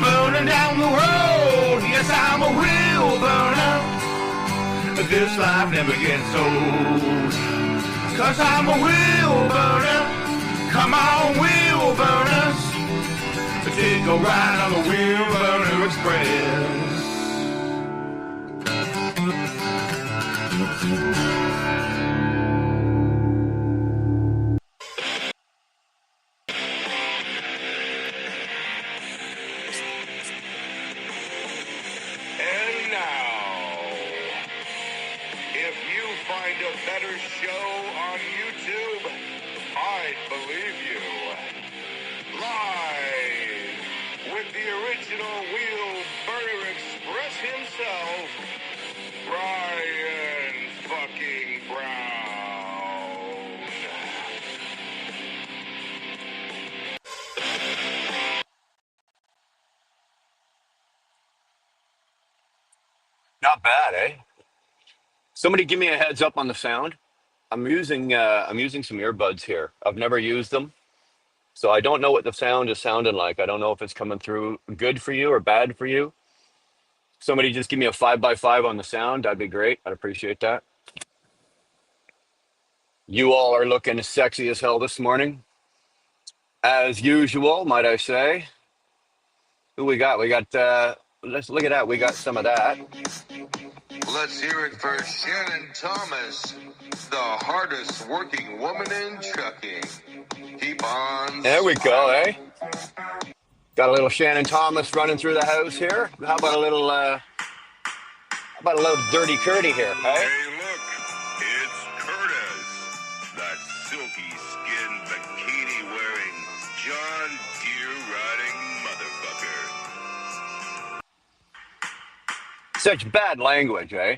burning down the road. Yes, I'm a wheel burner. This life never gets old. 'Cause I'm a wheel burner. Come on, wheel burners. Take a ride on the Wheel Burner Express. And now, if you find a better show on YouTube, I'd believe you. Live with the original Wheel Burner Express himself, Brian fucking Brown. Not bad, eh? Somebody give me a heads up on the sound. I'm using some earbuds here. I've never used them, so I don't know what the sound is sounding like. I don't know if it's coming through good for you or bad for you. Somebody just give me a 5x5 on the sound. That'd be great. I'd appreciate that. You all are looking sexy as hell this morning, as usual, might I say. Who we got? We got. Let's look at that. We got some of that. Let's hear it for Shannon Thomas, the hardest working woman in trucking. Keep on. There we go, eh? Got a little Shannon Thomas running through the house here. How about a little? How about a little Dirty Curdy here, eh? Hey, look, it's Curtis, that silky skin bikini wearing John Deere riding motherfucker. Such bad language, eh?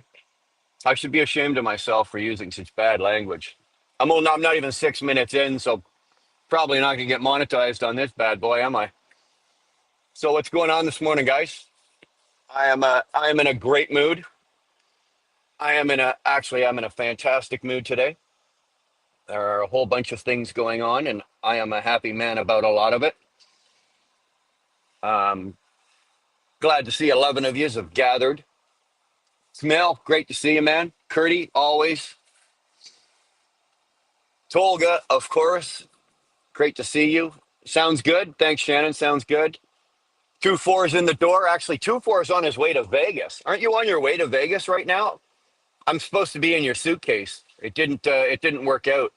I should be ashamed of myself for using such bad language. I'm not even 6 minutes in, so probably not gonna get monetized on this bad boy, am I? So what's going on this morning, guys? I am in a great mood. I'm in a fantastic mood today. There are a whole bunch of things going on, and I am a happy man about a lot of it. Um, Glad to see 11 of you have gathered. Smell, great to see you, man. Curdy, always. Tolga, of course, great to see you. Sounds good. Thanks, Shannon. Sounds good. 2-4's in the door. Actually, 2-4's on his way to Vegas. Aren't you on your way to Vegas right now? I'm supposed to be in your suitcase. It didn't work out.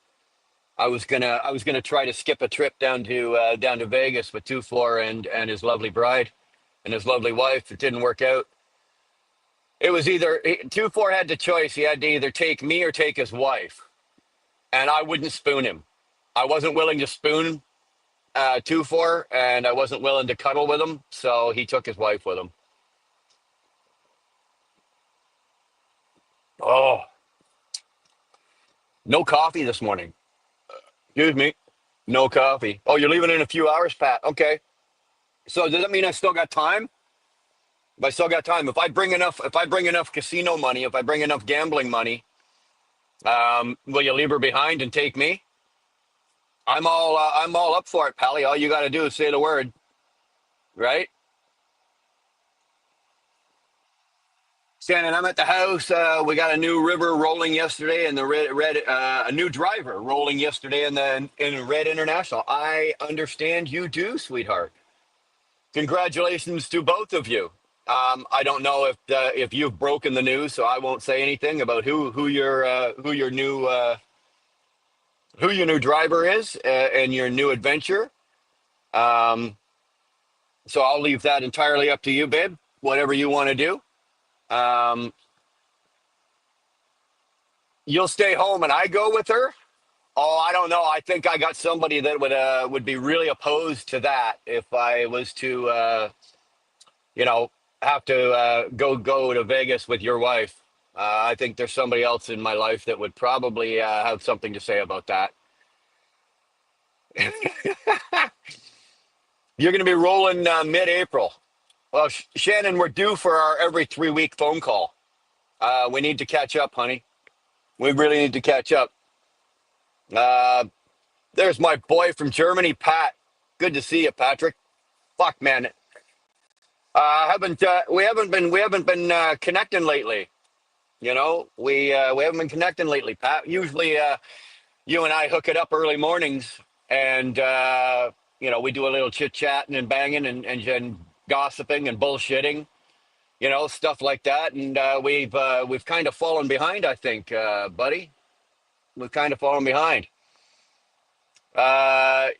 I was gonna try to skip a trip down to Vegas with 2-4 and his lovely bride and his lovely wife. It didn't work out. It was either 2-4 had the choice. He had to either take me or take his wife, and I wouldn't spoon him. I wasn't willing to spoon 2-4, and I wasn't willing to cuddle with him, so he took his wife with him. Oh, no coffee this morning. Excuse me, no coffee. Oh, you're leaving in a few hours, Pat. Okay. So does that mean I still got time? If I still got time, if I bring enough casino money, if I bring enough gambling money, will you leave her behind and take me? I'm all up for it, Pally. All you got to do is say the word, right? Shannon, I'm at the house. We got a new river rolling yesterday, and the a new driver rolling yesterday in Red International. I understand you do, sweetheart. Congratulations to both of you. I don't know if you've broken the news, so I won't say anything about who your new driver is and your new adventure. Um, so I'll leave that entirely up to you, babe. Whatever you want to do. Um, you'll stay home and I go with her. Oh, I don't know. I think I got somebody that would be really opposed to that if I was to you know have to go to Vegas with your wife. I think there's somebody else in my life that would probably have something to say about that. You're going to be rolling mid-April. Well, Shannon, we're due for our every 3-week phone call. We need to catch up, honey. We really need to catch up. Uh, there's my boy from Germany, Pat. Good to see you, Patrick. Fuck, man. Haven't we haven't been connecting lately. We haven't been connecting lately, Pat. Usually, you and I hook it up early mornings, and we do a little chit chatting and banging and gossiping and bullshitting, stuff like that. And we've kind of fallen behind, I think, buddy. We've kind of fallen behind.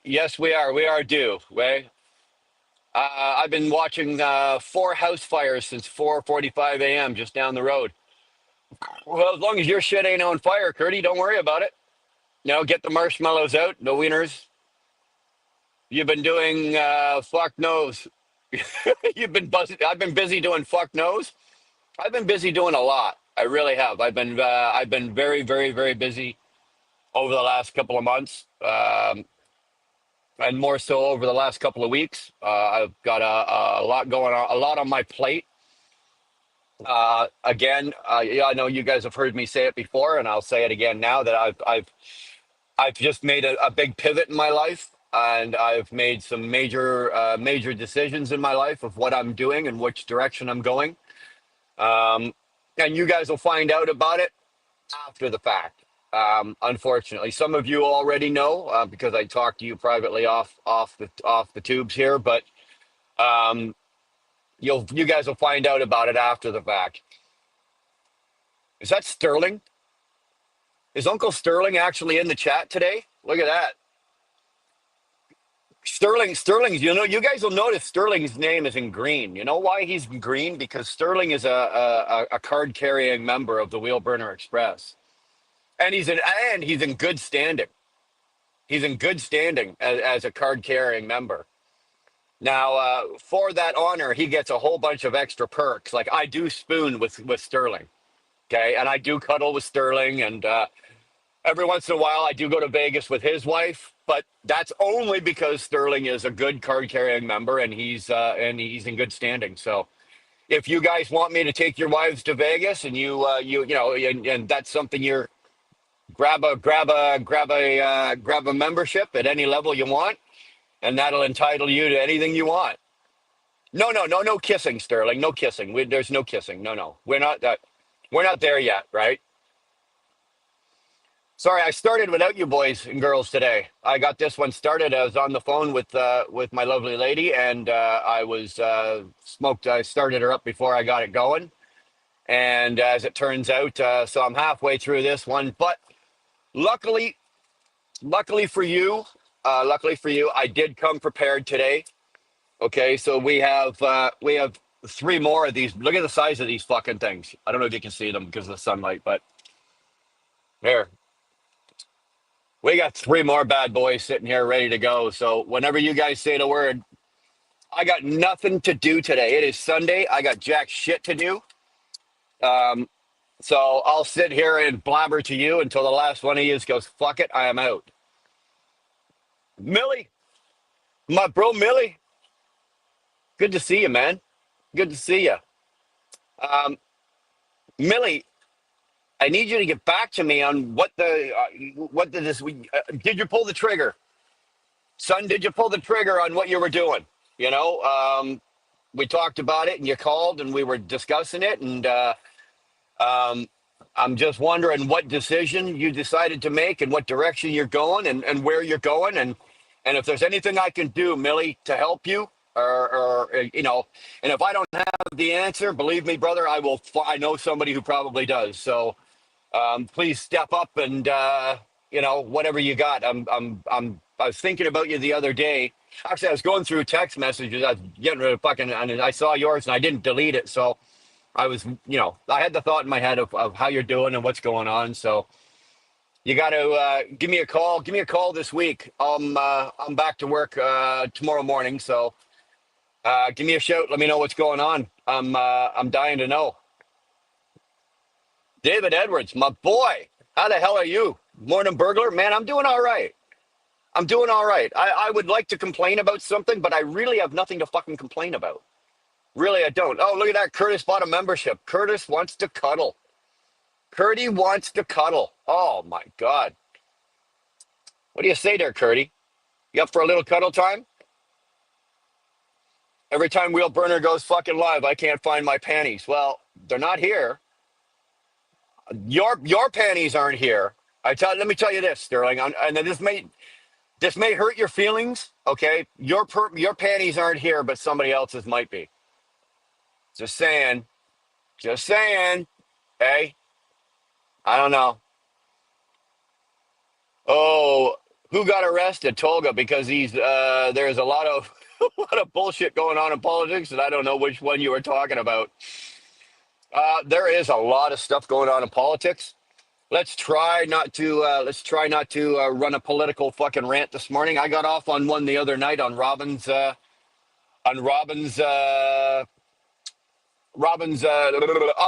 Yes, we are. We are due. I've been watching four house fires since 4:45 a.m. just down the road. Well, as long as your shit ain't on fire, Curdy, don't worry about it. Get the marshmallows out, the wieners. You've been doing fuck knows. You've been busy. I've been busy doing fuck knows. I've been busy doing a lot. I really have. I've been very, very, very busy over the last couple of months, and more so over the last couple of weeks. I've got a lot going on, a lot on my plate. Again, yeah, I know you guys have heard me say it before, and I'll say it again now that I've just made a big pivot in my life, and I've made some major decisions in my life of what I'm doing and which direction I'm going. Um, and you guys will find out about it after the fact. Unfortunately, some of you already know because I talked to you privately off the tubes here, but um, you guys will find out about it after the fact. Is that Sterling? Is Uncle Sterling actually in the chat today? Look at that. Sterling's, you guys will notice Sterling's name is in green. You know why he's in green? Because Sterling is a card carrying member of the Wheelburner Express. And he's in good standing. He's in good standing as a card carrying member. Now, for that honor, he gets a whole bunch of extra perks. Like I do spoon with Sterling, okay, and I do cuddle with Sterling, and every once in a while, I do go to Vegas with his wife, but that's only because Sterling is a good card carrying member and he's in good standing. So if you guys want me to take your wives to Vegas and and that's something you're grab a membership at any level you want, and that'll entitle you to anything you want. No kissing, Sterling. No kissing. There's no kissing. No. We're not there yet, right? Sorry, I started without you boys and girls today. I got this one started. I was on the phone with my lovely lady, and I was smoked. I started her up before I got it going, and as it turns out, so I'm halfway through this one. But luckily, luckily for you, I did come prepared today. Okay, so we have three more of these. Look at the size of these fucking things. I don't know if you can see them because of the sunlight, but here. We got three more bad boys sitting here ready to go. So whenever you guys say the word, I got nothing to do today. It is Sunday. I got jack shit to do. Um, so I'll sit here and blabber to you until the last one of you goes, fuck it, I am out. Millie, my bro Millie, good to see you, man. Good to see you. Um, Millie, I need you to get back to me on what the this did you pull the trigger? Son, did you pull the trigger on what you were doing? We talked about it and you called and we were discussing it. And um, I'm just wondering what decision you decided to make and what direction you're going and where you're going. And if there's anything I can do, Millie, to help you and if I don't have the answer, believe me, brother, I know somebody who probably does. So please step up and whatever you got. I was thinking about you the other day. Actually, I was going through text messages. I was getting rid of fucking, and I saw yours, and I didn't delete it. So I was, I had the thought in my head of how you're doing and what's going on. So you got to give me a call. Give me a call this week. I'm back to work tomorrow morning. So give me a shout. Let me know what's going on. I'm dying to know. David Edwards, my boy. How the hell are you? Morning burglar, man. I'm doing all right. I'm doing all right. I would like to complain about something, but I really have nothing to fucking complain about. Really, I don't. Oh, look at that. Curtis bought a membership. Curtis wants to cuddle. Curdy wants to cuddle. Oh, my God. What do you say there, Curdy? You up for a little cuddle time? Every time Wheel Burner goes fucking live, I can't find my panties. Well, they're not here. Your panties aren't here. Let me tell you this, Sterling, and then this may hurt your feelings. Okay, your panties aren't here, but somebody else's might be. Just saying. Just saying. Hey, I don't know. Oh, who got arrested? Tolga, because there's a lot of a lot of bullshit going on in politics, and I don't know which one you were talking about. There is a lot of stuff going on in politics. Let's try not to run a political fucking rant this morning. I got off on one the other night on Robin's. I'll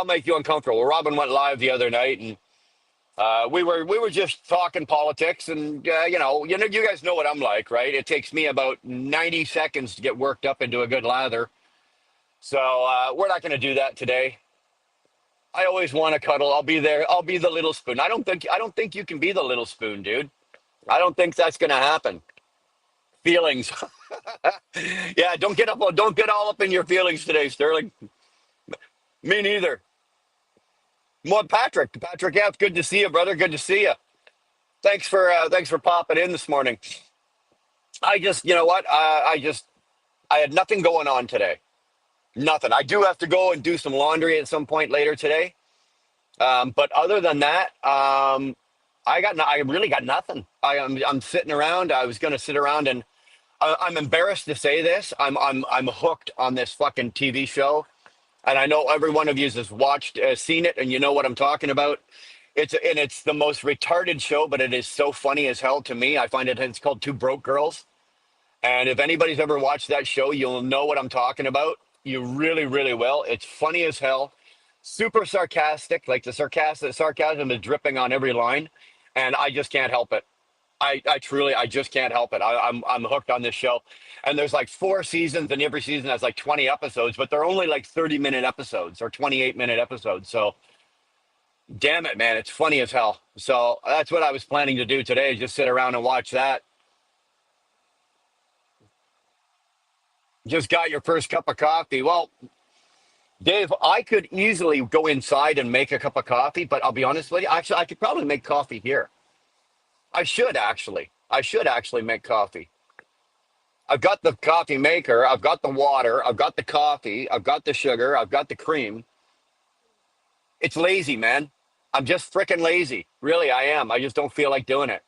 make you uncomfortable. Robin went live the other night, and we were just talking politics, and you guys know what I'm like, right? It takes me about 90 seconds to get worked up into a good lather. So we're not going to do that today. I always want to cuddle. I'll be there. I'll be the little spoon. I don't think you can be the little spoon, dude. I don't think that's going to happen. Feelings. Yeah, don't get all up in your feelings today, Sterling. Me neither. Well, Patrick F, good to see you, brother. Good to see you. Thanks for popping in this morning. I just, you know what? I had nothing going on today. Nothing. I do have to go and do some laundry at some point later today. But other than that, I really got nothing. I'm sitting around. I was going to sit around, and I'm embarrassed to say this. I'm hooked on this fucking TV show, and I know every one of you has seen it, and you know what I'm talking about. It's the most retarded show, but it is so funny as hell to me. I find it's called Two Broke Girls. And if anybody's ever watched that show, you'll know what I'm talking about. You really, really will. It's funny as hell, super sarcastic. Like the sarcasm is dripping on every line, and I just can't help it. I just can't help it. I'm hooked on this show, and there's like 4 seasons, and every season has like 20 episodes, but they're only like 30-minute episodes or 28-minute episodes. So, damn it, man, it's funny as hell. So that's what I was planning to do today: just sit around and watch that. Just got your first cup of coffee. Well, Dave, I could easily go inside and make a cup of coffee, but I'll be honest with you. Actually, I could probably make coffee here. I should actually. I should actually make coffee. I've got the coffee maker. I've got the water. I've got the coffee. I've got the sugar. I've got the cream. It's lazy, man. I'm just freaking lazy. Really, I am. I just don't feel like doing it.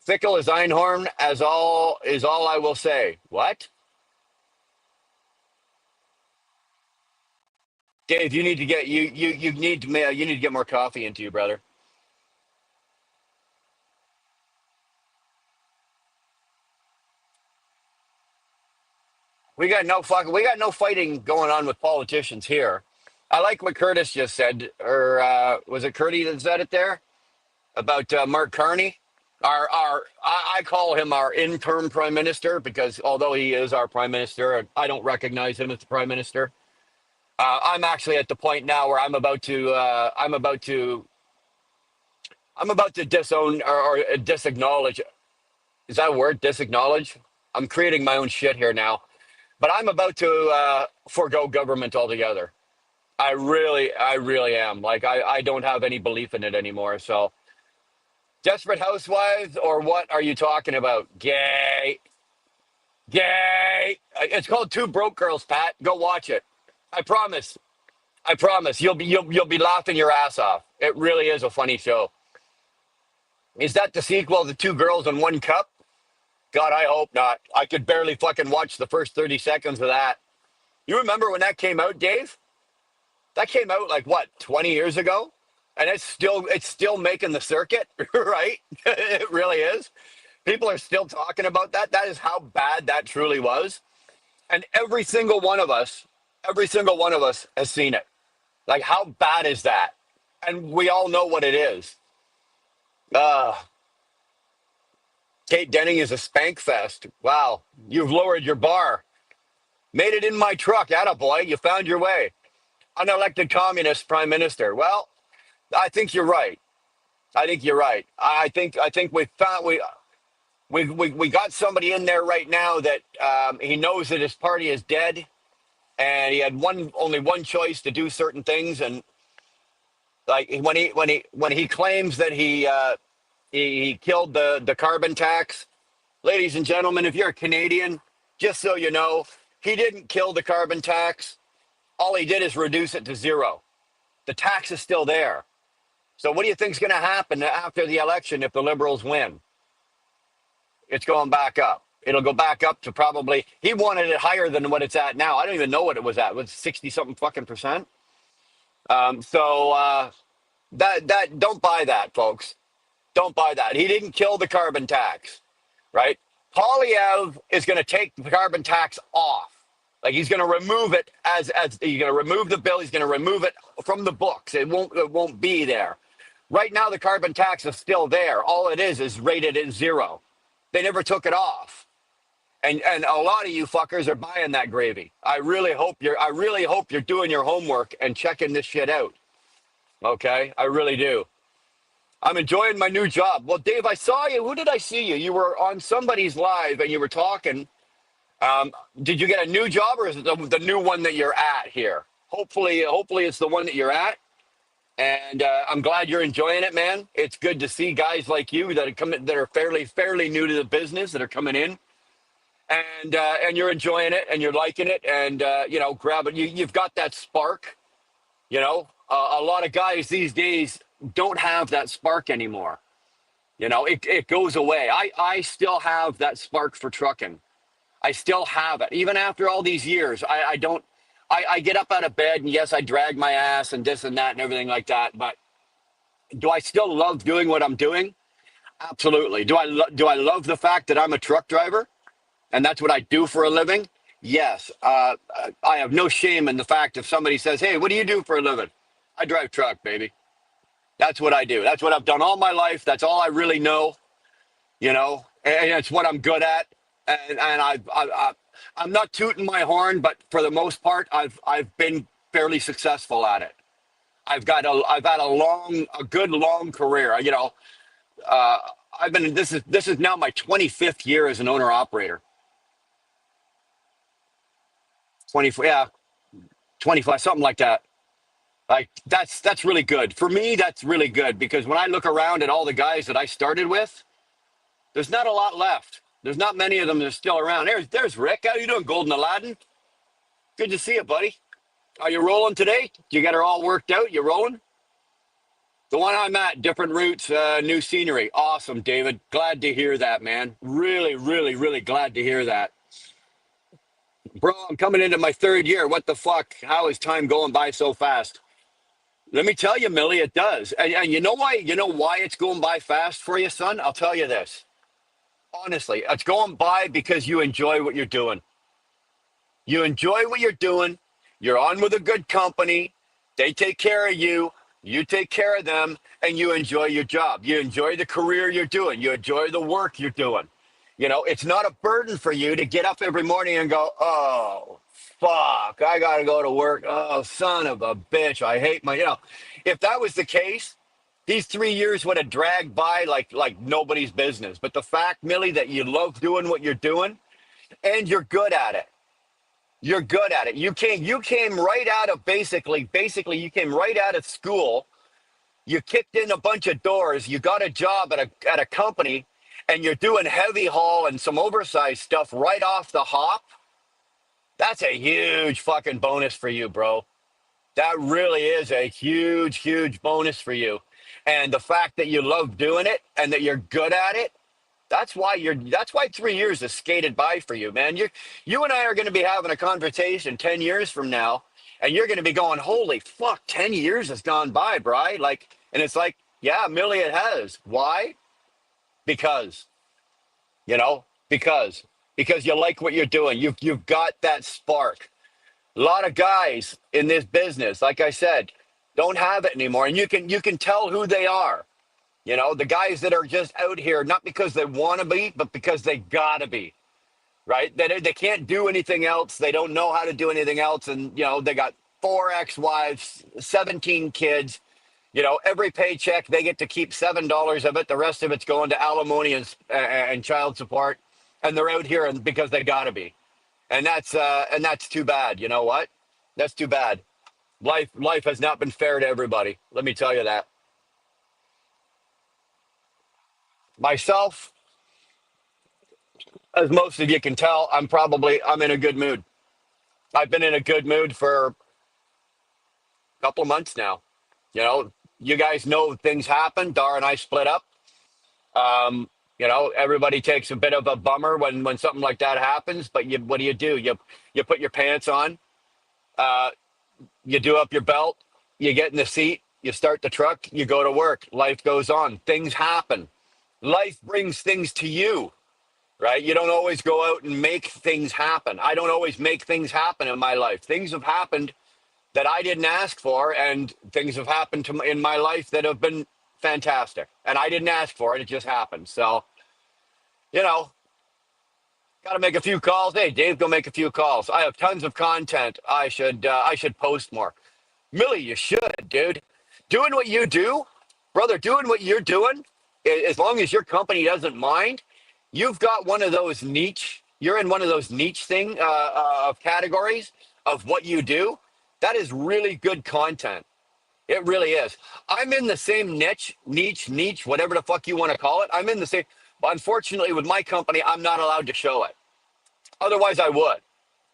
Fickle as Einhorn as all is all I will say. What? Dave, you need to get you need to get more coffee into you, brother. We got no fighting going on with politicians here. I like what Curtis just said, or was it Curdy that said it there about Mark Carney? I call him our interim prime minister because although he is our prime minister, I don't recognize him as the prime minister. I'm actually at the point now where I'm about to disown or disacknowledge. Is that a word? Disacknowledge. I'm creating my own shit here now, but I'm about to forego government altogether. I really am. Like I don't have any belief in it anymore. So, Desperate Housewives, or what are you talking about? Gay, gay. It's called Two Broke Girls. Pat, go watch it. I promise. I promise. You'll be laughing your ass off. It really is a funny show. Is that the sequel to Two Girls in One Cup? God, I hope not. I could barely fucking watch the first 30 seconds of that. You remember when that came out, Dave? That came out like what, 20 years ago? And it's still making the circuit, right? It really is. People are still talking about that. That is how bad that truly was. And every single one of us has seen it. Like how bad is that? And we all know what it is. Uh Kate Denning is a spank fest. Wow. You've lowered your bar. Made it in my truck. Attaboy. You found your way. Unelected communist prime minister. Well, I think you're right. I think you're right. I think we found we. We got somebody in there right now that he knows that his party is dead, and he had only one choice to do certain things. And like when he claims that he killed the carbon tax, ladies and gentlemen, if you're a Canadian, just so you know, he didn't kill the carbon tax. All he did is reduce it to zero. The tax is still there. So what do you think is going to happen after the election if the Liberals win? It's going back up. It'll go back up to probably, he wanted it higher than what it's at now. I don't even know what it was at. It was 60 something fucking percent. That don't buy that, folks. Don't buy that. He didn't kill the carbon tax, right? Polyev is going to take the carbon tax off. Like he's going to remove it as he's going to remove the bill. He's going to remove it from the books. It won't be there. Right now, the carbon tax is still there. All it is rated at zero. They never took it off. And a lot of you fuckers are buying that gravy. I really hope you're doing your homework and checking this shit out. Okay? I really do. I'm enjoying my new job. Well, Dave, I saw you. Who did I see you? You were on somebody's live and you were talking. Did you get a new job, or is it the new one that you're at here? Hopefully it's the one that you're at. And I'm glad you're enjoying it, man. It's good to see guys like you that are fairly new to the business that are coming in, and you're enjoying it and you're liking it, and grab it. You've got that spark. A lot of guys these days don't have that spark anymore. It goes away. I still have that spark for trucking. I still have it. Even after all these years, I don't, I get up out of bed and yes, I drag my ass and this and that and everything like that. But do I still love doing what I'm doing? Absolutely. Do I love the fact that I'm a truck driver and that's what I do for a living? Yes. I have no shame in the fact if somebody says, hey, what do you do for a living? I drive truck, baby. That's what I do. That's what I've done all my life. That's all I really know, and it's what I'm good at. And I'm not tooting my horn, but for the most part, I've been fairly successful at it. I've had a good long career. I've been. This is now my 25th year as an owner operator. 24, yeah, 25, something like that. Like that's really good for me. That's really good because when I look around at all the guys that I started with, there's not a lot left. There's not many of them that are still around. There's Rick. How you doing, Golden Aladdin? Good to see you, buddy. Are you rolling today? You got her all worked out? You rolling? The one I'm at, different routes, new scenery. Awesome, David. Glad to hear that, man. Really, really, really glad to hear that. Bro, I'm coming into my third year. What the fuck? How is time going by so fast? Let me tell you, Millie, it does. And you know why? You know why it's going by fast for you, son? I'll tell you this. Honestly, it's going by because you enjoy what you're doing. You enjoy what you're doing. You're on with a good company. They take care of you. You take care of them, and you enjoy your job. You enjoy the career you're doing. You enjoy the work you're doing. It's not a burden for you to get up every morning and go, oh, fuck, I got to go to work. Oh, son of a bitch. I hate if that was the case, these 3 years would have dragged by like nobody's business. But the fact, Millie, that you love doing what you're doing and you're good at it. You're good at it. You came right out of basically you came right out of school. You kicked in a bunch of doors. You got a job at a company and you're doing heavy haul and some oversized stuff right off the hop. That's a huge fucking bonus for you, bro. That really is a huge, huge bonus for you. And the fact that you love doing it and that you're good at it, that's why 3 years has skated by for you, man. You and I are going to be having a conversation 10 years from now, and you're going to be going, holy fuck, 10 years has gone by, Bri. And it's like, yeah, Millie, it has. Why? Because you like what you're doing. You've got that spark. A lot of guys in this business, like I said, don't have it anymore. And you can tell who they are. The guys that are just out here, not because they want to be, but because they got to be, right? They can't do anything else. They don't know how to do anything else. And, they got 4 ex-wives, 17 kids. Every paycheck they get to keep $7 of it. The rest of it's going to alimony and child support, and they're out here and because they gotta be, and that's too bad. You know what? That's too bad. Life has not been fair to everybody. Let me tell you that. Myself, as most of you can tell, I'm in a good mood. I've been in a good mood for a couple of months now. You guys know things happen. Dar and I split up. Everybody takes a bit of a bummer when something like that happens. But what do? You put your pants on, uh, you do up your belt, you get in the seat, you start the truck, you go to work. Life goes on. Things happen. Life brings things to you, right? You don't always go out and make things happen. I don't always make things happen in my life. Things have happened that I didn't ask for, and things have happened in my life that have been fantastic. And I didn't ask for it; it just happened. So, you know, got to make a few calls. Hey, Dave, go make a few calls. I have tons of content. I should post more. Millie, you should, dude. Doing what you do, brother. Doing what you're doing, as long as your company doesn't mind, you've got one of those niche. You're in one of those niche of categories of what you do. That is really good content. It really is. I'm in the same niche, whatever the fuck you want to call it. I'm in the same. But unfortunately, with my company, I'm not allowed to show it. Otherwise, I would,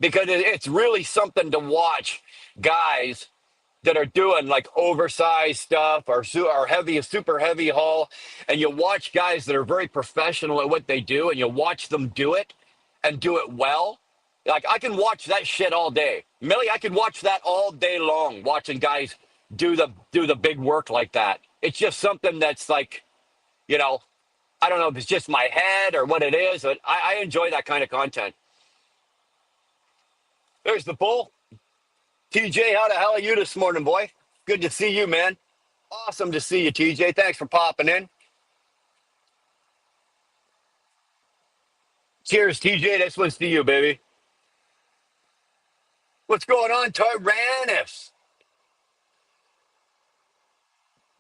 because it's really something to watch guys that are doing like oversized stuff or heavy, super heavy haul, and you watch guys that are very professional at what they do, and you watch them do it and do it well. Like I can watch that shit all day, Millie. I can watch that all day long, watching guys do the big work like that. It's just something that's like, you know, I don't know if it's just my head or what it is, but I enjoy that kind of content. There's the bull. TJ, how the hell are you this morning, boy? Good to see you, man. Awesome to see you, TJ. Thanks for popping in. Cheers, TJ. This one's to you, baby. What's going on, Tyrannus?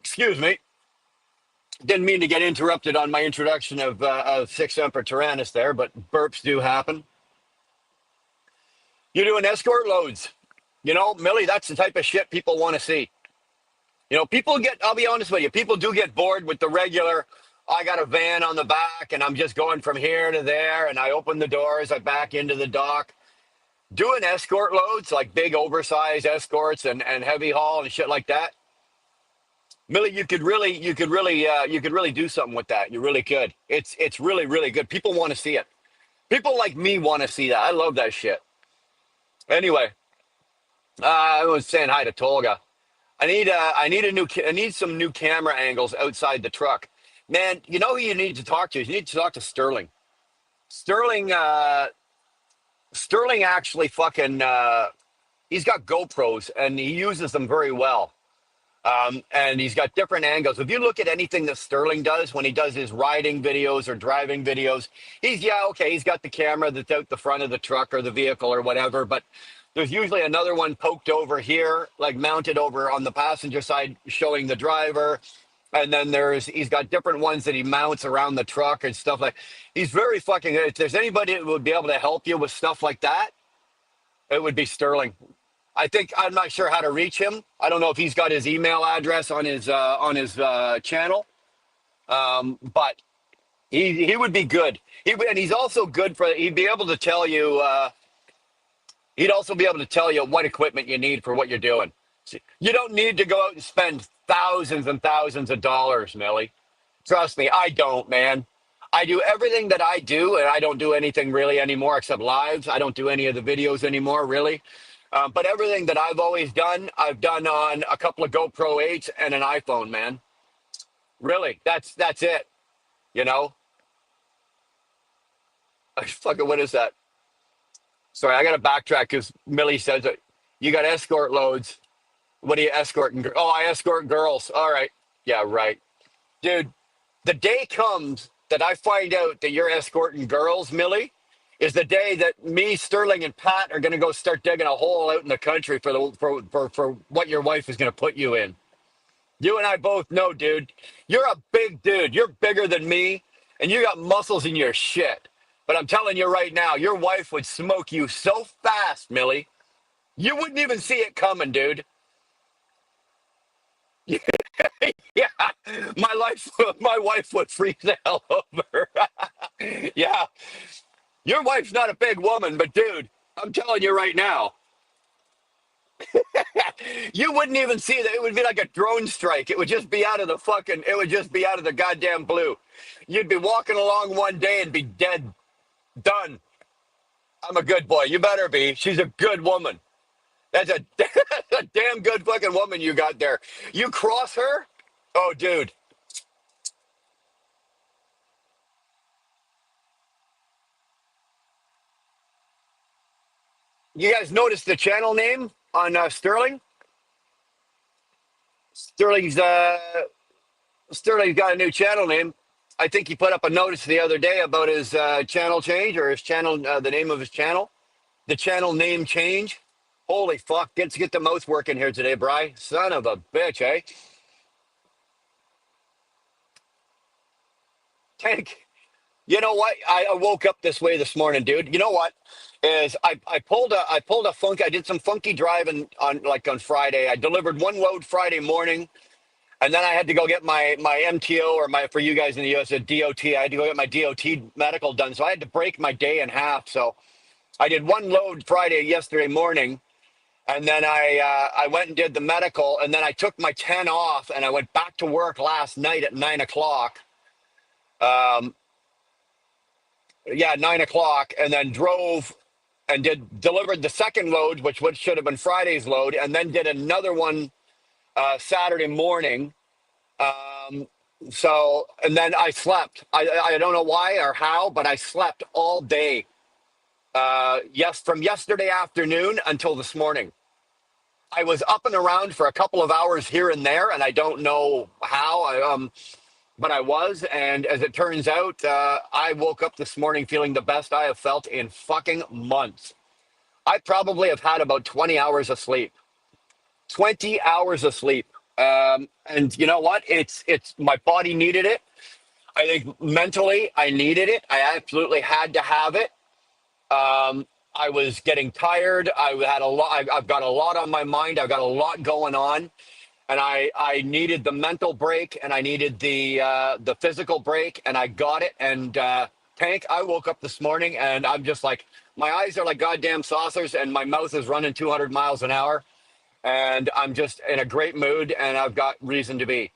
Excuse me. Didn't mean to get interrupted on my introduction of Six Emperor Tyrannus there, but burps do happen. You're doing escort loads. Millie, that's the type of shit people want to see. I'll be honest with you, people do get bored with the regular, I got a van on the back and I'm just going from here to there and I open the doors, I back into the dock. Doing escort loads, like big oversized escorts and heavy haul and shit like that. Millie, you could really do something with that. You really could. It's really, really good. People want to see it. People like me want to see that. I love that shit. Anyway, I was saying hi to Tolga. I need some new camera angles outside the truck. Man, you know who you need to talk to? You need to talk to Sterling. Sterling, Sterling actually fucking, he's got GoPros and he uses them very well. And he's got different angles. If you look at anything that Sterling does when he does his riding videos or driving videos, he's got the camera that's out the front of the truck or the vehicle or whatever, but there's usually another one poked over here, like mounted over on the passenger side, showing the driver. And then he's got different ones that he mounts around the truck and stuff like. He's very fucking good. If there's anybody that would be able to help you with stuff like that, it would be Sterling. I'm not sure how to reach him. I don't know if he's got his email address on his channel, but he would be good. And he's also good for. He'd be able to tell you. He'd also be able to tell you what equipment you need for what you're doing. You don't need to go out and spend thousands and thousands of dollars, Millie. Trust me, I don't, man. I do everything that I do, and I don't do anything really anymore except lives. I don't do any of the videos anymore, really. But everything that I've always done, I've done on a couple of GoPro 8s and an iPhone, man. Really, that's it. You know? Fucking, what is that? Sorry, I got to backtrack because Millie says that you got escort loads. What are you escorting? Oh, I escort girls. All right. Yeah, right. Dude, the day comes that I find out that you're escorting girls, Millie, is the day that me, Sterling, and Pat are going to go start digging a hole out in the country for what your wife is going to put you in. You and I both know, dude. You're a big dude. You're bigger than me, and you got muscles in your shit. But I'm telling you right now, your wife would smoke you so fast, Millie. You wouldn't even see it coming, dude. Yeah, my wife would freeze the hell over. Yeah, your wife's not a big woman, but dude, I'm telling you right now, you wouldn't even see that. It would be like a drone strike. It would just be out of the fucking. It would just be out of the goddamn blue. You'd be walking along one day and be dead, done. I'm a good boy. You better be. She's a good woman. That's a, a damn good fucking woman you got there. You cross her? Oh, dude. You guys notice the channel name on Sterling? Sterling's Sterling's got a new channel name. I think he put up a notice the other day about his channel change or his channel, the name of his channel, the channel name change. Holy fuck! Get the mouse working here today, Bry. Son of a bitch, eh? Tank. You know what? I woke up this way this morning, dude. You know what? Is I pulled a funk. I did some funky driving on Friday. I delivered one load Friday morning, and then I had to go get my MTO or my for you guys in the US a DOT. I had to go get my DOT medical done, so I had to break my day in half. So I did one load Friday yesterday morning, and then I went and did the medical, and then I took my 10 off, and I went back to work last night at 9 o'clock. Um, yeah, 9 o'clock, and then drove and delivered the second load, which should have been Friday's load, and then did another one Saturday morning. Um, so and then I slept. I don't know why or how, but I slept all day. Yes, from yesterday afternoon until this morning. I was up and around for a couple of hours here and there, and I don't know how. But I was, and as it turns out, I woke up this morning feeling the best I have felt in fucking months. I probably have had about 20 hours of sleep. 20 hours of sleep. And you know what? It's my body needed it. I think mentally I needed it. I absolutely had to have it. I was getting tired. I had a lot. I've got a lot on my mind. I've got a lot going on, and I needed the mental break, and I needed the physical break, and I got it. And Tank, I woke up this morning, and I'm just like, my eyes are like goddamn saucers, and my mouth is running 200 miles an hour, and I'm just in a great mood, and I've got reason to be.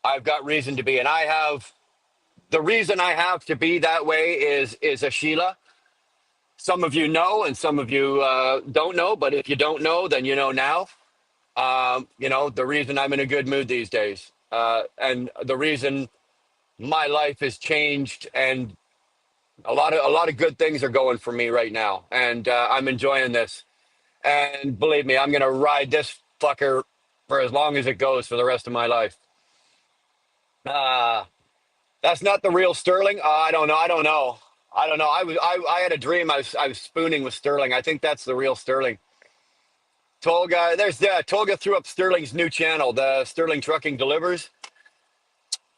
I've got reason to be, and I have the reason I have to be that way is a Sheila. Some of you know, and some of you don't know. But if you don't know, then you know now. You know the reason I'm in a good mood these days, and the reason my life has changed, and a lot of good things are going for me right now, and I'm enjoying this. And believe me, I'm gonna ride this fucker for as long as it goes for the rest of my life. Uh, that's not the real Sterling. I don't know. I don't know. I don't know. I had a dream. I was spooning with Sterling. I think that's the real Sterling. Tolga, there's Tolga threw up Sterling's new channel, the Sterling Trucking Delivers.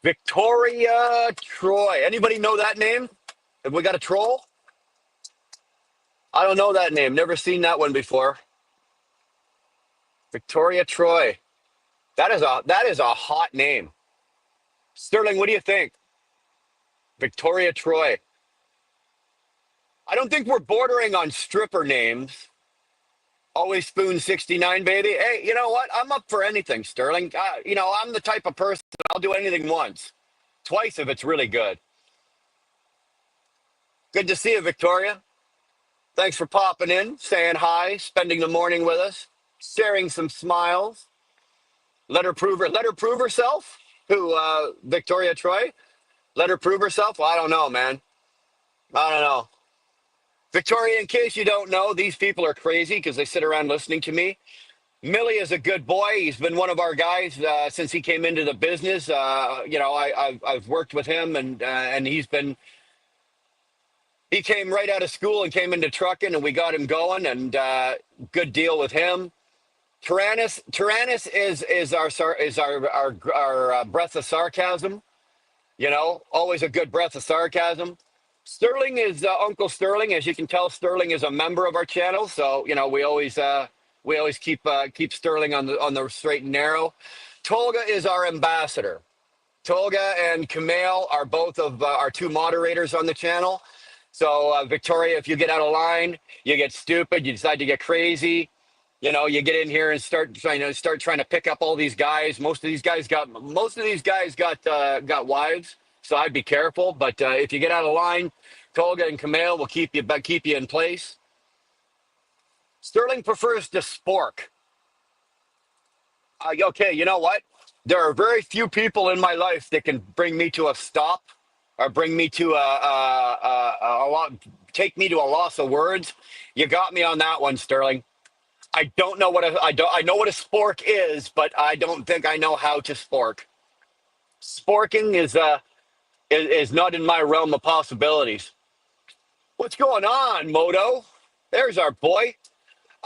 Victoria Troy. Anybody know that name? Have we got a troll? I don't know that name. Never seen that one before. Victoria Troy. That is a hot name. Sterling, what do you think? Victoria Troy. I don't think we're bordering on stripper names. Always spoon 69, baby. Hey, you know what? I'm up for anything, Sterling. I'm the type of person I'll do anything once. Twice if it's really good. Good to see you, Victoria. Thanks for popping in, saying hi, spending the morning with us, sharing some smiles. Let her prove herself. Who, Victoria Troy? Let her prove herself? Well, I don't know, man. I don't know. Victoria, in case you don't know, these people are crazy because they sit around listening to me. Millie is a good boy. He's been one of our guys since he came into the business. I've worked with him, and he came right out of school and came into trucking, and we got him going, and good deal with him. Tyrannus is our breath of sarcasm. You know, always a good breath of sarcasm. Sterling is Uncle Sterling. As you can tell, Sterling is a member of our channel, so you know we always keep Sterling on the straight and narrow. Tolga is our ambassador. Tolga and Kumail are both of our two moderators on the channel. So Victoria, if you get out of line, you get stupid, you decide to get crazy. You know, you get in here and start trying to pick up all these guys. Most of these guys got wives, so I'd be careful. But if you get out of line, Tolga and Kumail will keep you in place. Sterling prefers to spork. Okay, you know what? There are very few people in my life that can bring me to a stop or bring me to a lot, take me to a loss of words. You got me on that one, Sterling. I don't know what I know what a spork is, but I don't think I know how to spork. Sporking is not in my realm of possibilities. What's going on, Moto? There's our boy.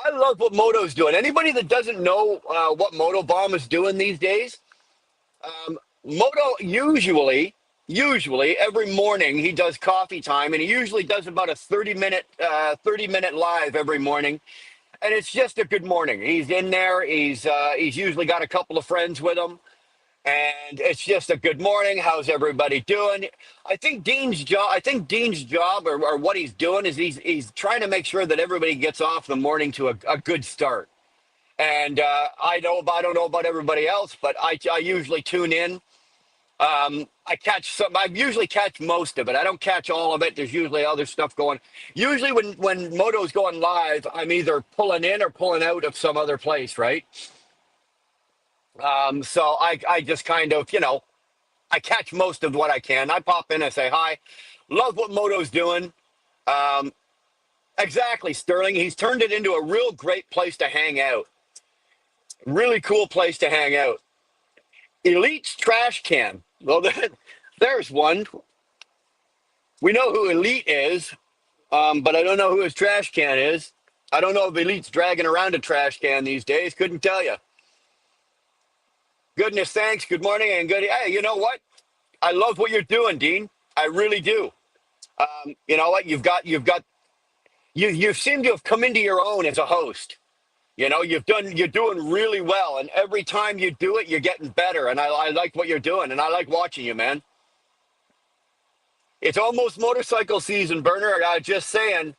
I love what Moto's doing. Anybody that doesn't know what Moto Bomb is doing these days, Moto usually every morning he does coffee time, and he usually does about a 30-minute live every morning, and it's just a good morning. He's in there. He's usually got a couple of friends with him, and it's just a good morning. How's everybody doing? I think Dean's job or what he's doing is he's trying to make sure that everybody gets off the morning to a good start. And I don't know about everybody else, but I usually tune in. I usually catch most of it. I don't catch all of it. There's usually other stuff going. Usually when Moto's going live, I'm either pulling in or pulling out of some other place, right? So I just kind of, I catch most of what I can. I pop in and say hi. Love what Moto's doing. Exactly, Sterling. He's turned it into a real great place to hang out. Really cool place to hang out. Elite's trash can. Well, there's one. We know who Elite is, but I don't know who his trash can is. I don't know if Elite's dragging around a trash can these days. Couldn't tell you. Goodness, thanks. Good morning and good. Hey, you know what? I love what you're doing, Dean. I really do. You know what? You seem to have come into your own as a host. You're doing really well, and every time you do it, you're getting better. And I like what you're doing, and I like watching you, man. It's almost motorcycle season, Burner. I was just saying.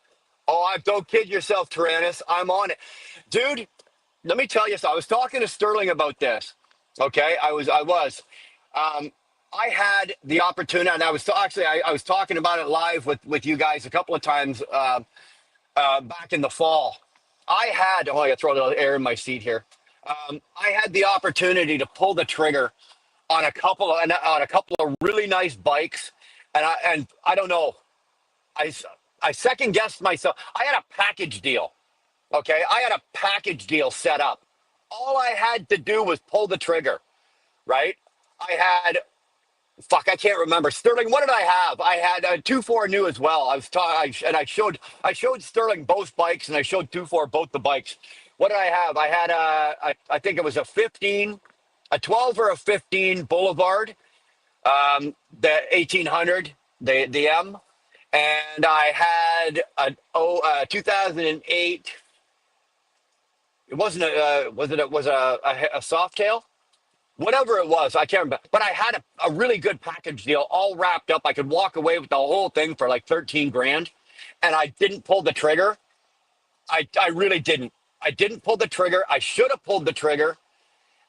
Oh, don't kid yourself, Tyrannus. I'm on it, dude. Let me tell you something. I was talking to Sterling about this. Okay, I was. I had the opportunity, and I was talking about it live with you guys a couple of times back in the fall. I got to throw a little air in my seat here. I had the opportunity to pull the trigger on a couple of really nice bikes, and I don't know. I second guessed myself. I had a package deal. Okay, I had a package deal set up. All I had to do was pull the trigger, right? I can't remember. Sterling, what did I have? I had a 2.4 new as well. I showed Sterling both bikes, and I showed 2.4 both the bikes. What did I have? I had I think it was a 15, a 12 or a 15 Boulevard, the 1800, the M, and I had a 2008. It wasn't a Softail? Whatever it was, I can't remember. But I had a really good package deal all wrapped up. I could walk away with the whole thing for like 13 grand. And I didn't pull the trigger. I really didn't. I didn't pull the trigger. I should have pulled the trigger.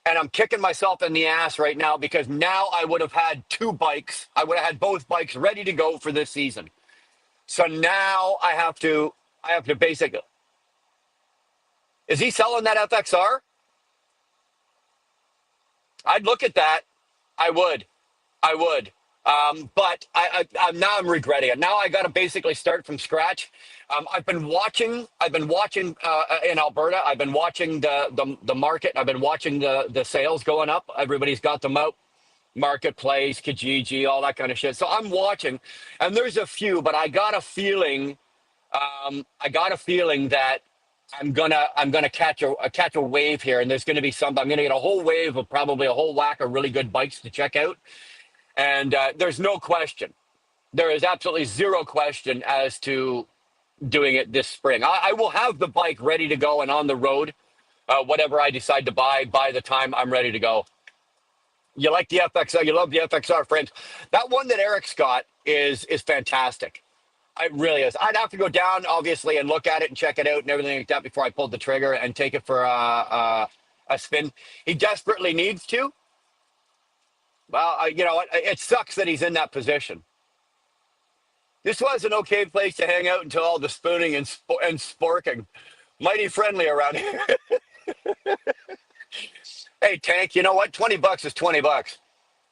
And I'm kicking myself in the ass right now because now I would have had two bikes. I would have had both bikes ready to go for this season. So now I have to basically. Is he selling that FXR? I'd look at that. I would. But I'm regretting it. Now I got to basically start from scratch. I've been watching in Alberta. I've been watching the market. I've been watching the sales going up. Everybody's got them out. Marketplace, Kijiji, all that kind of shit. So I'm watching, and there's a few, but I got a feeling that I'm gonna catch a wave here, and there's gonna be some. I'm gonna get a whole wave of probably a whole whack of really good bikes to check out, and there's no question. There is absolutely zero question as to doing it this spring. I will have the bike ready to go and on the road, whatever I decide to buy by the time I'm ready to go. You like the FXR? You love the FXR frames. That one that Eric's got is fantastic. It really is. I'd have to go down, obviously, and look at it and check it out and everything like that before I pulled the trigger and take it for a spin. He desperately needs to. Well, you know, it sucks that he's in that position. This was an okay place to hang out until all the spooning and sporking. Mighty friendly around here. Hey, Tank, you know what? $20 is $20.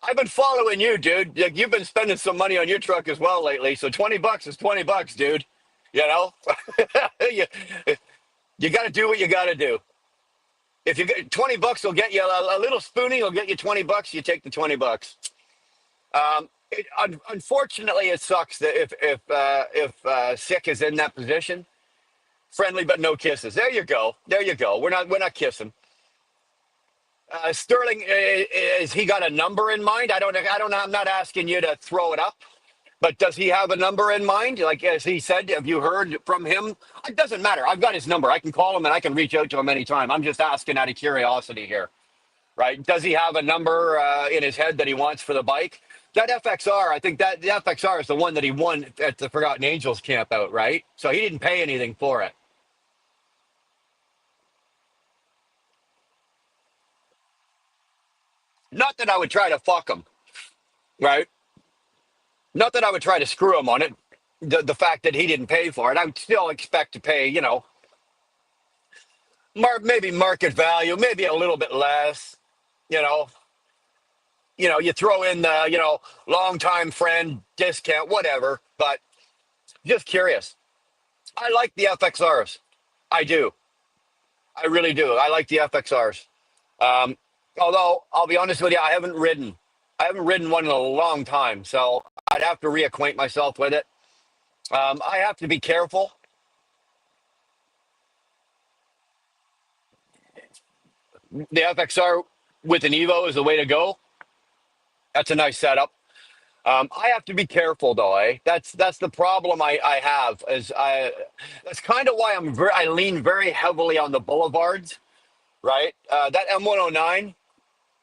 I've been following you, dude. Like, you've been spending some money on your truck as well lately, so $20 is $20, dude. You know, you, you got to do what you got to do. If you get $20, will get you a little spooning. Will get you $20. You take the $20. Unfortunately, it sucks that if Sick is in that position, friendly but no kisses. There you go. There you go. We're not kissing. Sterling, is he got a number in mind? I don't know. I'm not asking you to throw it up, but does he have a number in mind? Like, as he said, have you heard from him? It doesn't matter. I've got his number. I can call him and I can reach out to him anytime. I'm just asking out of curiosity here, right? Does he have a number in his head that he wants for the bike? That FXR, I think that the FXR is the one that he won at the Forgotten Angels camp out, right? So he didn't pay anything for it. Not that I would try to fuck him, right? Not that I would try to screw him on it. The fact that he didn't pay for it, I would still expect to pay, you know, maybe market value, maybe a little bit less. You know, you throw in the, longtime friend discount, whatever. But just curious. I like the FXRs. I do. I really do. I like the FXRs. Um, Although I'll be honest with you, I haven't ridden. I haven't ridden one in a long time, so I'd have to reacquaint myself with it. I have to be careful. The FXR with an Evo is the way to go. That's a nice setup. I have to be careful though, eh? That's the problem I have. That's kind of why I lean very heavily on the boulevards, right? That M109,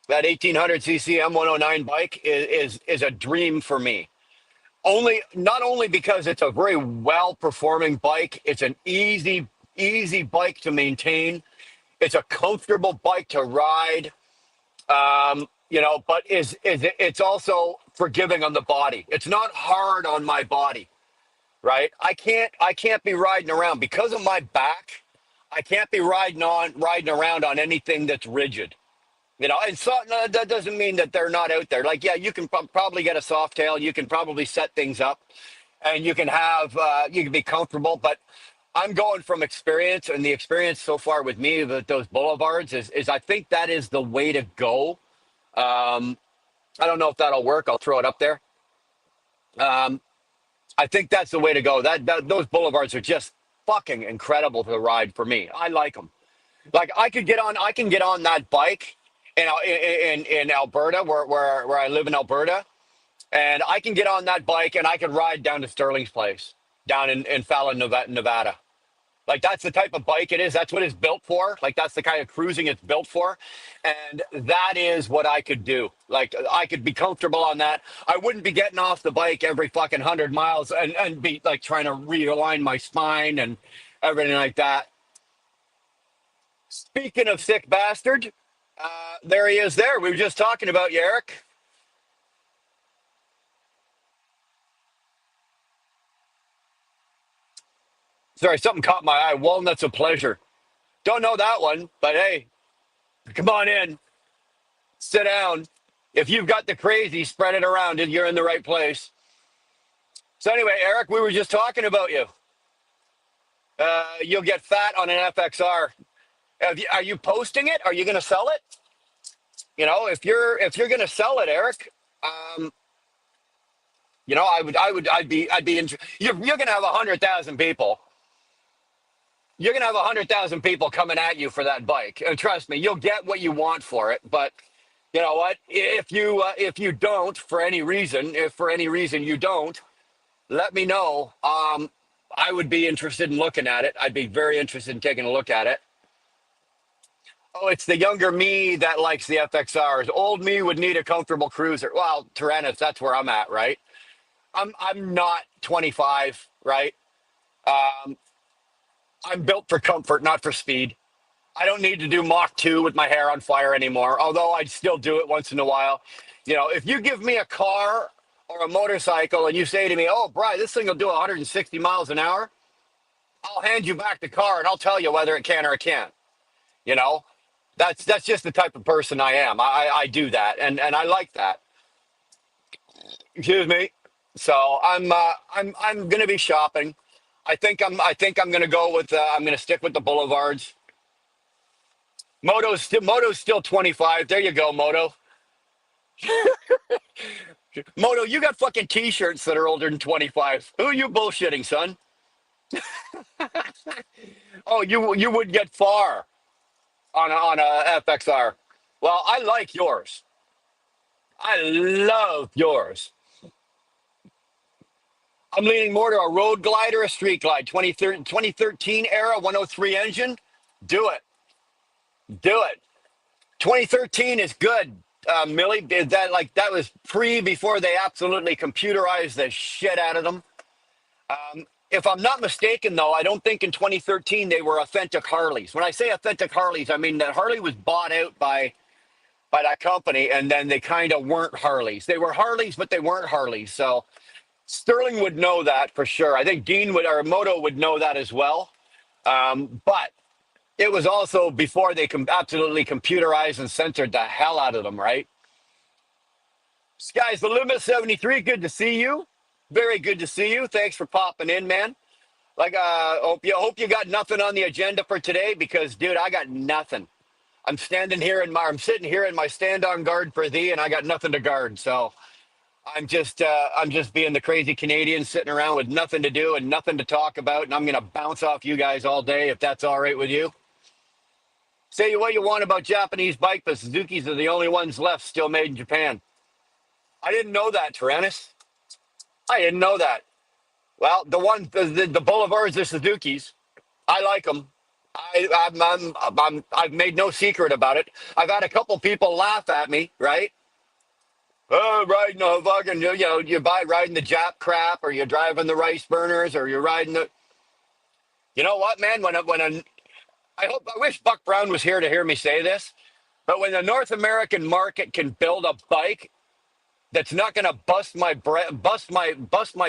that 1800cc M109 bike is a dream for me. Not only because it's a very well performing bike, it's an easy bike to maintain. It's a comfortable bike to ride. But it's also forgiving on the body. It's not hard on my body, right? I can't be riding around because of my back. I can't be riding around on anything that's rigid. And so no, that doesn't mean that they're not out there. Like, yeah, you can probably get a soft tail. You can probably set things up, and you can be comfortable. But I'm going from experience, and the experience so far with me with those boulevards is I think that is the way to go. Um, I don't know if that'll work. I'll throw it up there. Um, I think that's the way to go. Those boulevards are just fucking incredible to ride for me. I like them. Like, I can get on that bike in Alberta, where I live in Alberta, and I can get on that bike and I can ride down to Sterling's place down in Fallon, Nevada. Like, that's the type of bike it is. That's what it's built for. Like, that's the kind of cruising it's built for. And that is what I could do. Like, I could be comfortable on that. I wouldn't be getting off the bike every fucking 100 miles and be like trying to realign my spine and everything like that. Speaking of sick bastard, there he is there. We were just talking about you, Eric. Sorry, something caught my eye. Walnuts of Pleasure. Don't know that one, but hey, come on in. Sit down. If you've got the crazy, spread it around and you're in the right place. So anyway, Eric, we were just talking about you. You'll get fat on an FXR. Are you posting it? Are you going to sell it? If you're going to sell it, Eric, um, I'd be you're going to have 100,000 people. you're gonna have 100,000 people coming at you for that bike, and trust me, you'll get what you want for it. But you know what? If you don't, for any reason, if for any reason you don't, let me know. I would be interested in looking at it. I'd be very interested in taking a look at it. Oh, it's the younger me that likes the FXRs. Old me would need a comfortable cruiser. Well, Tyrannus, that's where I'm at, right? I'm not 25, right? Um, I'm built for comfort, not for speed. I don't need to do Mach 2 with my hair on fire anymore, although I'd still do it once in a while. You know, if you give me a car or a motorcycle and you say to me, oh, Bri, this thing will do 160 miles an hour, I'll hand you back the car and I'll tell you whether it can or it can't. You know, that's just the type of person I am. I do that, and I like that. Excuse me. So I'm gonna be shopping. I think I'm gonna go with I'm gonna stick with the boulevards. Moto's still 25. There you go, Moto. Moto, you got fucking t-shirts that are older than 25. Who are you bullshitting, son? Oh, you would get far on a FXR. Well, I like yours. I love yours. I'm leaning more to a road glide or a street glide. 2013 era 103 engine. Do it. Do it. 2013 is good, Millie. That was before they absolutely computerized the shit out of them. If I'm not mistaken, though, I don't think in 2013 they were authentic Harleys. When I say authentic Harleys, I mean that Harley was bought out by that company, and then they kind of weren't Harleys. They were Harleys, but they weren't Harleys. So Sterling would know that for sure. I think Dean would or Moto would know that as well. But it was also before they absolutely computerized and censored the hell out of them, right? Sky's the limit 73. Good to see you. Very good to see you. Thanks for popping in, man. Like, hope you got nothing on the agenda for today because, dude, I got nothing. I'm sitting here in my stand on guard for thee, and I got nothing to guard. So I'm just being the crazy Canadian sitting around with nothing to do and nothing to talk about, and I'm gonna bounce off you guys all day if that's all right with you. Say what you want about Japanese bike, but Suzuki's are the only ones left still made in Japan. I didn't know that, Tyrannus. I didn't know that. Well, the Boulevards are Suzuki's. I like them. I've made no secret about it. I've had a couple people laugh at me, right? Oh, riding the fucking, you buy riding the Jap crap, or you're driving the rice burners, or you're riding the. You know what, man? I wish Buck Brown was here to hear me say this, but when the North American market can build a bike that's not going to bust my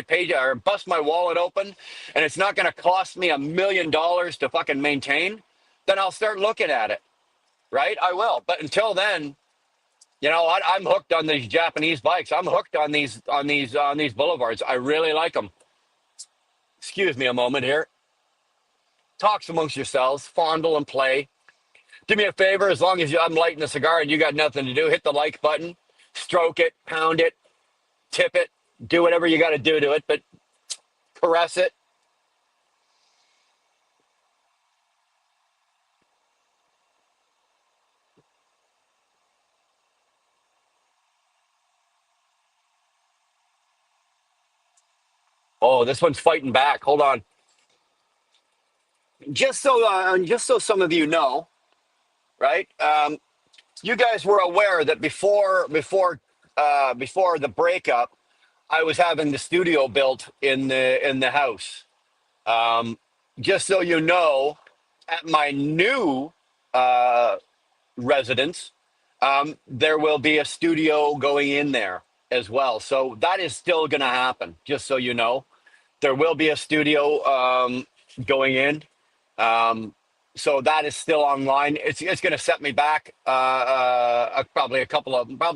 page or bust my wallet open, and it's not going to cost me $1 million to fucking maintain, then I'll start looking at it. Right? I will. But until then, I'm hooked on these Japanese bikes. I'm hooked on these boulevards. I really like them. Excuse me a moment here. Talks amongst yourselves, fondle and play. Do me a favor, as long as I'm lighting a cigar and you got nothing to do, hit the like button, stroke it, pound it, tip it, do whatever you got to do to it, but caress it. Oh, this one's fighting back. Hold on. Just so some of you know, right? You guys were aware that before the breakup, I was having the studio built in the house. Um, just so you know, at my new uh, residence, there will be a studio going in there as well. So that is still going to happen. Just so you know, there will be a studio going in. Um, so that is still online. It's going to set me back probably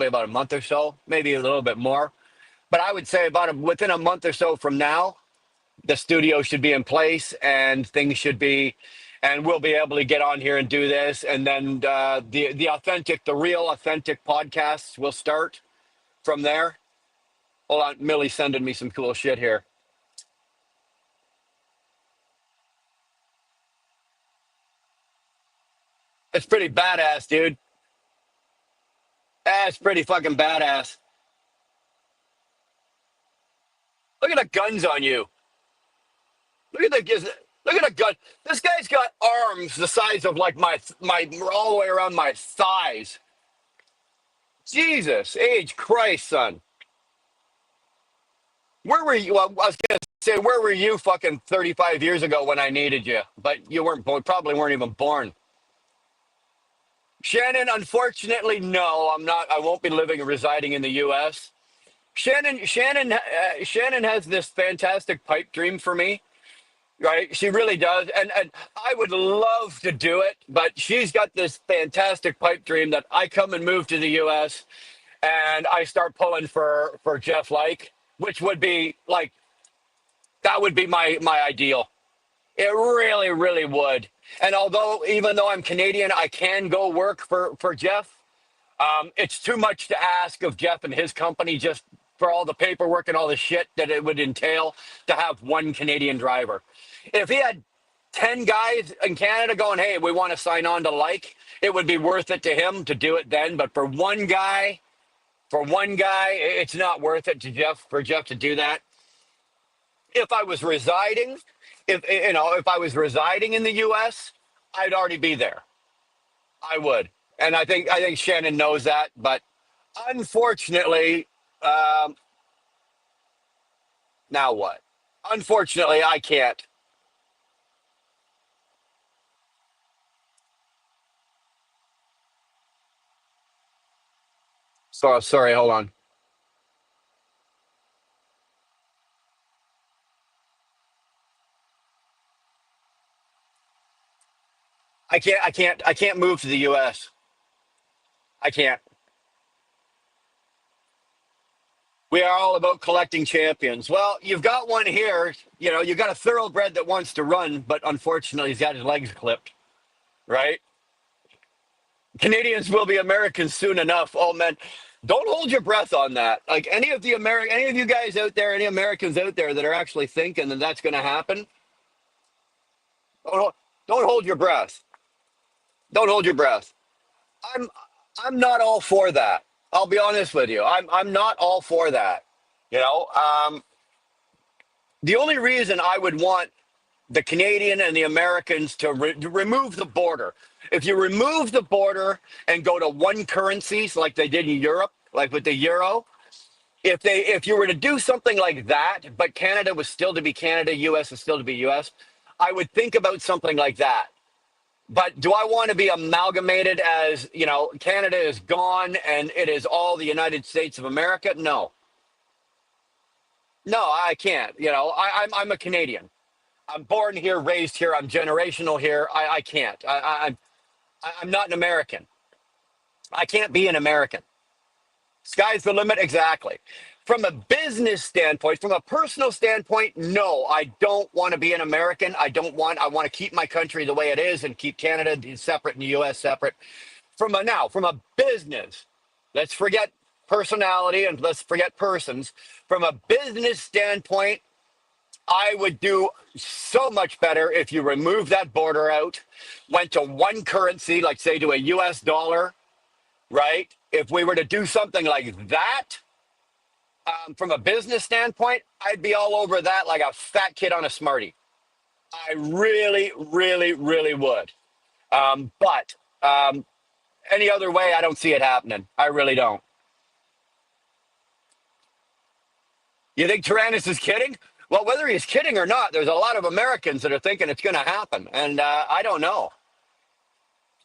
about a month or so, maybe a little bit more. But I would say within a month or so from now, the studio should be in place and things should be, and we'll be able to get on here and do this. And then the real authentic podcasts will start from there. Hold on, Millie's sending me some cool shit here. It's pretty badass, dude. That's pretty fucking badass. Look at the guns on you. Look at the look at the gun. This guy's got arms the size of like my all the way around my thighs. Jesus, age Christ, son. Where were you? Well, I was gonna say, where were you fucking 35 years ago when I needed you? But you weren't probably weren't even born. Shannon, unfortunately, no, I'm not. I won't be living and residing in the U.S. Shannon has this fantastic pipe dream for me. Right, she really does, and I would love to do it, but she's got this fantastic pipe dream that I come and move to the U.S. and I start pulling for Jeff Like, which would be like that would be my ideal. It really, really would. And although even though I'm Canadian, I can go work for Jeff. It's too much to ask of Jeff and his company just for all the paperwork and all the shit that it would entail to have one Canadian driver. If he had 10 guys in Canada going, hey, we want to sign on to Like, it would be worth it to him to do it then. But for one guy, it's not worth it to Jeff for Jeff to do that. If I was residing, if I was residing in the US, I'd already be there. I would. And I think Shannon knows that, but unfortunately, now what? Unfortunately, I can't. So sorry, hold on. I can't move to the US. I can't. We are all about collecting champions. Well, you've got one here. You've got a thoroughbred that wants to run, but unfortunately he's got his legs clipped, right? Canadians will be Americans soon enough. Oh man, don't hold your breath on that. Like any of you guys out there, any Americans out there that are actually thinking that that's going to happen, don't, don't hold your breath. Don't hold your breath. I'm I'm not all for that. I'll be honest with you. I'm not all for that. You know, the only reason I would want the Canadian and the Americans to remove the border, if you remove the border and go to one currencies like they did in Europe, like with the euro, if you were to do something like that, but Canada was still to be Canada, US is still to be US, I would think about something like that. But do I want to be amalgamated as, Canada is gone and it is all the United States of America? No. No, I can't. I'm a Canadian. I'm born here, raised here. I'm generational here. I can't. I'm not an American. I can't be an American. Sky's the limit, exactly. From a business standpoint, from a personal standpoint, no, I don't want to be an American. I want to keep my country the way it is and keep Canada separate and the US separate. From a business, let's forget personality and let's forget persons. From a business standpoint, I would do so much better if you remove that border out, went to one currency, like say to a US dollar, right? If we were to do something like that, from a business standpoint, I'd be all over that like a fat kid on a Smartie. I really, really, really would. But any other way, I don't see it happening. I really don't. You think Tyrannus is kidding? Well, whether he's kidding or not, there's a lot of Americans that are thinking it's going to happen, and I don't know.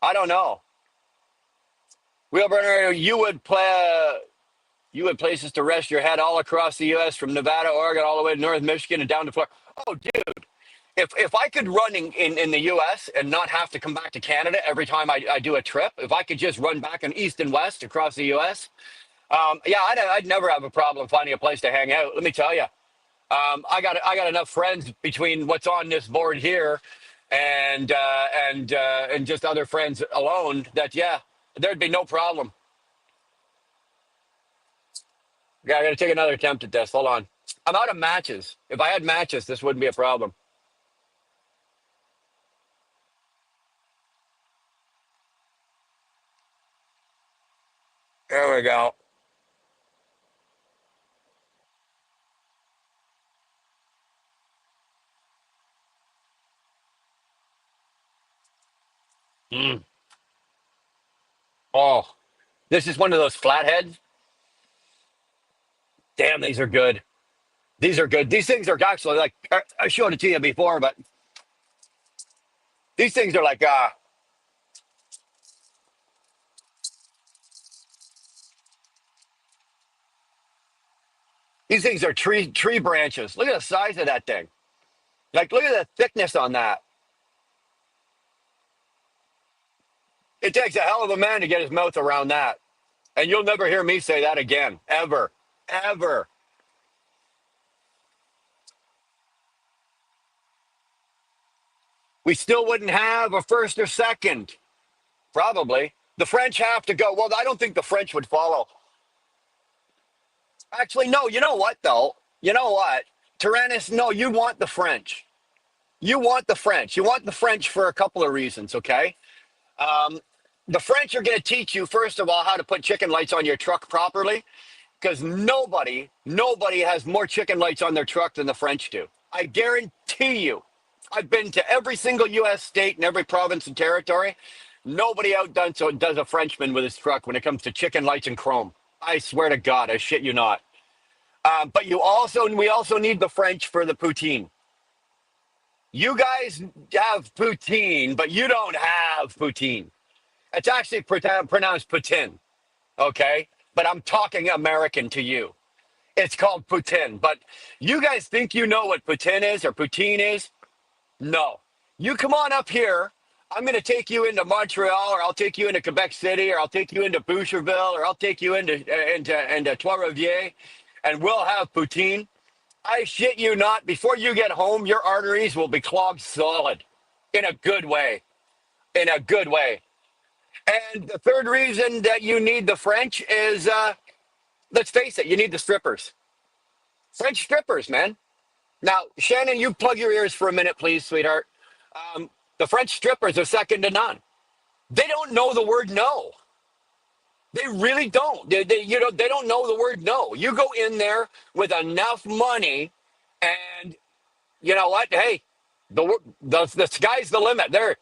I don't know. Wheelburner, you would places to rest your head all across the U.S. from Nevada, Oregon, all the way to North Michigan and down to Florida. Oh, dude, if I could run in the U.S. and not have to come back to Canada every time I do a trip, if I could just run back in east and west across the U.S., yeah, I'd never have a problem finding a place to hang out. Let me tell you, I got enough friends between what's on this board here and just other friends alone that yeah, there'd be no problem. Yeah, I got to take another attempt at this. Hold on. I'm out of matches. If I had matches, this wouldn't be a problem. There we go. Mm. Oh, this is one of those flatheads. Damn, these are good. These are good. These things are actually like I showed it to you before, but these things are like these things are tree branches. Look at the size of that thing. Like look at the thickness on that. It takes a hell of a man to get his mouth around that. And you'll never hear me say that again. Ever. Ever. We still wouldn't have a first or second. Probably. The French have to go. Well, I don't think the French would follow. Actually, no. You know what, though? You know what? Tyrannus, no, you want the French. You want the French. You want the French for a couple of reasons, okay? Um, the French are going to teach you, first of all, how to put chicken lights on your truck properly because nobody has more chicken lights on their truck than the French do. I guarantee you. I've been to every single U.S. state and every province and territory. Nobody outdone so does a Frenchman with his truck when it comes to chicken lights and chrome. I swear to God, I shit you not. But we also need the French for the poutine. You guys have poutine, but you don't have poutine. It's actually pronounced poutine, okay? But I'm talking American to you. It's called poutine. But you guys think you know what poutine is or poutine is? No. You come on up here. I'm going to take you into Montreal, or I'll take you into Quebec City, or I'll take you into Boucherville, or I'll take you into Trois-Rivières, and we'll have poutine. I shit you not. Before you get home, your arteries will be clogged solid, in a good way. In a good way. And the third reason that you need the French is, let's face it, you need the strippers. French strippers, man. Now, Shannon, you plug your ears for a minute, please, sweetheart. The French strippers are second to none. They don't know the word no. They really don't. They don't know the word no. You go in there with enough money, and you know what? Hey, the sky's the limit. There,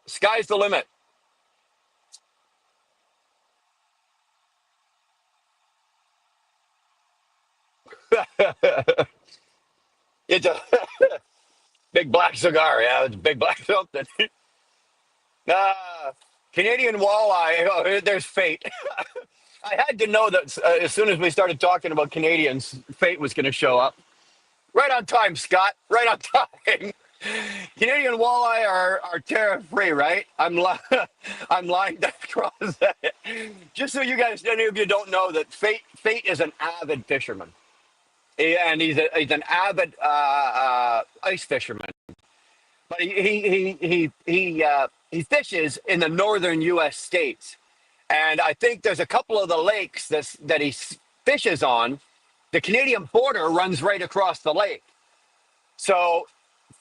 sky's the limit. It's a big black cigar. Yeah, it's a big black something. uh, Canadian walleye. Oh, there's fate. I had to know that as soon as we started talking about Canadians, fate was going to show up. Right on time, Scott. Right on time. Canadian walleye are tariff free, right? I'm lying across that. Just so you guys, any of you don't know that Fate is an avid fisherman, and he's an avid ice fisherman. But he fishes in the northern U.S. states, and I think there's a couple of the lakes that he fishes on. The Canadian border runs right across the lake, so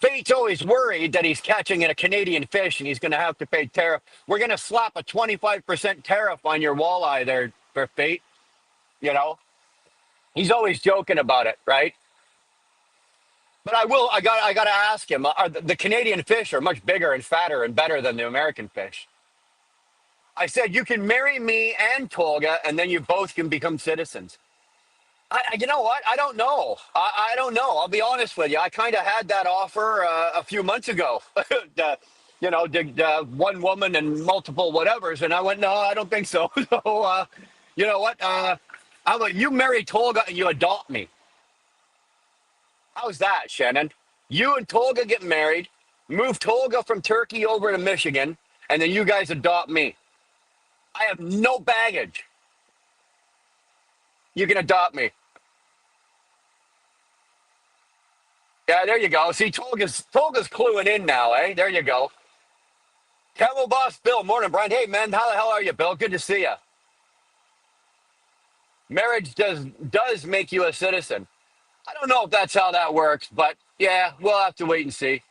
Fate's always worried that he's catching a Canadian fish and he's going to have to pay tariff. We're going to slap a 25% tariff on your walleye there for Fate. You know, he's always joking about it, right? But I got to ask him, are the Canadian fish are much bigger and fatter and better than the American fish. I said, you can marry me and Tolga, and then you both can become citizens. You know what? I don't know. I don't know. I'll be honest with you. I kind of had that offer a few months ago. One woman and multiple whatevers, and I went, no, I don't think so. So, you know what? How about you marry Tolga and you adopt me? How's that, Shannon? You and Tolga get married, move Tolga from Turkey over to Michigan, and then you guys adopt me. I have no baggage. You can adopt me. Yeah, there you go. See, Tolga's cluing in now, eh? There you go. Camel Boss Bill, morning, Brian. Hey, man, how the hell are you, Bill? Good to see you. Marriage does make you a citizen. I don't know if that's how that works, but yeah, we'll have to wait and see.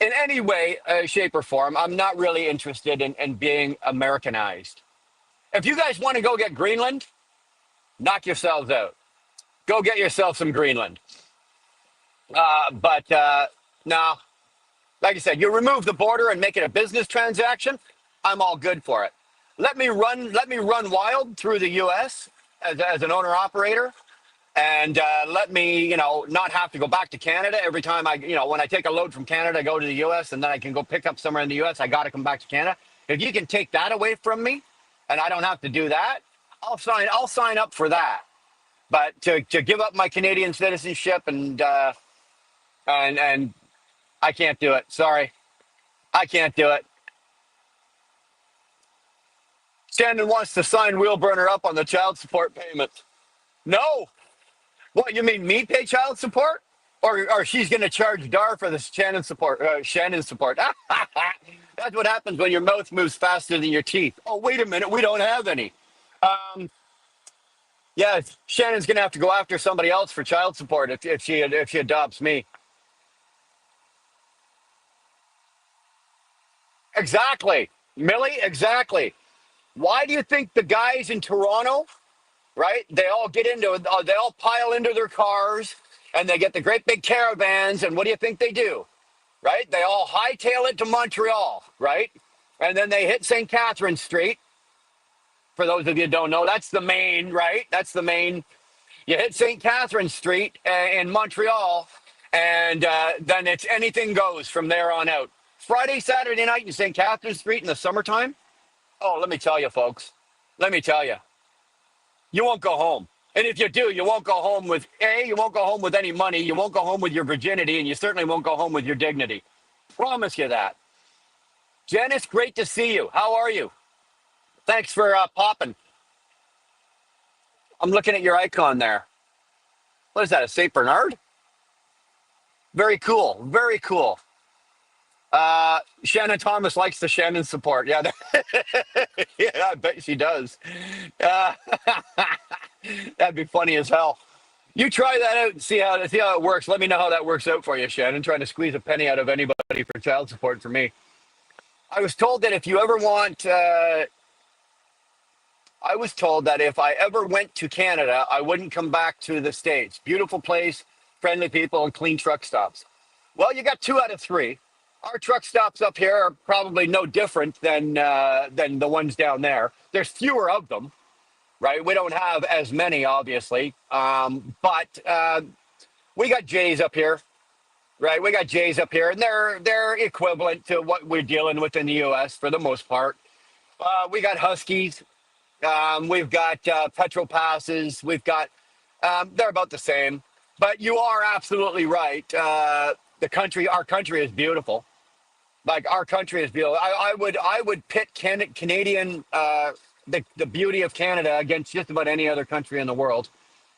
In any way, shape, or form, I'm not really interested in being Americanized. If you guys want to go get Greenland, knock yourselves out. Go get yourself some Greenland. But no, like I said, you remove the border and make it a business transaction. I'm all good for it. Let me run wild through the U.S. As an owner operator, and let me, not have to go back to Canada every time when I take a load from Canada, I go to the U.S. and then I can go pick up somewhere in the U.S. I got to come back to Canada. If you can take that away from me, and I don't have to do that, I'll sign up for that. But to give up my Canadian citizenship and I can't do it. Sorry, I can't do it. Shannon wants to sign Wheelburner up on the child support payments. No. What, you mean me pay child support? Or she's going to charge Dar for the Shannon support. Shannon support. That's what happens when your mouth moves faster than your teeth. Oh, wait a minute. We don't have any. Um, yeah, Shannon's going to have to go after somebody else for child support if she adopts me. Exactly. Millie, exactly. Why do you think the guys in Toronto, right? They all pile into their cars and they get the great big caravans. And what do you think they do? Right? They all hightail it to Montreal, right? And then they hit St. Catherine Street. For those of you who don't know, that's the main, right? That's the main. You hit St. Catherine Street in Montreal, and then it's anything goes from there on out. Friday, Saturday night in St. Catherine Street in the summertime. Oh, let me tell you, folks. Let me tell you. You won't go home. And if you do, you won't go home you won't go home with any money. You won't go home with your virginity, and you certainly won't go home with your dignity. Promise you that. Janice, great to see you. How are you? Thanks for popping. I'm looking at your icon there. What is that, a St. Bernard? Very cool. Very cool. Shannon Thomas likes the Shannon support. Yeah, yeah, I bet she does. Uh, that'd be funny as hell. You try that out and see how it works. Let me know how that works out for you, Shannon. Trying to squeeze a penny out of anybody for child support for me. I was told that if you ever want, I was told that if I ever went to Canada, I wouldn't come back to the States. Beautiful place, friendly people, and clean truck stops. Well, you got 2 out of 3. Our truck stops up here are probably no different than the ones down there. There's fewer of them, right? We don't have as many, obviously, but we got Jays up here, right? We got Jays up here, and they're equivalent to what we're dealing with in the U.S. for the most part. We got Huskies. We've got Petro Passes. We've got they're about the same. But you are absolutely right. Our country is beautiful. Like our country is beautiful. I would pit Canadian the beauty of Canada against just about any other country in the world.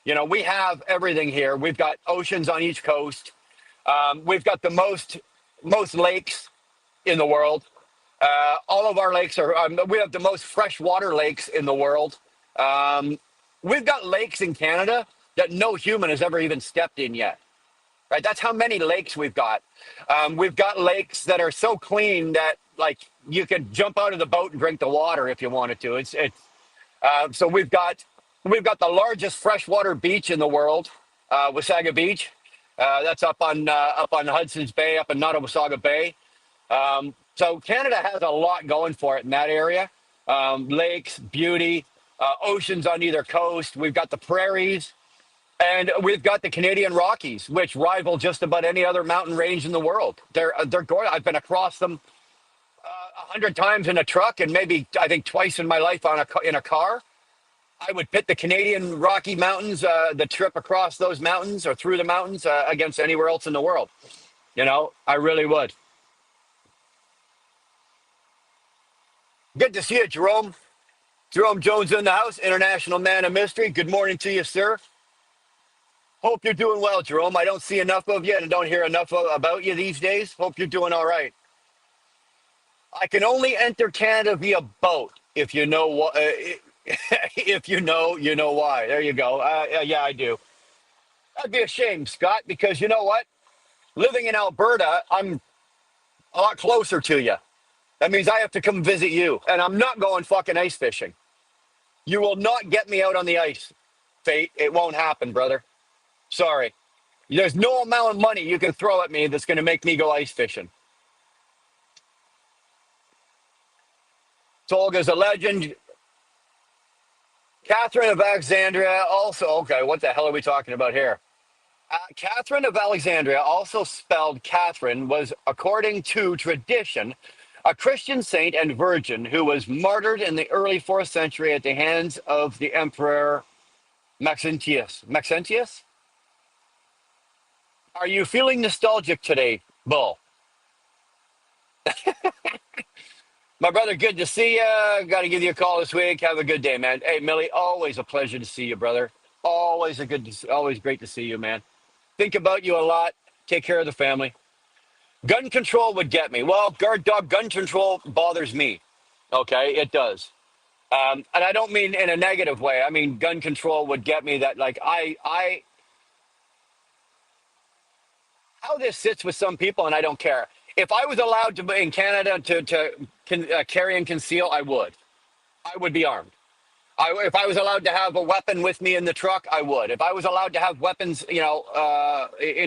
We have everything here. We've got oceans on each coast. We've got the most lakes in the world. All of our lakes are. We have the most freshwater lakes in the world. We've got lakes in Canada that no human has ever even stepped in yet. Right? That's how many lakes we've got. We've got lakes that are so clean that like you could jump out of the boat and drink the water if you wanted to. So we've got the largest freshwater beach in the world, Wasaga Beach. That's up on Hudson's Bay, up in Nottawasaga Bay. So Canada has a lot going for it in that area. Lakes, beauty, oceans on either coast. We've got the prairies, and we've got the Canadian Rockies, which rival just about any other mountain range in the world. They're gorgeous. I've been across them 100 times in a truck, and maybe I think twice in my life in a car. I would pit the Canadian Rocky Mountains, the trip across those mountains or through the mountains against anywhere else in the world. I really would. Good to see you, Jerome. Jerome Jones in the house, international man of mystery. Good morning to you, sir. Hope you're doing well, Jerome. I don't see enough of you and don't hear enough about you these days. Hope you're doing all right. I can only enter Canada via boat if you know what. If you know why. There you go. Yeah, I do. That'd be a shame, Scott, because you know what? Living in Alberta, I'm a lot closer to you. That means I have to come visit you, and I'm not going fucking ice fishing. You will not get me out on the ice, Fate. It won't happen, brother. Sorry. There's no amount of money you can throw at me that's going to make me go ice fishing. Tolga's a legend. Catherine of Alexandria also. Okay, what the hell are we talking about here? Catherine of Alexandria, also spelled Catherine, was, according to tradition, a Christian saint and virgin who was martyred in the early 4th century at the hands of the emperor Maxentius. Maxentius? Are you feeling nostalgic today, Bull? My brother, good to see you. Got to give you a call this week. Have a good day, man. Hey, Millie, always a pleasure to see you, brother. Always great to see you, man. Think about you a lot. Take care of the family. Gun control would get me. Well, guard dog, gun control bothers me. Okay, it does. And I don't mean in a negative way. I mean, gun control would get me that, like, how this sits with some people, and I don't care. If I was allowed to be in Canada to carry and conceal, I would. I would be armed. If I was allowed to have a weapon with me in the truck, I would. If I was allowed to have weapons, in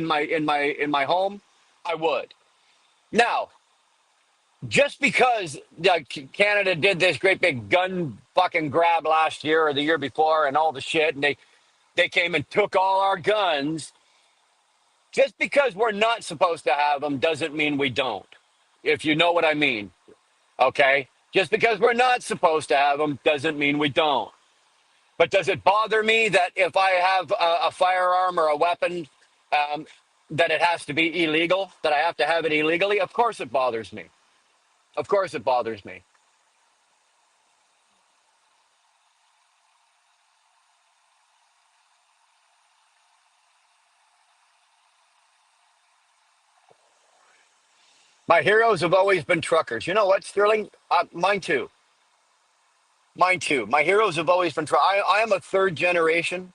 my home, I would. Now, just because Canada did this great big gun fucking grab last year or the year before and all the shit, and they came and took all our guns, just because we're not supposed to have them doesn't mean we don't, if you know what I mean, okay? Just because we're not supposed to have them doesn't mean we don't. But does it bother me that if I have a firearm or a weapon, that it has to be illegal, that I have to have it illegally? Of course it bothers me. Of course it bothers me. My heroes have always been truckers. You know what, Sterling? Mine too. Mine too. My heroes have always been truckers. I am a third generation.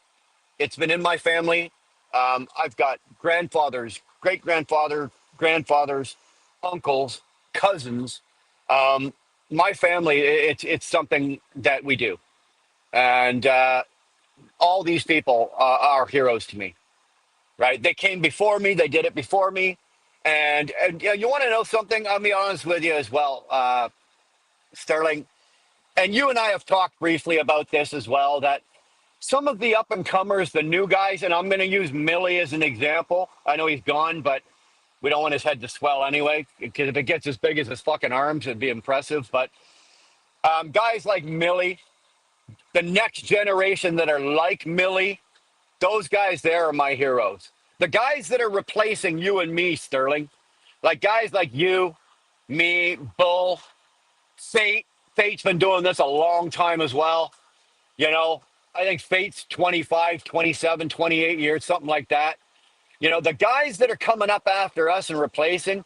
It's been in my family. I've got grandfathers, great grandfather, grandfathers, uncles, cousins. Um, my family, it's something that we do, and all these people are heroes to me. Right? They came before me. They did it before me, and you want to know something? I'll be honest with you as well, Sterling. And you and I have talked briefly about this as well. That some of the up and comers, the new guys, and I'm going to use Millie as an example. I know he's gone, but we don't want his head to swell anyway, because if it gets as big as his fucking arms, it'd be impressive. But guys like Millie, the next generation that are like Millie, those guys there are my heroes. The guys that are replacing you and me, Sterling, like guys like you, me, Bull, Fate. Fate's been doing this a long time as well. You know, I think Fate's 25, 27, 28 years, something like that. You know, the guys that are coming up after us and replacing,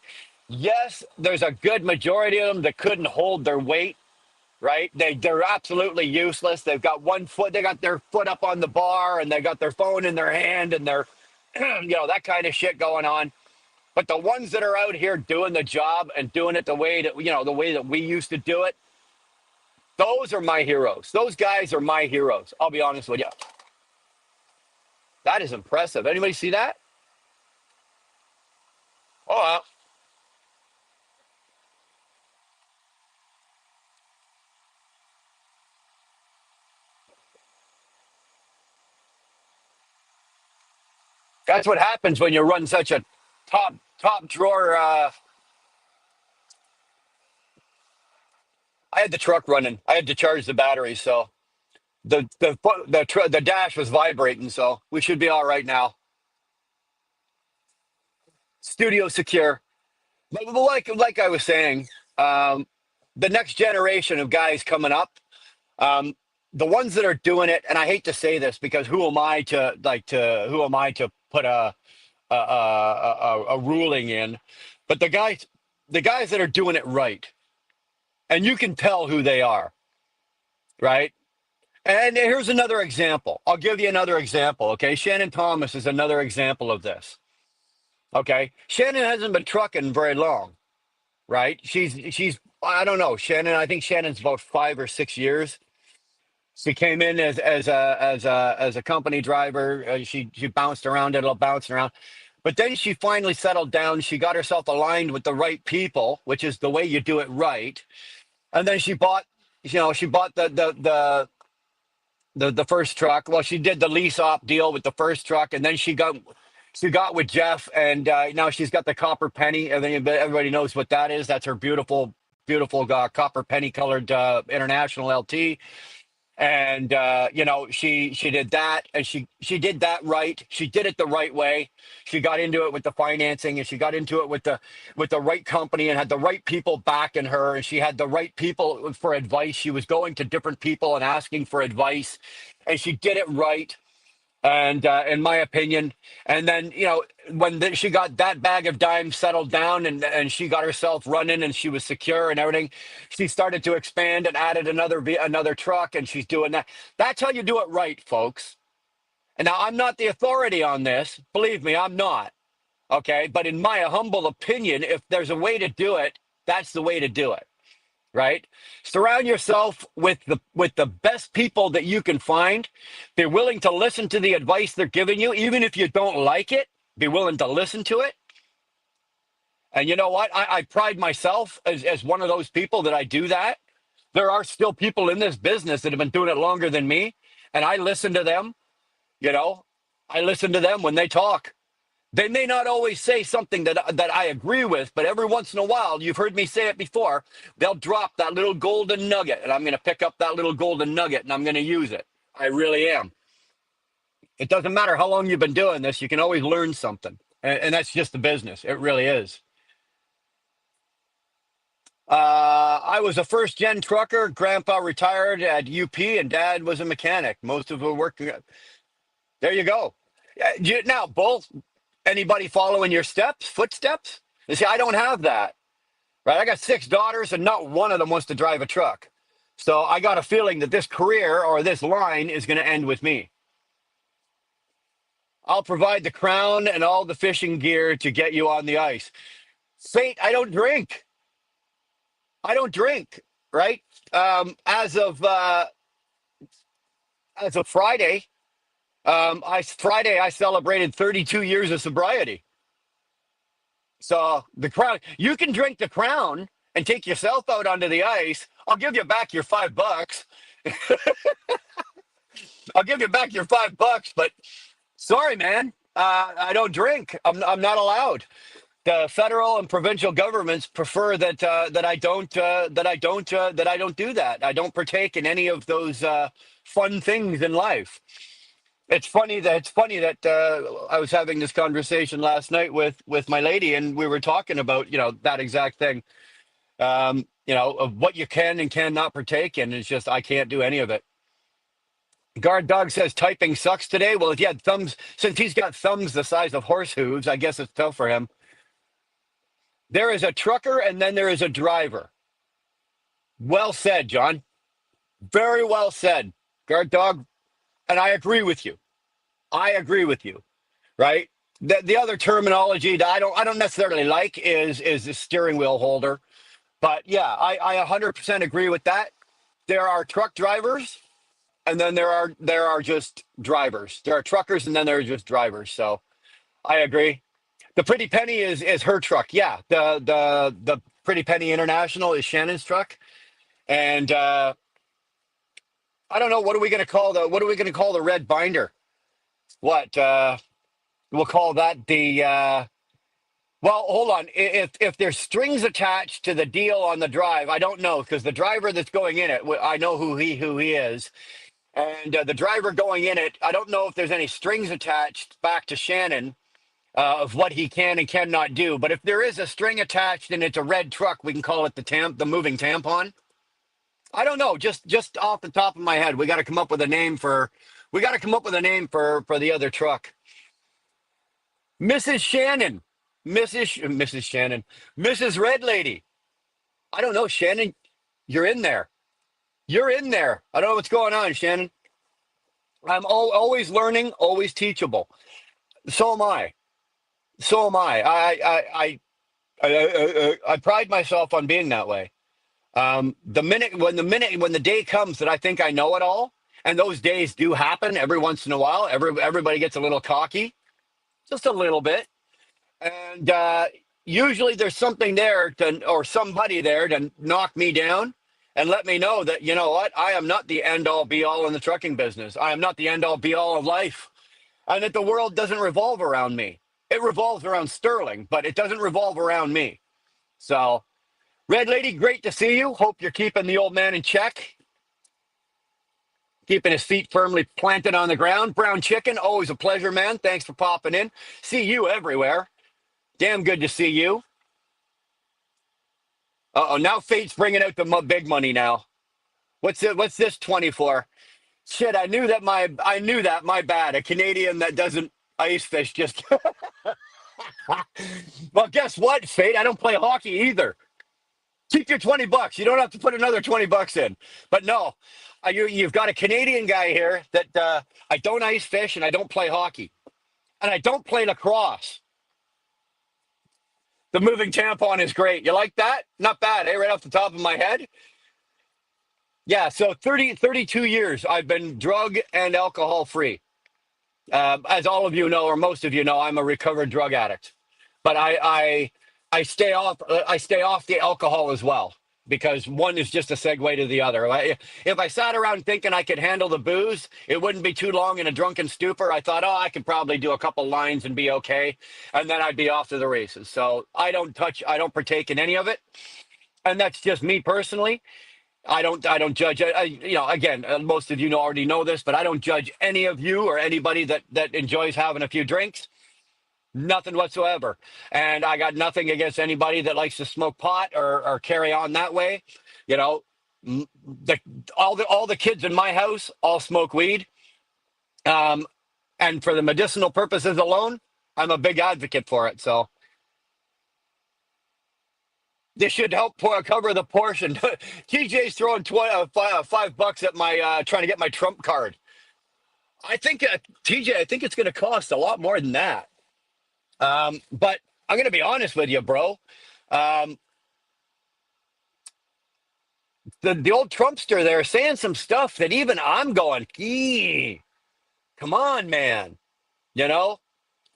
yes, there's a good majority of them that couldn't hold their weight, right? They're absolutely useless. They've got one foot, they got their foot up on the bar and they got their phone in their hand and they're, that kind of shit going on. But the ones that are out here doing the job and doing it the way that, the way that we used to do it, those are my heroes. Those guys are my heroes. I'll be honest with you. That is impressive. Anybody see that? Oh, that's what happens when you run such a top drawer. I had the truck running. I had to charge the battery, so the dash was vibrating. So we should be all right now. Studio secure. But like I was saying, the next generation of guys coming up, um, the ones that are doing it, and I hate to say this because who am I to put a ruling in, but the guys that are doing it right, and you can tell who they are, right? And here's another example. I'll give you another example. Okay, Shannon Thomas is another example of this. Okay, Shannon hasn't been trucking very long, right? She's I don't know, Shannon. I think Shannon's about 5 or 6 years. She came in as a company driver. She bounced around it, bouncing around, but then she finally settled down. She got herself aligned with the right people, which is the way you do it right. And then she bought, she bought the first truck. Well, she did the lease op deal with the first truck, and then she got with Jeff, and now she's got the copper penny. And then everybody knows what that is. That's her beautiful copper penny colored International LT. And she did that, and she did that right. She did it the right way. She got into it with the financing, and she got into it with the right company, and had the right people backing her, and she had the right people for advice. She was going to different people and asking for advice, and she did it right. And in my opinion, and then when she got that bag of dimes settled down, and she got herself running, and she was secure and everything, she started to expand and added another truck, and she's doing that. That's how you do it right, folks. And now, I'm not the authority on this, believe me, I'm not. Okay, but in my humble opinion, if there's a way to do it, that's the way to do it. Right? Surround yourself with the best people that you can find. Be willing to listen to the advice they're giving you, even if you don't like it. Be willing to listen to it. And you know what? I pride myself as one of those people that I do that. There are still people in this business that have been doing it longer than me, and I listen to them. You know, I listen to them when they talk. They may not always say something that I agree with, but every once in a while, you've heard me say it before, they'll drop that little golden nugget, and I'm going to pick up that little golden nugget, and I'm going to use it. I really am. It doesn't matter how long you've been doing this, you can always learn something. And that's just the business. It really is. I was a first gen trucker. Grandpa retired at UP, and dad was a mechanic. Most of them working. There you go. Now, both, anybody following your footsteps? You see, I don't have that, right? I got 6 daughters, and not one of them wants to drive a truck. So I got a feeling that this career or this line is going to end with me. I'll provide the crown and all the fishing gear to get you on the ice. Fate, I don't drink. I don't drink, right? As of Friday, I celebrated 32 years of sobriety. So the crown, you can drink the crown and take yourself out onto the ice. I'll give you back your $5. I'll give you back your $5, but sorry, man, I don't drink. I'm not allowed. The federal and provincial governments prefer that I don't do that. I don't partake in any of those fun things in life. It's funny that I was having this conversation last night with my lady, and we were talking about that exact thing. Of what you can and cannot partake in. It's just I can't do any of it. Guard dog says typing sucks today. Well, if he had thumbs, since he's got thumbs the size of horse hooves, I guess it's tough for him. There is a trucker, and then there is a driver. Well said, John. Very well said, guard dog. And I agree with you. I agree with you. Right. The other terminology that I don't necessarily like is the steering wheel holder. But yeah, I 100% agree with that. There are truck drivers, and then there are just drivers. There are truckers, and then there are just drivers. So I agree. The Pretty Penny is her truck. Yeah, the Pretty Penny International is Shannon's truck, and I don't know, what are we going to call the red binder? What we'll call that the well, hold on. If there's strings attached to the deal on the drive, I don't know, because the driver that's going in it, I know who he is, and the driver going in it, I don't know if there's any strings attached back to Shannon of what he can and cannot do. But if there is a string attached and it's a red truck, we can call it the moving tampon. I don't know. Just off the top of my head, we got to come up with a name for. We got to come up with a name for the other truck. Mrs. Shannon, Mrs. Shannon, Mrs. Red Lady. I don't know, Shannon. You're in there. You're in there. I don't know what's going on, Shannon. I'm always learning, always teachable. So am I. So am I. I pride myself on being that way. The minute when the day comes that I think I know it all, And those days do happen every once in a while. Everybody gets a little cocky, just a little bit. And usually there's something there to, or somebody there to knock me down and let me know that, you know what, I am not the end all be all in the trucking business. I am not the end all be all of life. And that the world doesn't revolve around me. It revolves around Sterling, but it doesn't revolve around me. So, Red Lady, great to see you. Hope you're keeping the old man in check, keeping his feet firmly planted on the ground. Brown Chicken, always a pleasure, man. Thanks for popping in. See you everywhere. Damn good to see you. Uh-oh, now Fate's bringing out the big money now. What's it? What's this 20 for? Shit, I knew that. My bad. A Canadian that doesn't ice fish just. Well, guess what, Fate? I don't play hockey either. Keep your $20. You don't have to put another $20 in. But no, you've got a Canadian guy here that I don't ice fish and I don't play hockey and I don't play lacrosse. The moving tampon is great. You like that? Not bad, eh? Right off the top of my head. Yeah, so 32 years I've been drug and alcohol free. As all of you know, or most of you know, I'm a recovered drug addict. But I stay off. I stay off the alcohol as well because one is just a segue to the other. If I sat around thinking I could handle the booze, it wouldn't be too long in a drunken stupor. I thought, oh, I could probably do a couple lines and be okay, and then I'd be off to the races. So I don't partake in any of it, and that's just me personally. I don't judge. Again, most of you already know this, but I don't judge any of you or anybody that enjoys having a few drinks. Nothing whatsoever. And I got nothing against anybody that likes to smoke pot or carry on that way. You know, all the kids in my house all smoke weed. And for the medicinal purposes alone, I'm a big advocate for it. So this should help cover the portion. TJ's throwing $5 at my trying to get my Trump card. I think TJ, I think it's going to cost a lot more than that. But I'm going to be honest with you, bro. Um, the old Trumpster there saying some stuff that even I'm going, "Eee, come on, man." You know.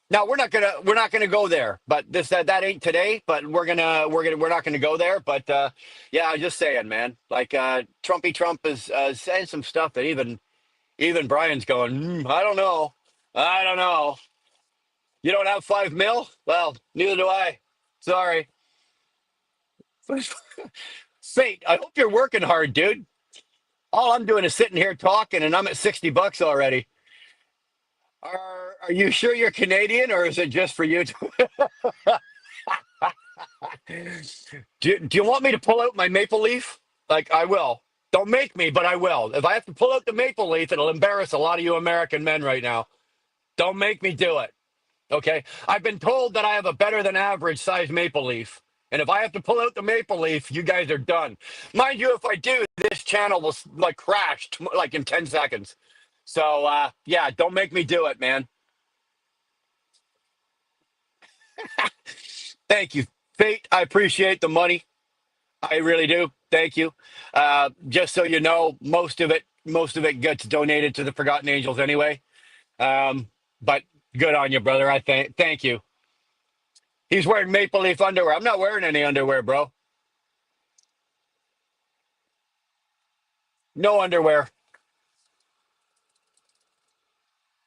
Now we're not gonna go there. But that ain't today. But we're not gonna go there. But yeah, I'm just saying, man. Like Trumpy Trump is saying some stuff that even Brian's going, I don't know. I don't know. You don't have 5 mil? Well, neither do I. Sorry. Fate, I hope you're working hard, dude. All I'm doing is sitting here talking, and I'm at $60 already. Are you sure you're Canadian, or is it just for you? Do you want me to pull out my maple leaf? Like, I will. Don't make me, but I will. If I have to pull out the maple leaf, it'll embarrass a lot of you American men right now. Don't make me do it. Okay? I've been told that I have a better than average size maple leaf. And if I have to pull out the maple leaf, you guys are done. Mind you, if I do, this channel will like crash like in 10 seconds. So, yeah, don't make me do it, man. Thank you, Fate. I appreciate the money. I really do. Thank you. Just so you know, most of it gets donated to the Forgotten Angels anyway. But good on you, brother. I thank you. He's wearing maple leaf underwear. I'm not wearing any underwear, bro. No underwear.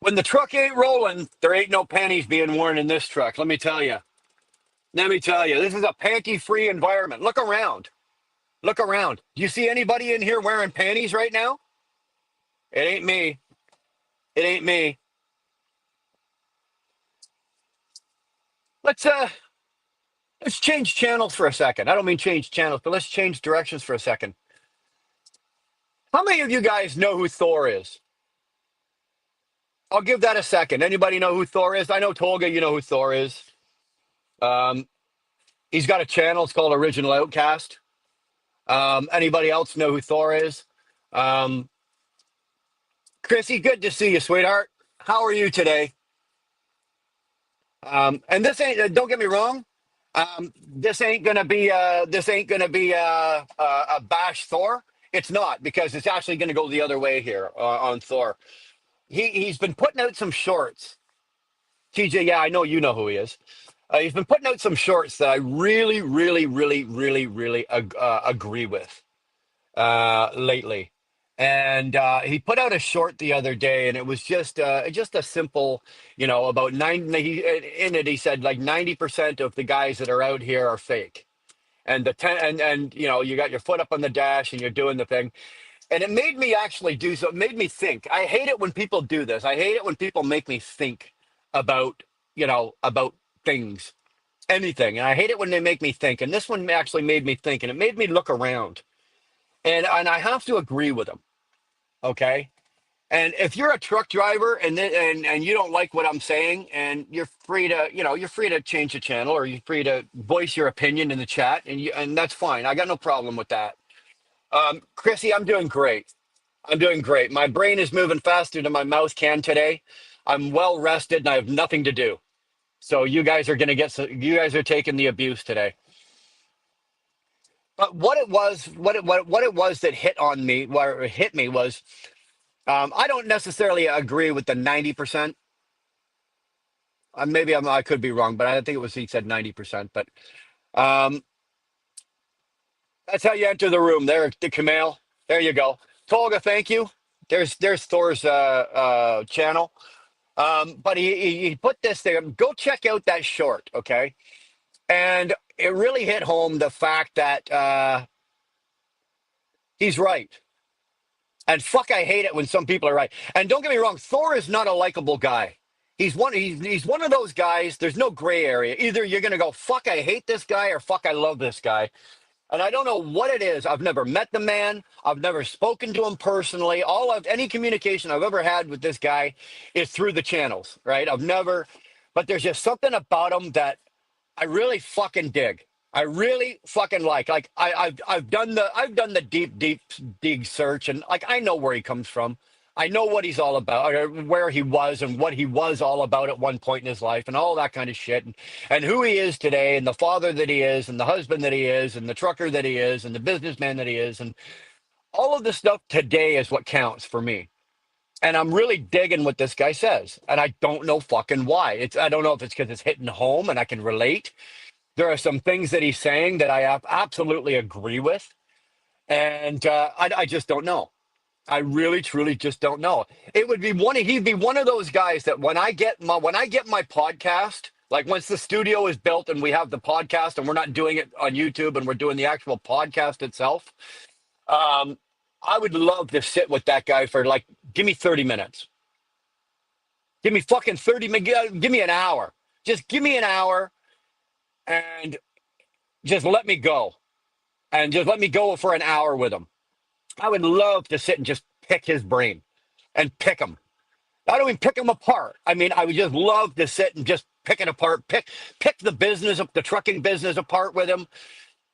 When the truck ain't rolling, there ain't no panties being worn in this truck. Let me tell you. Let me tell you. This is a panty-free environment. Look around. Look around. Do you see anybody in here wearing panties right now? It ain't me. It ain't me. Let's let's change channels for a second. I don't mean change channels, but let's change directions for a second. How many of you guys know who Thor is? I'll give that a second. Anybody know who Thor is? I know Tolga, you know who Thor is. Um, he's got a channel. It's called Original Outcast. Anybody else know who Thor is? Um, Chrissy, good to see you, sweetheart. How are you today? And this ain't. Don't get me wrong. This ain't gonna be. A bash Thor. It's not, because it's actually going to go the other way here on Thor. He's been putting out some shorts. TJ, yeah, I know you know who he is. He's been putting out some shorts that I really, really, really, really, really agree with lately. And he put out a short the other day, and it was just a simple, about nine. In it, he said like 90% of the guys that are out here are fake, and the ten, and you got your foot up on the dash, and you're doing the thing, and it made me actually do so. It made me think. I hate it when people do this. I hate it when people make me think about about things, anything, and I hate it when they make me think. And this one actually made me think, and it made me look around, and I have to agree with him. Okay. And if you're a truck driver and you don't like what I'm saying, and you're free to, you're free to change the channel, or you're free to voice your opinion in the chat, and that's fine. I got no problem with that. Chrissy, I'm doing great. I'm doing great. My brain is moving faster than my mouth can today. I'm well rested and I have nothing to do. So you guys are going to you guys are taking the abuse today. But what it was that hit on me, where it hit me was, I don't necessarily agree with the 90%. Maybe I could be wrong, but I think it was, he said 90%. But um, that's how you enter the room. There, the Kamal. There you go. Tolga, thank you. There's Thor's channel. But he put this there. Go check out that short, okay? And it really hit home the fact that he's right. And fuck, I hate it when some people are right. And don't get me wrong, Thor is not a likable guy. He's one of those guys. There's no gray area. Either you're gonna go fuck, I hate this guy, or fuck, I love this guy. And I don't know what it is. I've never met the man. I've never spoken to him personally. All of any communication I've ever had with this guy is through the channels, right? I've never, but there's just something about him that I really fucking dig. I really fucking like. Like I've done the deep dig search, and like I know where he comes from. I know what he's all about, or where he was, and what he was all about at one point in his life, and all that kind of shit, and who he is today, and the father that he is, and the husband that he is, and the trucker that he is, and the businessman that he is, and all of this stuff today is what counts for me. And I'm really digging what this guy says, and I don't know fucking why. I don't know if it's because it's hitting home and I can relate. There are some things that he's saying that I absolutely agree with, and I just don't know. I really, truly just don't know. It would be he'd be one of those guys that when I get my podcast, like once the studio is built and we have the podcast and we're not doing it on YouTube and we're doing the actual podcast itself, I would love to sit with that guy for like, give me 30 minutes. Give me fucking 30 minutes. Give me an hour. Just give me an hour and just let me go. And just let me go for an hour with him. I would love to sit and just pick his brain and pick him. I don't even pick him apart. I mean, I would just love to sit and just pick it apart, pick the trucking business apart with him,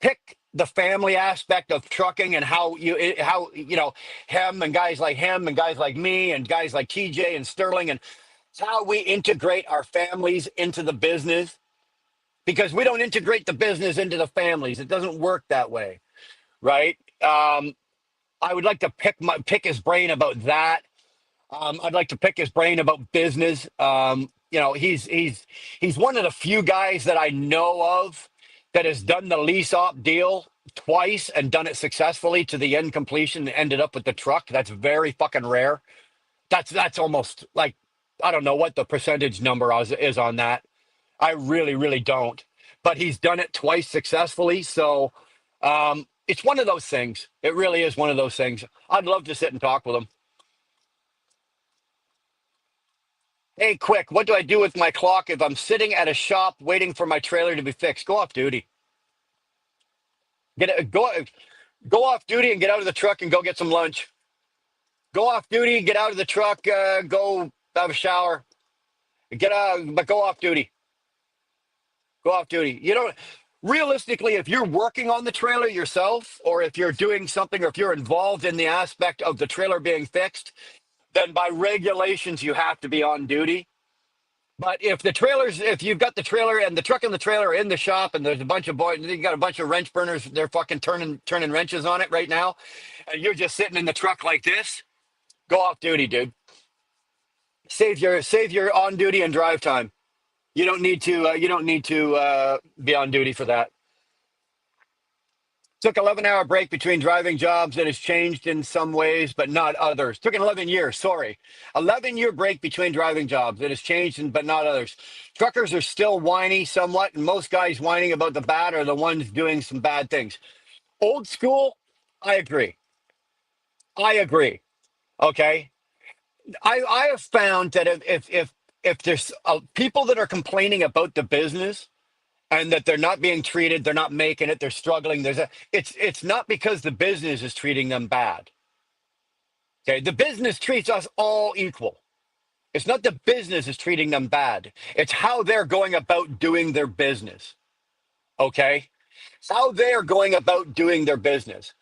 pick the family aspect of trucking and how him and guys like me and guys like TJ and Sterling, and how we integrate our families into the business, because we don't integrate the business into the families. It doesn't work that way, right? I would like to pick his brain about that. I'd like to pick his brain about business. He's one of the few guys that I know of that has done the lease op deal twice and done it successfully to the end completion and ended up with the truck. That's very fucking rare. That's almost like, I don't know what the percentage number is on that. I really, really don't. But he's done it twice successfully. So it's one of those things. It really is one of those things. I'd love to sit and talk with him. Hey, quick, what do I do with my clock if I'm sitting at a shop waiting for my trailer to be fixed? Go off duty. Go off duty and get out of the truck and go get some lunch. Go off duty, get out of the truck, go have a shower. But go off duty. Go off duty. Realistically, if you're working on the trailer yourself, or if you're doing something, or if you're involved in the aspect of the trailer being fixed, then by regulations, you have to be on duty. But if you've got the trailer and the truck and the trailer in the shop, and there's a bunch of boys, you got a bunch of wrench burners, they're fucking turning wrenches on it right now, and you're just sitting in the truck like this. Go off duty, dude. Save your on duty and drive time. You don't need to be on duty for that. Took 11-hour break between driving jobs. It has changed in some ways, but not others. Took an 11 years, sorry. 11-year break between driving jobs. It has changed, but not others. Truckers are still whiny somewhat, and most guys whining about the bad are the ones doing some bad things. Old school, I agree. I agree. Okay. I have found that if there's people that are complaining about the business, and that they're not being treated, they're not making it, they're struggling. It's not because the business is treating them bad. Okay, the business treats us all equal. It's not the business is treating them bad. It's how they're going about doing their business. Okay, how they're going about doing their business,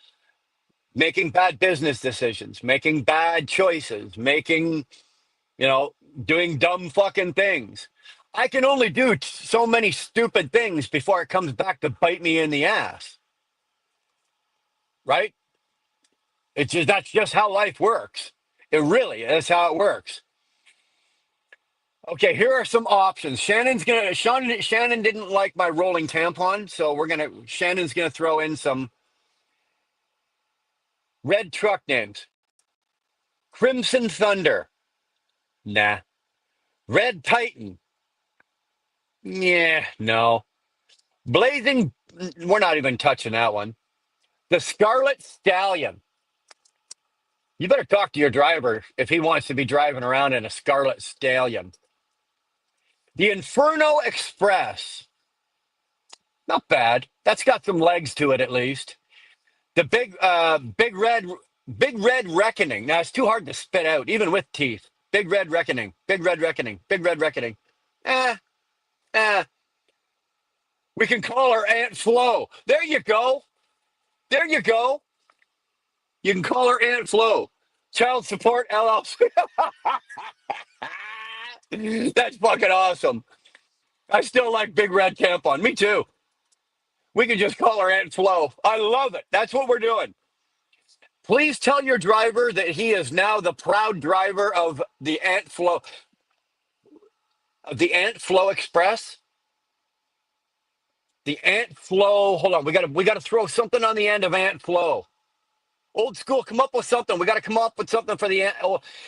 making bad business decisions, making bad choices, making doing dumb fucking things. I can only do so many stupid things before it comes back to bite me in the ass. Right? That's just how life works. It really is how it works. Okay, here are some options. Shannon didn't like my rolling tampon, so Shannon's gonna throw in some red truck names. Crimson Thunder. Nah. Red Titan. Yeah, no. Blazing, we're not even touching that one. The Scarlet Stallion. You better talk to your driver if he wants to be driving around in a Scarlet Stallion. The Inferno Express. Not bad. That's got some legs to it at least. The Big Red Reckoning. Now it's too hard to spit out, even with teeth. Big Red Reckoning. Big Red Reckoning. Big Red Reckoning. Eh. We can call her Aunt Flo. There you go. There you go. You can call her Aunt Flo. Child Support LLC. That's fucking awesome. I still like Big Red Tampon. Me too. We can just call her Aunt Flo. I love it. That's what we're doing. Please tell your driver that he is now the proud driver of the Aunt Flo Express. The Aunt Flo. Hold on. We gotta throw something on the end of Aunt Flo. Old school, come up with something. We got to come up with something for the,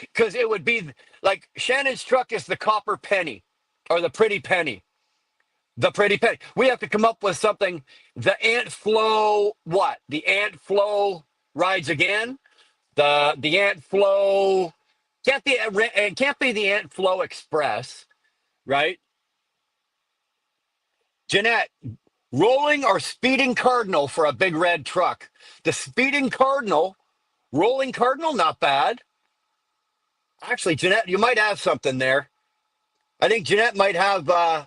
because it would be like Shannon's truck is the copper penny or the pretty penny. The pretty penny. We have to come up with something. The Aunt Flo, what? The Aunt Flo rides again. The Aunt Flo it can't be the Aunt Flo Express, right? Jeanette, rolling or speeding cardinal for a big red truck. The speeding cardinal, rolling cardinal, not bad. Actually, Jeanette, you might have something there. I think Jeanette might have the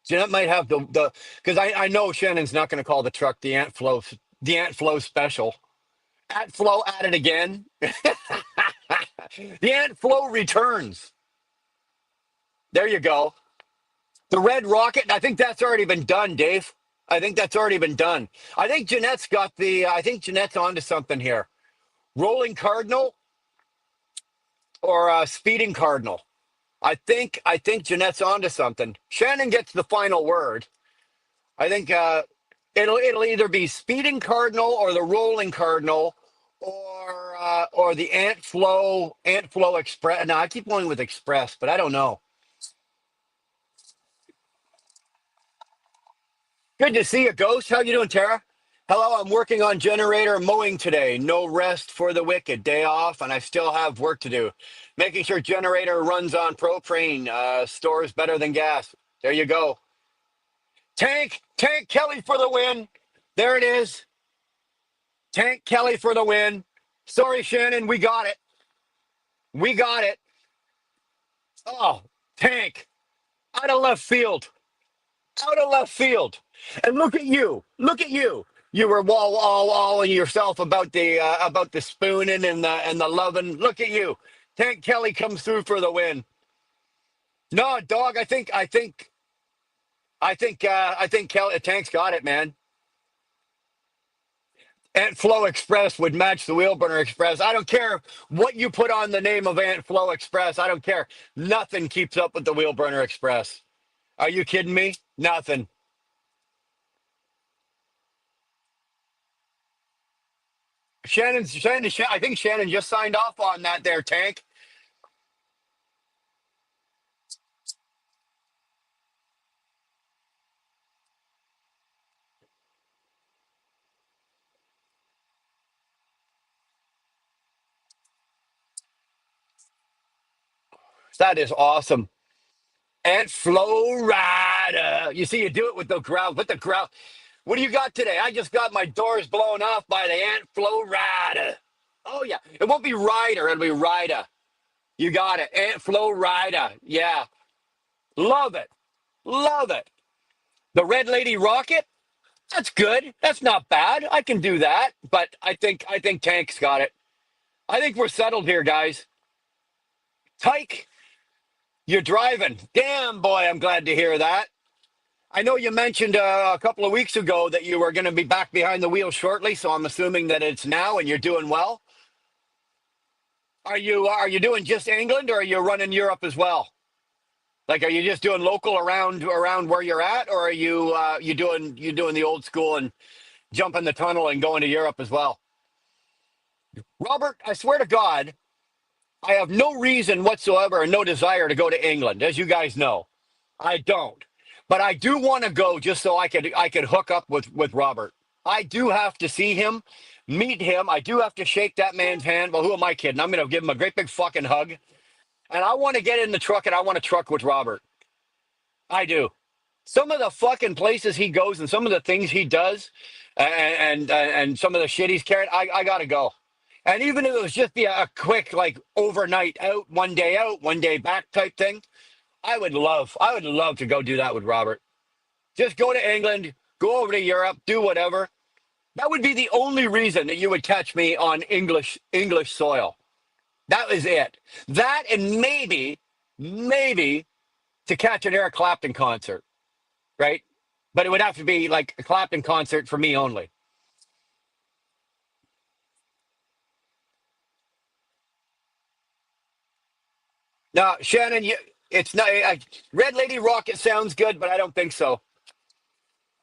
because I know Shannon's not going to call the truck the Aunt Flo special. Aunt Flo at it again. The Aunt Flo returns. There you go. The Red Rocket, I think that's already been done, Dave. I think that's already been done. I think Jeanette's onto something here. Rolling Cardinal or Speeding Cardinal. I think Jeanette's onto something. Shannon gets the final word. I think it'll either be Speeding Cardinal or the Rolling Cardinal or the Aunt Flo Express. No, I keep going with Express, but I don't know. Good to see you, Ghost. How you doing, Tara? Hello, I'm working on generator mowing today. No rest for the wicked. Day off, and I still have work to do. Making sure generator runs on propane. Stores better than gas. There you go. Tank Kelly for the win. There it is. Tank Kelly for the win. Sorry, Shannon, we got it. We got it. Oh, Tank. Out of left field. Out of left field. And look at you. Look at you. You were walling yourself about the spooning and the loving. Look at you. Tank Kelly comes through for the win. No, dog. I think Tank's got it, man. Ant Flow Express would match the Wheelburner Express. I don't care what you put on the name of Ant Flow Express. I don't care. Nothing keeps up with the Wheelburner Express. Are you kidding me? Nothing. I think Shannon just signed off on that there, Tank. That is awesome. Ant Flow Rider. You see, you do it with the ground. Put the ground. What do you got today? I just got my doors blown off by the Ant Flow Rider. Oh, yeah. It won't be Rider, it'll be Rider. You got it. Ant Flow Rider. Yeah. Love it. Love it. The Red Lady Rocket. That's good. That's not bad. I can do that. But I think Tank's got it. I think we're settled here, guys. Tyke, you're driving. Damn, boy, I'm glad to hear that. I know you mentioned a couple of weeks ago that you were going to be back behind the wheel shortly, so I'm assuming that it's now and you're doing well. Are you doing just England or are you running Europe as well? Like, are you just doing local around where you're at, or are you doing the old school and jumping the tunnel and going to Europe as well? Robert, I swear to God, I have no reason whatsoever and no desire to go to England, as you guys know. I don't. But I do want to go just so I could hook up with Robert. I do have to see him, meet him. I do have to shake that man's hand. Well, who am I kidding? I'm going to give him a great big fucking hug. And I want to get in the truck and I want to truck with Robert. I do. Some of the fucking places he goes and some of the things he does, and some of the shit he's carrying, I gotta go. And even if it was just be a quick like overnight out, one day back type thing, I would love to go do that with Robert. Just go to England, go over to Europe, do whatever. That would be the only reason that you would catch me on English soil. That was it. That and maybe to catch an Eric Clapton concert, right? But it would have to be like a Clapton concert for me only. Now, Shannon, it's not Red Lady Rocket sounds good, but I don't think so.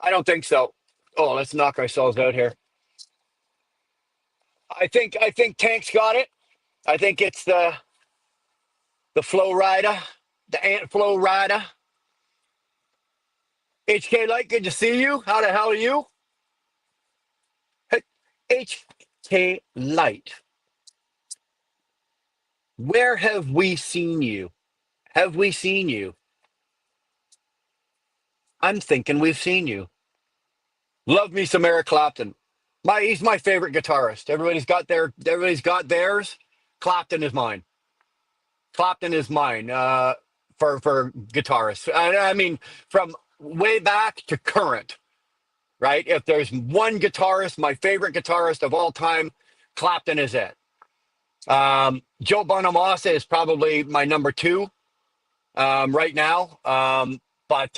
I don't think so. Oh, let's knock ourselves out here. I think Tank's got it. I think it's the Flow Rider, the Ant Flow Rider. HK Light, good to see you. How the hell are you? Hey, HK Light, where have we seen you? Have we seen you? I'm thinking we've seen you. Love me some Eric Clapton. He's my favorite guitarist. Everybody's got theirs. Clapton is mine. Clapton is mine. For guitarists. I mean, from way back to current, right? If there's one guitarist, my favorite guitarist of all time, Clapton is it. Joe Bonamassa is probably my number two right now. But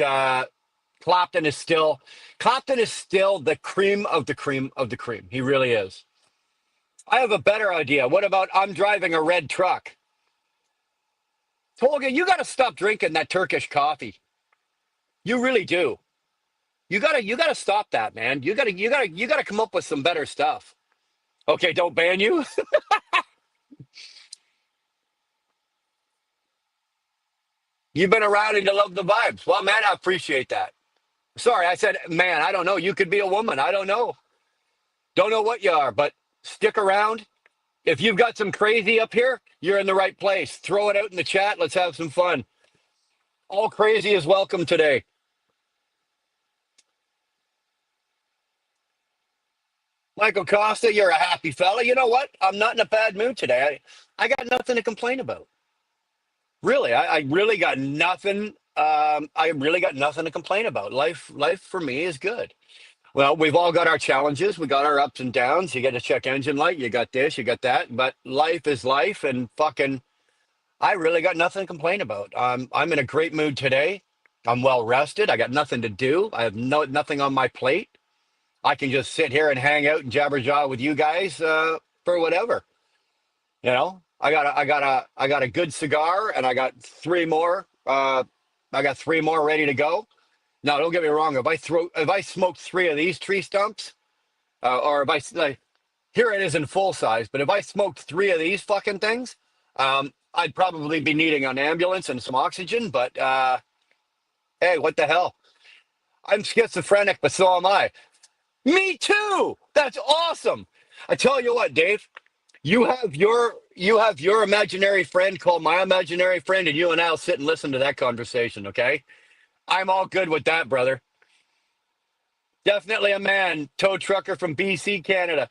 Clapton is still the cream of the cream of the cream. He really is. I have a better idea. What about I'm driving a red truck? Tolga, you got to stop drinking that Turkish coffee. You really do. You gotta stop that, man. You gotta come up with some better stuff. Okay, don't ban you. You've been around and you love the vibes. Well, man, I appreciate that. Sorry, I said, man, I don't know. You could be a woman. I don't know. Don't know what you are, but stick around. If you've got some crazy up here, you're in the right place. Throw it out in the chat. Let's have some fun. All crazy is welcome today. Michael Costa, you're a happy fella. You know what? I'm not in a bad mood today. I got nothing to complain about. Really, I really got nothing. I really got nothing to complain about. Life for me is good. Well, we've all got our challenges. We got our ups and downs. You get a check engine light. You got this. You got that. But life is life, and fucking, I really got nothing to complain about. I'm in a great mood today. I'm well rested. I got nothing to do. I have nothing on my plate. I can just sit here and hang out and jabber jaw with you guys for whatever. I got a good cigar, and I got three more. I got three more ready to go. Now, don't get me wrong. If I smoked three of these tree stumps, or if like, here it is in full size, but if I smoked three of these fucking things, I'd probably be needing an ambulance and some oxygen. But hey, what the hell? I'm schizophrenic, but so am I. Me too. That's awesome. I tell you what, Dave. You have your imaginary friend called my imaginary friend, and you and I'll sit and listen to that conversation. Okay, I'm all good with that, brother. Definitely a man, tow trucker from BC, Canada.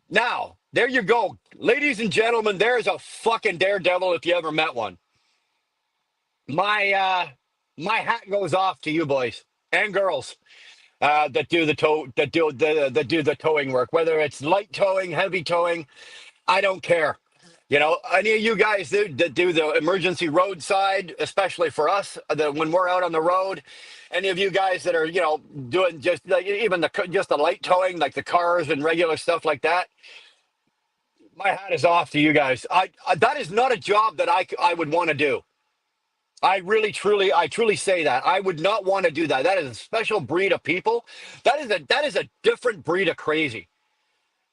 Now, there you go, ladies and gentlemen. There's a fucking daredevil if you ever met one. My hat goes off to you boys and girls that do the towing work, whether it's light towing, heavy towing. I don't care. Any of you guys that do the emergency roadside, especially for us, when we're out on the road, any of you guys that are, doing just like even just the light towing, like the cars and regular stuff like that, my hat is off to you guys. That is not a job that I would want to do. I truly say that I would not want to do that. That is a special breed of people. That is a different breed of crazy.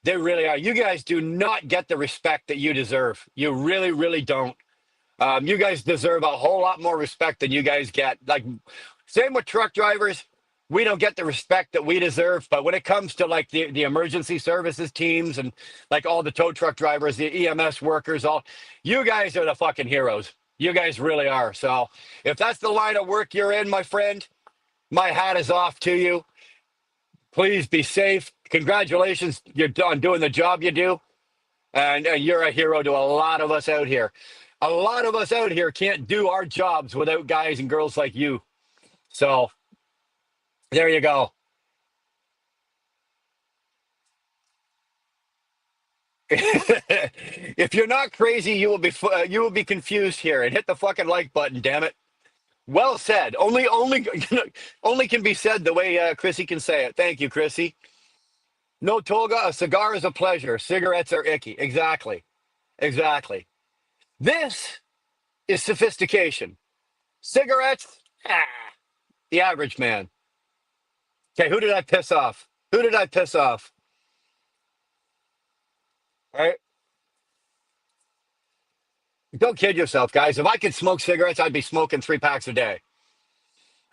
They really are. You guys do not get the respect that you deserve. You really, really don't. You guys deserve a whole lot more respect than you guys get. Like, same with truck drivers. We don't get the respect that we deserve. But when it comes to like the emergency services teams and like all the tow truck drivers, the EMS workers, all you guys are the fucking heroes. You guys really are. So if that's the line of work you're in, my friend, my hat is off to you. Please be safe. Congratulations, you're on doing the job you do, and you're a hero to a lot of us out here. A lot of us out here can't do our jobs without guys and girls like you. So there you go. If you're not crazy, you will be confused here. And hit the fucking like button, damn it. Well said. Only can be said the way Chrissy can say it. Thank you, Chrissy. No toga, a cigar is a pleasure. Cigarettes are icky. Exactly. Exactly. This is sophistication. Cigarettes, the average man. Okay, who did I piss off? Who did I piss off? All right. Don't kid yourself, guys. If I could smoke cigarettes, I'd be smoking 3 packs a day.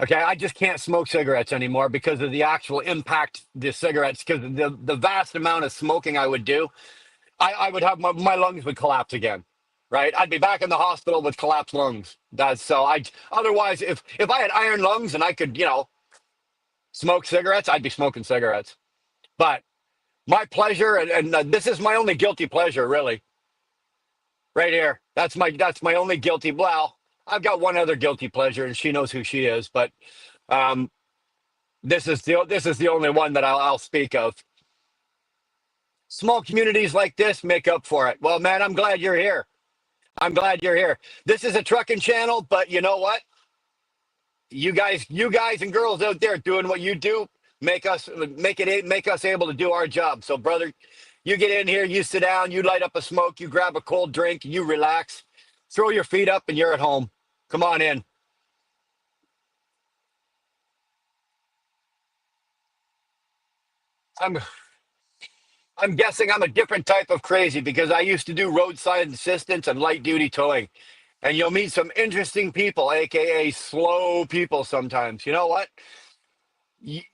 Okay, I just can't smoke cigarettes anymore because of the actual impact the cigarettes, because the vast amount of smoking I would do. I would have my lungs would collapse again, right? I'd be back in the hospital with collapsed lungs. That's so I otherwise if I had iron lungs and I could smoke cigarettes, I'd be smoking cigarettes. But my pleasure, and this is my only guilty pleasure, really, right here. That's my only guilty. Well, I've got one other guilty pleasure, and she knows who she is. But um, this is the only one that I'll speak of. Small communities like this make up for it. Well, man, I'm glad you're here. I'm glad you're here. This is a trucking channel, but you know what? You guys and girls out there doing what you do make us able to do our job. So, brother, you get in here, you sit down, you light up a smoke, you grab a cold drink, you relax, throw your feet up, and you're at home. Come on in. I'm I'm guessing I'm a different type of crazy because I used to do roadside assistance and light duty towing. And you'll meet some interesting people, aka slow people sometimes. You know what?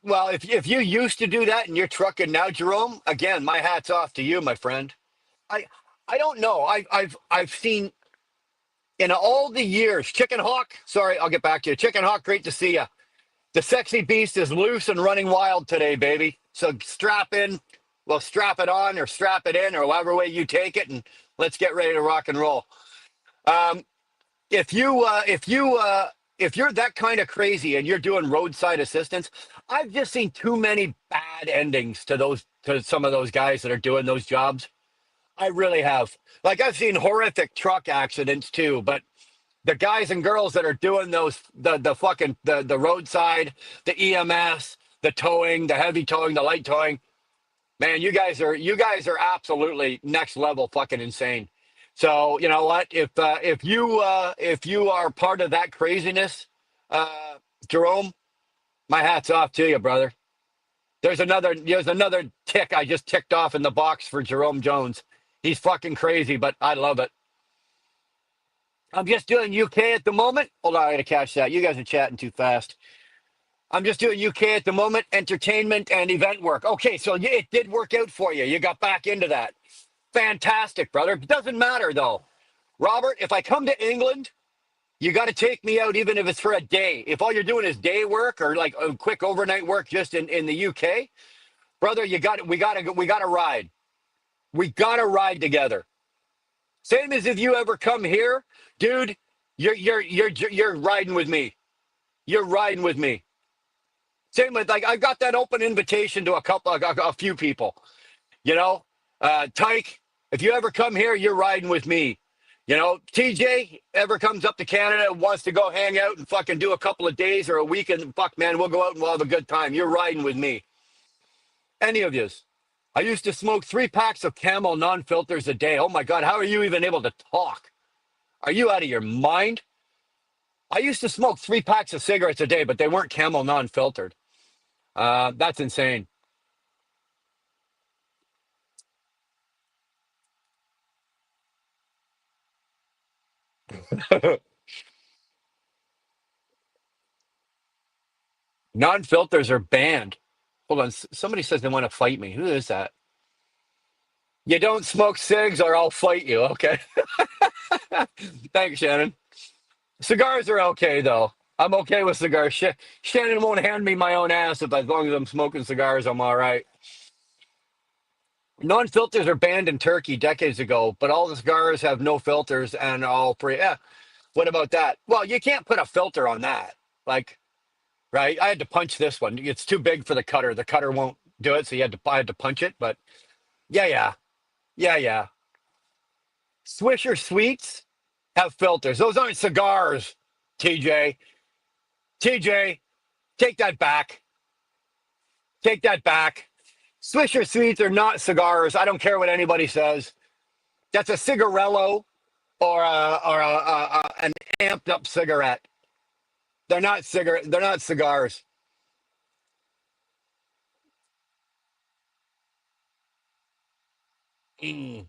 Well, if you used to do that and you're trucking now, Jerome, again, my hat's off to you, my friend. I I don't know. I've seen in all the years, Chicken Hawk. Sorry, I'll get back to you. Chicken Hawk, great to see you. The sexy beast is loose and running wild today, baby. So strap in, well, strap it on or strap it in, or however way you take it, and let's get ready to rock and roll. Um, if you're that kind of crazy and you're doing roadside assistance, I've just seen too many bad endings to some of those guys that are doing those jobs. I really have. Like I've seen horrific truck accidents too, but the guys and girls that are doing those the fucking the roadside, the EMS, the towing, the heavy towing, the light towing, man, you guys are absolutely next level fucking insane. So you know what? If you are part of that craziness, uh, Jerome, my hat's off to you, brother. There's another tick I just ticked off in the box for Jerome Jones. He's fucking crazy, but I love it. I'm just doing UK at the moment. Hold on, I gotta catch that. You guys are chatting too fast. I'm just doing UK at the moment, entertainment and event work. Okay, so it did work out for you. You got back into that. Fantastic, brother. It doesn't matter though. Robert, if I come to England, you got to take me out even if it's for a day. If all you're doing is day work or like a quick overnight work just in the UK, brother, we got to ride. We got to ride together. Same as if you ever come here, dude, you're riding with me. You're riding with me. Same with like I got that open invitation to a few people. You know, Tyke, if you ever come here, you're riding with me. You know, TJ ever comes up to Canada and wants to go hang out and fucking do a couple of days or a weekend, fuck man, we'll go out and we'll have a good time. You're riding with me. Any of yous. I used to smoke 3 packs of Camel non-filters a day. Oh my God, how are you even able to talk? Are you out of your mind? I used to smoke 3 packs of cigarettes a day, but they weren't Camel non-filtered. That's insane. Non-filters are banned. Hold on. Somebody says they want to fight me. Who is that? You don't smoke cigs or I'll fight you. Okay. Thanks, Shannon. Cigars are okay, though. I'm okay with cigars. Shannon won't hand me my own ass if as long as I'm smoking cigars, I'm all right. Non-filters are banned in Turkey decades ago, but all the cigars have no filters and all free. Yeah. What about that? Well, you can't put a filter on that. Like, right? I had to punch this one. It's too big for the cutter. The cutter won't do it, so I had to punch it. But yeah, yeah, yeah, yeah. Swisher Sweets have filters. Those aren't cigars. TJ, TJ, take that back. Take that back. Swisher Sweets are not cigars. I don't care what anybody says. That's a cigarello or an amped up cigarette. They're not cigarette. They're not cigars. Mm.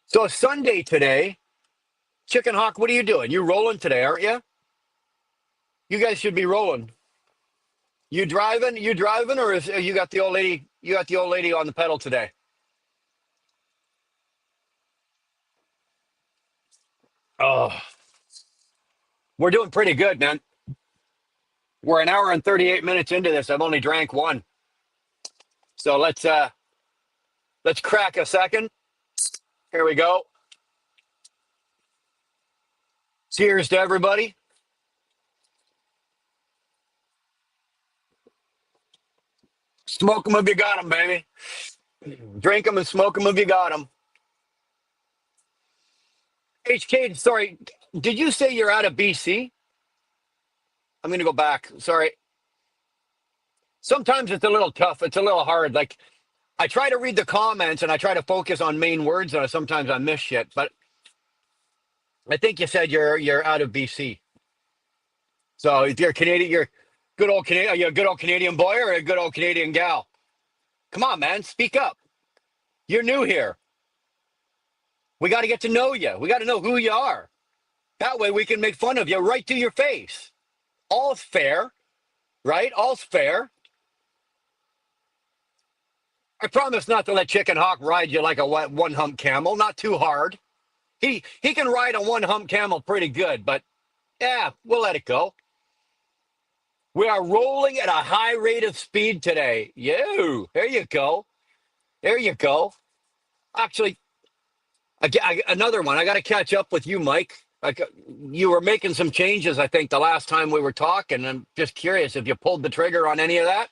So Sunday today, Chicken Hawk. What are you doing? You rolling today, aren't you? You guys should be rolling. You driving? You driving, or is you got the old lady? You got the old lady on the pedal today. Oh, we're doing pretty good, man. We're an hour and 38 minutes into this. I've only drank one, so let's crack a second. Here we go. Cheers to everybody. Smoke them if you got them, baby. Drink them and smoke them if you got them. HK, sorry, did you say you're out of BC? I'm going to go back. Sorry. Sometimes it's a little tough. It's a little hard. Like I try to read the comments and I try to focus on main words, and sometimes I miss shit. But I think you said you're out of BC. So if you're Canadian, you're good old Canadian. Are you a good old Canadian boy or a good old Canadian gal? Come on, man, speak up. You're new here. We got to get to know you. We got to know who you are. That way we can make fun of you right to your face. All's fair, right? All's fair. I promise not to let Chicken Hawk ride you like a one hump camel. Not too hard. He can ride a one hump camel pretty good, but yeah, we'll let it go. We are rolling at a high rate of speed today. There you go. There you go. Actually, another one. I got to catch up with you, Mike. Like you were making some changes, I think, the last time we were talking. I'm just curious if you pulled the trigger on any of that.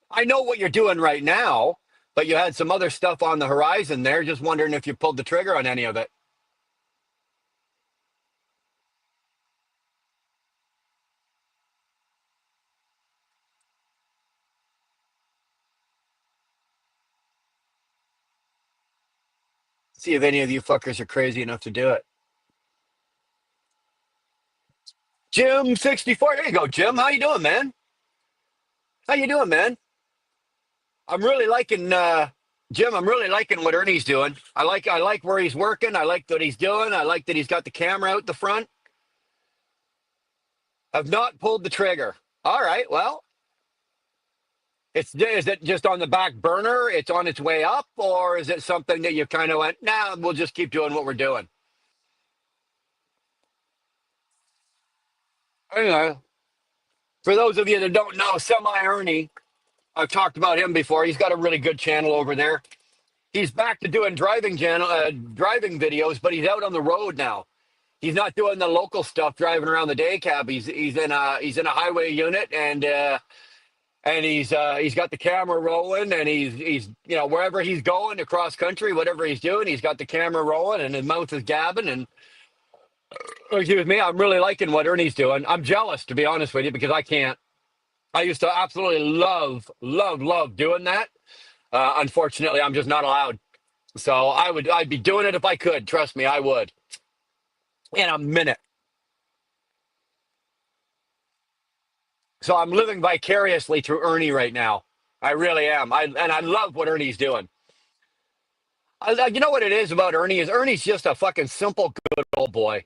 I know what you're doing right now, but you had some other stuff on the horizon there. Just wondering if you pulled the trigger on any of it. See if any of you fuckers are crazy enough to do it. Jim 64. There you go, Jim. How you doing, man? How you doing, man? I'm really liking Jim. I'm really liking what Ernie's doing. I like where he's working. I like what he's doing. I like that he's got the camera out the front. I've not pulled the trigger. All right. Well, is it just on the back burner? It's on its way up, or is it something that you kind of went, nah, we'll just keep doing what we're doing? Anyway, for those of you that don't know, Semi Ernie, I've talked about him before. He's got a really good channel over there. He's back to doing driving videos, but he's out on the road now. He's not doing the local stuff, driving around the day cab. He's in a highway unit, and he's got the camera rolling, and he's wherever he's going across country, whatever he's doing, he's got the camera rolling, and his mouth is gabbing. And excuse me, I'm really liking what Ernie's doing. I'm jealous, to be honest with you, because I can't. I used to absolutely love doing that. Unfortunately, I'm just not allowed. So I'd be doing it if I could. Trust me, I would. In a minute. So I'm living vicariously through Ernie right now. I really am. I love what Ernie's doing. You know what it is about Ernie is Ernie's just a fucking simple, good old boy.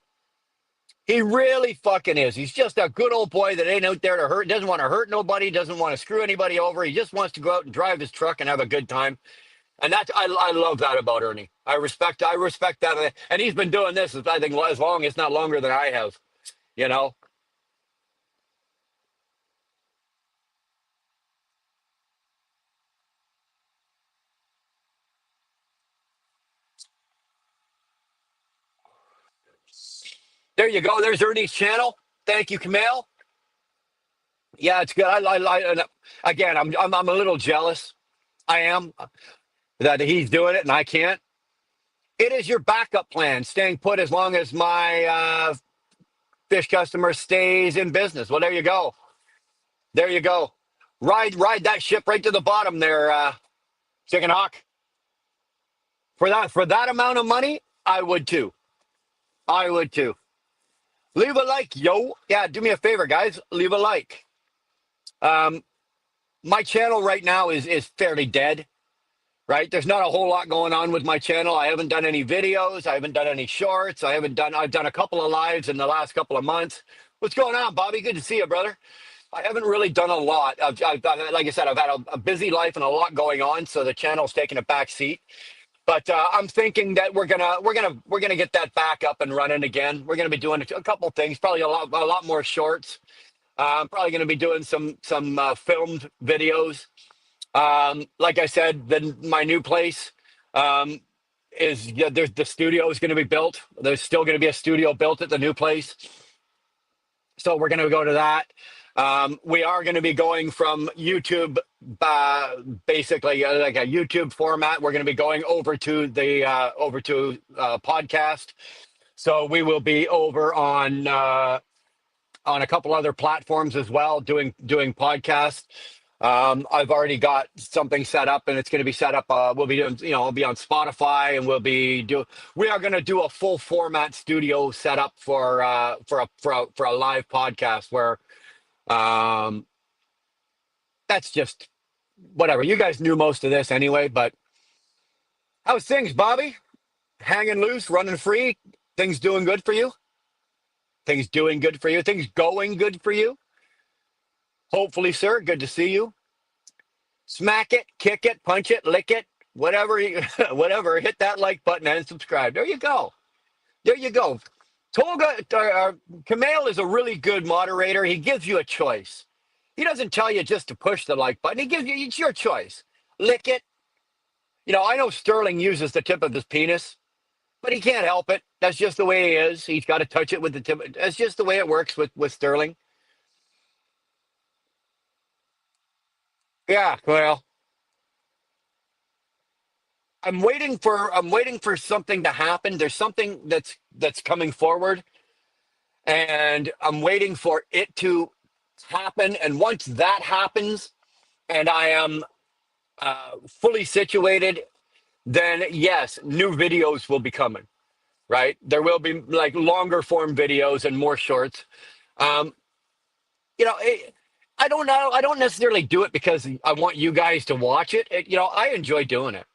He really fucking is. He's just a good old boy that ain't out there to hurt. Doesn't want to hurt nobody. Doesn't want to screw anybody over. He just wants to go out and drive his truck and have a good time. And I love that about Ernie. I respect that. And he's been doing this, I think, as long, if not longer than I have. You know. There you go. There's Ernie's channel. Thank you, Kamal. Yeah, it's good. And again, I'm a little jealous. I am that he's doing it and I can't. It is your backup plan, staying put as long as my fish customer stays in business. Well, there you go. There you go. Ride that ship right to the bottom there, Chicken Hawk. For that amount of money, I would too. I would too. Leave a like, yo. Yeah, do me a favor, guys. Leave a like. Um, my channel right now is fairly dead. Right? There's not a whole lot going on with my channel. I haven't done any videos. I haven't done any shorts. I've done a couple of lives in the last couple of months. What's going on, Bobby? Good to see you, brother. I haven't really done a lot. Like I said, I've had a busy life and a lot going on, so the channel's taking a back seat. But I'm thinking that we're gonna get that back up and running again. We're gonna be doing a couple things, probably a lot more shorts. I'm probably gonna be doing some filmed videos. Like I said, then my new place is there's the studio is going to be built. There's still going to be a studio built at the new place, so we're going to go to that. We are going to be going from YouTube, basically like a YouTube format. We're going to be going over to the podcast. So we will be over on a couple other platforms as well, doing podcasts. I've already got something set up, and it's going to be set up. We'll be doing, it'll be on Spotify, and we are going to do a full format studio setup for a live podcast where, that's just whatever. You guys knew most of this anyway, but how's things, Bobby? Hanging loose, running free. Things doing good for you? Things doing good for you? Things going good for you? Hopefully, sir. Good to see you. Smack it, kick it, punch it, lick it, whatever, whatever. Hit that like button and subscribe. There you go. There you go. Tolga, Kamal is a really good moderator. He gives you a choice. He doesn't tell you just to push the like button. He gives you, it's your choice. Lick it. I know Sterling uses the tip of his penis, but he can't help it. That's just the way he is. He's got to touch it with the tip. That's just the way it works with Sterling. Yeah, well, I'm waiting for something to happen. There's something that's coming forward, and I'm waiting for it to happen. And once that happens, and I am fully situated, then yes, new videos will be coming. Right, there will be like longer form videos and more shorts. Um, you know, I don't know. I don't necessarily do it because I want you guys to watch it. I enjoy doing it.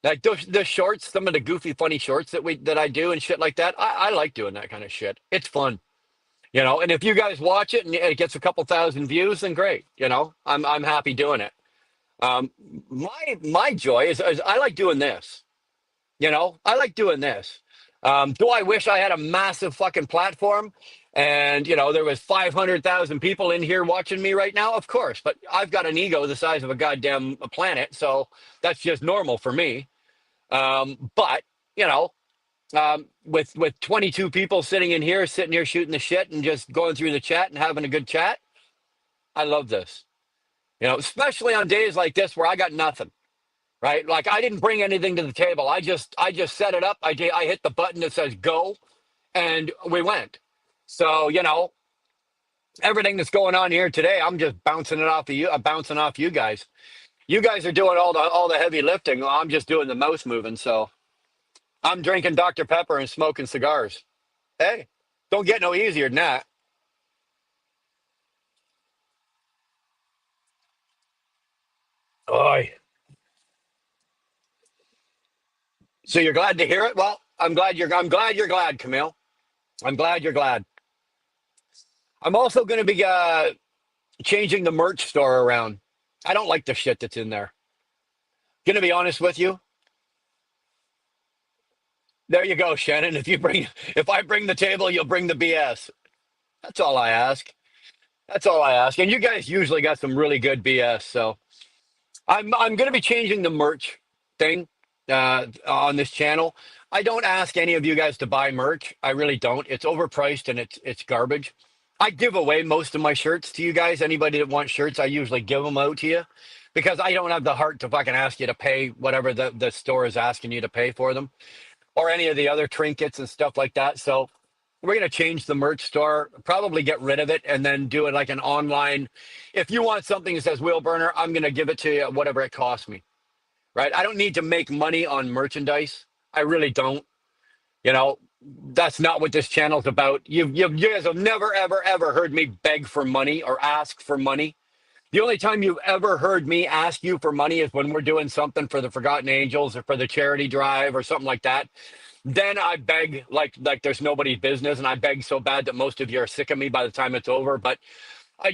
Like the shorts, some of the goofy, funny shorts that I do and shit like that. I like doing that kind of shit. It's fun. And if you guys watch it and it gets a couple thousand views, then great. I'm happy doing it. Um, my joy is I like doing this. I like doing this. Do I wish I had a massive fucking platform and there was 500,000 people in here watching me right now? Of course, but I've got an ego the size of a goddamn planet, so that's just normal for me. But you know, with 22 people sitting here shooting the shit and just going through the chat and having a good chat, I love this. Especially on days like this where I got nothing. Right? Like I didn't bring anything to the table. I just set it up. I hit the button that says go, and we went. So everything that's going on here today, I'm just bouncing it off of you. I'm bouncing off you guys. You guys are doing all the heavy lifting. Well, I'm just doing the mouse moving. So I'm drinking Dr. Pepper and smoking cigars. Hey, don't get no easier than that. Oy. So you're glad to hear it? Well, I'm glad you're glad, Camille. I'm glad you're glad. I'm also going to be changing the merch store around. I don't like the shit that's in there. Gonna be honest with you. There you go, Shannon. If I bring the table, you'll bring the BS. That's all I ask. That's all I ask. And you guys usually got some really good BS. So I'm gonna be changing the merch thing on this channel. I don't ask any of you guys to buy merch. I really don't. It's overpriced and it's garbage. I give away most of my shirts to you guys. Anybody that wants shirts, I usually give them out to you because I don't have the heart to fucking ask you to pay whatever the store is asking you to pay for them or any of the other trinkets and stuff like that. So we're going to change the merch store, probably get rid of it and then do it like an online. If you want something that says Wheel Burner, I'm going to give it to you whatever it costs me. Right? I don't need to make money on merchandise. I really don't. You know, that's not what this channel's about. You guys have never, ever, ever heard me beg for money or ask for money. The only time you've ever heard me ask you for money is when we're doing something for the Forgotten Angels or for the charity drive or something like that. Then I beg like there's nobody's business, and I beg so bad that most of you are sick of me by the time it's over. But I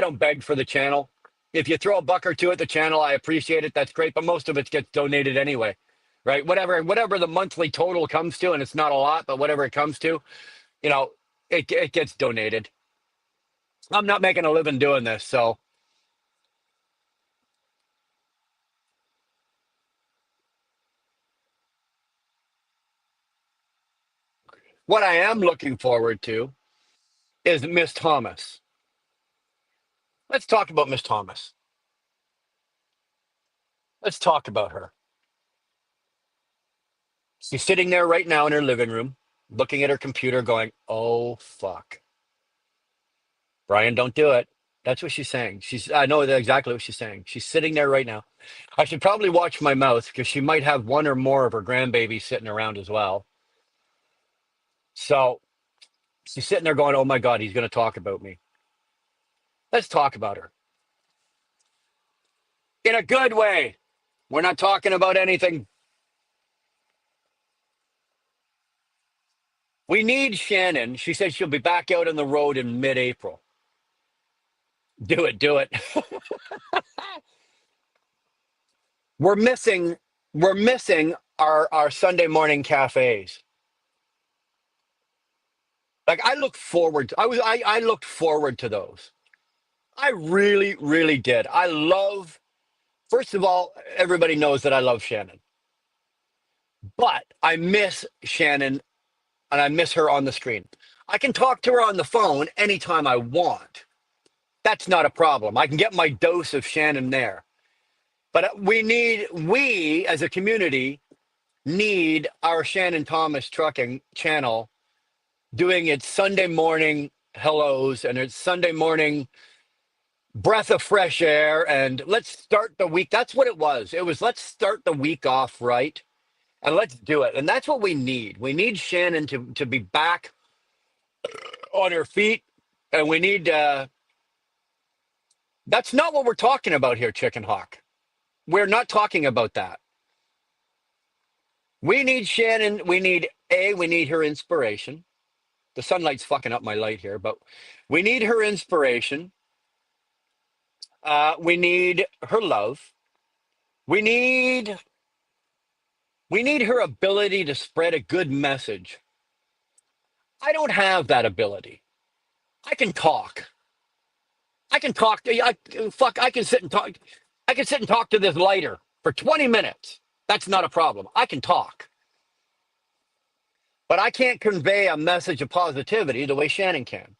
don't beg for the channel. If you throw a buck or two at the channel, I appreciate it. That's great, but most of it gets donated anyway. Right? Whatever the monthly total comes to, and it's not a lot, but whatever it comes to, you know, it gets donated. I'm not making a living doing this, so what I am looking forward to is Miss Thomas. Let's talk about Miss Thomas. Let's talk about her. She's sitting there right now in her living room, looking at her computer, going, "Oh fuck, Brian, don't do it." That's what she's saying. I know exactly what she's saying. She's sitting there right now. I should probably watch my mouth because she might have one or more of her grandbabies sitting around as well. So she's sitting there going, "Oh my God, he's going to talk about me." Let's talk about her in a good way. We're not talking about anything. We need Shannon. She said she'll be back out on the road in mid-April. Do it, do it. We're missing we're missing our Sunday morning cafes. Like I looked forward to those. I really, really did. First of all, everybody knows that I love Shannon. But I miss Shannon and I miss her on the screen. I can talk to her on the phone anytime I want. That's not a problem. I can get my dose of Shannon there. But we as a community need our Shannon Thomas Trucking channel doing its Sunday morning hellos and its Sunday morning breath of fresh air. And let's start the week. That's what it was. It was let's start the week off right and let's do it. And that's what we need. We need Shannon to be back on her feet. And we need, that's not what we're talking about here, Chicken Hawk. We're not talking about that. We need Shannon. We need her inspiration. The sunlight's fucking up my light here, but we need her inspiration. We need her love. We need her ability to spread a good message. I don't have that ability. I can talk. I can talk. I can sit and talk. I can sit and talk to this lighter for 20 minutes. That's not a problem. I can talk. But I can't convey a message of positivity the way Shannon can.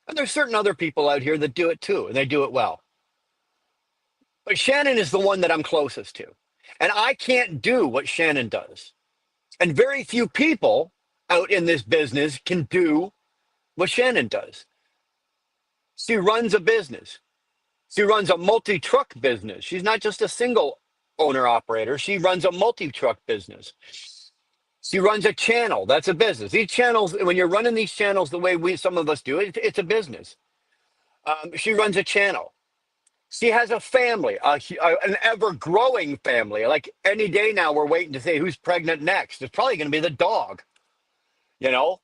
And there's certain other people out here that do it too, and they do it well. But Shannon is the one that I'm closest to. And I can't do what Shannon does. And very few people out in this business can do what Shannon does. She runs a business. She runs a multi-truck business. She's not just a single owner operator. She runs a multi-truck business. She runs a channel. That's a business. These channels, when you're running these channels the way some of us do, it's a business. She runs a channel. She has a family, an ever-growing family. Like any day now, we're waiting to see who's pregnant next. It's probably going to be the dog, you know?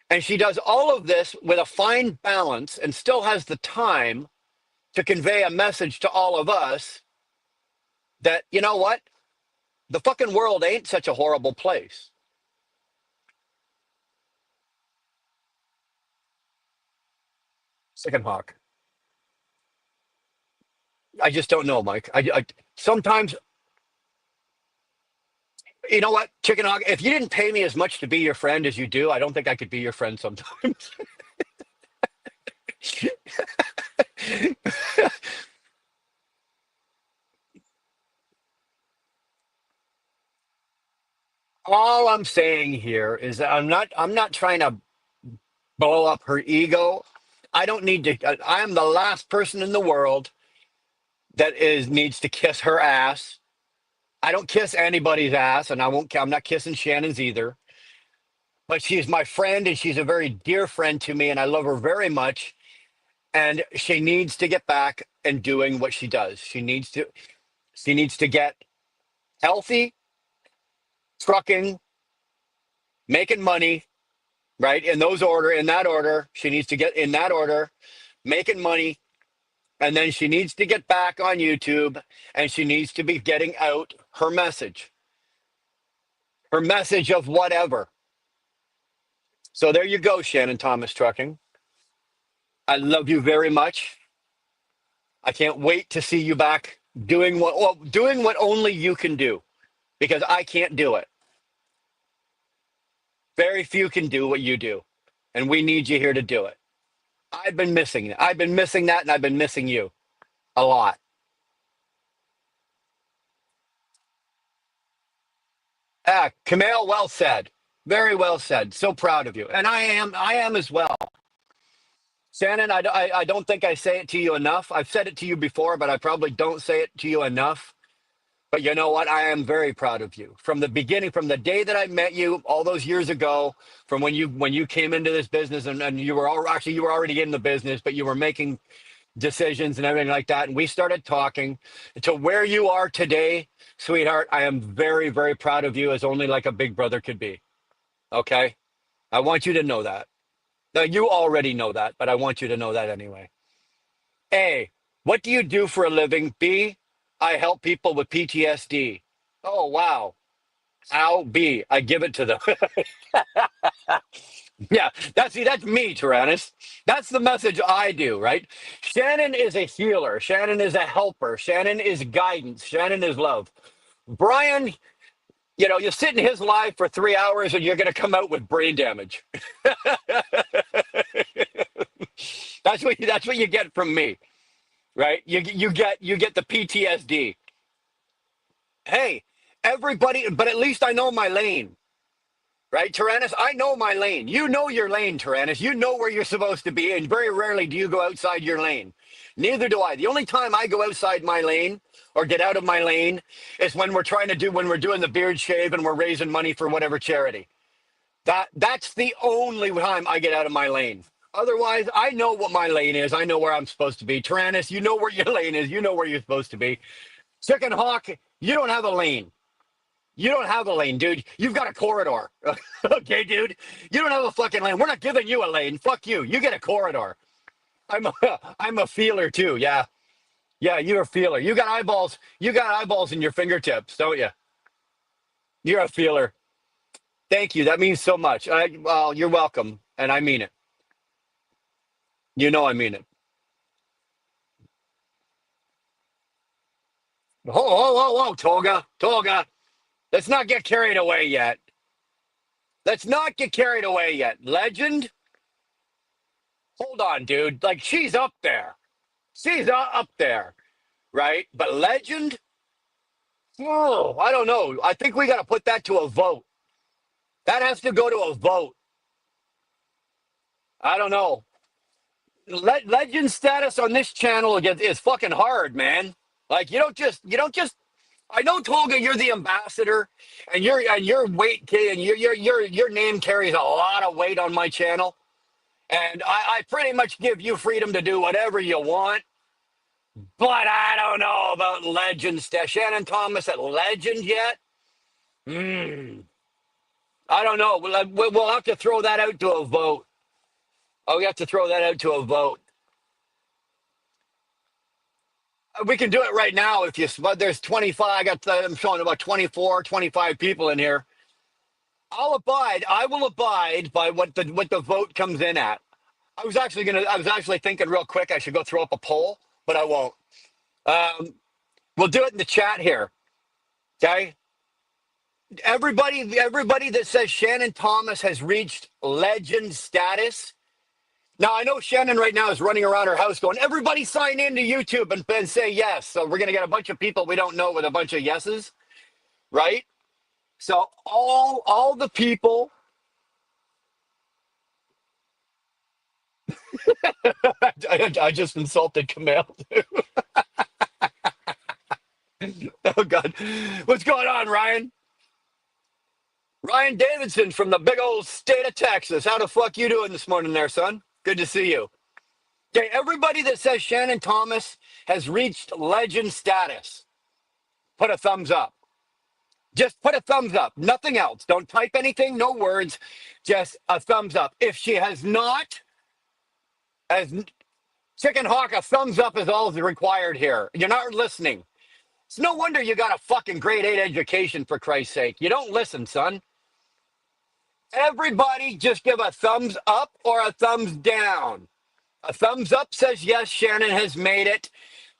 And she does all of this with a fine balance and still has the time to convey a message to all of us that, you know what? The fucking world ain't such a horrible place. Chicken Hawk. I just don't know, Mike. I sometimes, you know what, Chicken Hawk, if you didn't pay me as much to be your friend as you do, I don't think I could be your friend sometimes. All I'm saying here is that I'm not trying to blow up her ego. I don't need to. I am the last person in the world that needs to kiss her ass. I don't kiss anybody's ass, and I won't. I'm not kissing Shannon's either. But she's my friend, and she's a very dear friend to me, and I love her very much. And she needs to get back and doing what she does. She needs to. She needs to get healthy, trucking, making money, right? In that order. She needs to get in that order, making money. And then she needs to get back on YouTube and she needs to be getting out her message of whatever. So there you go, Shannon Thomas Trucking. I love you very much. I can't wait to see you back doing what only you can do because I can't do it. Very few can do what you do. And we need you here to do it. I've been missing it. I've been missing that and I've been missing you a lot. Ah, Kamal, well said. Very well said. So proud of you. And I am as well. Shannon, I don't think I say it to you enough. I've said it to you before, but I probably don't say it to you enough. But you know what? I am very proud of you. From the beginning, from the day that I met you all those years ago, from when you came into this business and you were you were already in the business, but you were making decisions and everything like that. And we started talking to where you are today, sweetheart. I am very, very proud of you as only like a big brother could be. Okay. I want you to know that. Now, you already know that, but I want you to know that anyway. A, what do you do for a living? B, I help people with PTSD. Oh, wow. How? B, I give it to them. Yeah, that's me, Tyrannus. That's the message I do, right? Shannon is a healer. Shannon is a helper. Shannon is guidance. Shannon is love. Brian, you sit in his live for 3 hours and you're going to come out with brain damage. That's what you get from me, right? You get the PTSD. Hey, everybody, but at least I know my lane. Right, Tyrannus? I know my lane. You know your lane, Tyrannus. You know where you're supposed to be, and very rarely do you go outside your lane. Neither do I. The only time I go outside my lane or get out of my lane is when we're doing the beard shave and we're raising money for whatever charity. That's the only time I get out of my lane. Otherwise, I know what my lane is. I know where I'm supposed to be. Tyrannus, you know where your lane is. You know where you're supposed to be. Chicken Hawk, you don't have a lane. You don't have a lane, dude. You've got a corridor. Okay, dude? You don't have a fucking lane. We're not giving you a lane. Fuck you. You get a corridor. I'm a, I'm a feeler too. Yeah. Yeah, you're a feeler. You got eyeballs. You got eyeballs in your fingertips, don't you? You're a feeler. Thank you. That means so much. Well, you're welcome. And I mean it. You know I mean it. Whoa, Tolga. Tolga. Let's not get carried away yet. Let's not get carried away yet. Legend? Hold on, dude. Like, she's up there. She's up there, right? But legend? Oh, I don't know. I think we got to put that to a vote. That has to go to a vote. I don't know. Legend status on this channel is fucking hard, man. Like, you don't just. I know, Tolga, you're the ambassador, and your weight and your name carries a lot of weight on my channel, and I pretty much give you freedom to do whatever you want. But I don't know about Legend status. Shannon Thomas at Legend yet? Hmm. I don't know. We'll have to throw that out to a vote. Oh, we have to throw that out to a vote. We can do it right now if you. But there's 25. I'm showing about 24, 25 people in here. I'll abide. I will abide by what the vote comes in at. I was actually thinking real quick. I should go throw up a poll, but I won't. Um, we'll do it in the chat here. Okay. Everybody that says Shannon Thomas has reached legend status. Now, I know Shannon right now is running around her house going, everybody sign in to YouTube and say yes. So we're going to get a bunch of people we don't know with a bunch of yeses, right? So all the people, I just insulted Camille. Oh, God. What's going on, Ryan? Ryan Davidson from the big old state of Texas. How the fuck you doing this morning there, son? Good to see you. Okay, everybody that says Shannon Thomas has reached legend status, put a thumbs up. Just put a thumbs up. Nothing else. Don't type anything, no words. Just a thumbs up. If she has not, as Chicken Hawk, a thumbs up is all required here. You're not listening. It's no wonder you got a fucking grade 8 education, for Christ's sake. You don't listen, son. Everybody just give a thumbs up or a thumbs down. A thumbs up says yes, Shannon has made it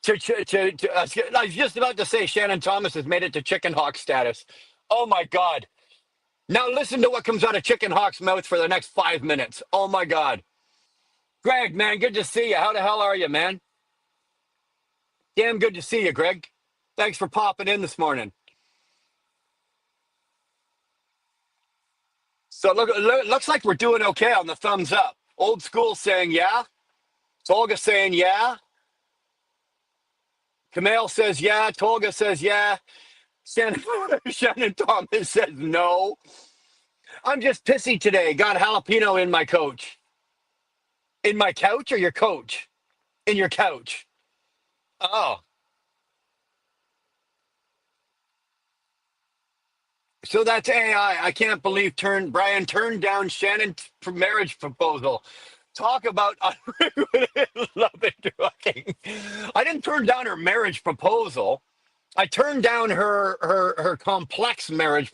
I was just about to say Shannon Thomas has made it to Chicken Hawk status. Oh my God. Now listen to what comes out of Chicken Hawk's mouth for the next 5 minutes. Oh my God. Greg, man, good to see you. How the hell are you, man? Damn good to see you, Greg. Thanks for popping in this morning. So looks like we're doing okay on the thumbs up. Old school saying yeah. Tolga saying yeah. Camille says yeah. Tolga says yeah. Shannon Thomas says no. I'm just pissy today. Got jalapeno in my coach. In my couch or your coach? In your couch. Oh. So that's AI. I can't believe Brian turned down Shannon's marriage proposal. Talk about unregulated love and trucking. I didn't turn down her marriage proposal. I turned down her complex marriage.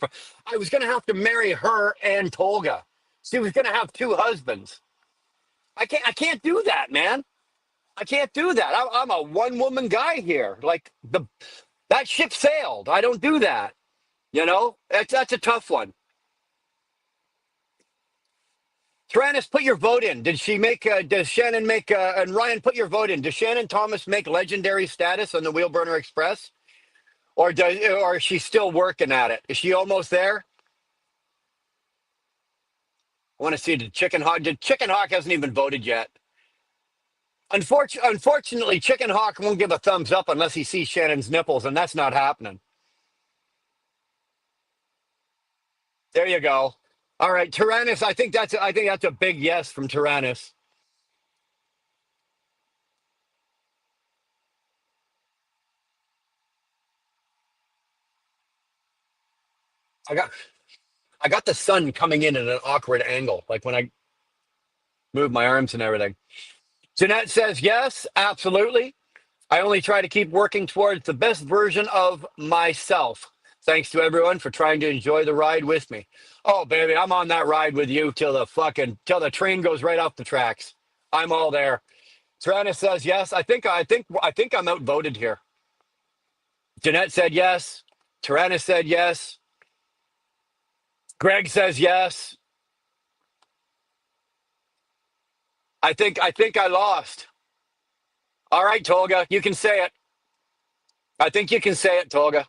I was going to have to marry her and Tolga. She was going to have two husbands. I can't do that, man. I can't do that. I'm a one woman guy here. Like that ship sailed. I don't do that. You know, that's a tough one. Tyrannus, put your vote in. Did she make? Does Shannon make? And Ryan, put your vote in. Does Shannon Thomas make legendary status on the Wheelburner Express? or is she still working at it? Is she almost there? I want to see the Chicken Hawk. The Chicken Hawk hasn't even voted yet. Unfortunately, Chicken Hawk won't give a thumbs up unless he sees Shannon's nipples, and that's not happening. There you go. All right, Tyrannus. I think that's a big yes from Tyrannus. I got I got the sun coming in at an awkward angle, like when I move my arms and everything. Jeanette says yes, absolutely. I only try to keep working towards the best version of myself. Thanks to everyone for trying to enjoy the ride with me. Oh, baby, I'm on that ride with you till the train goes right off the tracks. I'm all there. Tyrannus says yes. I think I'm outvoted here. Jeanette said yes. Tyrannus said yes. Greg says yes. I think I lost. All right, Tolga, you can say it. I think you can say it, Tolga.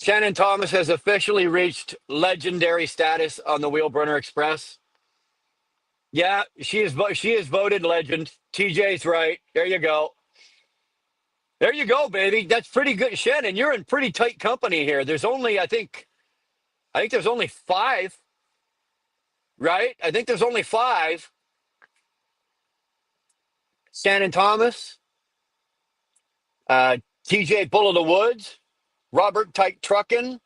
Shannon Thomas has officially reached legendary status on the Wheelburner Express. Yeah, she is voted legend. TJ's right. There you go. There you go, baby. That's pretty good, Shannon. You're in pretty tight company here. There's only I think there's only five, right? I think there's only five. Shannon Thomas, uh, TJ Bull of the Woods, Robert Tyke Truckin.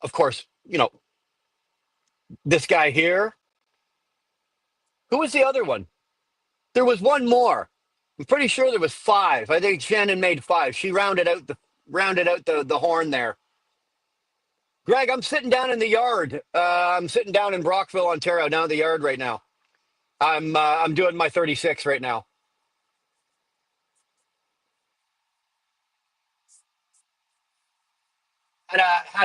Of course, this guy here. Who was the other one? There was one more. I'm pretty sure there was five. I think Shannon made five. She rounded out the horn there. Greg, I'm sitting down in the yard. I'm sitting down in Brockville, Ontario, down in the yard right now. I'm doing my 36 right now. Had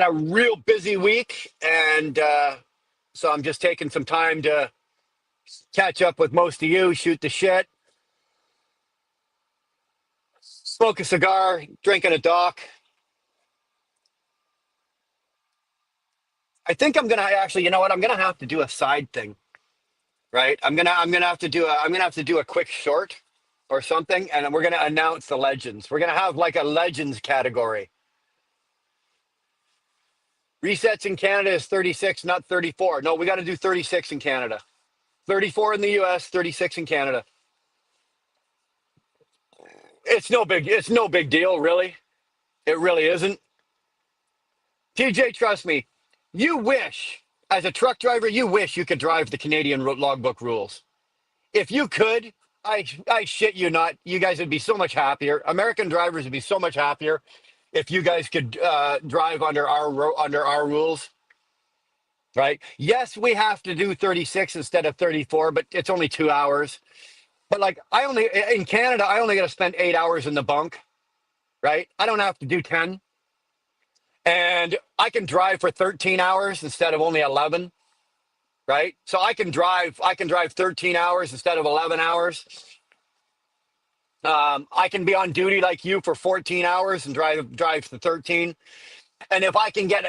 a real busy week, and so I'm just taking some time to catch up with most of you, shoot the shit, smoke a cigar, drinking a doc. I think I'm gonna actually, you know what? I'm gonna have to do a side thing, right? I'm gonna have to do a quick short or something, and we're gonna announce the legends. We're gonna have like a legends category. Resets in Canada is 36, not 34. No, we got to do 36 in Canada. 34 in the US, 36 in Canada. It's no big deal, really. It really isn't. TJ, trust me. You wish, as a truck driver, you wish you could drive the Canadian logbook rules. If you could, I shit you not, you guys would be so much happier. American drivers would be so much happier if you guys could drive under our rules, right? Yes, we have to do 36 instead of 34, but it's only 2 hours. But like in Canada, I only got to spend 8 hours in the bunk, right? I don't have to do 10. And I can drive for 13 hours instead of only 11, right? So I can drive 13 hours instead of 11 hours. I can be on duty like you for 14 hours and drive to 13. And if I can get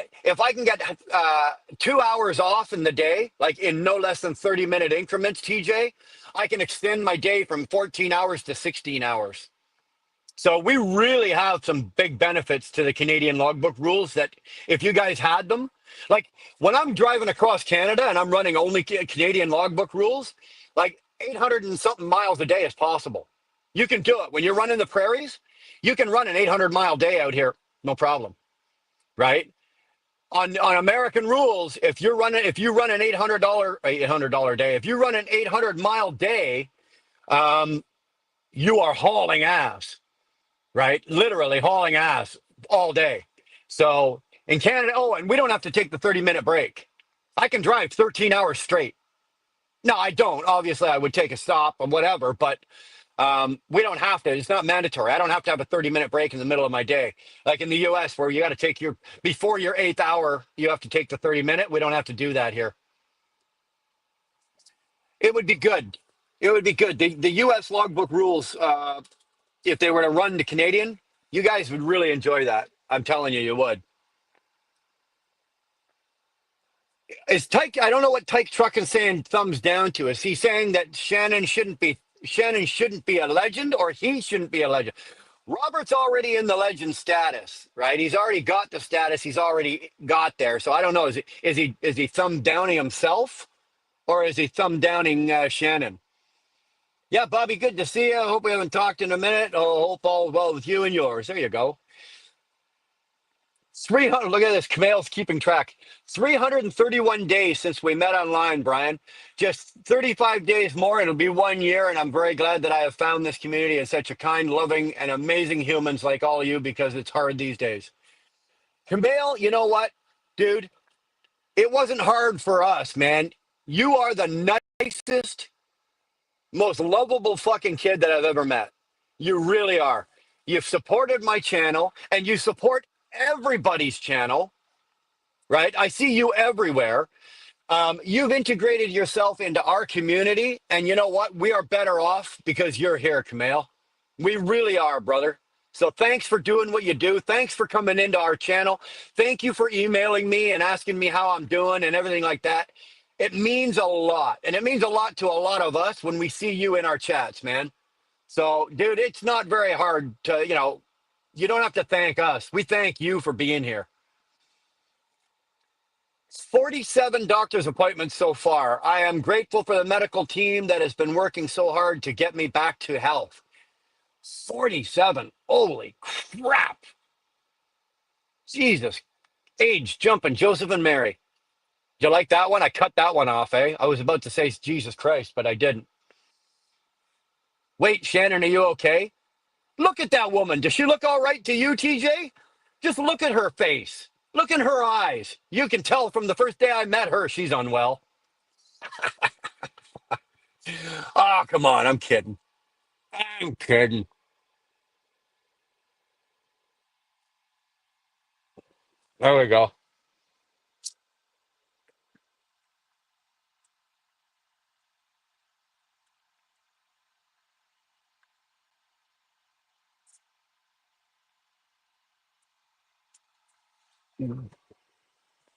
2 hours off in the day, like in no less than 30-minute increments, TJ, I can extend my day from 14 hours to 16 hours. So we really have some big benefits to the Canadian logbook rules that if you guys had them, like when I'm driving across Canada and I'm running only Canadian logbook rules, like 800 and something miles a day is possible. You can do it. When you're running the prairies, you can run an 800-mile day out here, no problem, right? On American rules, if you run an $800 day, if you run an 800-mile day, um, you are hauling ass, right? Literally hauling ass all day. So in Canada, oh, and we don't have to take the 30-minute break. I can drive 13 hours straight. No, I don't. Obviously, I would take a stop or whatever, but we don't have to. It's not mandatory. I don't have to have a 30-minute break in the middle of my day. Like in the US, where you got to take before your eighth hour, you have to take the 30-minute. We don't have to do that here. It would be good. It would be good. The U.S. logbook rules, if they were to run the Canadian, you guys would really enjoy that. I'm telling you, you would. Is Tyke? I don't know what Tyke Truckin saying. Thumbs down to. Is he saying that Shannon shouldn't be a legend, or he shouldn't be a legend? Robert's already in the legend status, right? He's already got the status. He's already got there. So I don't know. Is he thumb downing himself, or is he thumb downing Shannon? Yeah, Bobby, good to see you. Hope we haven't talked in a minute. Oh, hope all well with you and yours. There you go. 300. Look at this. Kamal's keeping track. 331 days since we met online, Brian. Just 35 days more. It'll be 1 year. And I'm very glad that I have found this community and such a kind, loving, and amazing humans like all of you, because it's hard these days. Kamal, you know what, dude? It wasn't hard for us, man. You are the nicest, most lovable fucking kid that I've ever met. You really are. You've supported my channel, and you support everybody's channel, right? I see you everywhere. You've integrated yourself into our community, and you know what? We are better off because you're here, Kamal. We really are, brother. So thanks for doing what you do. Thanks for coming into our channel. Thank you for emailing me and asking me how I'm doing and everything like that. It means a lot, and it means a lot to a lot of us when we see you in our chats, man. So, dude, it's not very hard to, you don't have to thank us. We thank you for being here. 47 doctor's appointments so far. I am grateful for the medical team that has been working so hard to get me back to health. 47. Holy crap. Jesus. Age jumping, Joseph and Mary. You like that one? I cut that one off, eh? I was about to say Jesus Christ, but I didn't. Wait, Shannon, are you okay? Look at that woman. Does she look all right to you, TJ? Just look at her face. Look in her eyes. You can tell from the first day I met her, she's unwell. Oh, come on. I'm kidding. I'm kidding. There we go.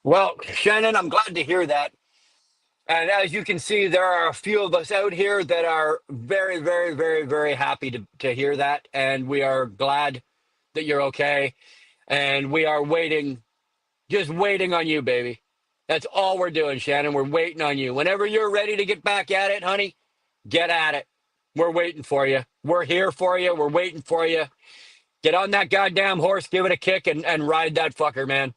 Well, Shannon, I'm glad to hear that. And as you can see, there are a few of us out here that are very, very, very, very happy to hear that. And we are glad that you're okay. And we are waiting, just waiting on you, baby. That's all we're doing, Shannon. We're waiting on you. Whenever you're ready to get back at it, honey, get at it. We're waiting for you. We're here for you. We're waiting for you. Get on that goddamn horse, give it a kick, and ride that fucker, man.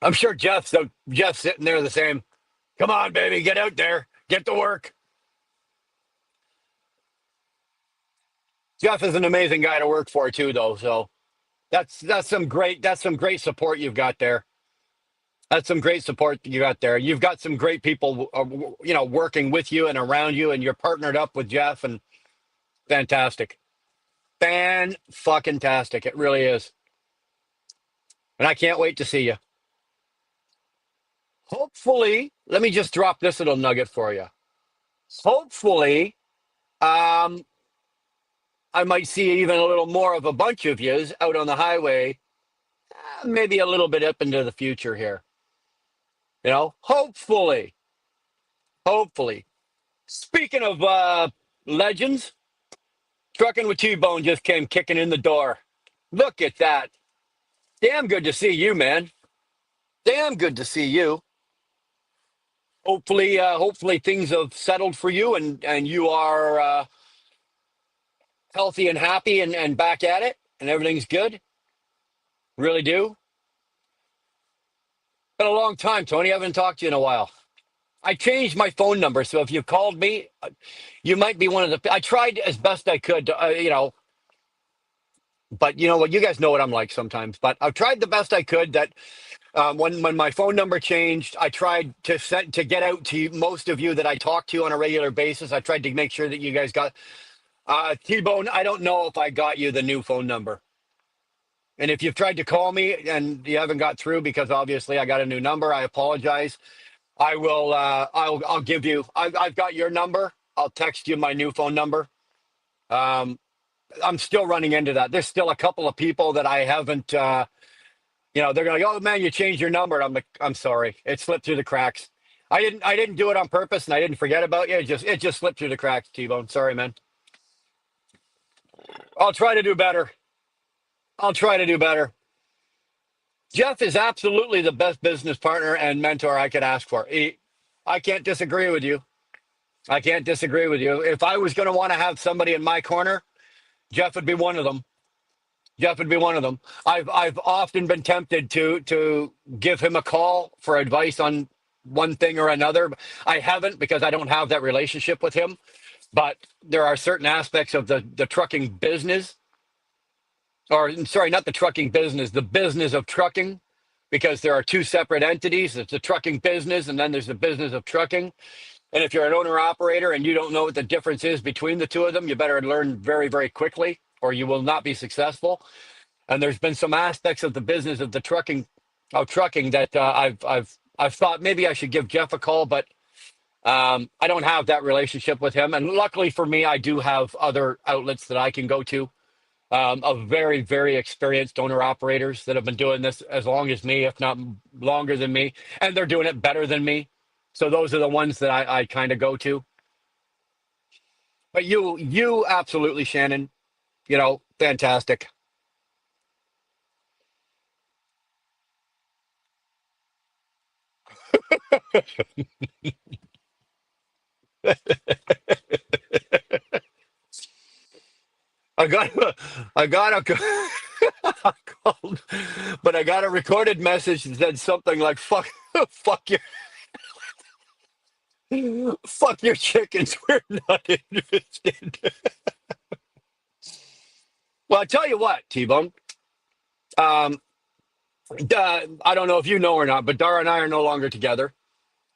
I'm sure Jeff's sitting there the same. Come on, baby, get out there, get to work. Jeff is an amazing guy to work for too, though. So that's some great support you've got there. That's some great support you got there. You've got some great people, working with you and around you, and you're partnered up with Jeff, and fantastic, fan fucking tastic. It really is, and I can't wait to see you. Hopefully, let me just drop this little nugget for you. Hopefully, um, I might see even a little more of a bunch of yous out on the highway, maybe a little bit up into the future here. Hopefully, hopefully. Speaking of legends, Trucking with T-Bone just came kicking in the door. Look at that. Damn good to see you, man. Damn good to see you. Hopefully things have settled for you, and you are healthy and happy and back at it, and everything's good. Really do. Been a long time, Tony. I haven't talked to you in a while. I changed my phone number, so if you called me, you might be one of the. I tried as best I could to, but you know what? You guys know what I'm like sometimes. But I've tried the best I could. That when my phone number changed, I tried to get out to most of you that I talk to on a regular basis. I tried to make sure that you guys got T-Bone. I don't know if I got you the new phone number. And if you've tried to call me and you haven't got through because obviously I got a new number, I apologize. I will. I'll give you. I've got your number. I'll text you my new phone number. Um, I'm still running into that. There's still a couple of people that I haven't. They're going, "Oh man, you changed your number." And I'm like, "I'm sorry, it slipped through the cracks. I didn't do it on purpose, and I didn't forget about you. It just slipped through the cracks, T-Bone. Sorry, man. I'll try to do better. I'll try to do better. Jeff is absolutely the best business partner and mentor I could ask for. I can't disagree with you. I can't disagree with you. If I was going to want to have somebody in my corner, Jeff would be one of them. Jeff would be one of them. I've often been tempted to give him a call for advice on one thing or another. I haven't because I don't have that relationship with him. But there are certain aspects of the trucking business, or sorry, not the trucking business, the business of trucking, because there are two separate entities. There's the trucking business, and then there's the business of trucking. And if you're an owner operator and you don't know what the difference is between the two of them, you better learn very, very quickly, or you will not be successful. And there's been some aspects of the business of the trucking that I've thought maybe I should give Jeff a call, but I don't have that relationship with him. And luckily for me, I do have other outlets that I can go to, of very, very experienced owner operators that have been doing this as long as me, if not longer than me, and they're doing it better than me. So those are the ones that I kind of go to. But you absolutely, Shannon, fantastic. I got, I got a, I called, but I got a recorded message that said something like "fuck, fuck fuck your chickens. We're not interested." Well, I tell you what, T-Bone. Um, I don't know if you know or not, but Dara and I are no longer together.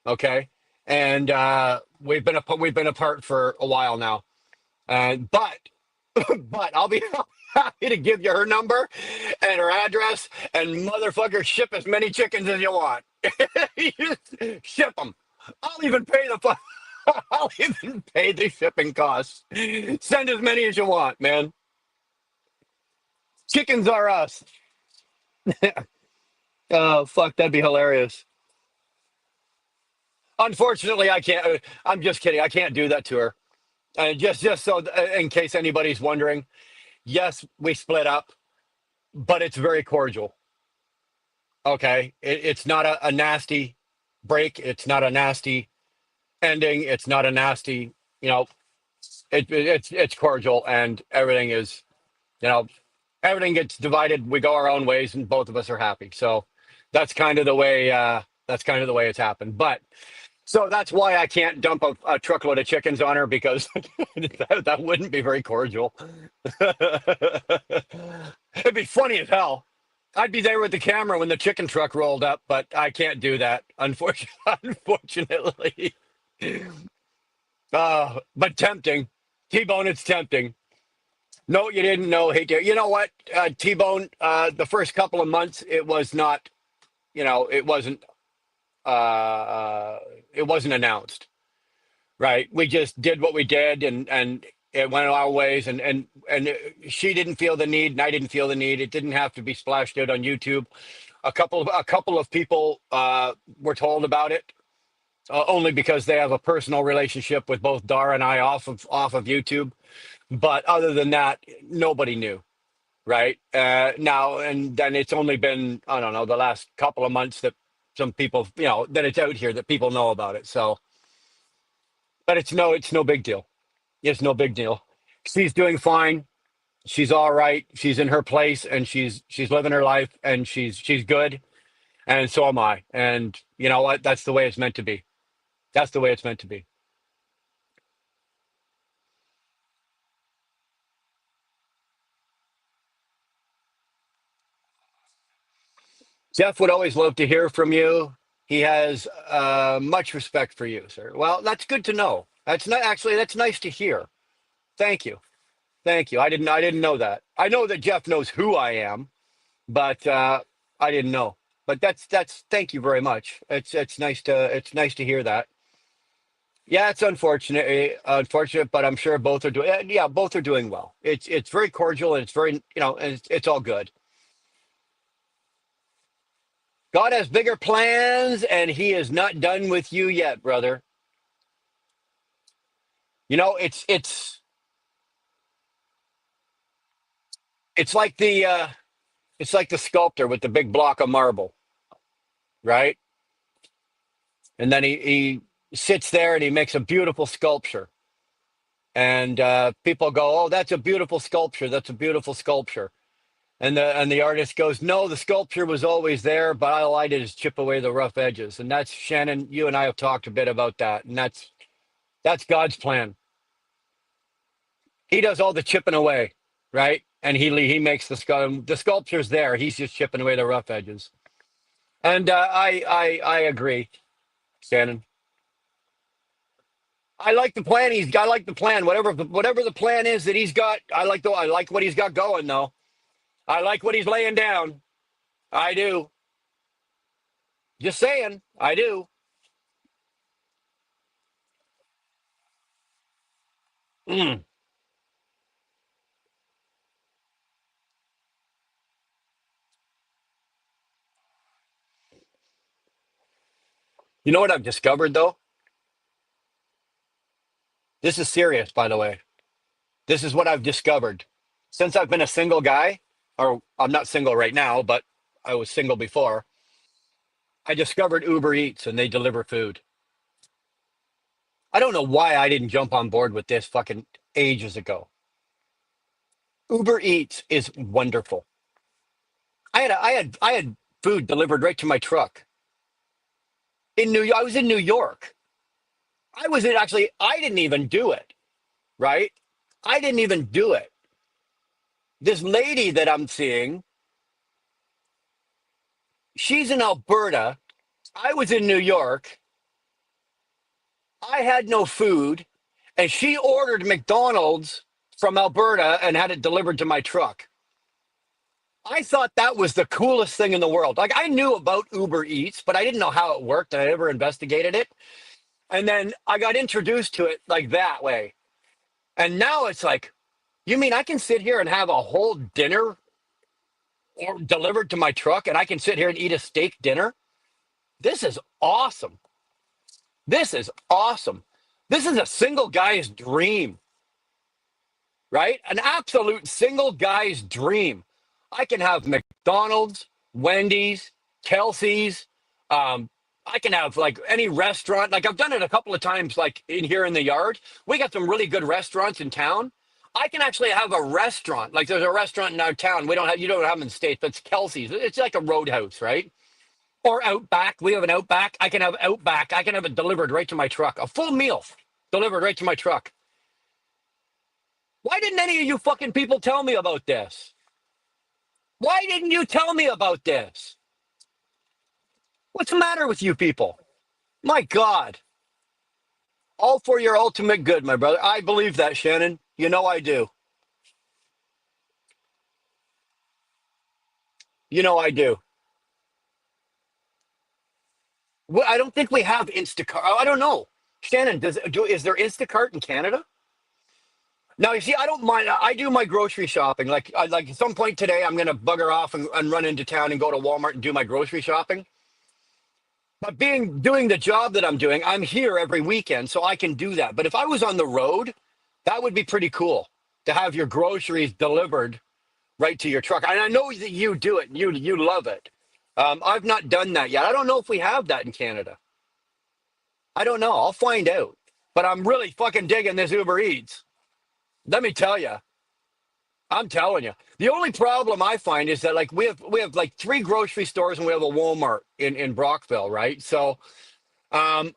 Okay, and we've been apart for a while now. And but I'll be happy to give you her number and her address, and motherfucker, ship as many chickens as you want. You just ship them. I'll even pay the. I'll even pay the shipping costs. Send as many as you want, man. Chickens are us. Oh fuck, that'd be hilarious. Unfortunately, I can't. I'm just kidding. I can't do that to her. Just so in case anybody's wondering, yes, we split up, but it's very cordial. Okay, it's not a nasty break. It's not a nasty ending. It's not a nasty. You know, it's cordial, and everything is. You know, everything gets divided. We go our own ways, and both of us are happy. So that's kind of the way. That's kind of the way it's happened. But so that's why I can't dump a truckload of chickens on her because that wouldn't be very cordial. It'd be funny as hell. I'd be there with the camera when the chicken truck rolled up, but I can't do that, unfortunately. But tempting. T-Bone, it's tempting. No, you didn't know. Hey, dear. You know what, T-Bone? The first couple of months, it was not. It wasn't. Uh, it wasn't announced, right? We just did what we did, and it went our ways, and she didn't feel the need, and I didn't feel the need. It didn't have to be splashed out on YouTube. A couple of people were told about it, only because they have a personal relationship with both Dara and I off of YouTube. But other than that, nobody knew, right? Now and then, it's only been, I don't know, the last couple of months that some people, that it's out here that people know about it. So, but it's no big deal. It's no big deal. She's doing fine. She's all right. She's in her place, and she's living her life, and she's good, and so am I. And you know what? That's the way it's meant to be. That's the way it's meant to be. Jeff would always love to hear from you. He has much respect for you, sir. Well, that's good to know. That's not actually, that's nice to hear. Thank you. Thank you. I didn't know that. I know that Jeff knows who I am. but I didn't know. But that's thank you very much. It's nice to hear that. Yeah, it's unfortunate, but I'm sure both are doing. Yeah, both are doing well. It's very cordial and it's very and it's all good. God has bigger plans, and He is not done with you yet, brother. You know, it's like the sculptor with the big block of marble, right? And then he sits there and he makes a beautiful sculpture, and people go, "Oh, that's a beautiful sculpture. That's a beautiful sculpture." And the artist goes, "No, the sculpture was always there, but all I did is chip away the rough edges." And that's Shannon. You and I have talked a bit about that, and that's God's plan. He does all the chipping away, right? And he makes the sculpture's there. He's just chipping away the rough edges. And I agree, Shannon. I like the plan. I like the plan. Whatever the plan is that he's got. I like what he's got going though. I like what he's laying down. I do. Just saying, I do. Mm. You know what I've discovered though? This is serious, by the way. This is what I've discovered. Since I've been a single guy, or I'm not single right now, but I was single before, I discovered Uber Eats and they deliver food. I don't know why I didn't jump on board with this fucking ages ago. Uber Eats is wonderful. I had food delivered right to my truck in New York. I was in New York. I didn't even do it, right? I didn't even do it. This lady that I'm seeing, she's in Alberta. I was in New York. I had no food, and she ordered McDonald's from Alberta and had it delivered to my truck. I thought that was the coolest thing in the world. Like I knew about Uber Eats, but I didn't know how it worked, and I never investigated it. And then I got introduced to it like that way. And now it's like, you mean I can sit here and have a whole dinner or delivered to my truck, and I can sit here and eat a steak dinner? This is awesome. This is awesome. This is a single guy's dream, right? An absolute single guy's dream. I can have McDonald's, Wendy's, Kelsey's. I can have like any restaurant. Like I've done it a couple of times, like in here in the yard. We got some really good restaurants in town. I can actually have a restaurant. Like there's a restaurant in our town. You don't have them in the States, but it's Kelsey's. It's like a roadhouse, right? Or Outback. We have an Outback. I can have Outback. I can have it delivered right to my truck. A full meal delivered right to my truck. Why didn't any of you fucking people tell me about this? Why didn't you tell me about this? What's the matter with you people? My God. All for your ultimate good, my brother. I believe that, Shannon. You know I do. You know I do. Well, I don't think we have Instacart. I don't know. Shannon, is there Instacart in Canada? Now, you see, I don't mind. I do my grocery shopping. Like at some point today, I'm going to bugger off and run into town and go to Walmart and do my grocery shopping. But doing the job that I'm doing, I'm here every weekend, so I can do that. But if I was on the road, that would be pretty cool to have your groceries delivered right to your truck. And I know that you do it. You love it. I've not done that yet. I don't know if we have that in Canada. I don't know. I'll find out. But I'm really fucking digging this Uber Eats. Let me tell you. I'm telling you. The only problem I find is that like we have like three grocery stores and we have a Walmart in Brockville, right? So um,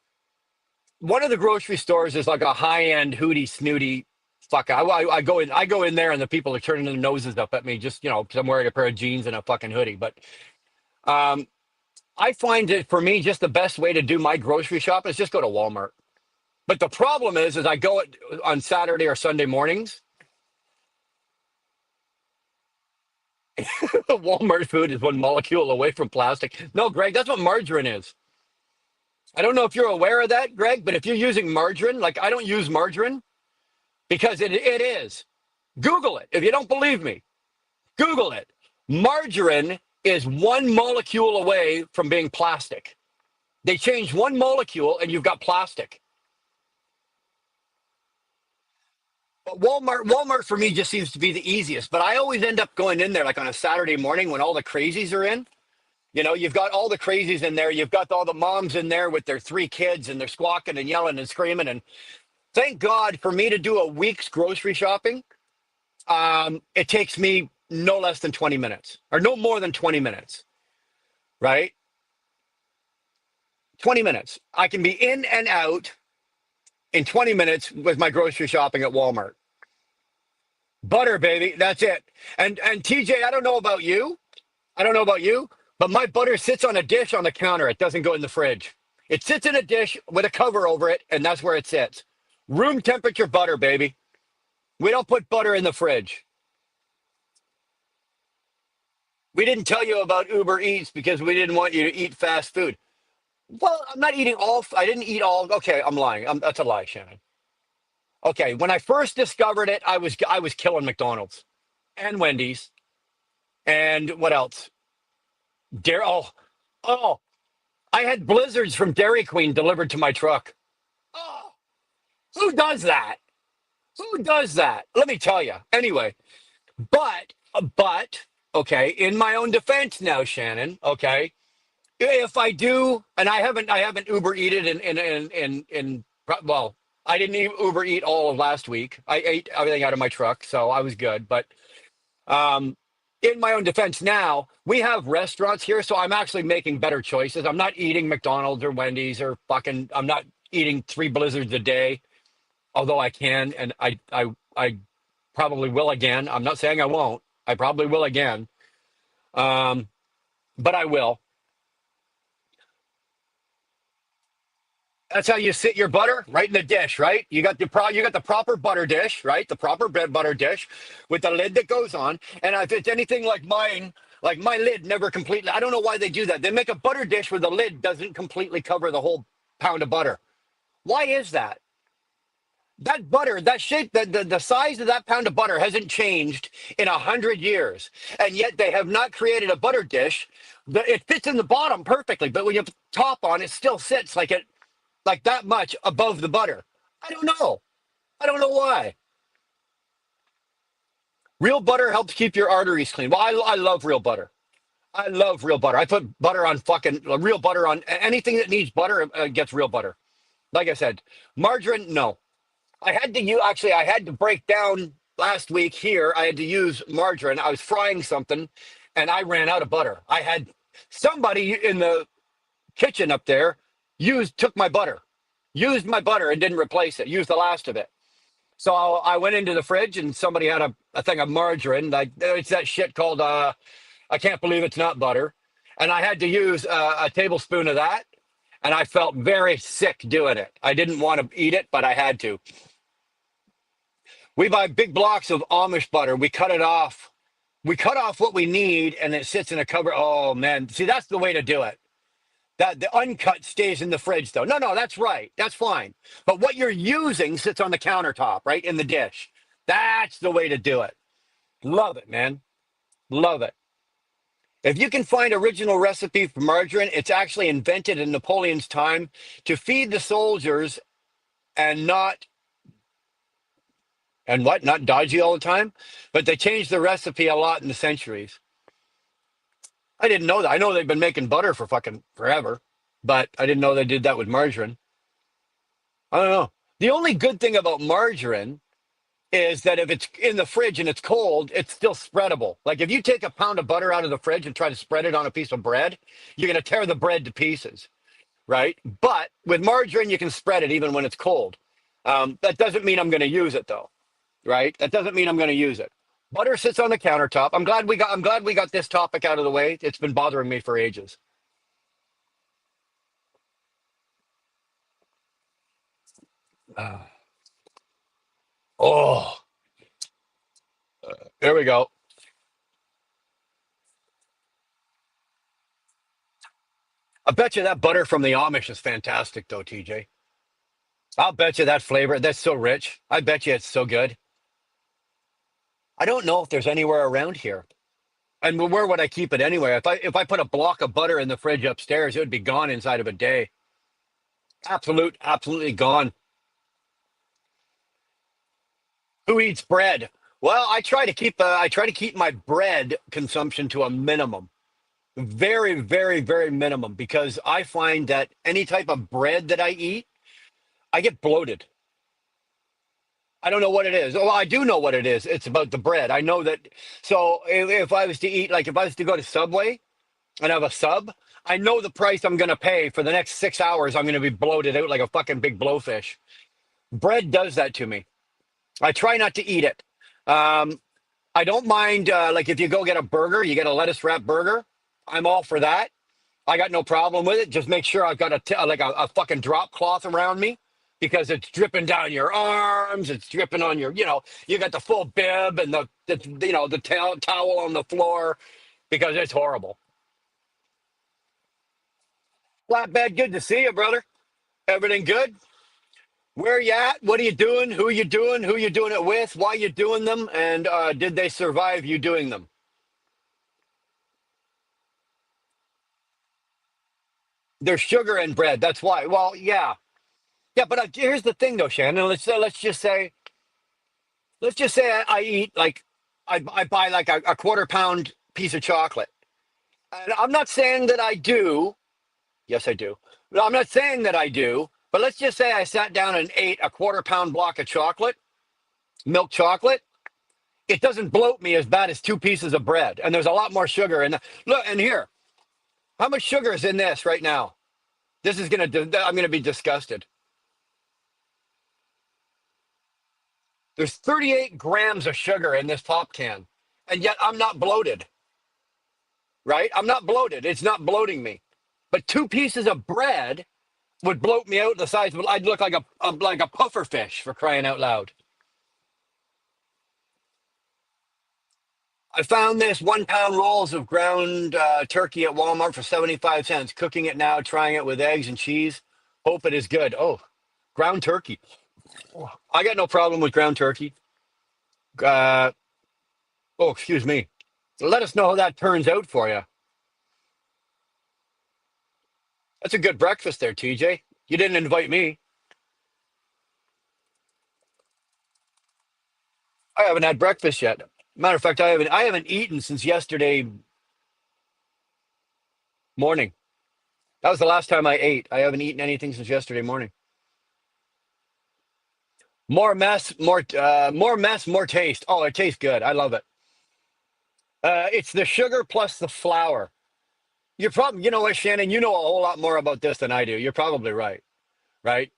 one of the grocery stores is like a high end hootie snooty. Fuck, I go in there and the people are turning their noses up at me just because I'm wearing a pair of jeans and a fucking hoodie. But um, I find it for me just the best way to do my grocery shop is just go to Walmart. But the problem is I go on Saturday or Sunday mornings. Walmart food is one molecule away from plastic. No, Greg, that's what margarine is. I don't know if you're aware of that, Greg, but if you're using margarine, like I don't use margarine because it is. Google it. If you don't believe me, Google it. Margarine is one molecule away from being plastic. They change one molecule and you've got plastic. But Walmart for me just seems to be the easiest. But I always end up going in there like on a Saturday morning when all the crazies are in. You know, you've got all the crazies in there. You've got all the moms in there with their three kids and they're squawking and yelling and screaming. And thank God for me to do a week's grocery shopping. It takes me no less than 20 minutes or no more than 20 minutes, right? 20 minutes. I can be in and out in 20 minutes with my grocery shopping at Walmart. Butter, baby. That's it. And TJ, I don't know about you. I don't know about you, but my butter sits on a dish on the counter. It doesn't go in the fridge. It sits in a dish with a cover over it, and that's where it sits. Room temperature butter, baby. We don't put butter in the fridge. We didn't tell you about Uber Eats because we didn't want you to eat fast food. Well, I'm not eating all. I didn't eat all. Okay, I'm lying. That's a lie, Shannon. Okay, when I first discovered it, I was killing McDonald's and Wendy's and what else? Dare. Oh, I had blizzards from Dairy Queen delivered to my truck. Oh, who does that? Who does that? Let me tell you. Anyway, but okay. In my own defense now, Shannon. Okay, if I do, and I haven't Uber eated well, I didn't Uber eat all of last week. I ate everything out of my truck, so I was good. But um, in my own defense now, we have restaurants here, so I'm actually making better choices. I'm not eating McDonald's or Wendy's or fucking. I'm not eating three blizzards a day, although I can, and I probably will again. I'm not saying I won't. I probably will again, um, but I will. That's how you sit your butter right in the dish, right? You got the proper butter dish, right? The proper bread butter dish with the lid that goes on. And if it's anything like mine, like my lid never completely. I don't know why they do that. They make a butter dish where the lid doesn't completely cover the whole pound of butter. Why is that? That butter, that shape, the size of that pound of butter hasn't changed in 100 years, and yet they have not created a butter dish. It fits in the bottom perfectly, but when you top on, it still sits like that much above the butter. I don't know. I don't know why. Real butter helps keep your arteries clean. Well, I love real butter. I love real butter. I put butter on fucking real butter on anything that needs butter gets real butter. Like I said, margarine, no. I had to use, actually, I had to break down last week here. I had to use margarine. I was frying something and I ran out of butter. I had somebody in the kitchen up there took my butter, used my butter and didn't replace it, used the last of it. So I went into the fridge and somebody had a thing of margarine. It's that shit called, I can't believe it's not butter. And I had to use a tablespoon of that. And I felt very sick doing it. I didn't want to eat it, but I had to. We buy big blocks of Amish butter. We cut it off. We cut off what we need and it sits in a cover. Oh, man. See, that's the way to do it. That the uncut stays in the fridge, though. No, that's right. That's fine. But what you're using sits on the countertop, right in the dish. That's the way to do it. Love it, man. Love it. If you can find original recipe for margarine, it's actually invented in Napoleon's time to feed the soldiers and not dodgy all the time, but they changed the recipe a lot in the centuries. I didn't know that. I know they've been making butter for fucking forever, but I didn't know they did that with margarine. I don't know. The only good thing about margarine is that if it's in the fridge and it's cold, it's still spreadable. Like if you take a pound of butter out of the fridge and try to spread it on a piece of bread, you're going to tear the bread to pieces, right? But with margarine, you can spread it even when it's cold. That doesn't mean I'm going to use it though, right? That doesn't mean I'm going to use it. Butter sits on the countertop. I'm glad we got this topic out of the way. It's been bothering me for ages. Oh, there we go. bet you that butter from the Amish is fantastic, though, TJ. I'll bet you that flavor, that's so rich. I bet you it's so good. I don't know if there's anywhere around here. And where would I keep it anyway? If I put a block of butter in the fridge upstairs, it would be gone inside of a day. Absolutely gone. Who eats bread? Well, I try to keep my bread consumption to a minimum. Very, very, very minimum, because I find that any type of bread that I eat, I get bloated. I don't know what it is. Oh, I do know what it is. It's about the bread. I know that. So if I was to eat, like if I was to go to Subway and have a sub, I know the price I'm going to pay for the next 6 hours. I'm going to be bloated out like a fucking big blowfish. Bread does that to me. I try not to eat it. Um, I don't mind, like if you go get a burger, you get a lettuce wrap burger. I'm all for that. I got no problem with it. Just make sure I've got a fucking drop cloth around me, because it's dripping down your arms. It's dripping on your, you got the full bib and the towel on the floor, because it's horrible. Flatbed, good to see you, brother. Everything good? Where you at? What are you doing? Who you doing? Who you doing it with? Why you doing them? And did they survive you doing them? There's sugar in bread. That's why. Well, yeah, yeah. But here's the thing, though, Shannon. Let's just say I eat like I buy like a quarter pound piece of chocolate. And I'm not saying that I do. Yes, I do. But I'm not saying that I do. But let's just say I sat down and ate a quarter pound block of chocolate, milk chocolate. It doesn't bloat me as bad as two pieces of bread. And there's a lot more sugar in the look. And here, how much sugar is in this right now? This is I'm gonna be disgusted. There's 38 grams of sugar in this pop can, and yet I'm not bloated. Right? I'm not bloated. It's not bloating me. But two pieces of bread would bloat me out the size. I'd look like a puffer fish, for crying out loud. I found this 1 pound rolls of ground turkey at Walmart for 75 cents. Cooking it now, trying it with eggs and cheese. Hope it is good. Oh, ground turkey. I got no problem with ground turkey. Uh, oh, excuse me. Let us know how that turns out for you. That's a good breakfast there, TJ. You didn't invite me. I haven't had breakfast yet. Matter of fact, I haven't eaten since yesterday morning. That was the last time I ate. I haven't eaten anything since yesterday morning. More mess, more taste. Oh, it tastes good. I love it. It's the sugar plus the flour. You know what, Shannon? You know a whole lot more about this than I do. You're probably right. Right?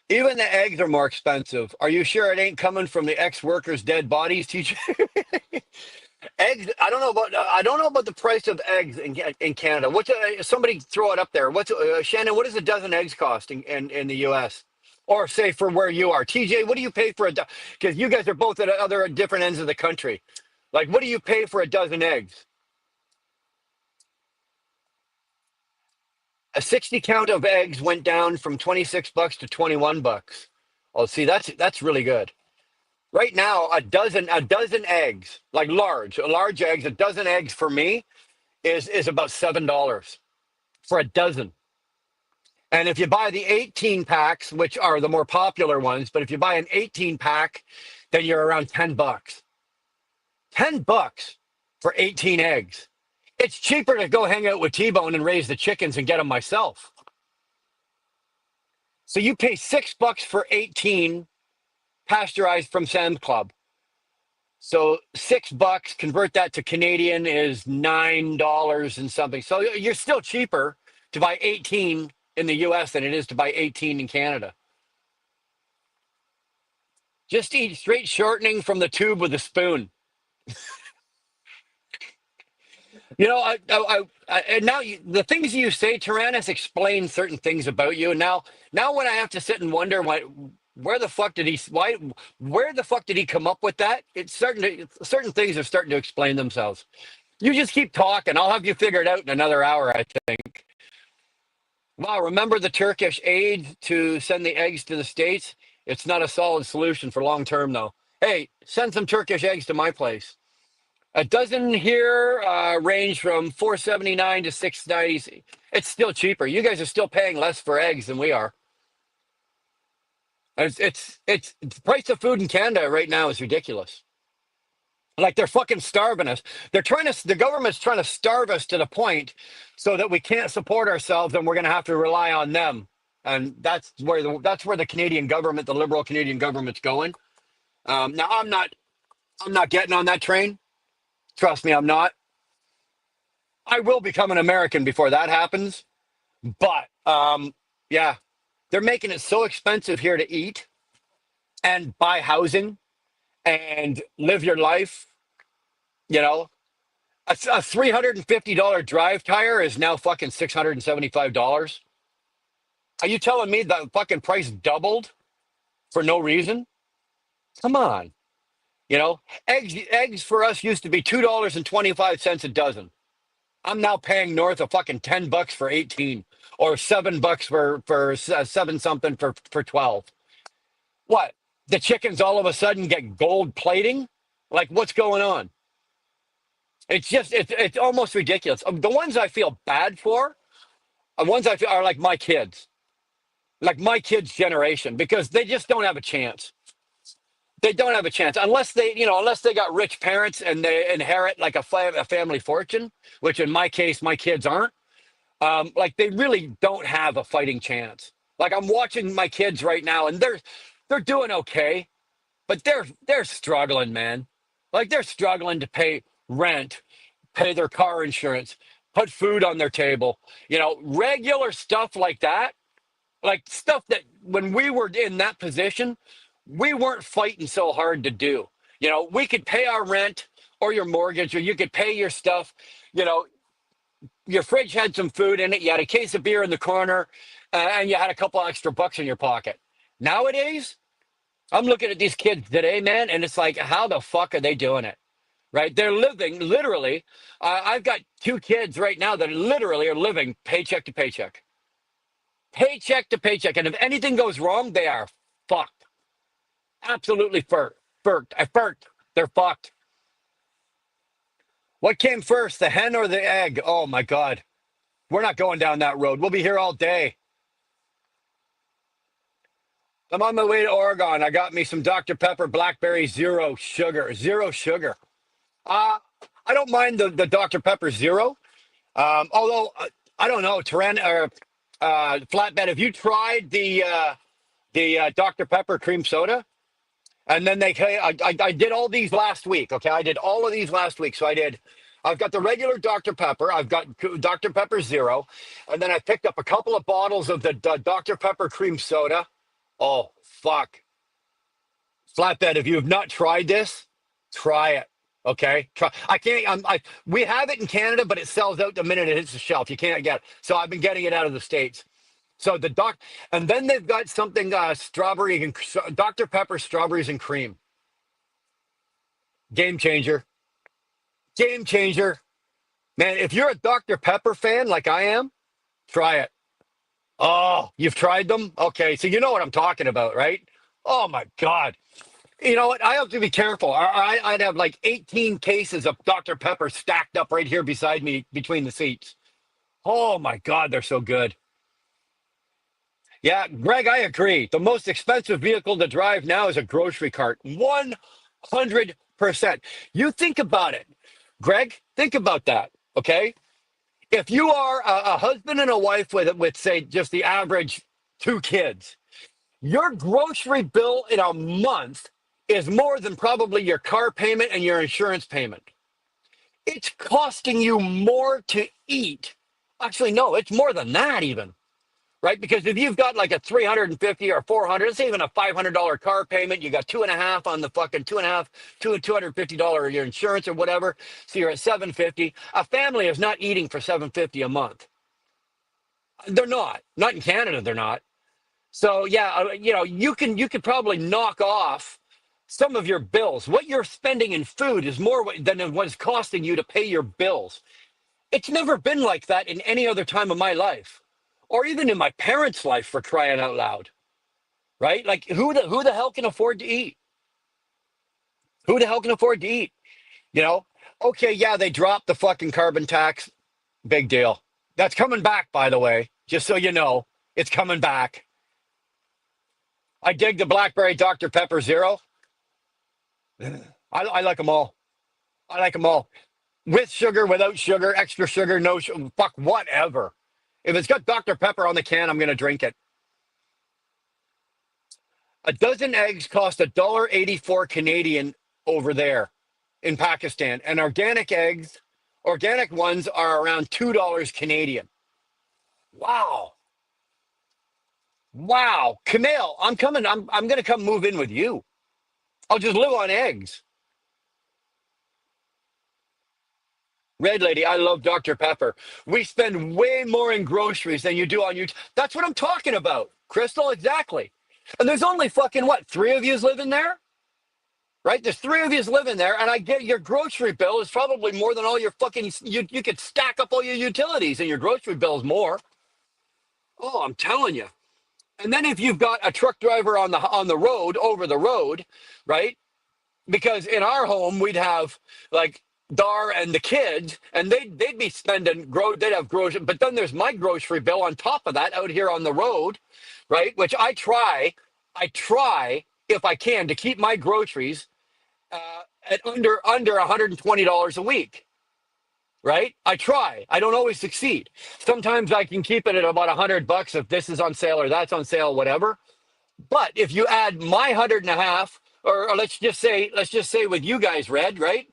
Even the eggs are more expensive. Are you sure it ain't coming from the ex-workers' dead bodies, TJ? Eggs. I don't know about the price of eggs in Canada. Somebody throw it up there? What's Shannon? What does a dozen eggs cost in the U.S. or say for where you are? TJ, what do you pay for a? Because you guys are both at other different ends of the country. Like, what do you pay for a dozen eggs? A 60 count of eggs went down from $26 to $21. Oh, see, that's really good. Right now, a dozen eggs, like large eggs, a dozen eggs for me is about $7 for a dozen. And if you buy the 18 packs, which are the more popular ones, but if you buy an 18 pack, then you're around $10. $10 for 18 eggs. It's cheaper to go hang out with T-Bone and raise the chickens and get them myself. So you pay $6 for 18 pasteurized from Sam's Club. So $6, convert that to Canadian is $9 and something. So you're still cheaper to buy 18 in the US than it is to buy 18 in Canada. Just eat straight shortening from the tube with a spoon. And now the things you say, Tyrannus, explain certain things about you. And now when I have to sit and wonder where the fuck did where the fuck did he come up with that? Certain things are starting to explain themselves. You just keep talking. I'll have you figured out in another hour, I think. Wow, remember the Turkish aid to send the eggs to the States? It's not a solid solution for long term, though. Hey, send some Turkish eggs to my place. A dozen here range from 4.79 to 6.90. It's still cheaper. You guys are still paying less for eggs than we are. It's the price of food in Canada right now is ridiculous. Like they're fucking starving us. The government's trying to starve us to the point so that we can't support ourselves and we're going to have to rely on them. And that's where the Canadian government, the liberal Canadian government's going. Now I'm not getting on that train. Trust me, I'm not. I will become an American before that happens. But yeah, they're making it so expensive here to eat and buy housing and live your life. You know, a $350 drive tire is now fucking $675. Are you telling me the fucking price doubled for no reason? Come on. Eggs for us used to be $2.25 a dozen. I'm now paying north of fucking $10 for 18 or $7 for seven something for 12. What? The chickens all of a sudden get gold plating? Like what's going on? It's almost ridiculous. The ones I feel bad for, the ones I feel are like my kids' generation, because they just don't have a chance. They don't have a chance unless they got rich parents and they inherit like a family fortune, which in my case, my kids aren't. Like they really don't have a fighting chance. Like I'm watching my kids right now, and they're doing okay, but they're struggling, man. Like they're struggling to pay rent, pay their car insurance, put food on their table. Regular stuff like that, like stuff that when we were in that position, we weren't fighting so hard to do. We could pay our rent or your mortgage, or you could pay your stuff. You know, your fridge had some food in it, you had a case of beer in the corner, and you had a couple extra bucks in your pocket. Nowadays, I'm looking at these kids today, man, and it's like, how the fuck are they doing it? Right? They're living literally. I've got two kids right now that literally are living paycheck to paycheck, paycheck to paycheck. And if anything goes wrong, they are fucked. Absolutely fucked. They're fucked. What came first, the hen or the egg? Oh my God. We're not going down that road. We'll be here all day. I'm on my way to Oregon. I got me some Dr. Pepper Blackberry Zero Sugar. Zero sugar. Uh, I don't mind the Dr. Pepper Zero. Although, I don't know, Flatbed, have you tried the Dr. Pepper cream soda? And then I did all these last week. Okay, I did all of these last week. So I've got the regular Dr. Pepper. I've got Dr. Pepper Zero. And then I picked up a couple of bottles of the Dr. Pepper cream soda. Oh, fuck. Flatbed, if you have not tried this, try it. Okay? I can't, we have it in Canada, but it sells out the minute it hits the shelf. You can't get it. So I've been getting it out of the States. So and then they've got something, strawberry and Dr. Pepper strawberries and cream. Game changer. Game changer. Man, if you're a Dr. Pepper fan like I am, try it. Oh, you've tried them? Okay, so you know what I'm talking about, right? Oh my God. You know what? I have to be careful. I'd have like 18 cases of Dr. Pepper stacked up right here beside me between the seats. Oh my God, they're so good. Yeah, Greg, I agree. The most expensive vehicle to drive now is a grocery cart. 100%. You think about it. Greg, think about that. Okay. If you are a husband and a wife with say, just the average two kids, your grocery bill in a month is more than probably your car payment and your insurance payment. It's costing you more to eat. Actually, no, it's more than that even. Right? Because if you've got like a 350 or 400, it's even a $500 car payment. You got 2.5 on the fucking $250 your insurance or whatever. So you're at 750. A family is not eating for 750 a month. They're not in Canada. They're not. So yeah, you could probably knock off some of your bills. What you're spending in food is more than what it's costing you to pay your bills. It's never been like that in any other time of my life. or even in my parents' life, for crying out loud, right? Like who the hell can afford to eat? Who the hell can afford to eat? You know? Okay, yeah, they dropped the fucking carbon tax. Big deal. That's coming back, by the way. Just so you know, it's coming back. I dig the blackberry Dr. Pepper Zero. I like them all. I like them all. With sugar, without sugar, extra sugar, no sugar, fuck, whatever. If it's got Dr. Pepper on the can, I'm going to drink it. A dozen eggs cost $1.84 Canadian over there in Pakistan. And organic eggs, organic ones are around $2 Canadian. Wow. Wow. Camille, I'm coming. I'm going to come move in with you. I'll just live on eggs. Red Lady, I love Dr. Pepper. We spend way more in groceries than you do on YouTube. That's what I'm talking about. Crystal, exactly. And there's only fucking what, three of yous living there? Right? There's three of yous living there, and I get your grocery bill is probably more than all your fucking you could stack up all your utilities and your grocery bill is more. Oh, I'm telling you. And then if you've got a truck driver on the road, over the road, right? Because in our home we'd have like Dar and the kids, and they'd be spending they'd have grocery, but then there's my grocery bill on top of that out here on the road, right? Which I try if I can to keep my groceries at under $120 a week, right? I try. I don't always succeed. Sometimes I can keep it at about $100 if this is on sale or that's on sale, whatever. But if you add my 150, or let's just say with you guys, Red, right?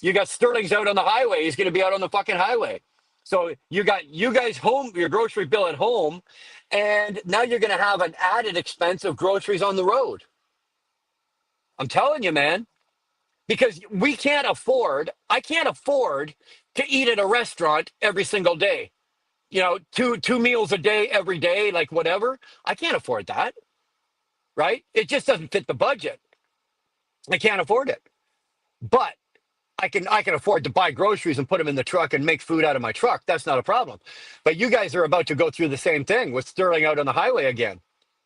You got Sterling's out on the highway. He's going to be out on the fucking highway. So you got you guys home, your grocery bill at home, and now you're going to have an added expense of groceries on the road. I'm telling you, man, because I can't afford to eat at a restaurant every single day. You know, two meals a day every day, like whatever. I can't afford that, right? It just doesn't fit the budget. I can't afford it. But I can afford to buy groceries and put them in the truck and make food out of my truck. That's not a problem. But you guys are about to go through the same thing with Sterling out on the highway again,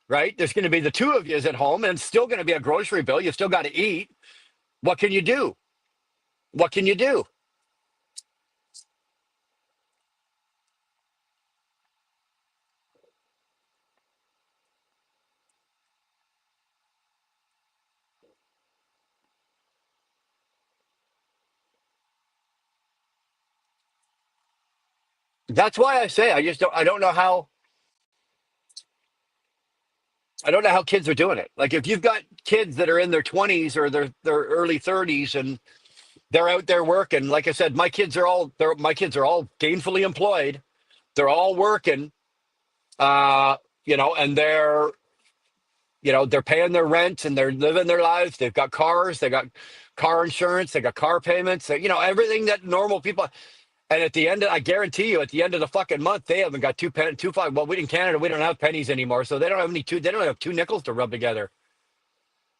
right? There's going to be the two of you at home, and it's still going to be a grocery bill. You still got to eat. What can you do? What can you do? That's why I say I don't know how kids are doing it. Like if you've got kids that are in their 20s or their early 30s and they're out there working, like I said, my kids are all gainfully employed. They're all working, and they're paying their rent and they're living their lives. They've got cars, they got car insurance, they got car payments, everything that normal people. And I guarantee you, at the end of the fucking month, they haven't got two five. Well, we in Canada, we don't have pennies anymore, so they don't have they don't have two nickels to rub together,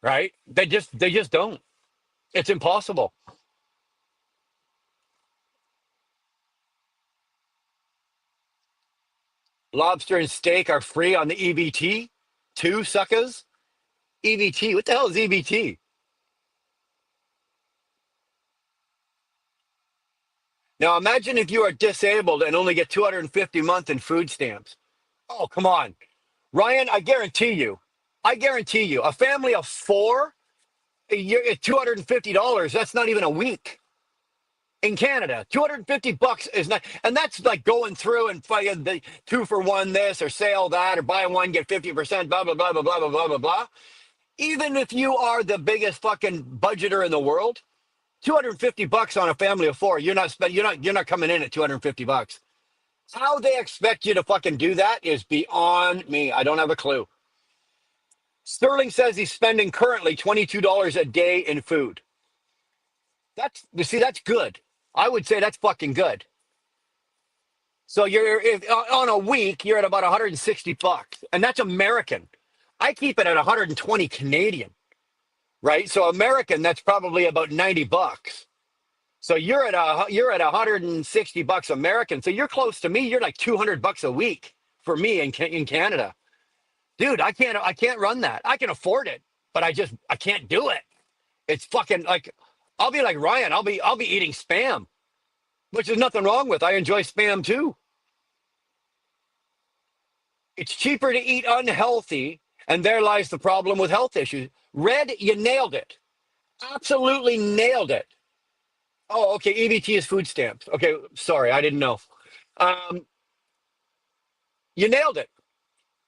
right? They just don't. It's impossible. Lobster and steak are free on the EBT. Two suckers. EBT. What the hell is EBT? Now imagine if you are disabled and only get 250 a month in food stamps. Oh, come on. Ryan, I guarantee you, a family of four, a year at $250, that's not even a week. In Canada, $250 is not, and that's like going through and fighting the 2 for 1 this or sale that or buy one get 50%, blah blah blah blah blah blah blah blah blah. Even if you are the biggest fucking budgeter in the world, $250 on a family of four, you're not coming in at $250. How they expect you to fucking do that is beyond me. I don't have a clue. Sterling says he's spending currently $22 a day in food. That's good. I would say that's fucking good. So on a week, you're at about $160, and that's American. I keep it at 120 Canadian, right? So American, that's probably about $90. So you're at $160 American. So you're close to me. You're like $200 a week for me in Canada. Dude, I can't run that. I can afford it, but I can't do it. It's fucking like I'll be like Ryan. I'll be eating spam, which is nothing wrong with. I enjoy spam too. It's cheaper to eat unhealthy, and there lies the problem with health issues. Red, you nailed it. Absolutely nailed it. Oh, okay. EBT is food stamps. Okay, sorry, I didn't know. Um, you nailed it.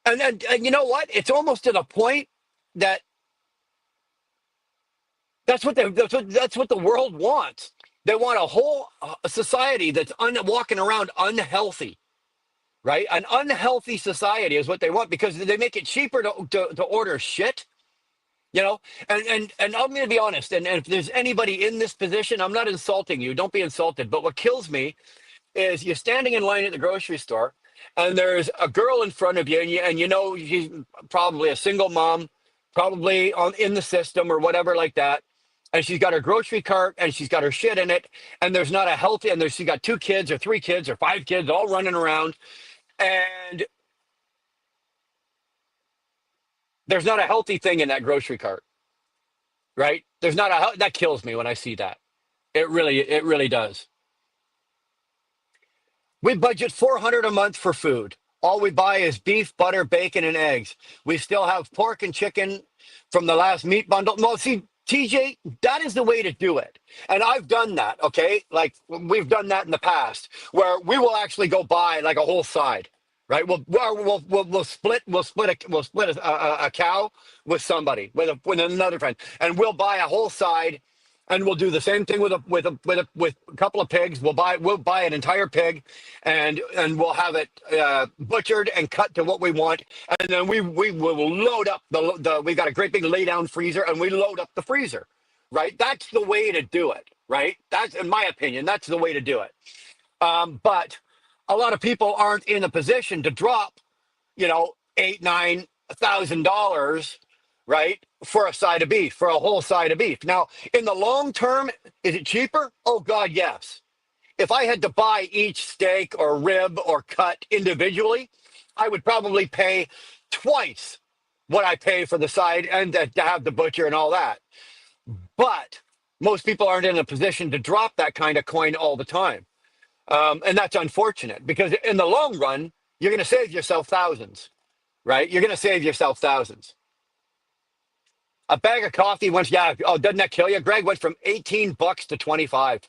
And you know what? It's almost to the point that that's what the world wants. They want a whole society that's walking around unhealthy, right? An unhealthy society is what they want because they make it cheaper to order shit, you know. And I'm going to be honest. And if there's anybody in this position, I'm not insulting you. Don't be insulted. But what kills me is you're standing in line at the grocery store and there's a girl in front of you and you know she's probably a single mom, probably in the system or whatever like that, and she's got her grocery cart and she's got her shit in it, and there's not a healthy, and she's got 2 kids or 3 kids or 5 kids all running around, and there's not a healthy thing in that grocery cart, right? There's not that kills me when I see that. It really does. We budget 400 a month for food. All we buy is beef, butter, bacon, and eggs. We still have pork and chicken from the last meat bundle. No, see, TJ, that is the way to do it. And I've done that, okay? Like we've done that in the past where we will actually go buy like a whole side, right? We'll split a cow with somebody, with another friend, and we'll buy a whole side, and we'll do the same thing with a couple of pigs. We'll buy an entire pig, and we'll have it butchered and cut to what we want, and then we will load up the. We got a great big lay down freezer, and we load up the freezer. Right, that's the way to do it. Right, that's in my opinion. That's the way to do it. But a lot of people aren't in a position to drop, $8, $9,000, right, for a side of beef, for a whole side of beef. Now, in the long term, is it cheaper? Oh God, yes. If I had to buy each steak or rib or cut individually, I would probably pay twice what I pay for the side and to have the butcher and all that. But most people aren't in a position to drop that kind of coin all the time. And that's unfortunate because in the long run, you're going to save yourself thousands, right? You're going to save yourself thousands. A bag of coffee went, yeah. Oh, doesn't that kill you? Greg went from $18 to 25.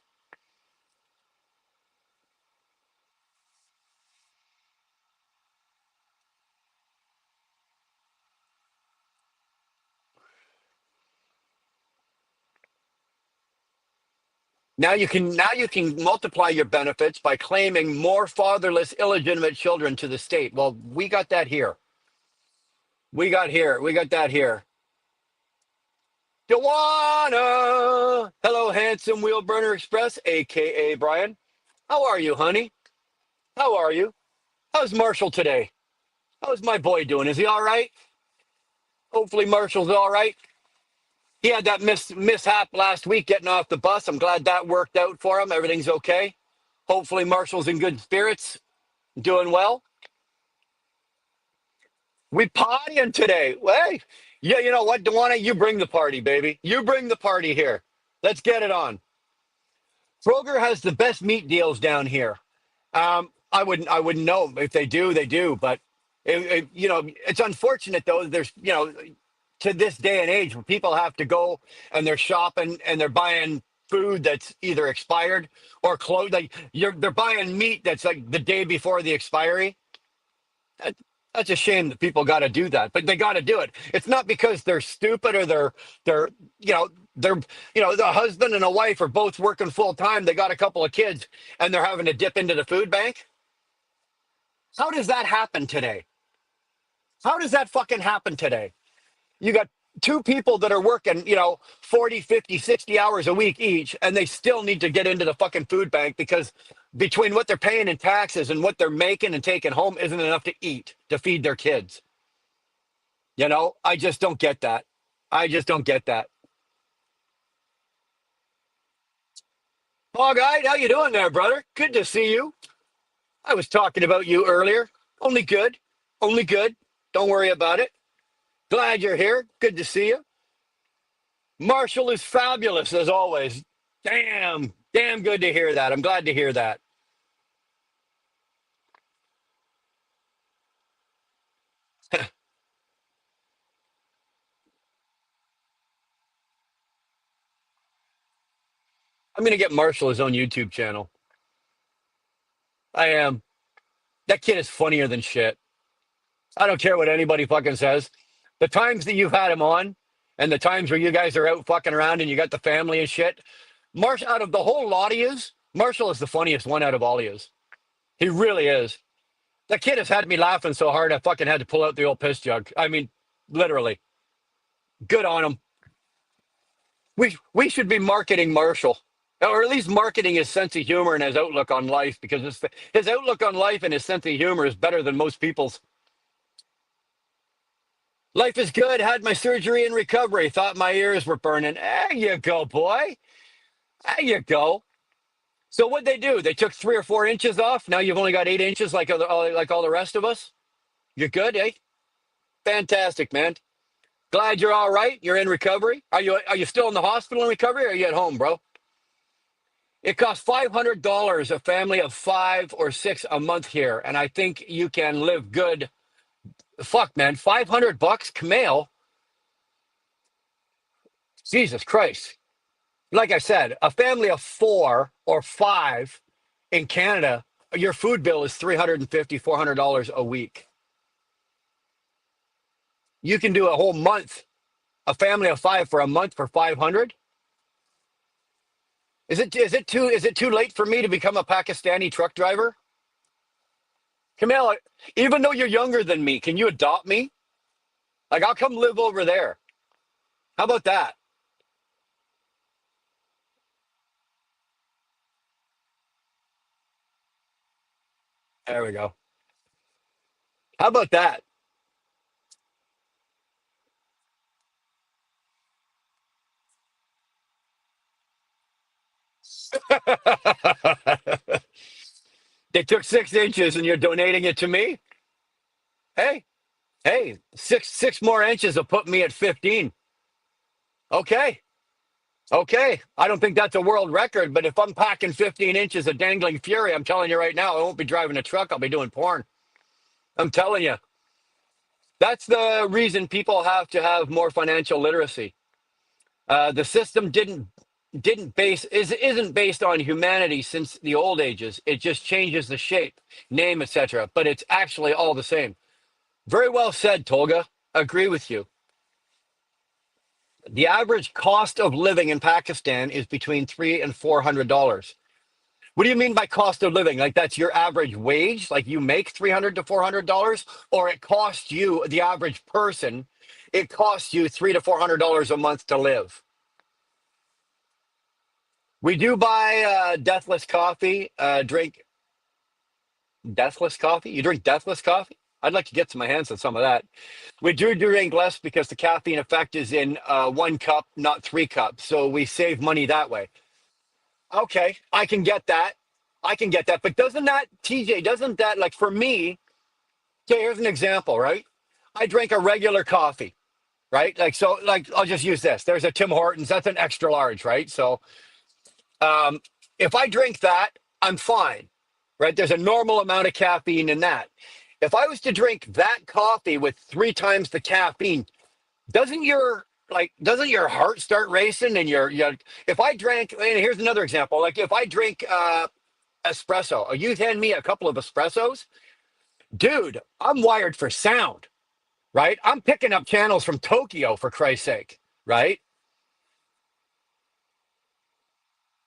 Now you can multiply your benefits by claiming more fatherless, illegitimate children to the state. Well, we got that here. We got that here. Dewana! Hello, handsome wheel burner express, aka Brian. How are you, honey? How are you? How's Marshall today? How's my boy doing? Is he all right? Hopefully Marshall's all right. He had that mishap last week getting off the bus. I'm glad that worked out for him. Everything's okay. Hopefully Marshall's in good spirits, doing well. We partying today. Hey, yeah, you know what, Dewana? You bring the party, baby. You bring the party here. Let's get it on. Kroger has the best meat deals down here. I wouldn't know if they do. They do, but it's unfortunate though. There's, to this day and age, where people have to go and they're shopping and they're buying food that's either expired or closed. Like they're buying meat that's like the day before the expiry. That, that's a shame that people got to do that, but they got to do it. It's not because they're stupid or they're they're the husband and a wife are both working full time. They got a couple of kids and they're having to dip into the food bank. How does that happen today? How does that fucking happen today? You got two people that are working, 40, 50, 60 hours a week each, and they still need to get into the fucking food bank because between what they're paying in taxes and what they're making and taking home isn't enough to eat, to feed their kids. I just don't get that. I just don't get that. Bog-eyed, how you doing there, brother? Good to see you. I was talking about you earlier. Only good. Only good. Don't worry about it. Glad you're here. Good to see you. Marshall is fabulous as always. Damn. Damn good to hear that. I'm glad to hear that. I'm going to get Marshall his own YouTube channel. I am. That kid is funnier than shit. I don't care what anybody fucking says. The times that you've had him on and the times where you guys are out fucking around and you got the family and shit, Marshall, out of the whole lot of yous, Marshall is the funniest one out of all of yous. He really is. That kid has had me laughing so hard I fucking had to pull out the old piss jug. I mean, literally. Good on him. We should be marketing Marshall. Or at least marketing his sense of humor and his outlook on life, because his outlook on life and his sense of humor is better than most people's. Life is good. Had my surgery in recovery. Thought my ears were burning. There you go, boy. There you go. So what'd they do? They took 3 or 4 inches off. Now you've only got 8 inches, like all the rest of us. You're good, eh? Fantastic, man. Glad you're all right. You're in recovery. Are you still in the hospital in recovery, or are you at home, bro? It costs $500 a family of 5 or 6 a month here, and I think you can live good. Fuck, man, $500, Camille. Jesus Christ. Like I said, a family of 4 or 5 in Canada, your food bill is $350, $400 a week. You can do a whole month, a family of 5 for a month for 500. Is it too late for me to become a Pakistani truck driver? Camille, even though you're younger than me, can you adopt me? Like, I'll come live over there. How about that? There we go. How about that? They took 6 inches and you're donating it to me? Hey, hey, six more inches will put me at 15. Okay. Okay. I don't think that's a world record, but if I'm packing 15 inches of dangling fury, I'm telling you right now, I won't be driving a truck. I'll be doing porn. I'm telling you. That's the reason people have to have more financial literacy. The system didn't base isn't based on humanity since the old ages. It just changes the shape, name, etc. But it's actually all the same. Very well said, Tolga. Agree with you. The average cost of living in Pakistan is between $300 and $400. What do you mean by cost of living? Like, that's your average wage? Like, you make $300 to $400, or it costs you, the average person, it costs you $300 to $400 a month to live. We do buy Deathless coffee. Drink Deathless coffee. You drink Deathless coffee? I'd like to get to my hands on some of that. We do drink less because the caffeine effect is in 1 cup, not 3 cups. So we save money that way. Okay, I can get that. I can get that. But doesn't that, TJ, doesn't that, like, for me, okay, here's an example, right? I drink a regular coffee, right? Like, so, like, I'll just use this. There's a Tim Hortons. That's an extra large, right? So um, if I drink that, I'm fine, right? There's a normal amount of caffeine in that. If I was to drink that coffee with 3 times the caffeine, doesn't your heart start racing and if I drank, and here's another example, like if I drink espresso, or you hand me a couple of espressos, dude, I'm wired for sound, right? I'm picking up channels from Tokyo, for Christ's sake, right?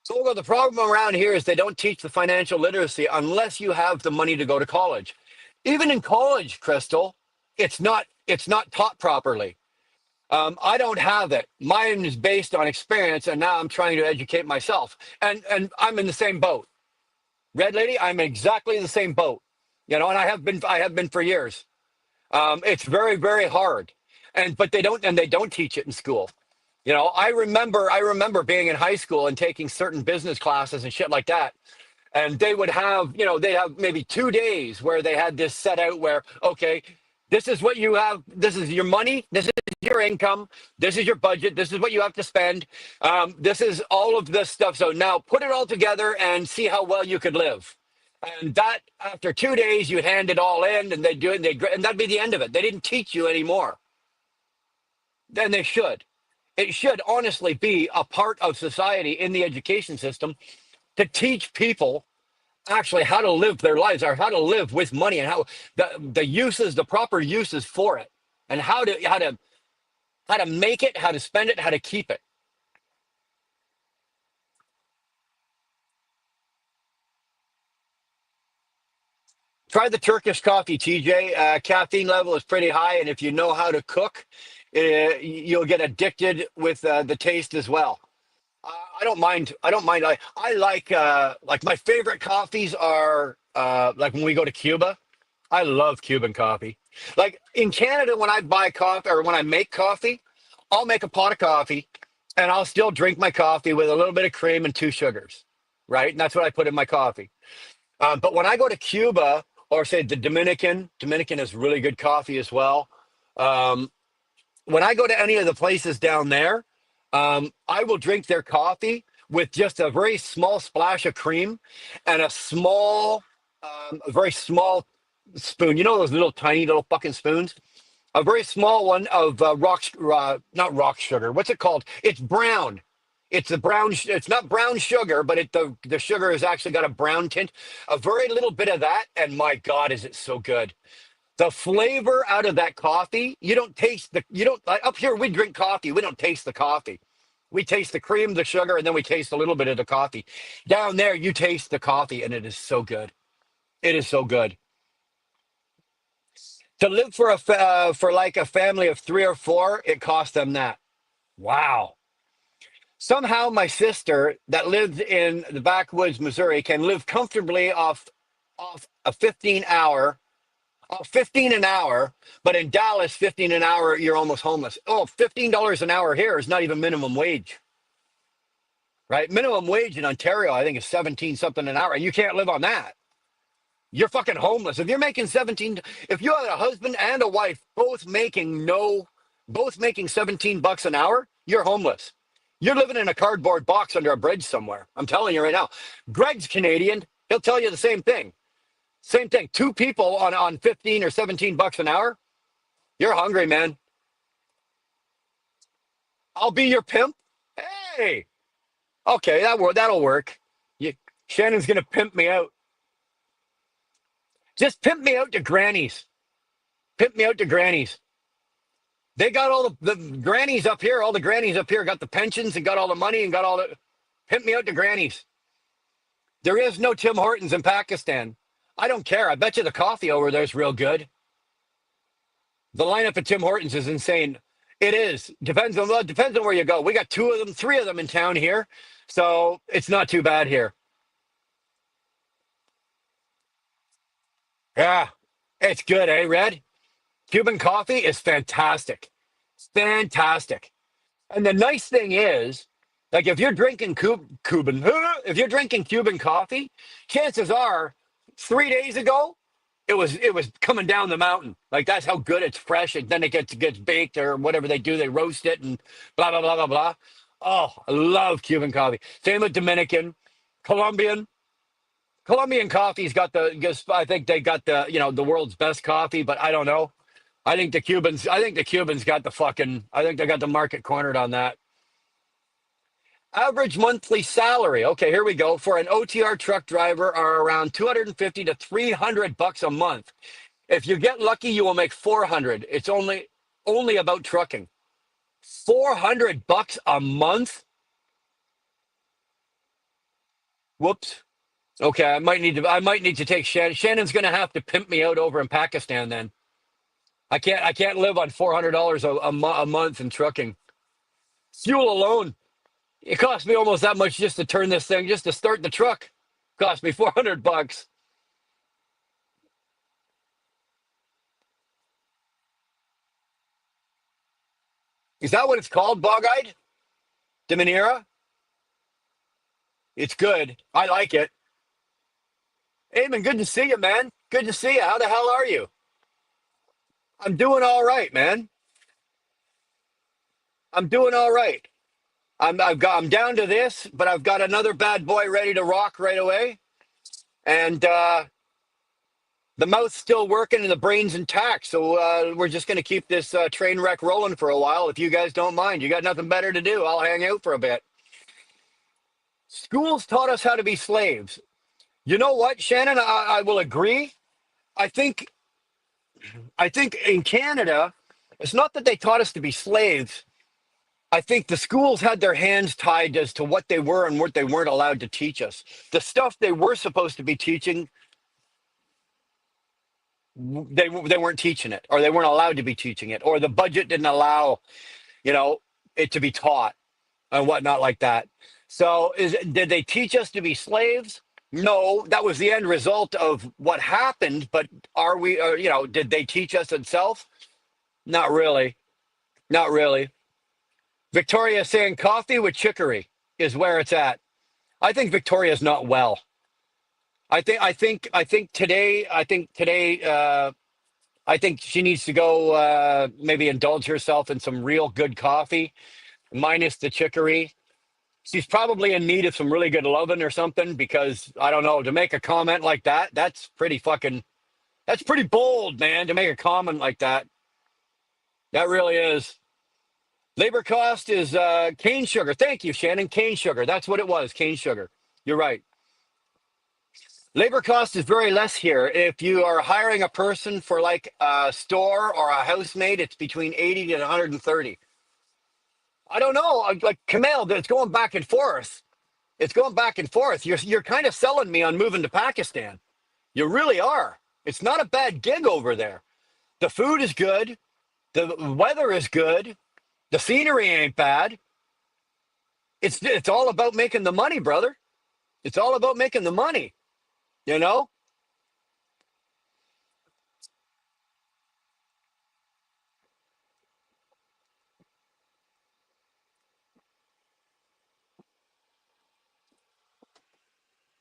So well, the problem around here is they don't teach the financial literacy unless you have the money to go to college. Even in college, Crystal, it's not taught properly. I don't have it. Mine is based on experience, and now I'm trying to educate myself. And I'm in the same boat. Red Lady, I'm in exactly the same boat. And I have been for years. It's very, very hard. But they don't teach it in school. I remember being in high school and taking certain business classes and shit like that. And they would have, they'd have maybe 2 days where they had this set out where, okay, this is what you have. This is your money. This is your income. This is your budget. This is what you have to spend. This is all of this stuff. So now put it all together and see how well you could live. And that after 2 days, you hand it all in, and they do it, and that'd be the end of it. They didn't teach you anymore. Then they should. It should honestly be a part of society in the education system to teach people actually how to live their lives, or how to live with money, and how the uses, the proper uses for it, and how to make it, how to spend it, how to keep it. Try the Turkish coffee, TJ. Caffeine level is pretty high, and if you know how to cook, you'll get addicted with the taste as well. I don't mind. I don't mind. I like my favorite coffees are like when we go to Cuba. I love Cuban coffee. Like in Canada, when I buy coffee or when I make coffee, I'll make a pot of coffee and I'll still drink my coffee with a little bit of cream and two sugars, right? And that's what I put in my coffee. But when I go to Cuba or say the Dominican is really good coffee as well. Um, when I go to any of the places down there, I will drink their coffee with just a very small splash of cream and a very small spoon. You know those little tiny little fucking spoons? A very small one of not rock sugar. What's it called? It's brown. It's the brown. It's not brown sugar, but the sugar has actually got a brown tint. A very little bit of that, and my God, is it so good? The flavor out of that coffee, you don't like up here we drink coffee, we don't taste the coffee. We taste the cream, the sugar, and then we taste a little bit of the coffee. Down there, you taste the coffee, and it is so good. It is so good. To live for like a family of three or four, it cost them that. Wow. Somehow my sister that lives in the backwoods, Missouri, can live comfortably off a 15 an hour, but in Dallas, 15 an hour, you're almost homeless. Oh, $15 an hour here is not even minimum wage, right? Minimum wage in Ontario, I think, is 17 something an hour, and you can't live on that. You're fucking homeless. If you're making 17, if you have a husband and a wife both making 17 bucks an hour, you're homeless. You're living in a cardboard box under a bridge somewhere. I'm telling you right now. Greg's Canadian. He'll tell you the same thing. Same thing. Two people on 15 or 17 bucks an hour. You're hungry, man. I'll be your pimp. Hey, okay, that'll work. You, Shannon's gonna pimp me out. Just pimp me out to grannies. Pimp me out to grannies. They got all the grannies up here. All the grannies up here got the pensions and got all the money and got all the. Pimp me out to grannies. There is no Tim Hortons in Pakistan. I don't care. I bet you the coffee over there is real good. The lineup at Tim Hortons is insane. It is. Depends on where you go. We got two of them, three of them in town here, so it's not too bad here. Yeah, it's good, eh, Red? Cuban coffee is fantastic. Fantastic. And the nice thing is, like if you're drinking Cuban, if you're drinking Cuban coffee, chances are 3 days ago it was coming down the mountain. Like that's how good it's fresh, and then it gets baked or whatever they do. They roast it and blah blah blah blah blah. Oh, I love Cuban coffee. Same with Dominican, Colombian. Colombian coffee's got I think they got the world's best coffee, but I don't know. I think the Cubans got I think they got the market cornered on that. Average monthly salary. Okay, here we go. For an OTR truck driver are around 250 to 300 bucks a month. If you get lucky, you will make 400. It's only about trucking. 400 bucks a month? Whoops. Okay, I might need to take Shannon. Shannon's going to have to pimp me out over in Pakistan then. I can't live on $400 a month in trucking. Fuel alone. It cost me almost that much just to turn this thing, just to start the truck. Cost me 400 bucks. Is that what it's called, bog-eyed? Demanera? It's good. I like it. Eamon, good to see you, man. Good to see you. How the hell are you? I'm doing all right, man. I'm doing all right. I'm down to this, but I've got another bad boy ready to rock right away. And the mouth's still working and the brain's intact. So we're just going to keep this train wreck rolling for a while. If you guys don't mind, you got nothing better to do. I'll hang out for a bit. Schools taught us how to be slaves. You know what, Shannon? I will agree. I think I think in Canada, it's not that they taught us to be slaves. I think the schools had their hands tied as to what they were and what they weren't allowed to teach us. The stuff they were supposed to be teaching, they weren't teaching it, or they weren't allowed to be teaching it, or the budget didn't allow, you know, it to be taught and whatnot like that. So, did they teach us to be slaves? No, that was the end result of what happened. But are we, did they teach us itself? Not really. Not really. Victoria saying coffee with chicory is where it's at. I think Victoria's not well. I think she needs to go maybe indulge herself in some real good coffee, minus the chicory. She's probably in need of some really good loving or something because I don't know, to make a comment like that, that's pretty bold, man, to make a comment like that. That really is. Labor cost is cane sugar. Thank you, Shannon. Cane sugar. That's what it was. Cane sugar. You're right. Labor cost is very less here. If you are hiring a person for like a store or a housemaid, it's between 80 to 130. I don't know. Like Kamel, it's going back and forth. It's going back and forth. You're kind of selling me on moving to Pakistan. You really are. It's not a bad gig over there. The food is good. The weather is good. The scenery ain't bad. It's all about making the money, brother. It's all about making the money, you know?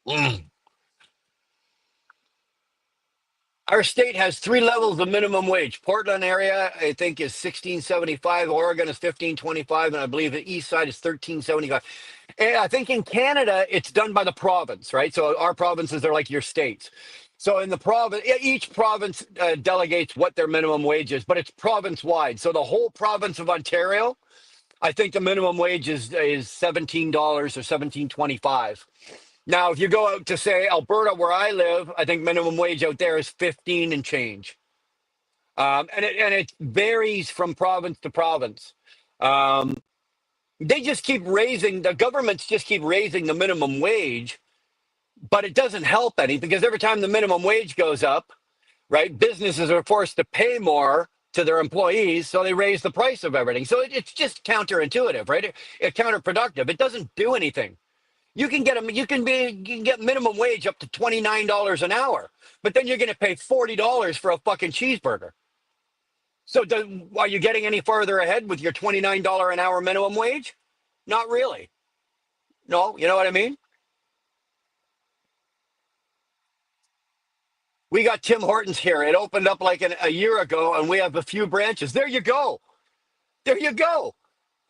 Mm. Our state has three levels of minimum wage. Portland area, I think, is 16.75. Oregon is 15.25, and I believe the east side is 13.75. And I think in Canada, it's done by the province, right? So our provinces are like your states. So in the province, each province delegates what their minimum wage is, but it's province wide. So the whole province of Ontario, I think the minimum wage is $17 or 17.25. Now, if you go out to say Alberta, where I live, I think minimum wage out there is 15 and change, and it varies from province to province. Um, they just keep raising the governments just keep raising the minimum wage, but it doesn't help any because every time the minimum wage goes up, right, businesses are forced to pay more to their employees, so they raise the price of everything. So it's just counterintuitive, right? It's counterproductive. It doesn't do anything. You can get minimum wage up to $29 an hour, but then you're going to pay $40 for a fucking cheeseburger. So are you getting any further ahead with your $29 an hour minimum wage? Not really. No, you know what I mean? We got Tim Hortons here. It opened up like a year ago, and we have a few branches. There you go. There you go.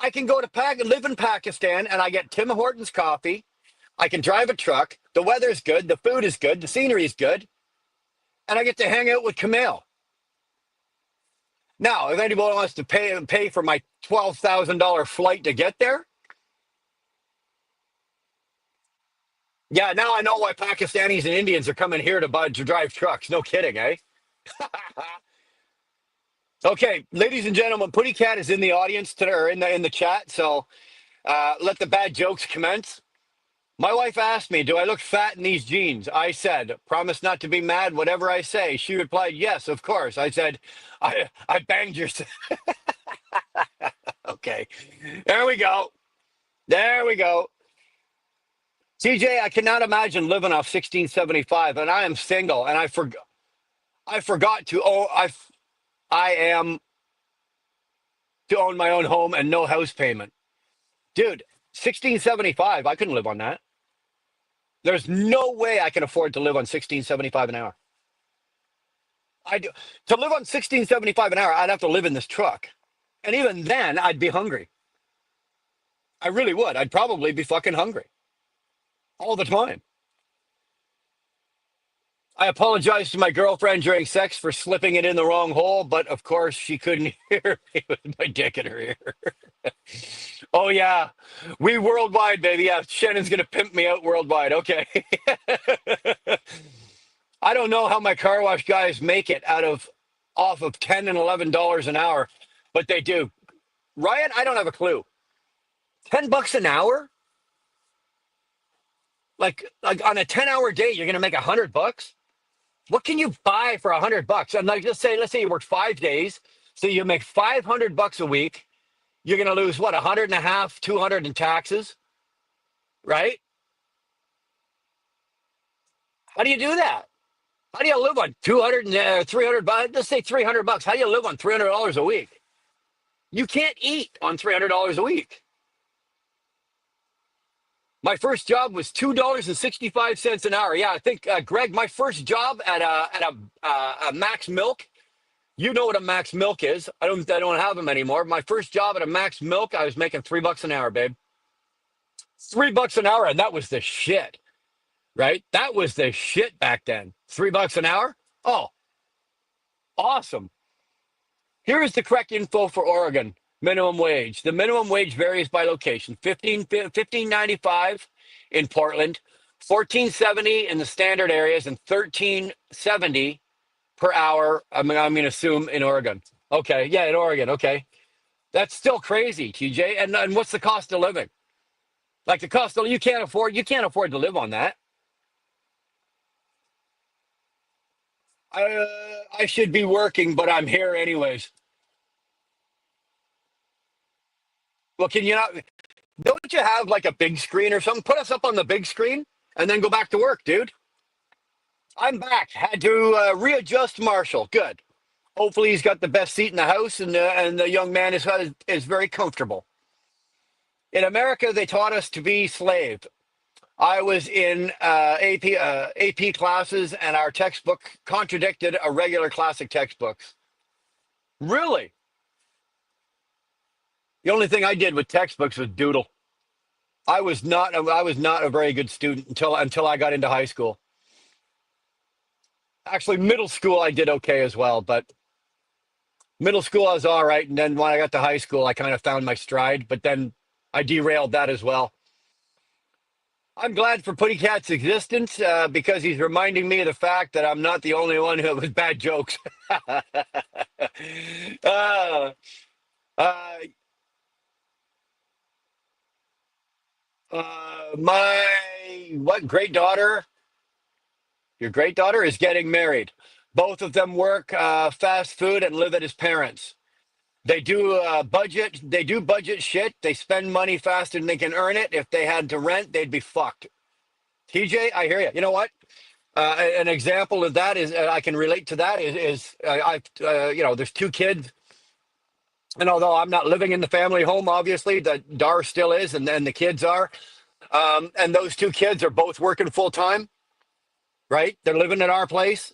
I can go to live in Pakistan, and I get Tim Hortons coffee. I can drive a truck. The weather's good. The food is good. The scenery is good. And I get to hang out with Camille. Now, if anybody wants to pay for my $12,000 flight to get there, yeah, now I know why Pakistanis and Indians are coming here to drive trucks. No kidding, eh? Okay, ladies and gentlemen, Putty Cat is in the audience today, or in the chat. So let the bad jokes commence. My wife asked me, "Do I look fat in these jeans?" I said, "Promise not to be mad. Whatever I say." She replied, "Yes, of course." I said, "I banged your." Okay, there we go. There we go. TJ, I cannot imagine living off 1675, and I am single, and I forgot to I am to own my own home and no house payment. Dude, 1675, I couldn't live on that. There's no way I can afford to live on 16.75 an hour. I do, to live on 16.75 an hour, I'd have to live in this truck. And even then, I'd be hungry. I really would. I'd probably be fucking hungry all the time. I apologized to my girlfriend during sex for slipping it in the wrong hole, but of course she couldn't hear me with my dick in her ear. Oh yeah, we worldwide, baby. Yeah, Shannon's gonna pimp me out worldwide. Okay. I don't know how my car wash guys make it out of off of $10 and $11 an hour, but they do. Ryan, I don't have a clue. $10 an hour? Like on a 10-hour day, you're gonna make $100? What can you buy for $100? And like, let's say you work 5 days, so you make $500 a week. You're gonna lose what, 100 and a half, 200 in taxes, right? How do you do that? How do you live on 200 and 300 bucks? Let's say $300. How do you live on $300 a week? You can't eat on $300 a week. My first job was $2.65 an hour. Yeah, I think Greg, my first job at a Max Milk. You know what a Max Milk is. I don't have them anymore. My first job at a Max Milk, I was making $3 an hour, babe. $3 an hour, and that was the shit, right? That was the shit back then. $3 an hour. Oh, awesome. Here is the correct info for Oregon minimum wage. The minimum wage varies by location. 15.95 in Portland, 14.70 in the standard areas, and 13.70 per hour. I'm going to assume in Oregon. Okay, yeah, in Oregon. Okay, that's still crazy, TJ. And what's the cost of living? Like the cost of you can't afford to live on that. I should be working, but I'm here anyways. Well, can you not? Don't you have like a big screen or something? Put us up on the big screen and then go back to work, dude. I'm back. Had to readjust Marshall. Good. Hopefully, he's got the best seat in the house, and the young man is very comfortable. In America, they taught us to be slave. I was in AP classes, and our textbook contradicted a regular classic textbooks. Really? The only thing I did with textbooks was doodle. I was not a very good student until I got into high school. Actually, middle school I did okay as well, but middle school I was all right, and then when I got to high school, I kind of found my stride. But then I derailed that as well. I'm glad for Putty Cat's existence because he's reminding me of the fact that I'm not the only one who has bad jokes. uh, uh, my what great daughter? Your great daughter is getting married. Both of them work fast food and live at his parents. They do budget. They do budget shit. They spend money faster than they can earn it. If they had to rent, they'd be fucked. TJ, I hear you. You know what? An example of that is I can relate to that is I've there's two kids, and although I'm not living in the family home, obviously the Dar still is, and then the kids are, and those two kids are both working full time. Right? They're living at our place.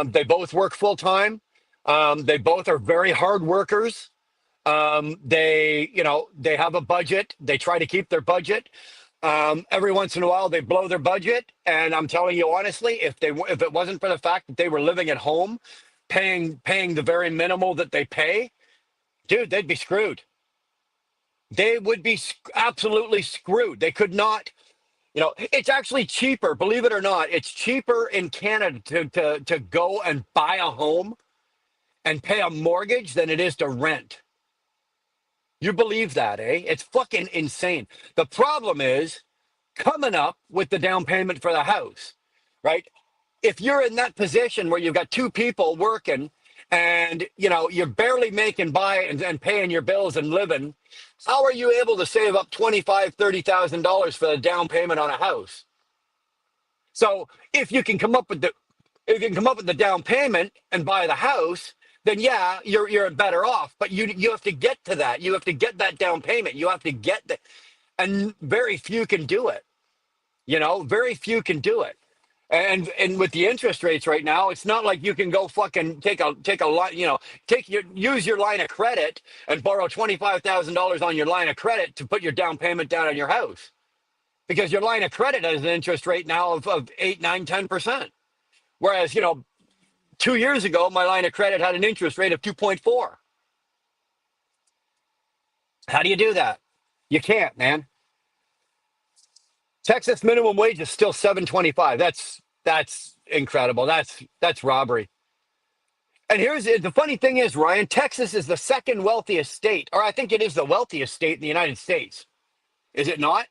They both work full time. They both are very hard workers. They have a budget. They try to keep their budget. Every once in a while, they blow their budget. And I'm telling you honestly, if it wasn't for the fact that they were living at home, paying the very minimal that they pay, dude, they'd be screwed. They would be absolutely screwed. They could not. It's actually cheaper, believe it or not. It's cheaper in Canada to go and buy a home and pay a mortgage than it is to rent. You believe that, eh? It's fucking insane. The problem is coming up with the down payment for the house, right? If you're in that position where you've got two people working and you're barely making by and paying your bills and living, how are you able to save up $25,000-$30,000 for the down payment on a house? So if you can come up with the down payment and buy the house, then yeah, you're better off. But you have to get to that. You have to get that down payment. You have to get that, and very few can do it. Very few can do it. And with the interest rates right now, it's not like you can go fucking take a line, use your line of credit and borrow $25,000 on your line of credit to put your down payment down on your house, because your line of credit has an interest rate now of 8, 9, 10%. Whereas, 2 years ago, my line of credit had an interest rate of 2.4. How do you do that? You can't, man. Texas minimum wage is still 7.25. That's incredible. That's robbery. And here's the funny thing is, Ryan, Texas is the second wealthiest state, or I think it is the wealthiest state in the United States. Is it not?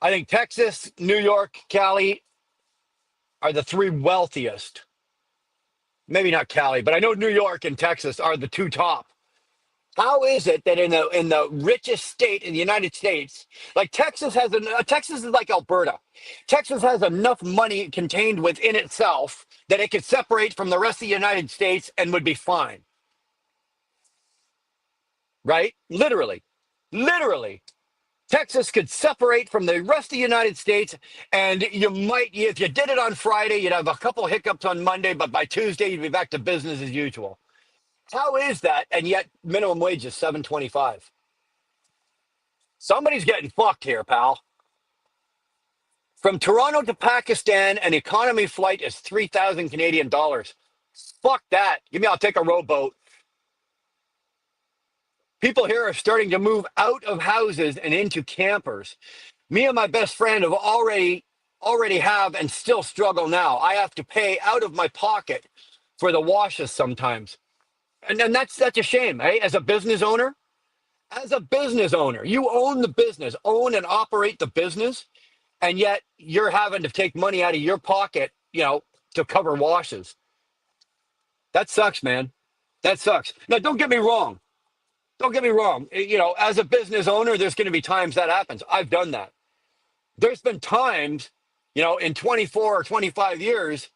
I think Texas, New York, Cali are the three wealthiest. Maybe not Cali, but I know New York and Texas are the two top. How is it that in the richest state in the United States, like Texas is like Alberta. Texas has enough money contained within itself that it could separate from the rest of the United States and would be fine. Right? Literally. Texas could separate from the rest of the United States, and if you did it on Friday, you'd have a couple hiccups on Monday, but by Tuesday, you'd be back to business as usual. How is that? And yet minimum wage is 7.25. Somebody's getting fucked here, pal. From Toronto to Pakistan, an economy flight is 3,000 Canadian dollars. Fuck that. I'll take a rowboat. People here are starting to move out of houses and into campers. Me and my best friend have already have and still struggle now. I have to pay out of my pocket for the washes sometimes. And then that's a shame, eh? As a business owner, you own the business, own and operate the business, and yet you're having to take money out of your pocket, to cover washes. That sucks, man. That sucks. Now, don't get me wrong. As a business owner, there's going to be times that happens. I've done that. There's been times, in 24 or 25 years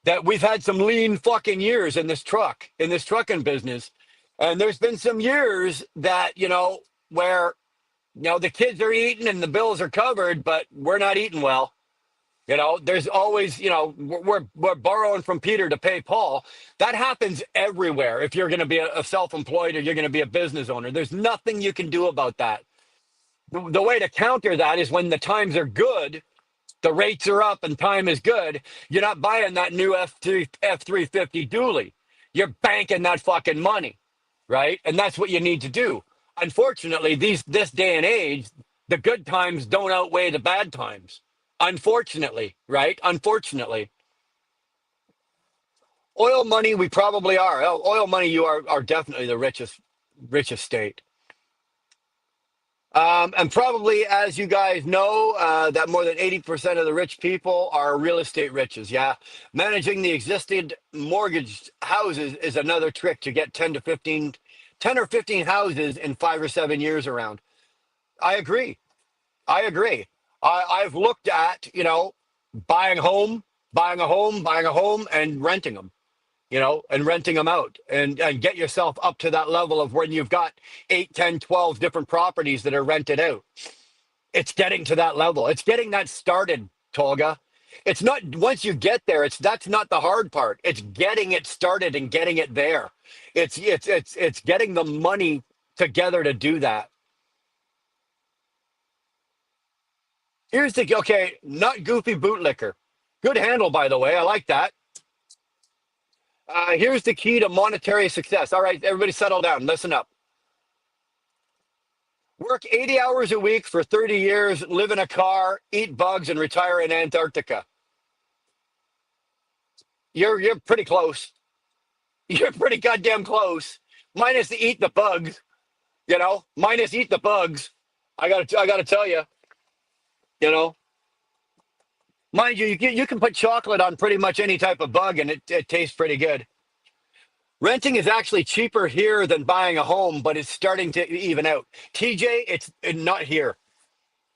that we've had some lean fucking years in this trucking business. And there's been some years that, where, the kids are eating and the bills are covered, but we're not eating well. There's always, we're borrowing from Peter to pay Paul. That happens everywhere. If you're going to be a self-employed or you're going to be a business owner, there's nothing you can do about that. The way to counter that is when the times are good, the rates are up and time is good, you're not buying that new F350 dually. You're banking that fucking money, right? And that's what you need to do. Unfortunately, this day and age, the good times don't outweigh the bad times. Unfortunately, right? Unfortunately. Oil money, we probably are. Oil money, you are definitely the richest state. And probably, as you guys know, that more than 80% of the rich people are real estate riches. Yeah. Managing the existing mortgaged houses is another trick to get 10 or 15 houses in 5 or 7 years around. I agree. I've looked at, buying a home, and renting them, out and get yourself up to that level of when you've got 8, 10, 12 different properties that are rented out. It's getting to that level. It's getting that started, Tolga. It's not, once you get there, that's not the hard part. It's getting it started and getting it there. It's getting the money together to do that. Here's not goofy bootlicker. Good handle, by the way. I like that. Here's the key to monetary success. All right, everybody settle down. Listen up. Work 80 hours a week for 30 years, live in a car, eat bugs, and retire in Antarctica. You're pretty close. You're pretty goddamn close. Minus the eat the bugs. Minus eat the bugs. I gotta tell you. Mind you, you can put chocolate on pretty much any type of bug and it tastes pretty good. Renting is actually cheaper here than buying a home, but it's starting to even out. TJ, it's not here.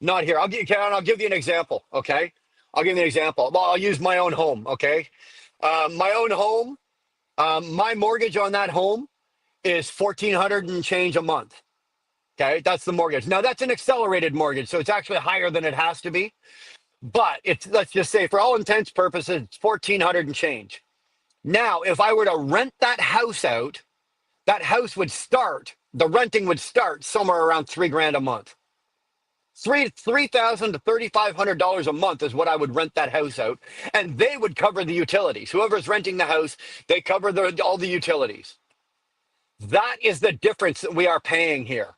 Not here. I'll give you an example, okay? I'll give you an example. Well, I'll use my own home, okay? My own home, my mortgage on that home is $1,400 and change a month. Okay, that's the mortgage. Now, that's an accelerated mortgage, so it's actually higher than it has to be. But it's, let's just say for all intents purposes, it's 1,400 and change. Now, if I were to rent that house out, that house would start, the renting would start somewhere around 3 grand a month. $3,000 to $3,500 a month is what I would rent that house out, and they would cover the utilities. Whoever's renting the house, they cover all the utilities. That is the difference that we are paying here.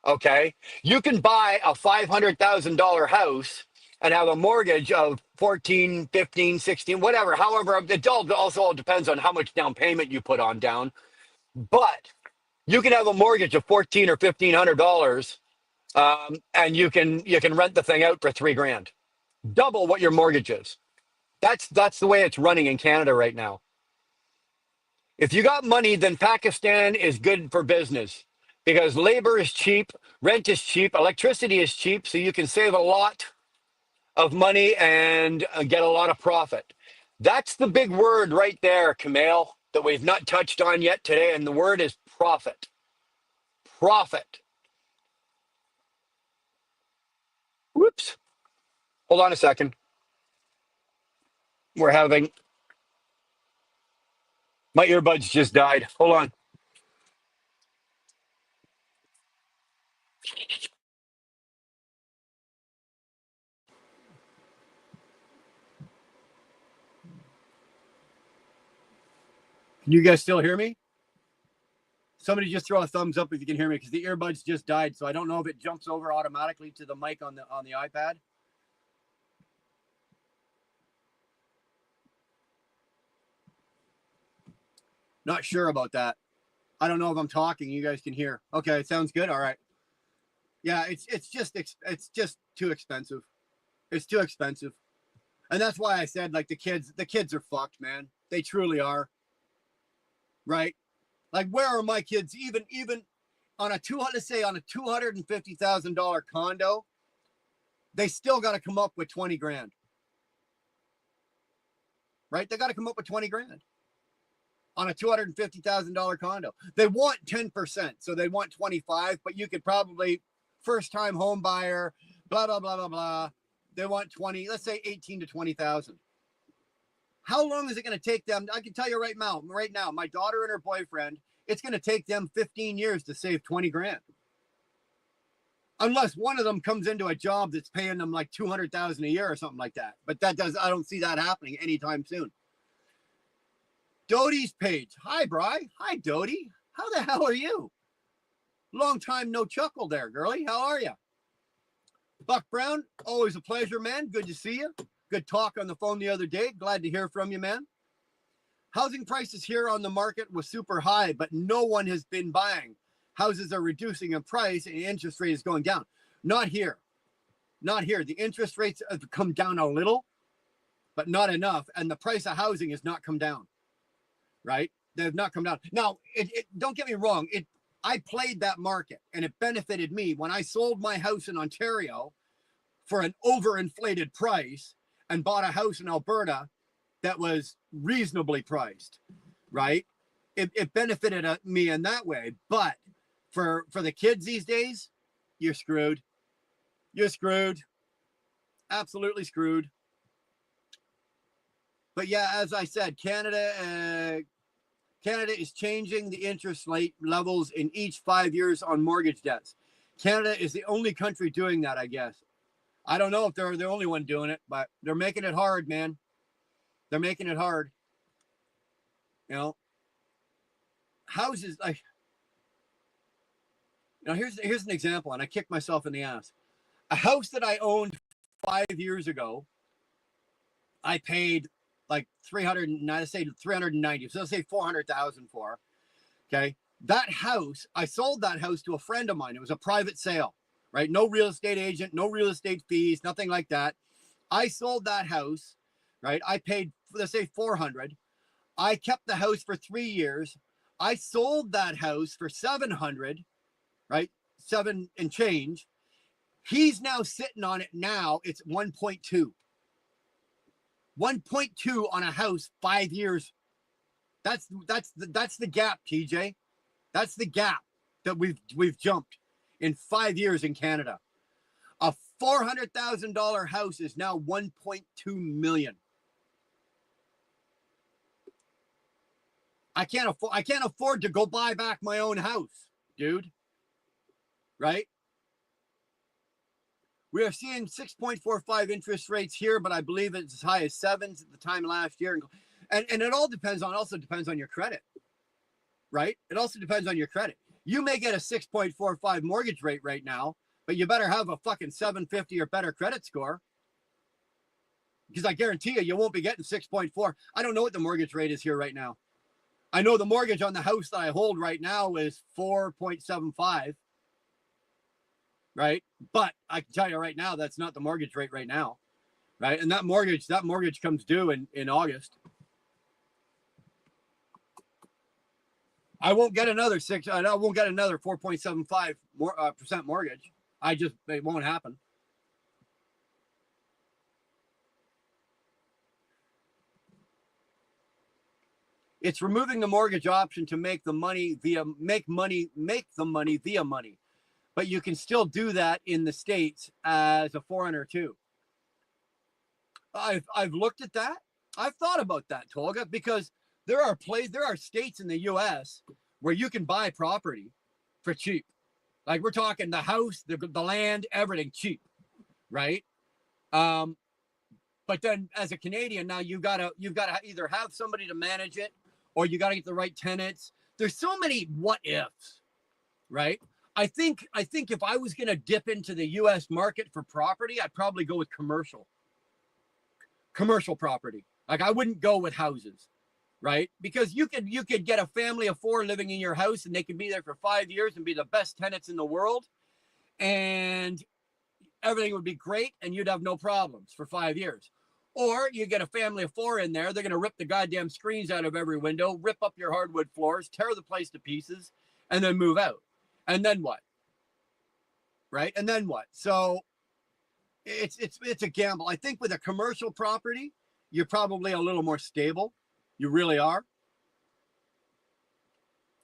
Okay, you can buy a $500,000 house and have a mortgage of 14, 15, 16, whatever. However, it also depends on how much down payment you put on down. But you can have a mortgage of 14 or $1,500, and you can rent the thing out for 3 grand, double what your mortgage is. That's the way it's running in Canada right now. If you got money, then Pakistan is good for business because labor is cheap, rent is cheap, electricity is cheap, so you can save a lot of money and get a lot of profit. That's the big word right there, Kamel, that we've not touched on yet today, and the word is profit. Profit. Whoops. Hold on a second. We're having my earbuds just died. Hold on. Can you guys still hear me? Somebody just throw a thumbs up if you can hear me, because the earbuds just died, so I don't know if it jumps over automatically to the mic on the iPad. Not sure about that. I don't know if I'm talking. You guys can hear. Okay, it sounds good. All right. Yeah, it's just too expensive. It's too expensive, and that's why I said, like, the kids are fucked, man. They truly are. Right? Like, where are my kids? Even on a $250,000 condo, they still got to come up with 20 grand. Right? They got to come up with 20 grand on a $250,000 condo. They want 10%, so they want 25, but you could probably, first time home buyer, blah, blah, blah, blah, blah. They want 20, let's say 18 to 20,000. How long is it going to take them? I can tell you right now, my daughter and her boyfriend, it's going to take them 15 years to save 20 grand. Unless one of them comes into a job that's paying them like 200,000 a year or something like that. But I don't see that happening anytime soon. Dodie's page. Hi, Bri. Hi, Dodie. How the hell are you? Long time no chuckle there, girlie. How are you? Buck Brown, always a pleasure, man. Good to see you. Good talk on the phone the other day. Glad to hear from you, man. Housing prices here on the market was super high, but no one has been buying. Houses are reducing in price and the interest rate is going down. Not here. Not here. The interest rates have come down a little, but not enough. And the price of housing has not come down. Right? They have not come down. Now, don't get me wrong. I played that market and it benefited me when I sold my house in Ontario for an overinflated price and bought a house in Alberta that was reasonably priced, right? It benefited me in that way. But for the kids these days, you're screwed. You're screwed. Absolutely screwed. But yeah, as I said, Canada is changing the interest rate levels in each 5 years on mortgage debts. Canada is the only country doing that, I guess. I don't know if they're the only one doing it, but they're making it hard, man. They're making it hard. You know, houses like, here's an example, and I kicked myself in the ass. A house that I owned 5 years ago, I paid like 390, so let's say 400,000 for. Okay, that house, I sold that house to a friend of mine. It was a private sale, right? No real estate agent, no real estate fees, nothing like that. I sold that house, right? I paid, let's say 400. I kept the house for 3 years. I sold that house for 700, right? 7 and change. He's now sitting on it now. It's 1.2. 1.2 on a house 5 years. That's the gap, TJ. That's the gap that we've jumped in 5 years in Canada. A $400,000 house is now 1.2 million. I can't afford to go buy back my own house, dude. Right? We are seeing 6.45 interest rates here, but I believe it's as high as 7s at the time last year. And it all depends on your credit. Right? It also depends on your credit. You may get a 6.45 mortgage rate right now, but you better have a fucking 750 or better credit score. Because I guarantee you won't be getting 6.4. I don't know what the mortgage rate is here right now. I know the mortgage on the house that I hold right now is 4.75. Right? But I can tell you right now, that's not the mortgage rate right now. Right? And that mortgage comes due in August. I won't get another 4.75% mortgage. It won't happen. It's removing the mortgage option to make the money via money. But you can still do that in the States as a foreigner too. I've looked at that. I've thought about that, Tolga, because there are states in the US where you can buy property for cheap. Like we're talking the house, the land, everything cheap, right? But then as a Canadian now you've got to either have somebody to manage it or you got to get the right tenants. There's so many what ifs, right? I think if I was going to dip into the US market for property, I'd probably go with commercial property. Like I wouldn't go with houses, right? Because you could get a family of 4 living in your house and they could be there for 5 years and be the best tenants in the world. And everything would be great and you'd have no problems for 5 years. Or you get a family of 4 in there, they're going to rip the goddamn screens out of every window, rip up your hardwood floors, tear the place to pieces, and then move out. And then what? Right? And then what? So it's a gamble. I think with a commercial property, you're probably a little more stable. You really are.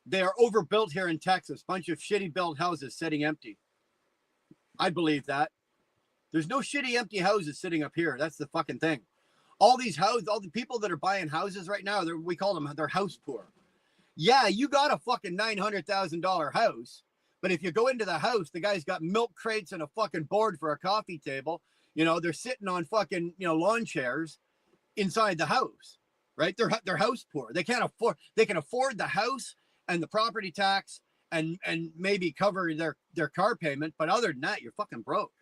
They are overbuilt here in Texas. Bunch of shitty built houses sitting empty. I believe that. There's no shitty empty houses sitting up here. That's the fucking thing. All the people that are buying houses right now, we call them, they're house poor. Yeah, you got a fucking $900,000 house. But if you go into the house, the guy's got milk crates and a fucking board for a coffee table. You know, they're sitting on fucking, lawn chairs inside the house, right? They're house poor. They can afford the house and the property tax and maybe cover their car payment. But other than that, you're fucking broke.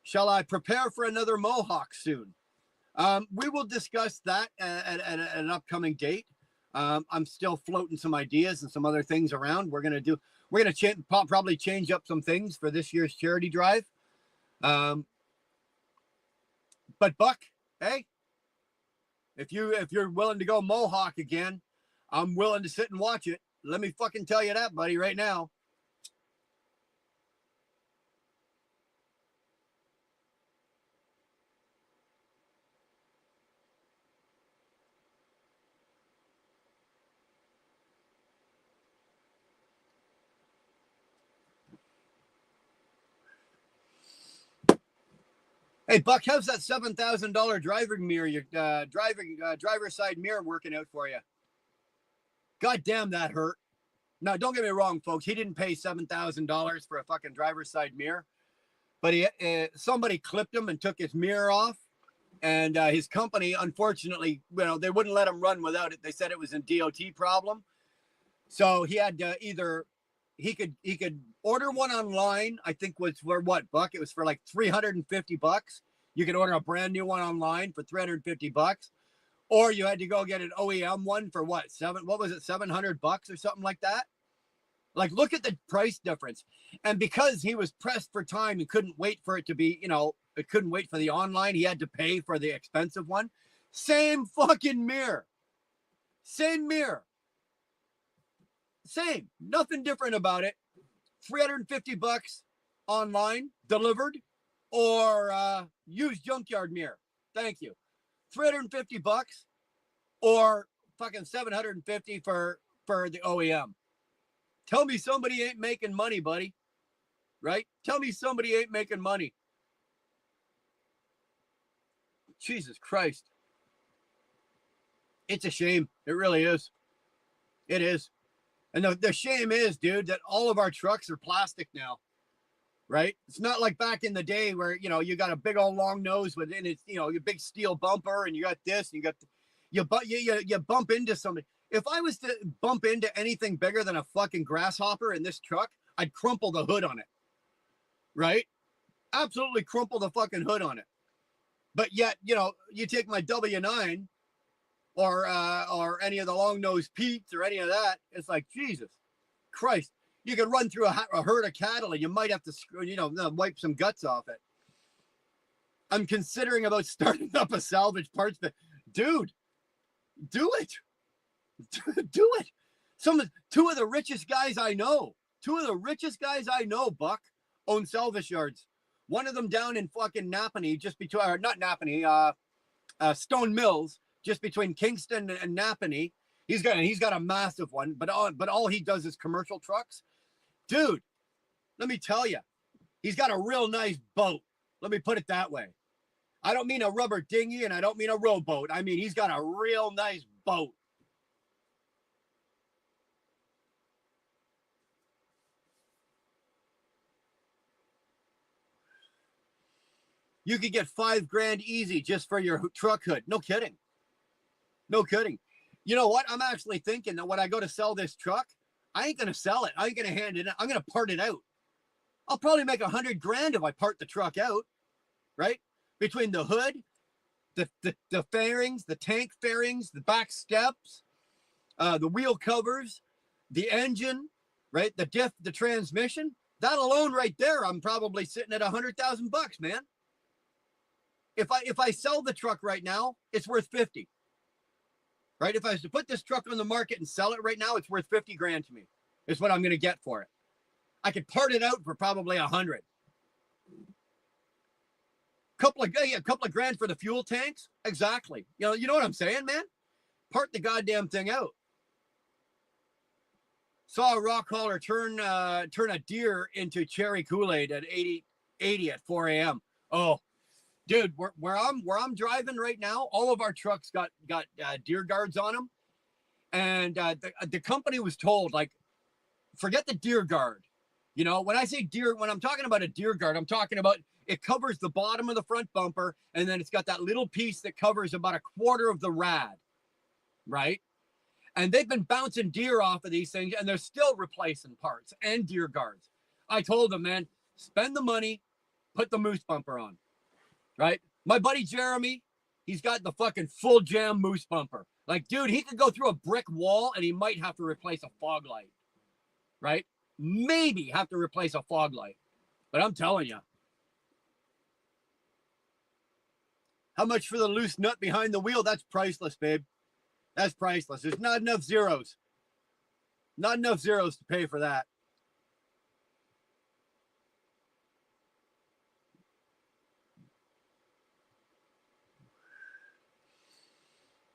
Shall I prepare for another mohawk soon? We will discuss that at an upcoming date. I'm still floating some ideas and some other things around. We're gonna probably change up some things for this year's charity drive. But Buck, hey, if you're willing to go mohawk again, I'm willing to sit and watch it. Let me fucking tell you that, buddy, right now. Hey, Buck, how's that $7,000 driving mirror, your driver's side mirror working out for you? God damn, that hurt. Now, don't get me wrong, folks. He didn't pay $7,000 for a fucking driver's side mirror, but somebody clipped him and took his mirror off, and his company, unfortunately, they wouldn't let him run without it. They said it was a DOT problem, so he had to he could order one online. I think was for what, Buck? It was for like $350. You could order a brand new one online for $350, or you had to go get an OEM one for what, $700 or something like that. Like, look at the price difference. And because he was pressed for time and couldn't wait for it to be, it couldn't wait for the online, he had to pay for the expensive one. Same fucking mirror. Same mirror. Same. Nothing different about it. $350 online, delivered, or used junkyard mirror. Thank you. $350 or fucking $750 for the OEM. Tell me somebody ain't making money, buddy. right? Tell me somebody ain't making money. Jesus Christ. It's a shame. It really is. It is. And the shame is, dude, that all of our trucks are plastic now, right? It's not like back in the day where, you know, you got a big old long nose within it, you know, your big steel bumper, and you got this, and you got, you bump into something. If I was to bump into anything bigger than a fucking grasshopper in this truck, I'd crumple the hood on it, right? Absolutely crumple the fucking hood on it. But yet, you know, you take my W9 or any of the long nosed Pete's or any of that, it's like, Jesus Christ, you could run through a herd of cattle and you might have to, you know, wipe some guts off it. I'm considering about starting up a salvage parts, but dude, do it. Do it. Two of the richest guys I know, Buck, own salvage yards. One of them down in fucking Napanee, just between, or not Napanee, Stone Mills, just between Kingston and Napanee. He's got a massive one, but all he does is commercial trucks. Dude, let me tell you, he's got a real nice boat. Let me put it that way. I don't mean a rubber dinghy, and I don't mean a rowboat. I mean, he's got a real nice boat. You could get $5,000 easy just for your truck hood. No kidding. No kidding. You know what? I'm actually thinking that when I go to sell this truck, I ain't going to sell it. I ain't going to hand it in. I'm going to part it out. I'll probably make $100,000 if I part the truck out, right? Between the hood, the fairings, the tank fairings, the back steps, the wheel covers, the engine, right? The diff, the transmission. That alone right there, I'm probably sitting at $100,000, man. If I sell the truck right now, it's worth 50. Right? If I was to put this truck on the market and sell it right now, it's worth $50,000 to me. Is what I'm going to get for it. I could part it out for probably 100. Couple of grand for the fuel tanks. Exactly. You know what I'm saying, man? Part the goddamn thing out. Saw a rock hauler turn a deer into cherry Kool-Aid at 80 at 4 a.m. Oh, dude, where I'm driving right now, all of our trucks got deer guards on them, and the company was told, like, forget the deer guard. You know, when I say deer, when I'm talking about a deer guard, I'm talking about it covers the bottom of the front bumper, and then it's got that little piece that covers about a quarter of the rad, right? And they've been bouncing deer off of these things, and they're still replacing parts and deer guards. I told them, man, spend the money, put the moose bumper on. Right? My buddy Jeremy, he's got the fucking full jam moose bumper. Like, dude, he could go through a brick wall and he might have to replace a fog light. Right? Maybe have to replace a fog light. But I'm telling you. How much for the loose nut behind the wheel? That's priceless, babe. That's priceless. There's not enough zeros. Not enough zeros to pay for that.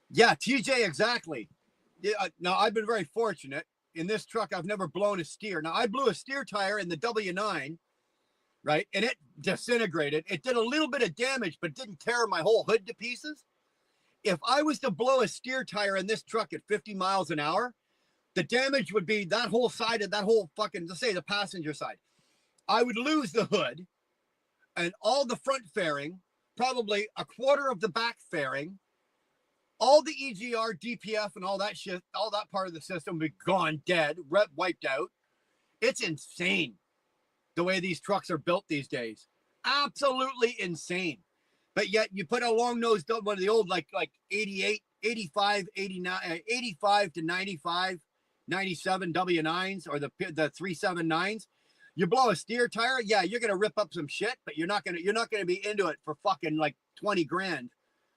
Yeah, TJ, exactly. Yeah, now, I've been very fortunate. In this truck, I've never blown a steer. Now, I blew a steer tire in the W9, right? And it disintegrated. It did a little bit of damage, but didn't tear my whole hood to pieces. If I was to blow a steer tire in this truck at 50 miles an hour, the damage would be that whole side of that whole fucking, let's say the passenger side. I would lose the hood and all the front fairing, probably a quarter of the back fairing, all the EGR, DPF, and all that shit, all that part of the system would be gone, dead, wiped out. It's insane the way these trucks are built these days. Absolutely insane. But yet you put a long nose, one of the old like 88, 85, 89, 85 to 95, 97 W9s or the 379s. You blow a steer tire, yeah, you're gonna rip up some shit, but you're not gonna be into it for fucking like 20 grand.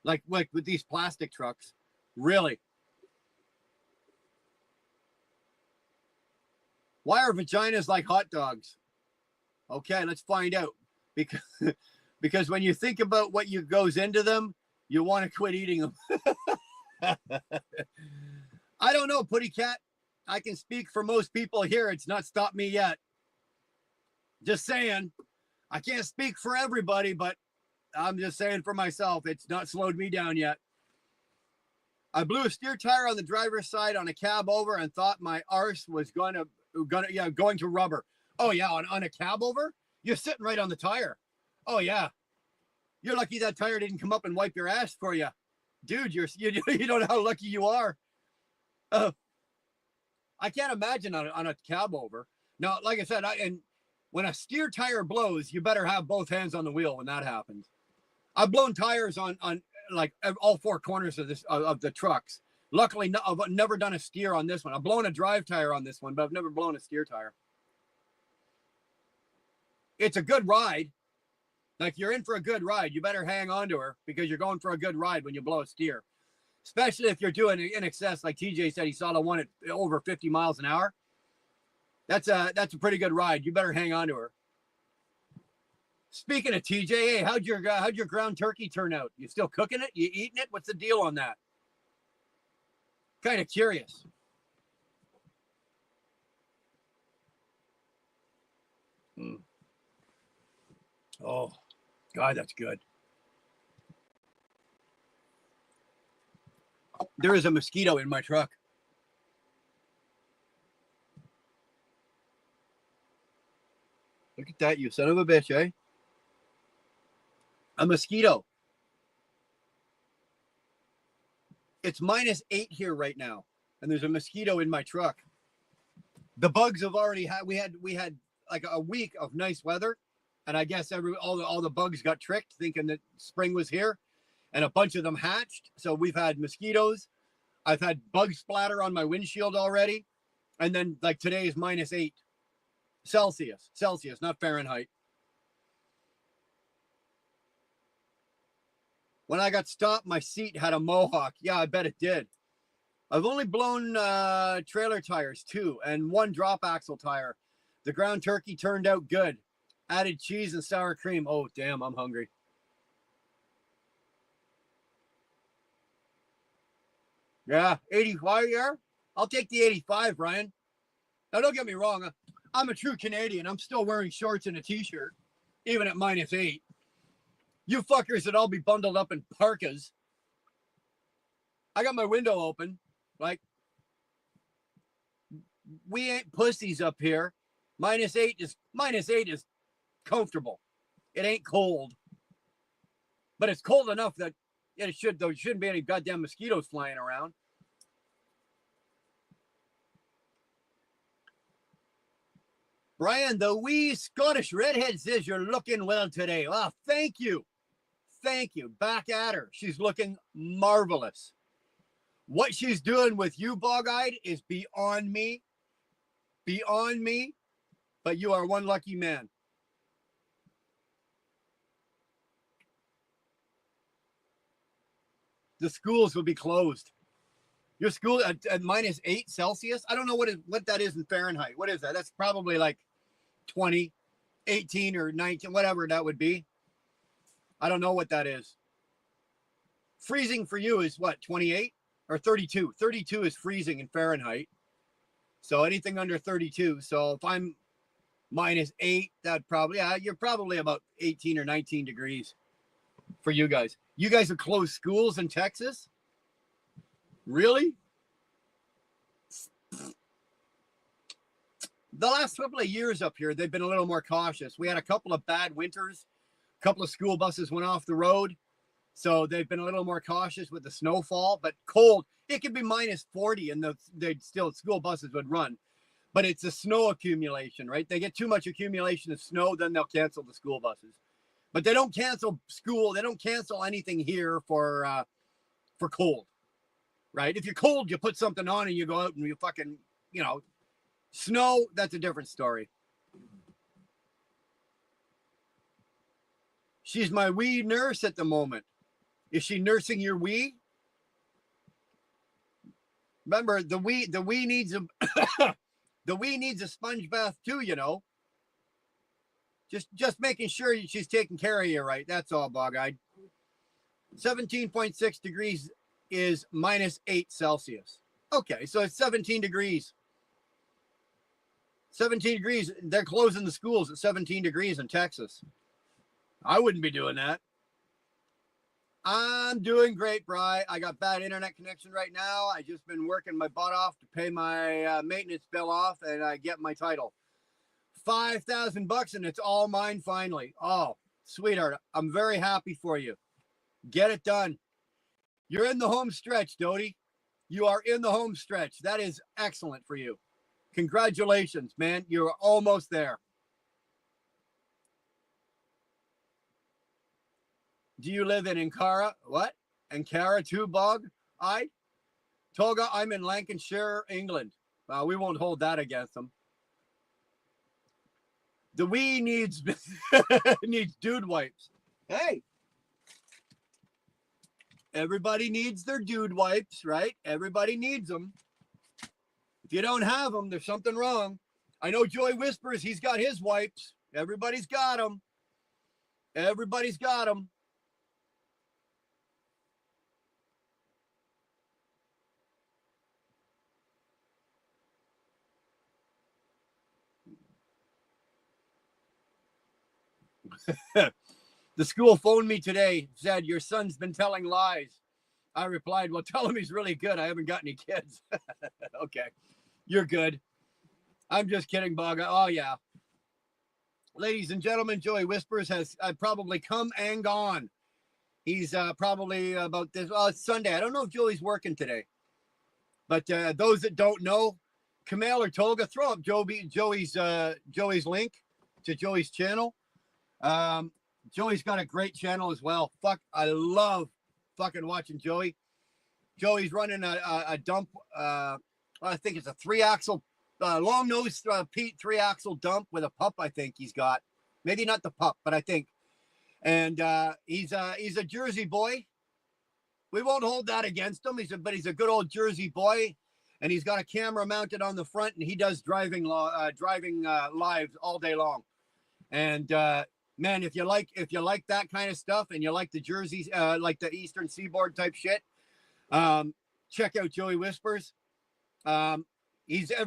Like with these plastic trucks. Really. Why are vaginas like hot dogs? Okay, let's find out. Because when you think about what goes into them, you want to quit eating them. I don't know, Putty Cat. I can speak for most people here. It's not stopped me yet. Just saying. I can't speak for everybody, but I'm just saying for myself, it's not slowed me down yet. I blew a steer tire on the driver's side on a cab over and thought my arse was going to rubber. Oh yeah, on a cab over? You're sitting right on the tire. Oh yeah. You're lucky that tire didn't come up and wipe your ass for you. Dude, you don't know how lucky you are. I can't imagine on a cab over. Now, like I said, when a steer tire blows, you better have both hands on the wheel when that happens. I've blown tires on like all four corners of the trucks. Luckily, I've never done a steer on this one. I've blown a drive tire on this one, but I've never blown a steer tire. It's a good ride. Like, you're in for a good ride. You better hang on to her because you're going for a good ride when you blow a steer. Especially if you're doing in excess, like TJ said, he saw the one at over 50 miles an hour. That's a pretty good ride. You better hang on to her. Speaking of TJ, hey, how'd your ground turkey turn out? You still cooking it? You eating it? What's the deal on that? Kind of curious. Oh, God, that's good. There is a mosquito in my truck. Look at that, you son of a bitch, eh? A mosquito. It's -8 here right now, and there's a mosquito in my truck. The bugs have already had. We had like a week of nice weather, and I guess all the bugs got tricked, thinking that spring was here, and a bunch of them hatched. So we've had mosquitoes. I've had bug splatter on my windshield already, and then like today is -8 Celsius, not Fahrenheit. When I got stopped, my seat had a mohawk. Yeah, I bet it did. I've only blown trailer tires, 2, and 1 drop axle tire. The ground turkey turned out good. Added cheese and sour cream. Oh, damn, I'm hungry. Yeah, 85 here. I'll take the 85, Brian. Now, don't get me wrong. I'm a true Canadian. I'm still wearing shorts and a t-shirt, even at -8. You fuckers would all be bundled up in parkas. I got my window open. Like, we ain't pussies up here. -8 is comfortable. It ain't cold. But it's cold enough that there shouldn't be any goddamn mosquitoes flying around. Brian, the wee Scottish redhead says you're looking well today. Well, thank you. Thank you. Back at her. She's looking marvelous. What she's doing with you, Bog-Eyed, is beyond me. Beyond me. But you are one lucky man. The schools will be closed. Your school at -8 Celsius? I don't know what that is in Fahrenheit. What is that? That's probably like 20, 18, or 19, whatever that would be. I don't know what that is. Freezing for you is what, 28 or 32? 32 is freezing in Fahrenheit. So anything under 32. So if I'm -8, that probably, you're probably about 18 or 19 degrees for you guys. You guys have closed schools in Texas? Really? The last couple of years up here, they've been a little more cautious. We had a couple of bad winters. A couple of school buses went off the road. So they've been a little more cautious with the snowfall, but cold. It could be -40 and school buses would run. But it's a snow accumulation, right? They get too much accumulation of snow, then they'll cancel the school buses. But they don't cancel school. They don't cancel anything here for cold, right? If you're cold, you put something on and you go out and you fucking, snow, that's a different story. She's my wee nurse at the moment. Is she nursing your wee? Remember, the wee needs a the wee needs a sponge bath too, Just making sure she's taking care of you right. That's all, Bog-Eyed. 17.6 degrees is -8 Celsius. Okay, so it's 17 degrees. 17 degrees. They're closing the schools at 17 degrees in Texas. I wouldn't be doing that. I'm doing great, Bri. I got bad internet connection right now. I just been working my butt off to pay my maintenance bill off, and I get my title. $5,000 and it's all mine finally. Oh, sweetheart, I'm very happy for you. Get it done. You're in the home stretch, Dodie. You are in the home stretch. That is excellent for you. Congratulations, man. You're almost there. Do you live in Ankara? What? Ankara too, Bog? Tolga, I'm in Lancashire, England. We won't hold that against them. The we needs needs dude wipes. Hey. Everybody needs their dude wipes, right? Everybody needs them. If you don't have them, there's something wrong. I know Joey whispers he's got his wipes. Everybody's got them. Everybody's got them. The school phoned me today, said, your son's been telling lies. I replied, well, tell him he's really good. I haven't got any kids. Okay, you're good. I'm just kidding, Bog. Oh, yeah. Ladies and gentlemen, Joey Whispers has probably come and gone. He's probably about this. Well, it's Sunday. I don't know if Joey's working today. But those that don't know, Kamal or Tolga, throw up Joey's link to Joey's channel. Joey's got a great channel as well. I love fucking watching Joey. Joey's running a dump. I think it's a 3-axle, long nose Pete 3-axle dump with a pup. I think he's got, maybe not the pup, but I think. And he's a Jersey boy. We won't hold that against him. He's a good old Jersey boy, and he's got a camera mounted on the front, and he does driving lives all day long. And man, if you like that kind of stuff and you like the Jersey, like the Eastern Seaboard type shit, check out Joey Whispers. He's I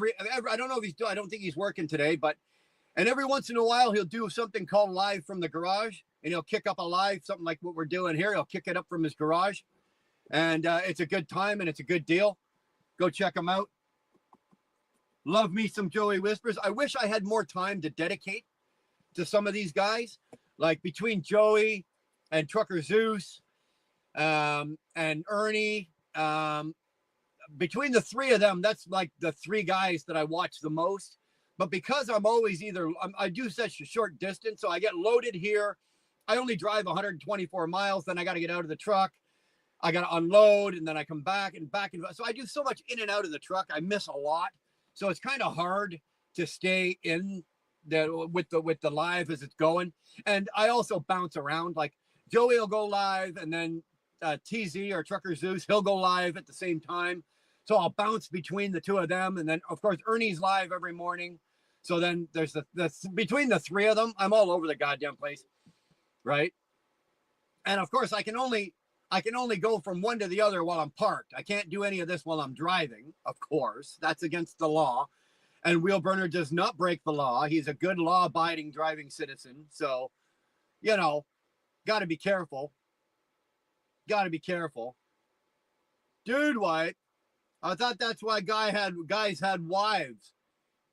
don't know if I don't think he's working today, and every once in a while he'll do something called live from the garage, and he'll kick up a live, something like what we're doing here. He'll kick it up from his garage, and it's a good time and it's a good deal. Go check him out. Love me some Joey Whispers. I wish I had more time to dedicate to some of these guys, like between Joey and Trucker Zeus and Ernie, between the three of them, that's like the three guys that I watch the most. But because I'm always I do such a short distance, so I get loaded here. I only drive 124 miles, then I got to get out of the truck. I got to unload, and then I come back and back. So I do so much in and out of the truck. I miss a lot. So it's kind of hard to stay in with the live as it's going. And I also bounce around. Like Joey will go live, and then TZ or Trucker Zeus, he'll go live at the same time. So I'll bounce between the two of them. And then of course Ernie's live every morning. So then there's between the three of them, I'm all over the goddamn place. Right. And of course I can only go from one to the other while I'm parked. I can't do any of this while I'm driving. Of course, that's against the law. And Wheelburner does not break the law. He's a good law-abiding driving citizen. So, got to be careful. Got to be careful. Dude, White, I thought that's why guys had wives,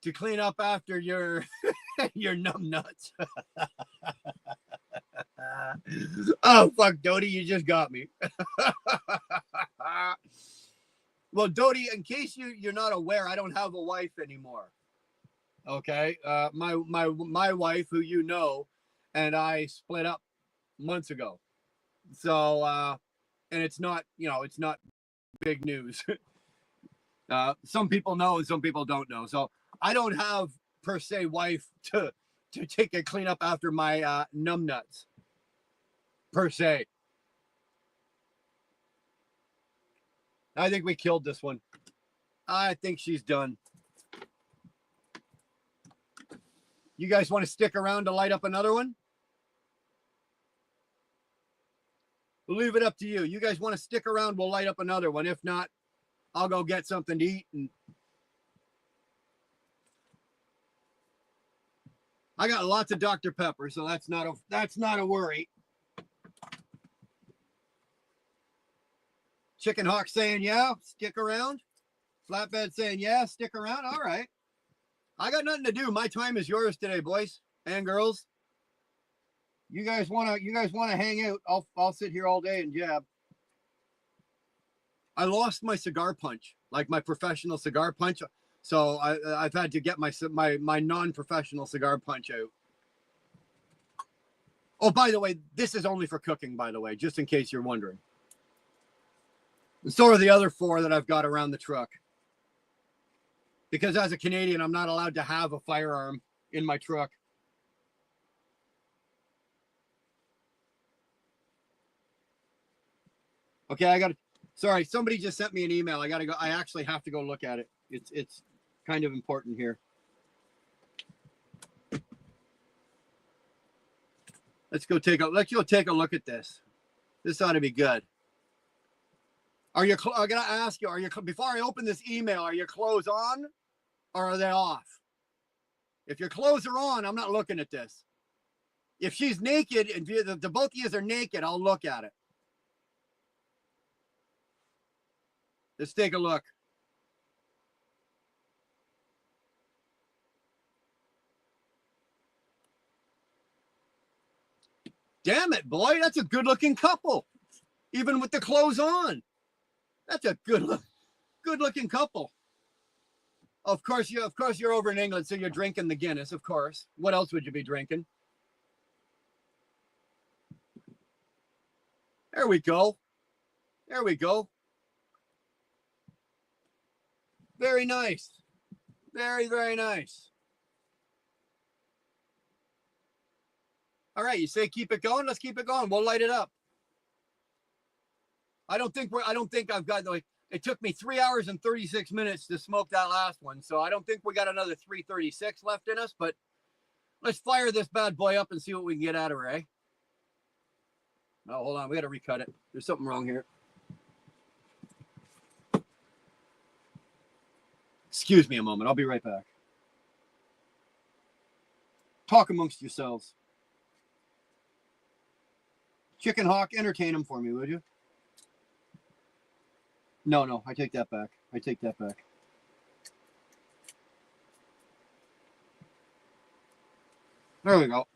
to clean up after your your numb nuts. Oh, fuck, Dodie, you just got me. Well, Dodie, in case you're not aware, I don't have a wife anymore. Okay, my wife, who you know, and I split up months ago. So, and it's not big news. Some people know and some people don't know. So I don't have per se wife to take a clean up after my numb nuts per se. I think we killed this one. I think she's done. You guys want to stick around to light up another one? We'll leave it up to you. You guys want to stick around, we'll light up another one. If not, I'll go get something to eat. And I got lots of Dr. Pepper, so that's not a worry. Chicken Hawk saying yeah, stick around. Flatbed saying yeah, stick around. All right. I got nothing to do. My time is yours today, boys and girls. You guys wanna hang out? I'll sit here all day and jab. I lost my cigar punch, like my professional cigar punch. So I've had to get my non-professional cigar punch out. Oh, by the way, this is only for cooking, by the way, just in case you're wondering. And so are the other 4 that I've got around the truck. Because as a Canadian, I'm not allowed to have a firearm in my truck. Okay, sorry, somebody just sent me an email. I gotta go. I actually have to go look at it. It's kind of important here. Let's go take a look at this. This ought to be good. I'm gonna ask you, before I open this email, are your clothes on or are they off? If your clothes are on, I'm not looking at this. If she's naked and the both of you are naked, I'll look at it. Let's take a look. Damn it, boy, that's a good-looking couple, even with the clothes on. That's a good-looking couple. Of course, you're over in England, so you're drinking the Guinness. Of course, what else would you be drinking? There we go. There we go. Very nice. Very, very nice. All right, you say keep it going. Let's keep it going. We'll light it up. I don't think I've got like. It took me 3 hours and 36 minutes to smoke that last one, so I don't think we got another 336 left in us. But let's fire this bad boy up and see what we can get out of her, eh? Oh, hold on. We got to recut it. There's something wrong here. Excuse me a moment. I'll be right back. Talk amongst yourselves. Chicken Hawk, entertain him for me, would you? No, I take that back. I take that back. There we go.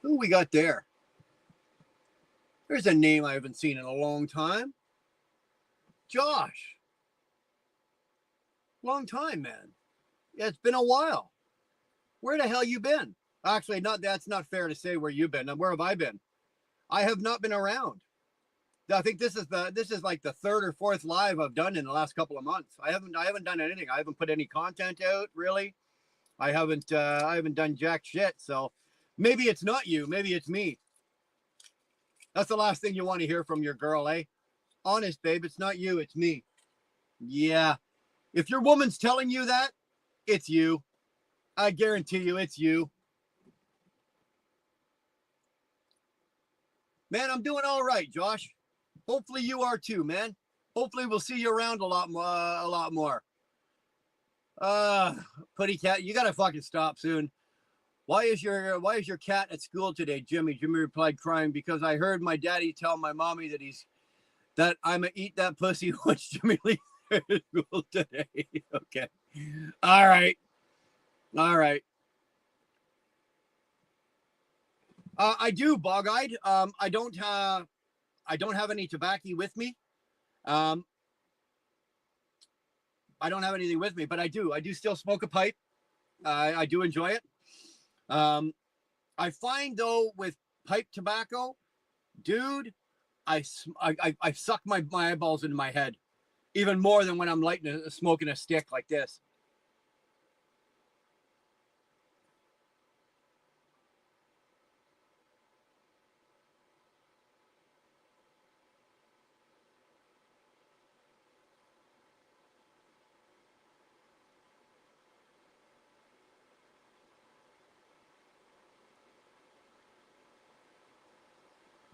Who we got there? There's a name I haven't seen in a long time. Josh. Long time, man. Yeah, it's been a while. Where the hell you been? Actually, that's not fair to say where you've been. Where have I been? I have not been around. I think this is like the 3rd or 4th live I've done in the last couple of months. I haven't done anything. I haven't put any content out, really. I haven't done jack shit. So maybe it's not you. Maybe it's me. That's the last thing you want to hear from your girl, eh? Honest, babe, it's not you, it's me. Yeah. If your woman's telling you that, it's you. I guarantee you it's you. Man, I'm doing all right, Josh. Hopefully you are too, man. Hopefully we'll see you around a lot more. Putty cat, you gotta fucking stop soon. Why is your cat at school today, Jimmy? Jimmy replied, crying, because I heard my daddy tell my mommy that I'ma eat that pussy once Jimmy leaves school today. Okay. All right. I do, bog-eyed. I don't have any tobacco with me. I don't have anything with me, but I do still smoke a pipe. I do enjoy it. I find though with pipe tobacco, dude, I suck my eyeballs into my head even more than when I'm smoking a stick like this.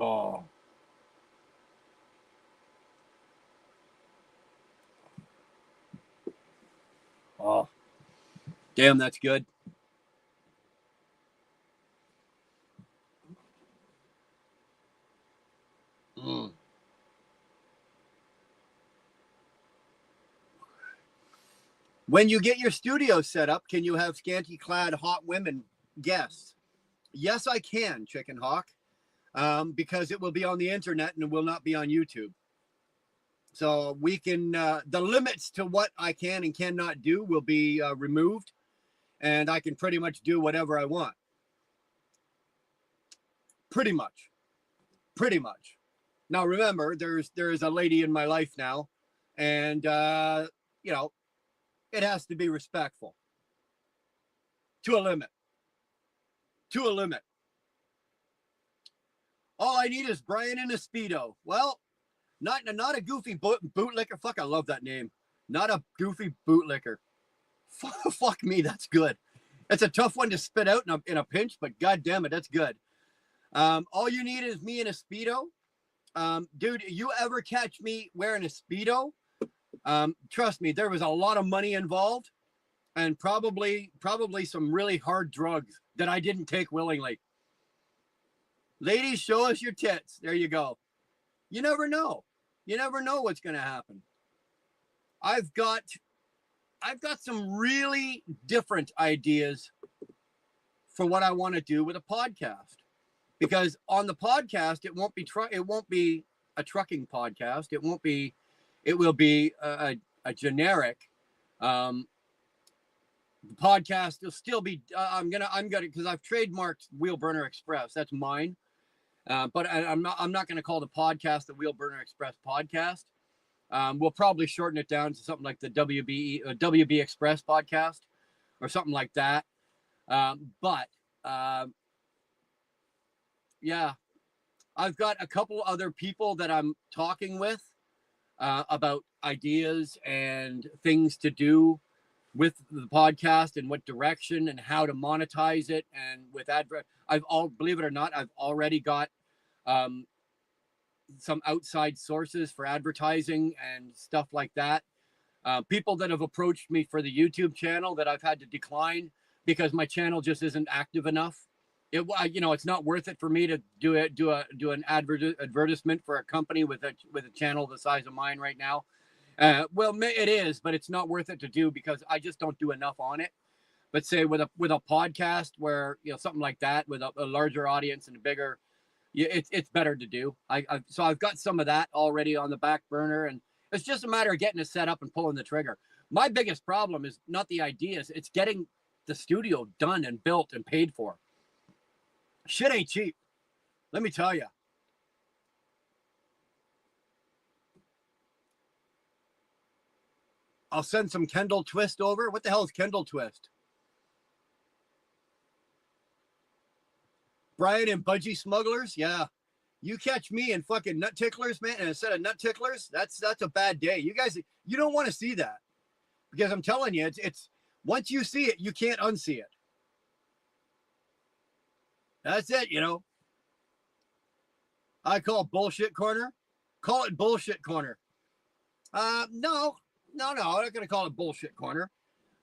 Oh. Damn, that's good. Mm. When you get your studio set up, can you have scanty-clad hot women guests? Yes, I can, Chicken Hawk, because it will be on the internet and it will not be on YouTube. So we can, the limits to what I can and cannot do will be removed, and I can pretty much do whatever I want. Pretty much. Now, remember, there's a lady in my life now, and, you know, it has to be respectful to a limit. All I need is Brian in a Speedo. Well, not a goofy bootlicker. Fuck, I love that name. Not a goofy bootlicker. Fuck me, that's good. It's a tough one to spit out in a pinch, but god damn it, that's good. All you need is me in a Speedo. Dude, you ever catch me wearing a Speedo? Trust me, there was a lot of money involved, and probably some really hard drugs that I didn't take willingly. Ladies, show us your tits. There you go. You never know. You never know what's going to happen. I've got some really different ideas for what I want to do with a podcast, because on the podcast it won't be a trucking podcast. It will be a generic podcast. Will still be I'm gonna because I've trademarked Wheel Burner Express. That's mine. But I'm not going to call the podcast the Wheel Burner Express podcast. We'll probably shorten it down to something like the WB Express podcast or something like that. Yeah, I've got a couple other people that I'm talking with about ideas and things to do with the podcast and what direction and how to monetize it. And with believe it or not, I've already got some outside sources for advertising and stuff like that. People that have approached me for the YouTube channel that I've had to decline because my channel just isn't active enough. It's not worth it for me to do an advertisement for a company with a channel the size of mine right now. Well, it is, but it's not worth it to do because I just don't do enough on it. But say with a podcast where, something like that with a larger audience and a bigger, it's better to do. So I've got some of that already on the back burner, and it's just a matter of getting it set up and pulling the trigger. My biggest problem is not the ideas; it's getting the studio done and built and paid for. Shit ain't cheap, let me tell you. I'll send some Kendall Twist over. What the hell is Kendall Twist? Brian and Budgie Smugglers? Yeah. You catch me in fucking Nut Ticklers, man, and instead of Nut Ticklers, that's a bad day. You guys, you don't want to see that. Because I'm telling you, it's once you see it, you can't unsee it. That's it, I call bullshit corner. Call it bullshit corner. No, I'm not going to call it bullshit corner.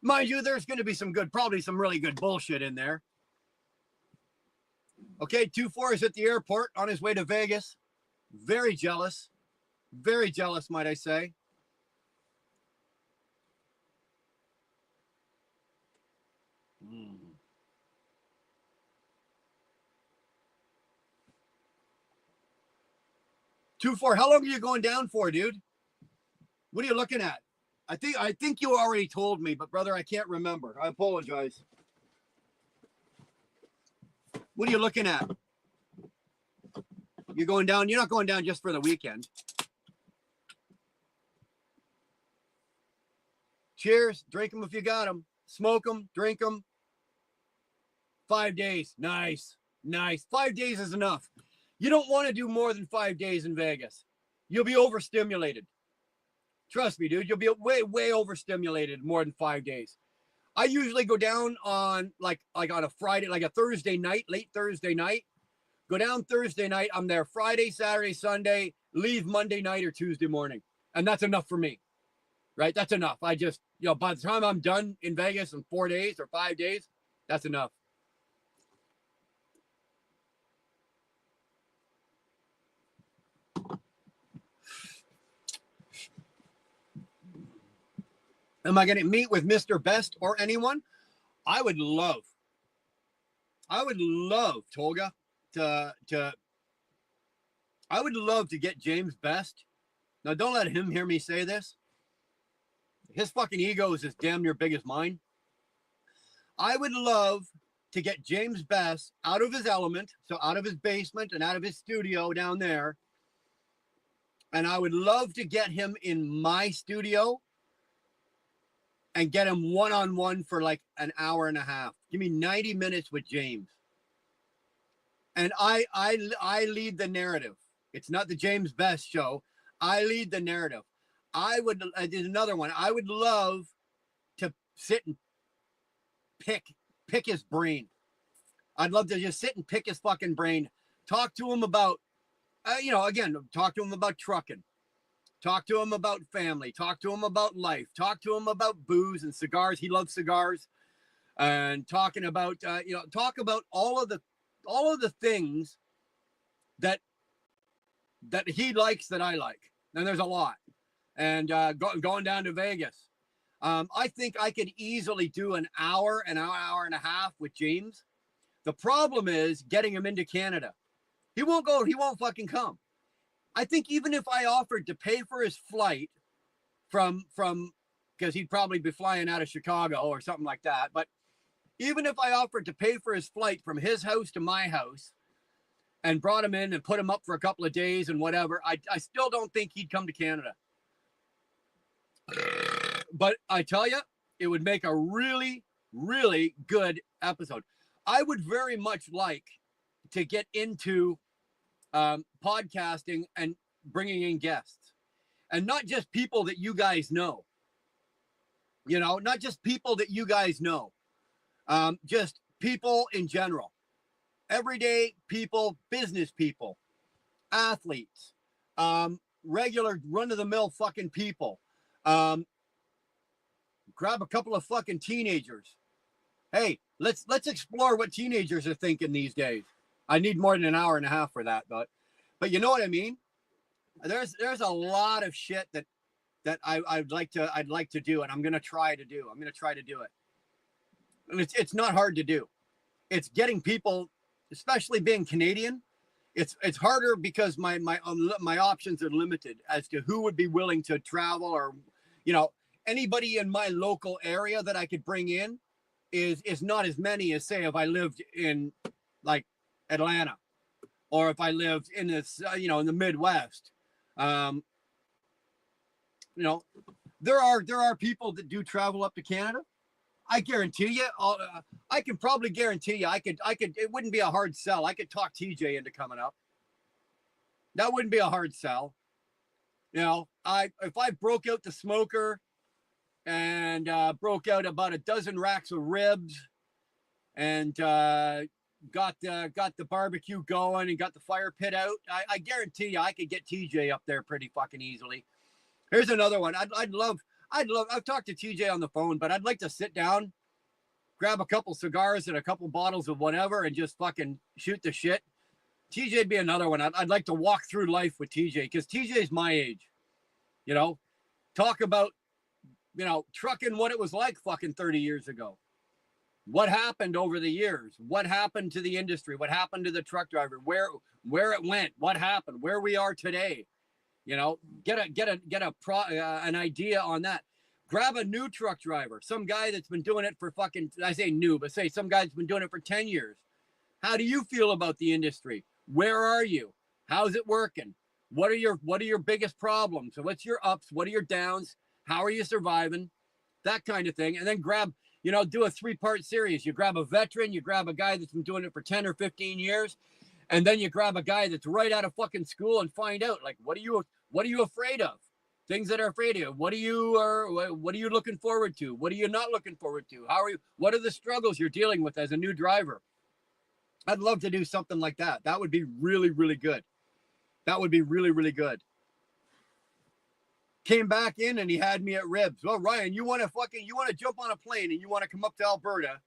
Mind you, there's going to be probably some really good bullshit in there. Okay, 2-4 is at the airport on his way to Vegas. Very jealous, might I say. Mm. 2-4, how long are you going down for, dude? What are you looking at? I think you already told me, but brother, I can't remember. I apologize. What are you looking at? You're going down. You're not going down just for the weekend. Cheers. Drink them if you got them. Smoke them. Drink them. 5 days. Nice. 5 days is enough. You don't want to do more than 5 days in Vegas. You'll be overstimulated. Trust me, dude. You'll be way overstimulated more than 5 days. I usually go down on like on a Friday, like a Thursday night, late Thursday night. Go down Thursday night. I'm there Friday, Saturday, Sunday. Leave Monday night or Tuesday morning, and that's enough for me. right? That's enough. I just, by the time I'm done in Vegas in 4 days or 5 days, that's enough. Am I going to meet with Mr. Best or anyone? I would love, Tolga, I would love to get James Best. Now, don't let him hear me say this. His fucking ego is as damn near big as mine. I would love to get James Best out of his element, so out of his basement and out of his studio down there. And I would love to get him in my studio and get him one-on-one for like an hour and a half. Give me 90 minutes with James. And I lead the narrative. It's not the James Best show. I lead the narrative. There's another one. I would love to sit and pick his brain. I'd love to just sit and pick his fucking brain. Talk to him about, talk to him about trucking. Talk to him about family. Talk to him about life. Talk to him about booze and cigars. He loves cigars. And talking about, talk about all of the things that he likes that I like. And there's a lot. And going down to Vegas. I think I could easily do an hour and a half with James. The problem is getting him into Canada. He won't go. He won't fucking come. I think even if I offered to pay for his flight from because he'd probably be flying out of Chicago or something like that. But even if I offered to pay for his flight from his house to my house and brought him in and put him up for a couple of days and whatever, I still don't think he'd come to Canada. But I tell you, it would make a really, really good episode. I would very much like to get into podcasting and bringing in guests, and not just people that you guys know, not just people that you guys know, just people in general, everyday people, business people, athletes, regular run-of-the-mill fucking people. Grab a couple of fucking teenagers. Hey, let's explore what teenagers are thinking these days. I need more than an hour and a half for that, but you know what I mean? There's a lot of shit that I'd like to do, and I'm gonna try to do. I'm gonna try to do it. And it's not hard to do. It's getting people, especially being Canadian. It's harder because my options are limited as to who would be willing to travel, or anybody in my local area that I could bring in is not as many as, say, if I lived in like Atlanta, or if I lived in this, in the Midwest. There are people that do travel up to Canada. I guarantee you, I can probably guarantee you, I could, it wouldn't be a hard sell. I could talk TJ into coming up. That wouldn't be a hard sell. If I broke out the smoker and broke out about a dozen racks of ribs and got the barbecue going and got the fire pit out, I guarantee you I could get TJ up there pretty fucking easily. Here's another one. I've talked to TJ on the phone, but I'd like to sit down, grab a couple cigars and a couple bottles of whatever and just fucking shoot the shit. TJ'd be another one. I'd like to walk through life with TJ, because TJ's my age. Talk about, trucking, what it was like fucking 30 years ago. What happened over the years? What happened to the industry? What happened to the truck driver? Where it went? What happened? Where we are today? Get an idea on that. Grab a new truck driver, some guy that's been doing it for fucking, I say new, but say some guy's been doing it for 10 years. How do you feel about the industry? Where are you? How's it working? What are your biggest problems? So what's your ups? What are your downs? How are you surviving? That kind of thing. And then grab, do a 3-part series. You grab a veteran, you grab a guy that's been doing it for 10 or 15 years. And then you grab a guy that's right out of fucking school and find out, like, what are you afraid of? Things that are afraid of. What are you looking forward to? What are you not looking forward to? What are the struggles you're dealing with as a new driver? I'd love to do something like that. That would be really, really good. That would be really, really good. came back in and he had me at ribs. Well, Ryan, you want to jump on a plane and you want to come up to Alberta,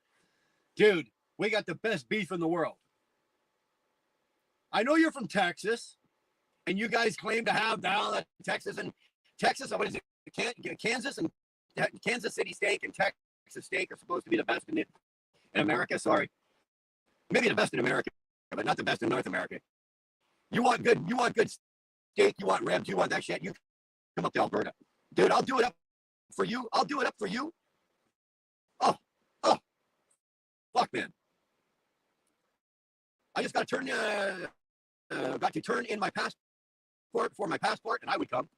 dude? We got the best beef in the world. I know you're from Texas, and you guys claim to have now that Texas, what is it? Kansas and Kansas City steak and Texas steak are supposed to be the best in America. Sorry, maybe the best in America, but not the best in North America. You want good steak, you want ribs, you want that shit. You come up to Alberta, dude. I'll do it up for you. I'll do it up for you. Oh, fuck, man. I just got to turn in my passport for my passport, and I would come.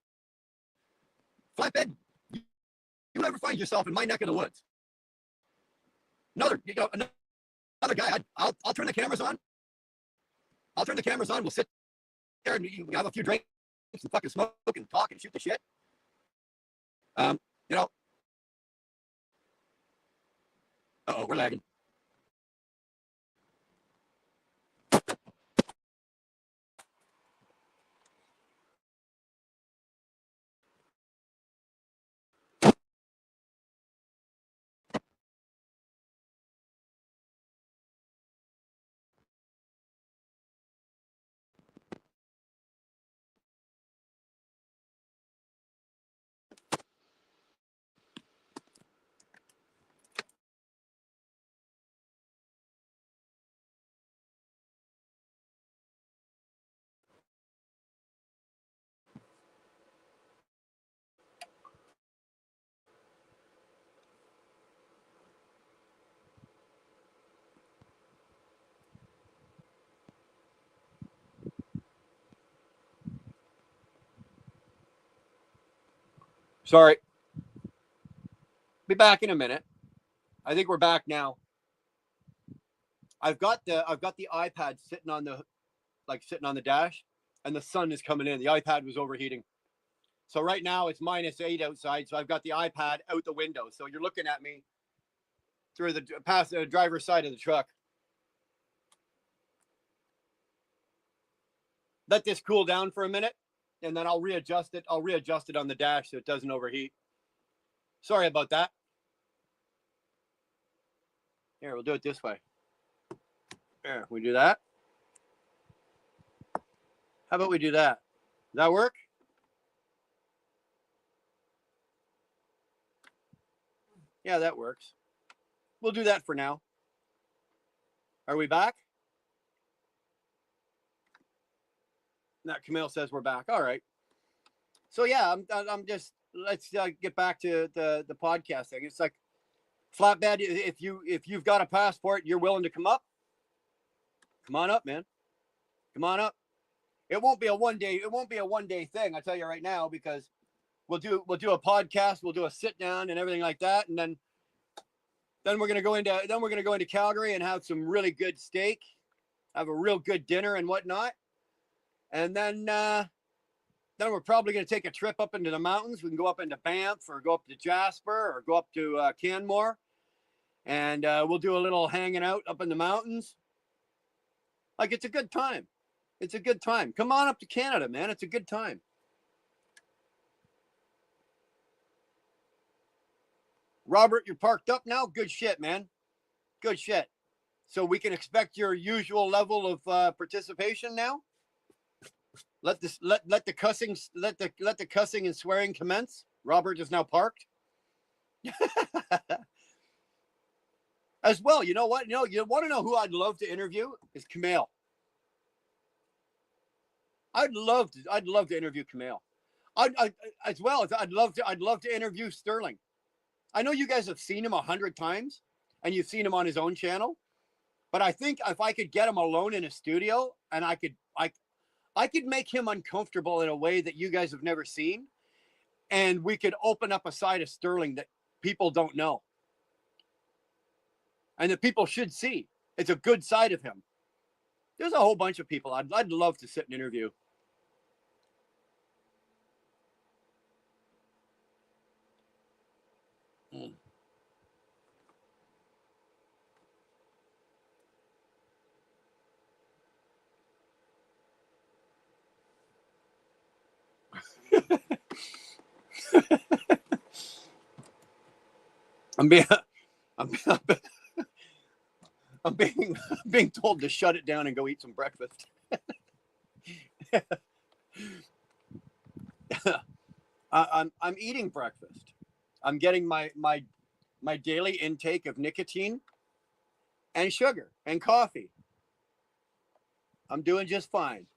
Flatbed, you ever find yourself in my neck of the woods? Another guy. I'll turn the cameras on. We'll sit there and we have a few drinks and fucking smoke and talk and shoot the shit. We're lagging. Sorry. Be back in a minute. I think we're back now. I've got the iPad sitting on the dash, and the sun is coming in. The iPad was overheating. So right now it's -8 outside. So I've got the iPad out the window. So you're looking at me through past the driver's side of the truck. Let this cool down for a minute, and then I'll readjust it. I'll readjust it on the dash so it doesn't overheat. Sorry about that. Here, we'll do it this way. There, we do that. How about we do that? Does that work? Yeah, that works. We'll do that for now. Are we back? That Camille says we're back. All right. So yeah, I'm just let's get back to the podcast thing. It's like flatbed. If you've got a passport, you're willing to come up. Come on up, man. Come on up. It won't be a one day thing. I tell you right now, because we'll do a podcast, we'll do a sit down and everything like that, and then we're gonna go into Calgary and have some really good steak, have a real good dinner and whatnot, and then we're probably gonna take a trip up into the mountains. We can go up into Banff or go up to Jasper or go up to Canmore, and we'll do a little hanging out up in the mountains. Like, it's a good time. It's a good time. Come on up to Canada, man. It's a good time. Robert, you're parked up now? Good shit, man. Good shit. So we can expect your usual level of participation now? Let the cussing and swearing commence. Robert is now parked. As well, you know what? You want to know who I'd love to interview? Is Camille. I'd love to interview Camille. I'd love to interview Sterling. I know you guys have seen him 100 times, and you've seen him on his own channel, but I think if I could get him alone in a studio, and I could make him uncomfortable in a way that you guys have never seen, and we could open up a side of Sterling that people don't know, and that people should see. It's a good side of him. There's a whole bunch of people I'd love to sit and interview. I'm being, I'm, I'm being told to shut it down and go eat some breakfast. I'm eating breakfast. I'm getting my daily intake of nicotine and sugar and coffee. I'm doing just fine.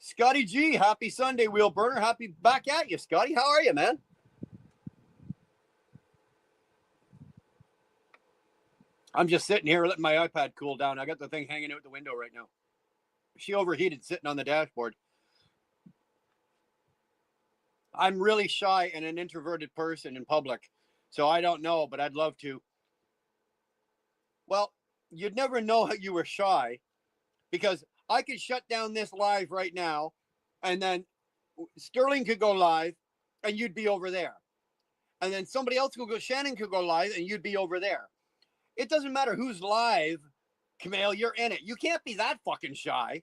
Scotty G, happy Sunday, wheel burner. Happy back at you, Scotty. How are you, man? I'm just sitting here letting my iPad cool down. I got the thing hanging out the window right now. She overheated sitting on the dashboard. I'm really shy and an introverted person in public, so I don't know, but I'd love to. Well, you'd never know how you were shy because I could shut down this live right now, and then Sterling could go live, and you'd be over there. And then somebody else could go, Shannon could go live, and you'd be over there. It doesn't matter who's live, Camille, you're in it. You can't be that fucking shy.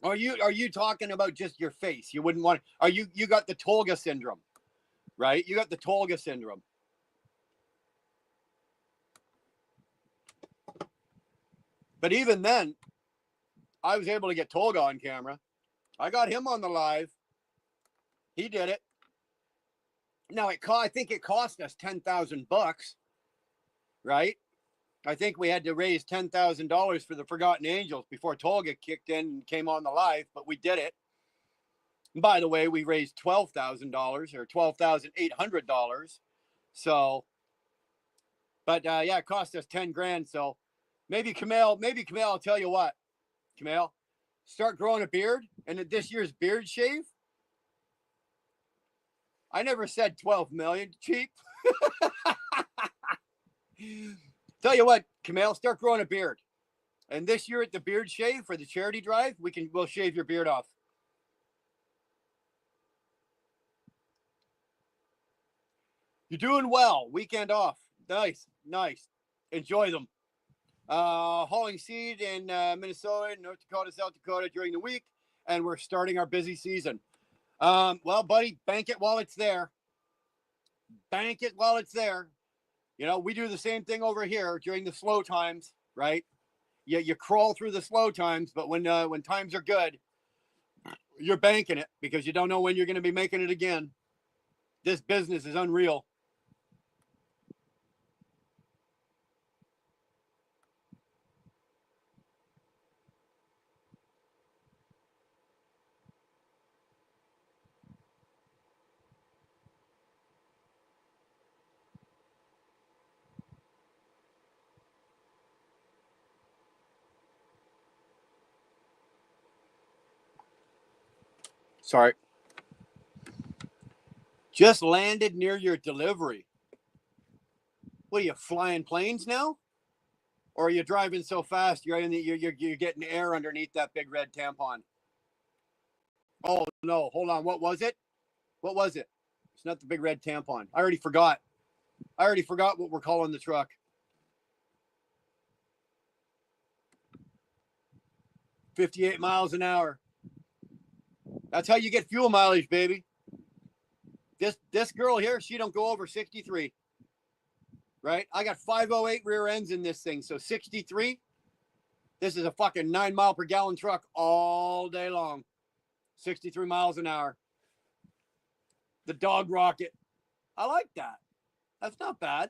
Are you talking about just your face? You wouldn't want. Are you got the Tolga syndrome, right? You got the Tolga syndrome. But even then, I was able to get Tolga on camera. I got him on the live. He did it. Now I think it cost us $10,000, right? I think we had to raise $10,000 for the Forgotten Angels before Tolga kicked in and came on the live, but we did it. And by the way, we raised $12,000 or $12,800. So, but yeah, it cost us 10 grand. So maybe Camille, I'll tell you what, Camille, start growing a beard and this year's beard shave. I never said 12 million cheap. Tell you what, Camille, start growing a beard. And this year at the beard shave for the charity drive, we'll shave your beard off. You're doing well. Weekend off. Nice. Enjoy them. Hauling seed in Minnesota, North Dakota, South Dakota during the week, and we're starting our busy season. Well, buddy, bank it while it's there. Bank it while it's there. You know, we do the same thing over here during the slow times, right? You crawl through the slow times, but when times are good, you're banking it because you don't know when you're going to be making it again. This business is unreal. Sorry. Just landed near your delivery. What are you flying planes now? Or are you driving so fast you're getting air underneath that big red tampon? Oh no, hold on. What was it? It's not the big red tampon. I already forgot what we're calling the truck. $58 miles an hour. That's how you get fuel mileage, baby. This girl here, she don't go over 63. Right? I got 508 rear ends in this thing. So 63. This is a fucking 9 mile per gallon truck all day long. 63 miles an hour. The dog rocket. I like that. That's not bad.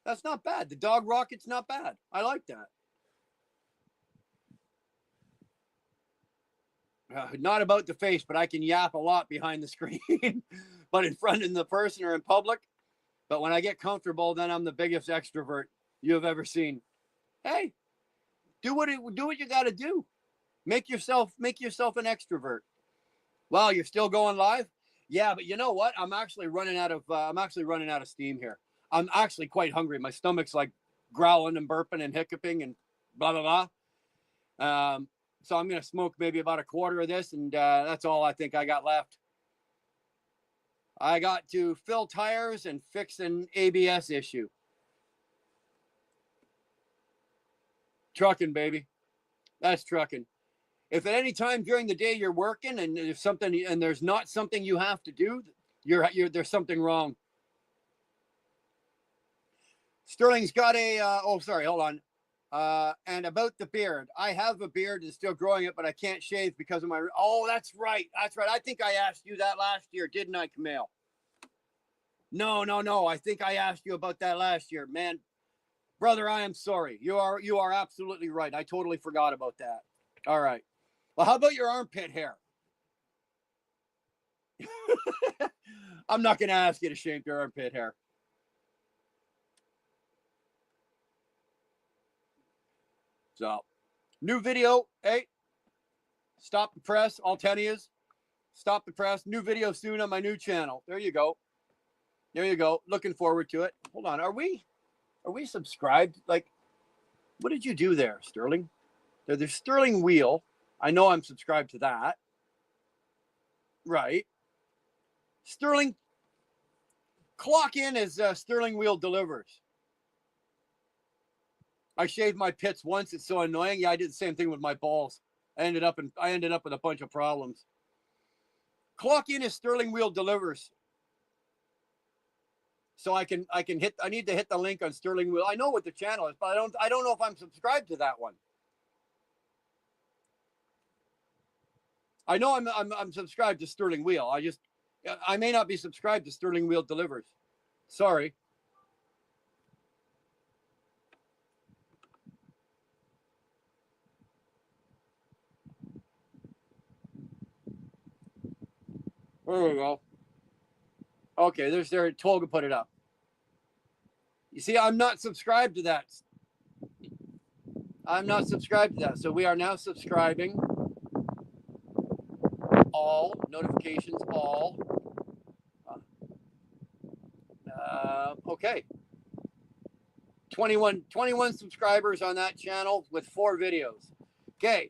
The dog rocket's not bad. I like that. Not about the face, but I can yap a lot behind the screen. But in front of the person or in public. But when I get comfortable, then I'm the biggest extrovert you have ever seen. Hey, do what you got to do. Make yourself an extrovert. Wow, you're still going live? Yeah, but you know what? I'm actually running out of steam here. I'm actually quite hungry. My stomach's like growling and burping and hiccuping and blah blah blah. So I'm gonna smoke maybe about a quarter of this, and that's all I think I got left. I got to fill tires and fix an ABS issue. Trucking, baby. That's trucking. If at any time during the day you're working and there's something and there's not something you have to do, there's something wrong. Sterling's got a oh sorry, hold on. And about the beard, I have a beard and still growing it, but I can't shave because of my. Oh, that's right. That's right. I think I asked you that last year, didn't I, Camille? No. I think I asked you about that last year, man. Brother, I am sorry. You are absolutely right. I totally forgot about that. All right. Well, how about your armpit hair? I'm not going to ask you to shave your armpit hair. So, new video. Hey, stop the press. All 10 of you. Stop the press. New video soon on my new channel. There you go. There you go. Looking forward to it. Hold on. Are we subscribed? Like, what did you do there, Sterling? There's Sterling Wheel. I know I'm subscribed to that. Right. Sterling, clock in as Sterling Wheel delivers. I shaved my pits once. It's so annoying. Yeah, I did the same thing with my balls. I ended up with a bunch of problems. Clock in as Sterling Wheel delivers. So I need to hit the link on Sterling Wheel. I know what the channel is, but I don't know if I'm subscribed to that one. I know I'm subscribed to Sterling Wheel. I may not be subscribed to Sterling Wheel delivers. Sorry. There we go. Okay, there's there. Tolga put it up. You see, I'm not subscribed to that. I'm not subscribed to that. So we are now subscribing. All notifications, all. Okay. 21 subscribers on that channel with 4 videos. Okay.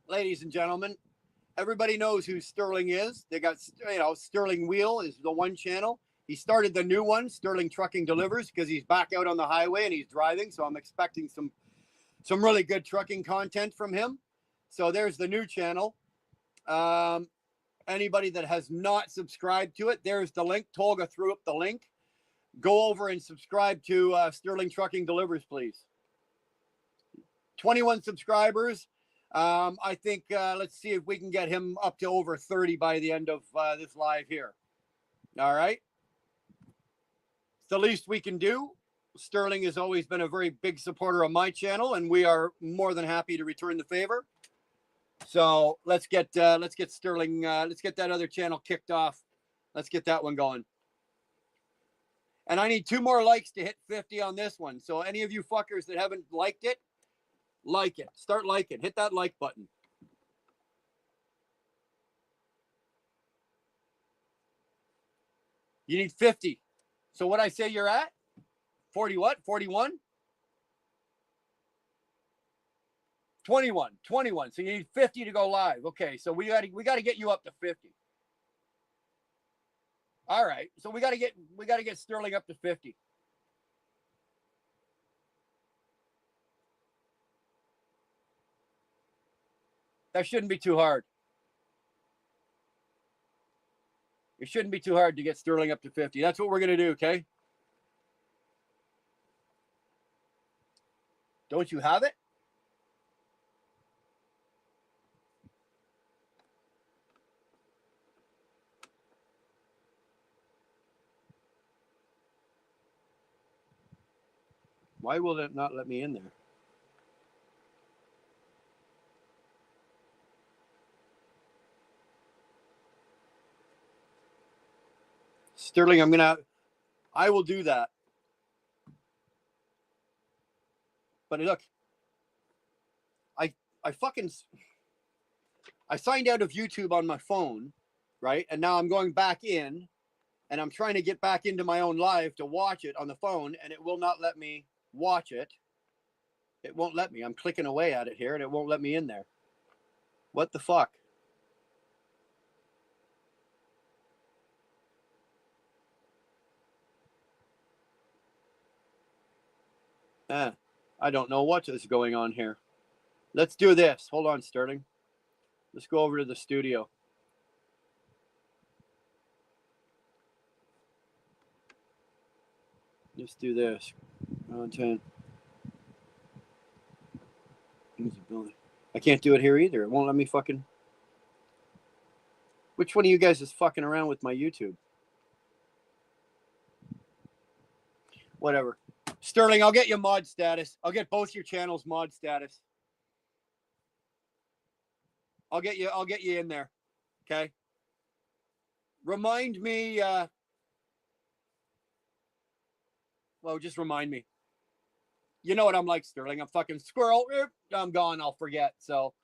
Ladies and gentlemen, everybody knows who Sterling is. They got, Sterling Wheel is the one channel. He started the new one, Sterling Trucking Delivers, because he's back out on the highway and he's driving. So I'm expecting some really good trucking content from him. So there's the new channel. Anybody that has not subscribed to it, there's the link. Tolga threw up the link. Go over and subscribe to Sterling Trucking Delivers, please. 21 subscribers. I think let's see if we can get him up to over 30 by the end of this live here. All right. It's the least we can do. Sterling has always been a very big supporter of my channel, and we are more than happy to return the favor. So let's get Sterling, let's get that other channel kicked off. Let's get that one going. And I need 2 more likes to hit 50 on this one. So any of you fuckers that haven't liked it, like it. Start liking. Hit that like button. You need 50. So what I say you're at? 40 what? 41? 21. So you need 50 to go live. Okay, so we got to get you up to 50. All right. So we got to get Sterling up to 50. That shouldn't be too hard. It shouldn't be too hard to get Sterling up to 50. That's what we're going to do, okay? Don't you have it? Why will it not let me in there? Sterling, I will do that. But look, I signed out of YouTube on my phone, right? And now I'm going back in and I'm trying to get back into my own live to watch it on the phone, and it will not let me watch it. It won't let me. I'm clicking away at it here and it won't let me in there. What the fuck? I don't know what is going on here. Let's do this. Hold on, Sterling. Let's go over to the studio. Let's do this. Content. Usability. I can't do it here either. It won't let me fucking. Which one of you guys is fucking around with my YouTube? Whatever. Sterling, I'll get you mod status. I'll get both your channels mod status. I'll get you in there. Okay. Remind me, well, just remind me. You know what I'm like, Sterling. I'm fucking squirrel. I'm gone. I'll forget. So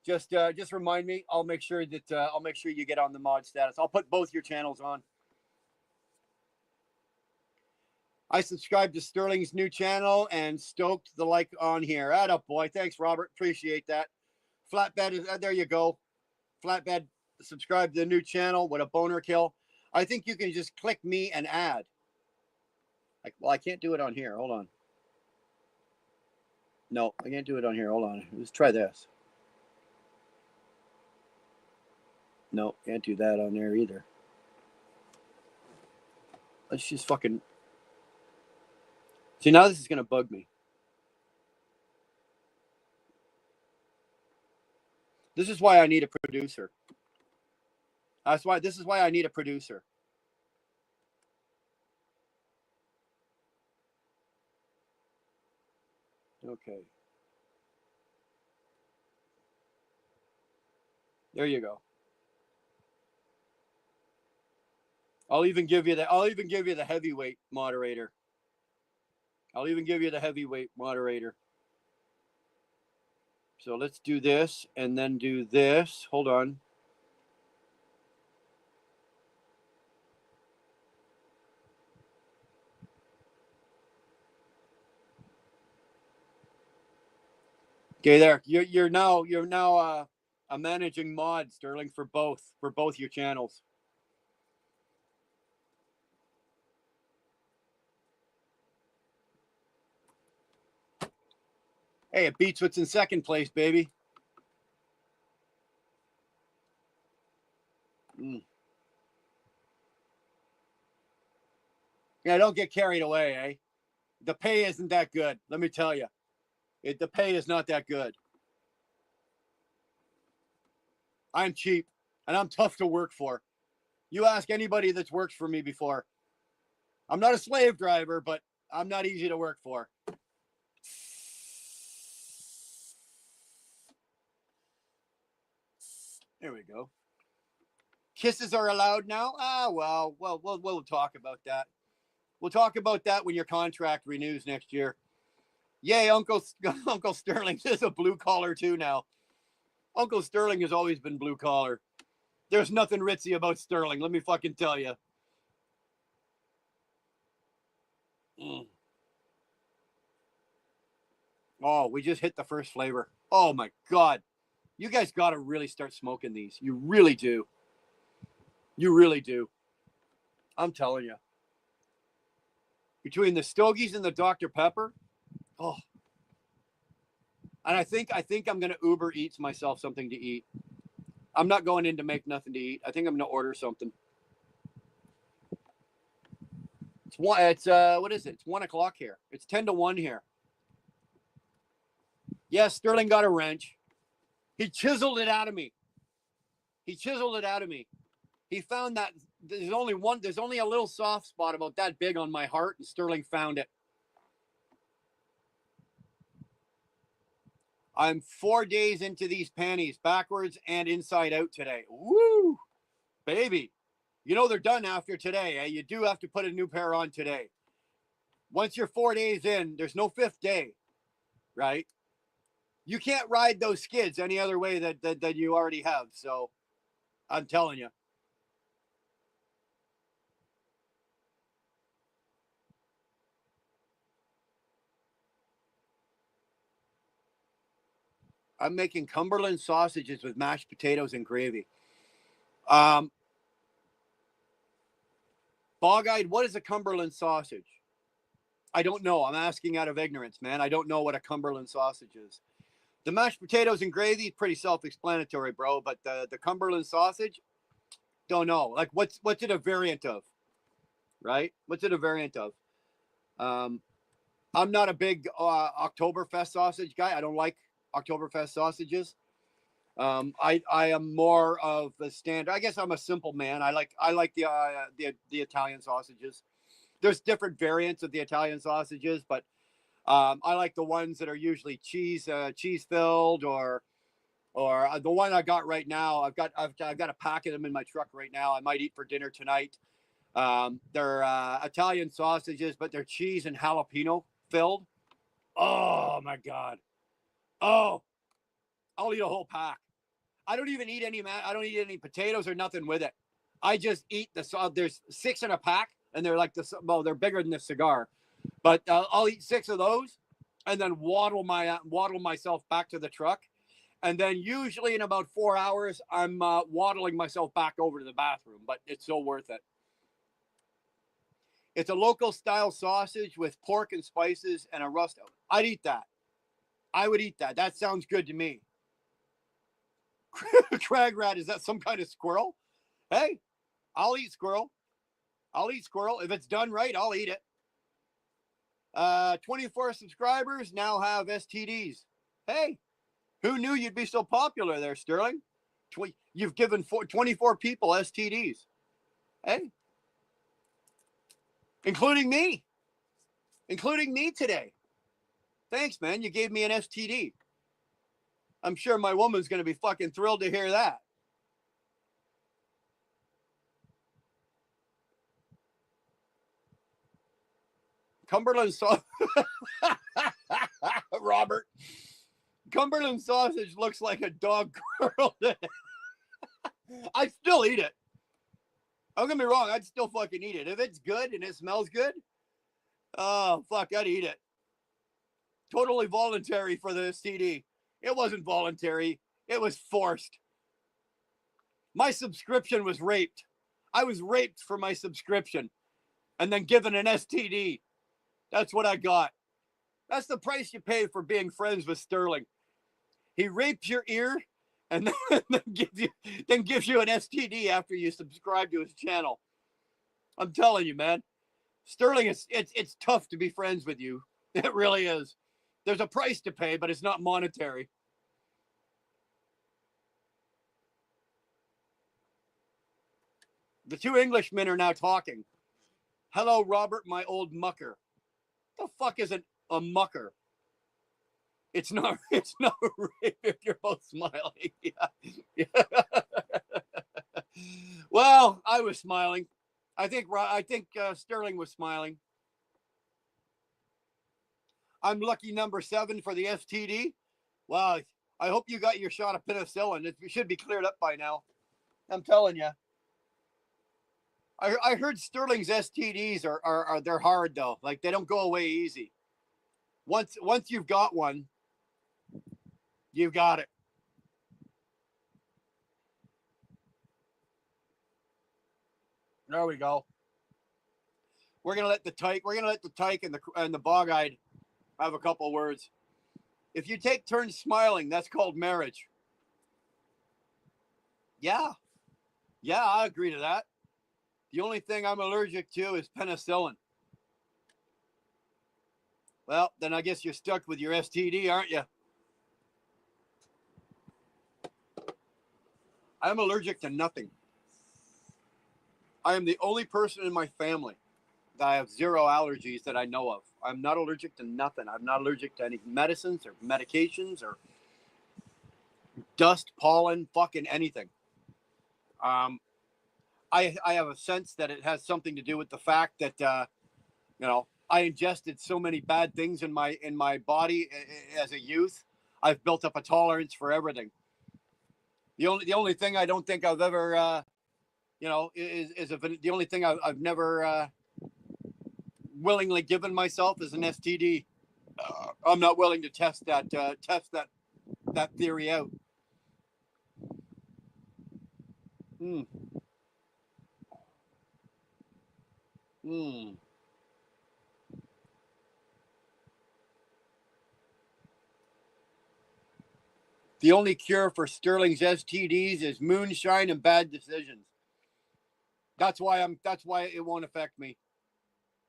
just remind me. I'll make sure you get on the mod status. I'll put both your channels on. I subscribed to Sterling's new channel and stoked the like on here. Atta boy. Thanks, Robert. Appreciate that. Flatbed, there you go. Flatbed, subscribe to the new channel. What a boner kill. I think you can just click me and add. Well, I can't do it on here. Hold on. No, I can't do it on here. Hold on. Let's try this. No, can't do that on there either. Let's just fucking... See, now this is going to bug me. This is why I need a producer. This is why I need a producer. Okay. There you go. I'll even give you the heavyweight moderator. So let's do this and then do this. Hold on. Okay, there. You're now a managing mod, Sterling, for both your channels. Hey, it beats what's in second place, baby. Yeah, don't get carried away, eh? The pay isn't that good. Let me tell you. The pay is not that good. I'm cheap, and I'm tough to work for. You ask anybody that's worked for me before. I'm not a slave driver, but I'm not easy to work for. There we go. Kisses are allowed now? Well, we'll talk about that. We'll talk about that when your contract renews next year. Yay, Uncle Sterling is a blue collar too now. Uncle Sterling has always been blue collar. There's nothing ritzy about Sterling, let me fucking tell you. Oh, we just hit the first flavor. Oh my God. You guys got to really start smoking these. You really do. You really do. I'm telling you. Between the Stogies and the Dr. Pepper. Oh. And I think I'm going to Uber Eats myself something to eat. I'm not going in to make nothing to eat. I think I'm going to order something. What is it? It's 1 o'clock here. It's 10 to 1 here. Yes, Sterling got a wrench. He chiseled it out of me. He found that there's only a little soft spot about that big on my heart, and Sterling found it. I'm 4 days into these panties, backwards and inside out today. Woo! Baby. You know they're done after today, eh? You do have to put a new pair on today. Once you're 4 days in, there's no fifth day, right? You can't ride those skids any other way that you already have. So I'm telling you. I'm making Cumberland sausages with mashed potatoes and gravy. Bog-eyed, what is a Cumberland sausage? I don't know. I'm asking out of ignorance, man. I don't know what a Cumberland sausage is. The mashed potatoes and gravy, pretty self-explanatory, bro. But the Cumberland sausage, don't know. Like, what's it a variant of, right? What's it a variant of? Um, I'm not a big Oktoberfest sausage guy. I don't like Oktoberfest sausages. I am more of the standard. I guess I'm a simple man. I like the Italian sausages. There's different variants of the Italian sausages, but I like the ones that are usually cheese filled, or the one I got right now. I've got a pack of them in my truck right now. I might eat for dinner tonight. They're Italian sausages, but they're cheese and jalapeno filled. Oh my god! Oh, I'll eat a whole pack. I don't even eat any I don't eat any potatoes or nothing with it. I just eat the. There's 6 in a pack, and they're like they're bigger than a cigar, but I'll eat 6 of those, and then waddle myself back to the truck, and then usually in about 4 hours, I'm waddling myself back over to the bathroom. But it's so worth it. It's a local style sausage with pork and spices and a rust. I'd eat that. I would eat that. That sounds good to me. Crag rat, is that some kind of squirrel? Hey, I'll eat squirrel. I'll eat squirrel. If it's done right, I'll eat it. 24 subscribers now have STDs. Hey, who knew you'd be so popular there, Sterling? You've given 24 people STDs. Hey, including me today. Thanks, man. You gave me an STD. I'm sure my woman's going to be fucking thrilled to hear that. Cumberland sausage. Robert. Cumberland sausage looks like a dog curled. I'd still eat it. Don't get me wrong. I'd still fucking eat it. If it's good and it smells good, oh, fuck, I'd eat it. Totally voluntary for the CD. It wasn't voluntary. It was forced. My subscription was raped. I was raped for my subscription and then given an STD. That's what I got. That's the price you pay for being friends with Sterling. He rapes your ear and then gives you an STD after you subscribe to his channel. I'm telling you, man. Sterling, it's tough to be friends with you. It really is. There's a price to pay, but it's not monetary. The 2 Englishmen are now talking. Hello, Robert, my old mucker. The fuck isn't a mucker? It's not rape if you're both smiling. Yeah. Well, I was smiling. I think Sterling was smiling. I'm lucky number 7 for the STD. Well, I hope you got your shot of penicillin. It should be cleared up by now. I'm telling you. I heard Sterling's STDs are they're hard though. Like they don't go away easy. Once you've got one, you've got it. There we go. We're gonna let the tyke and the bog-eyed have a couple words. If you take turns smiling, that's called marriage. Yeah, I agree to that. The only thing I'm allergic to is penicillin. Well, then I guess you're stuck with your STD, aren't you? I'm allergic to nothing. I am the only person in my family that I have 0 allergies that I know of. I'm not allergic to nothing. I'm not allergic to any medicines or medications or dust, pollen, fucking anything. I have a sense that it has something to do with the fact that I ingested so many bad things in my body as a youth. I've built up a tolerance for everything. The only thing I don't think I've ever the only thing I've never willingly given myself is an STD. I'm not willing to test that theory out. Hmm. Hmm. The only cure for Sterling's STDs is moonshine and bad decisions. That's why it won't affect me.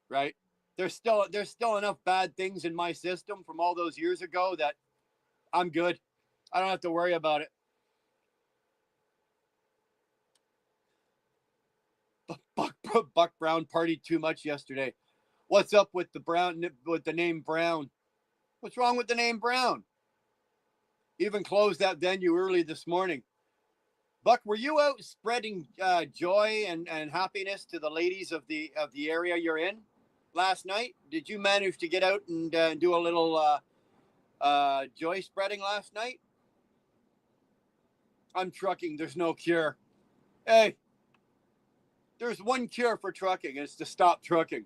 Right? There's still enough bad things in my system from all those years ago that I'm good. I don't have to worry about it. Buck Brown partied too much yesterday. What's up with the name Brown? What's wrong with the name Brown? Even closed that venue early this morning. Buck, were you out spreading joy and happiness to the ladies of the area you're in last night? Did you manage to get out and do a little joy spreading last night? I'm trucking. There's no cure. Hey, there's one cure for trucking, and it's to stop trucking.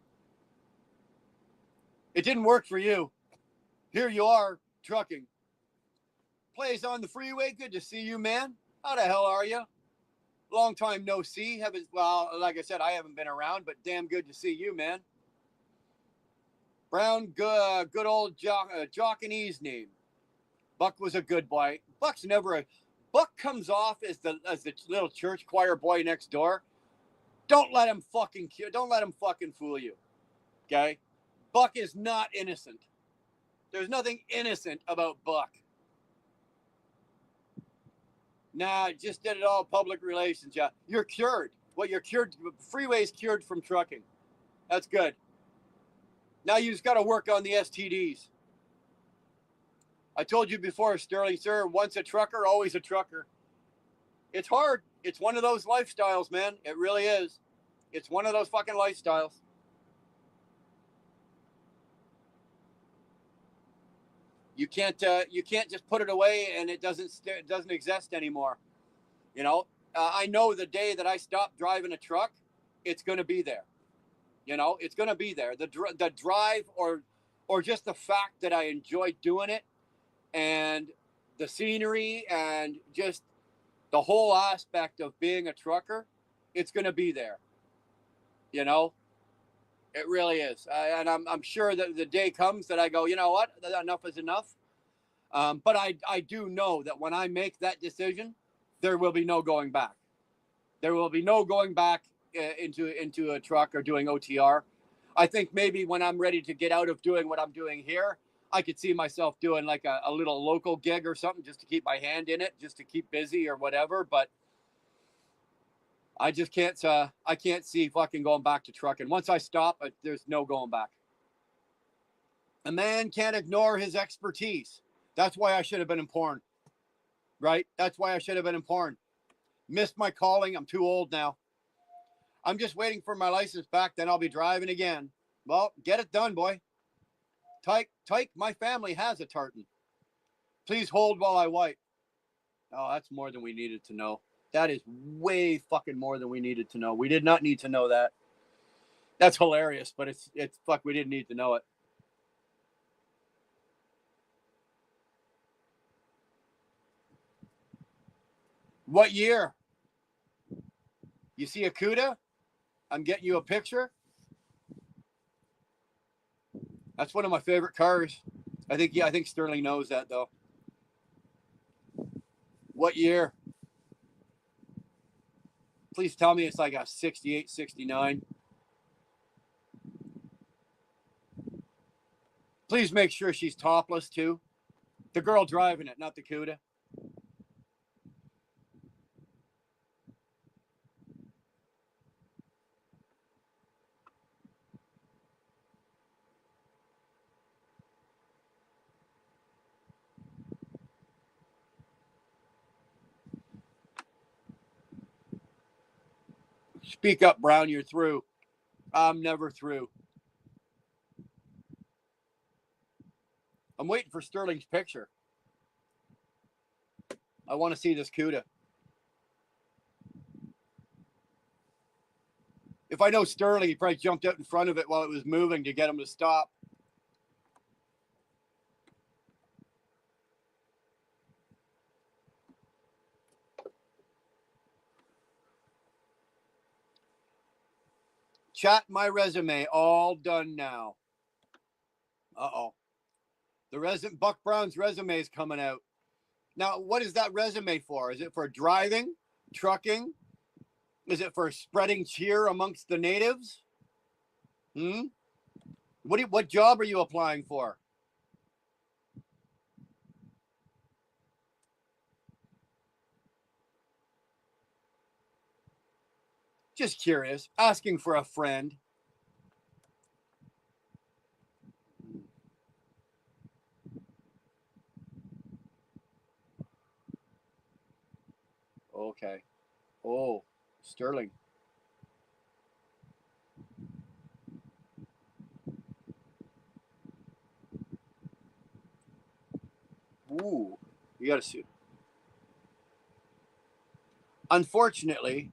It didn't work for you. Here you are, trucking. Plays on the freeway. Good to see you, man. How the hell are you? Long time no see. Well, like I said, I haven't been around, but damn good to see you, man. Brown, good old Jock and E's name. Buck was a good boy. Buck comes off as the little church choir boy next door. Don't let him fucking fool you. Okay? Buck is not innocent. There's nothing innocent about Buck. Nah, just did it all public relations. Yeah, you're cured. Well, you're cured. Freeway's cured from trucking. That's good. Now you just got to work on the STDs. I told you before, Sterling, sir, once a trucker, always a trucker. It's hard. It's one of those lifestyles, man. It really is. It's one of those fucking lifestyles. You can't just put it away and it doesn't exist anymore. You know, I know the day that I stop driving a truck, it's going to be there. You know, it's going to be there. The drive or just the fact that I enjoy doing it and the scenery and just the whole aspect of being a trucker, it's going to be there. You know, it really is. And I'm sure that the day comes that I go, you know what, enough is enough. But I do know that when I make that decision, there will be no going back. There will be no going back into a truck or doing OTR. I think maybe when I'm ready to get out of doing what I'm doing here, I could see myself doing like a little local gig or something just to keep my hand in it, just to keep busy or whatever. But I just can't. I can't see fucking going back to trucking. Once I stop, there's no going back. A man can't ignore his expertise. That's why I should have been in porn, right? That's why I should have been in porn. Missed my calling. I'm too old now. I'm just waiting for my license back. Then I'll be driving again. Well, get it done, boy. Tyke, my family has a tartan. Please hold while I wipe. Oh, that's more than we needed to know. That is way fucking more than we needed to know. We did not need to know that. That's hilarious, but it's fuck, we didn't need to know it. What year? You see a CUDA? I'm getting you a picture. That's one of my favorite cars. I think Sterling knows that though. What year? Please tell me it's like a 68, 69. Please make sure she's topless too. The girl driving it, not the CUDA. Speak up, Brown, you're through. I'm never through. I'm waiting for Sterling's picture. I want to see this CUDA. If I know Sterling, he probably jumped out in front of it while it was moving to get him to stop. Chat my resume, all done now. Uh-oh. Buck Brown's resume is coming out. Now, what is that resume for? Is it for driving, trucking? Is it for spreading cheer amongst the natives? What job are you applying for? Just curious, asking for a friend. Okay. Oh, Sterling. Ooh, you got to see. Unfortunately,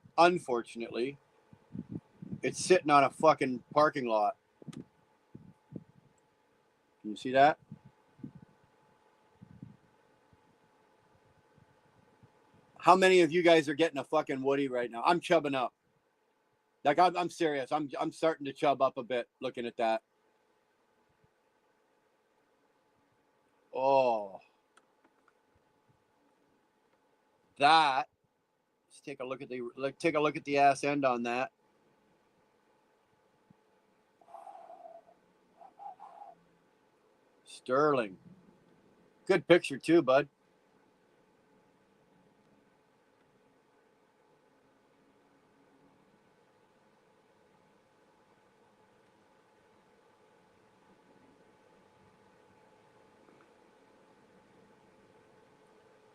it's sitting on a fucking parking lot. Can you see that? How many of you guys are getting a fucking Woody right now? I'm chubbing up. Like I'm serious. I'm starting to chub up a bit looking at that. Oh, that. Let's take a look at the ass end on that. Sterling. Good picture too, bud.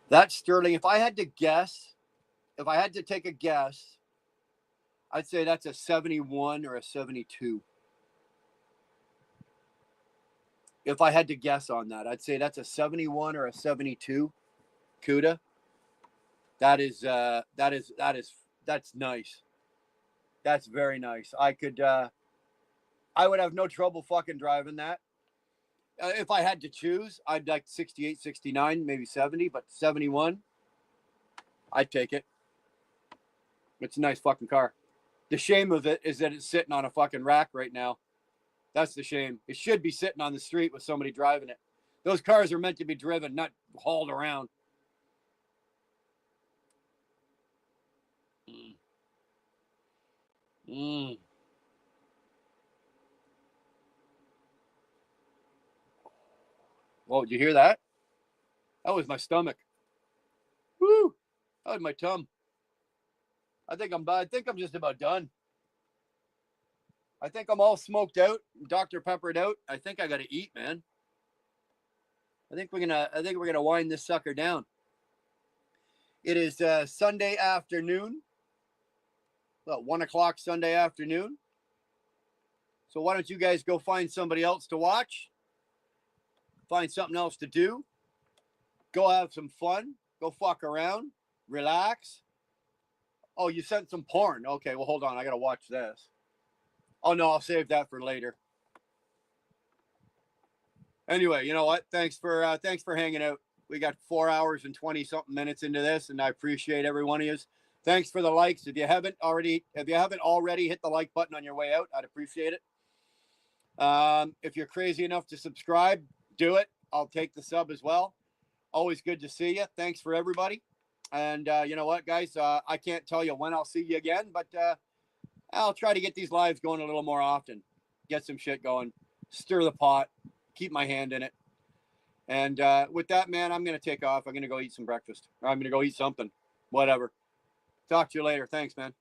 That's Sterling. If I had to take a guess, I'd say that's a 71 or a 72. If I had to guess on that, I'd say that's a 71 or a 72 CUDA. That's nice. That's very nice. I would have no trouble fucking driving that. If I had to choose, I'd like 68, 69, maybe 70, but 71, I'd take it. It's a nice fucking car. The shame of it is that it's sitting on a fucking rack right now. That's the shame. It should be sitting on the street with somebody driving it. Those cars are meant to be driven, not hauled around. Whoa, did you hear that? That was my stomach. Woo! That was my tum. I think I'm just about done. I think I'm all smoked out, Dr. Peppered out. I think I got to eat, man. I think we're gonna wind this sucker down. It is Sunday afternoon. Well, 1:00 Sunday afternoon. So why don't you guys go find somebody else to watch? Find something else to do. Go have some fun. Go fuck around. Relax. Oh, you sent some porn. Okay, well, hold on. I got to watch this. Oh, no, I'll save that for later. Anyway, you know what? Thanks for hanging out. We got 4 hours and 20 something minutes into this, and I appreciate every one of you. Thanks for the likes. If you haven't already hit the like button on your way out, I'd appreciate it. If you're crazy enough to subscribe, do it. I'll take the sub as well. Always good to see you. Thanks for everybody. And you know what, guys? I can't tell you when I'll see you again, but I'll try to get these lives going a little more often. Get some shit going. Stir the pot. Keep my hand in it. And with that, man, I'm going to take off. I'm going to go eat some breakfast. Or I'm going to go eat something. Whatever. Talk to you later. Thanks, man.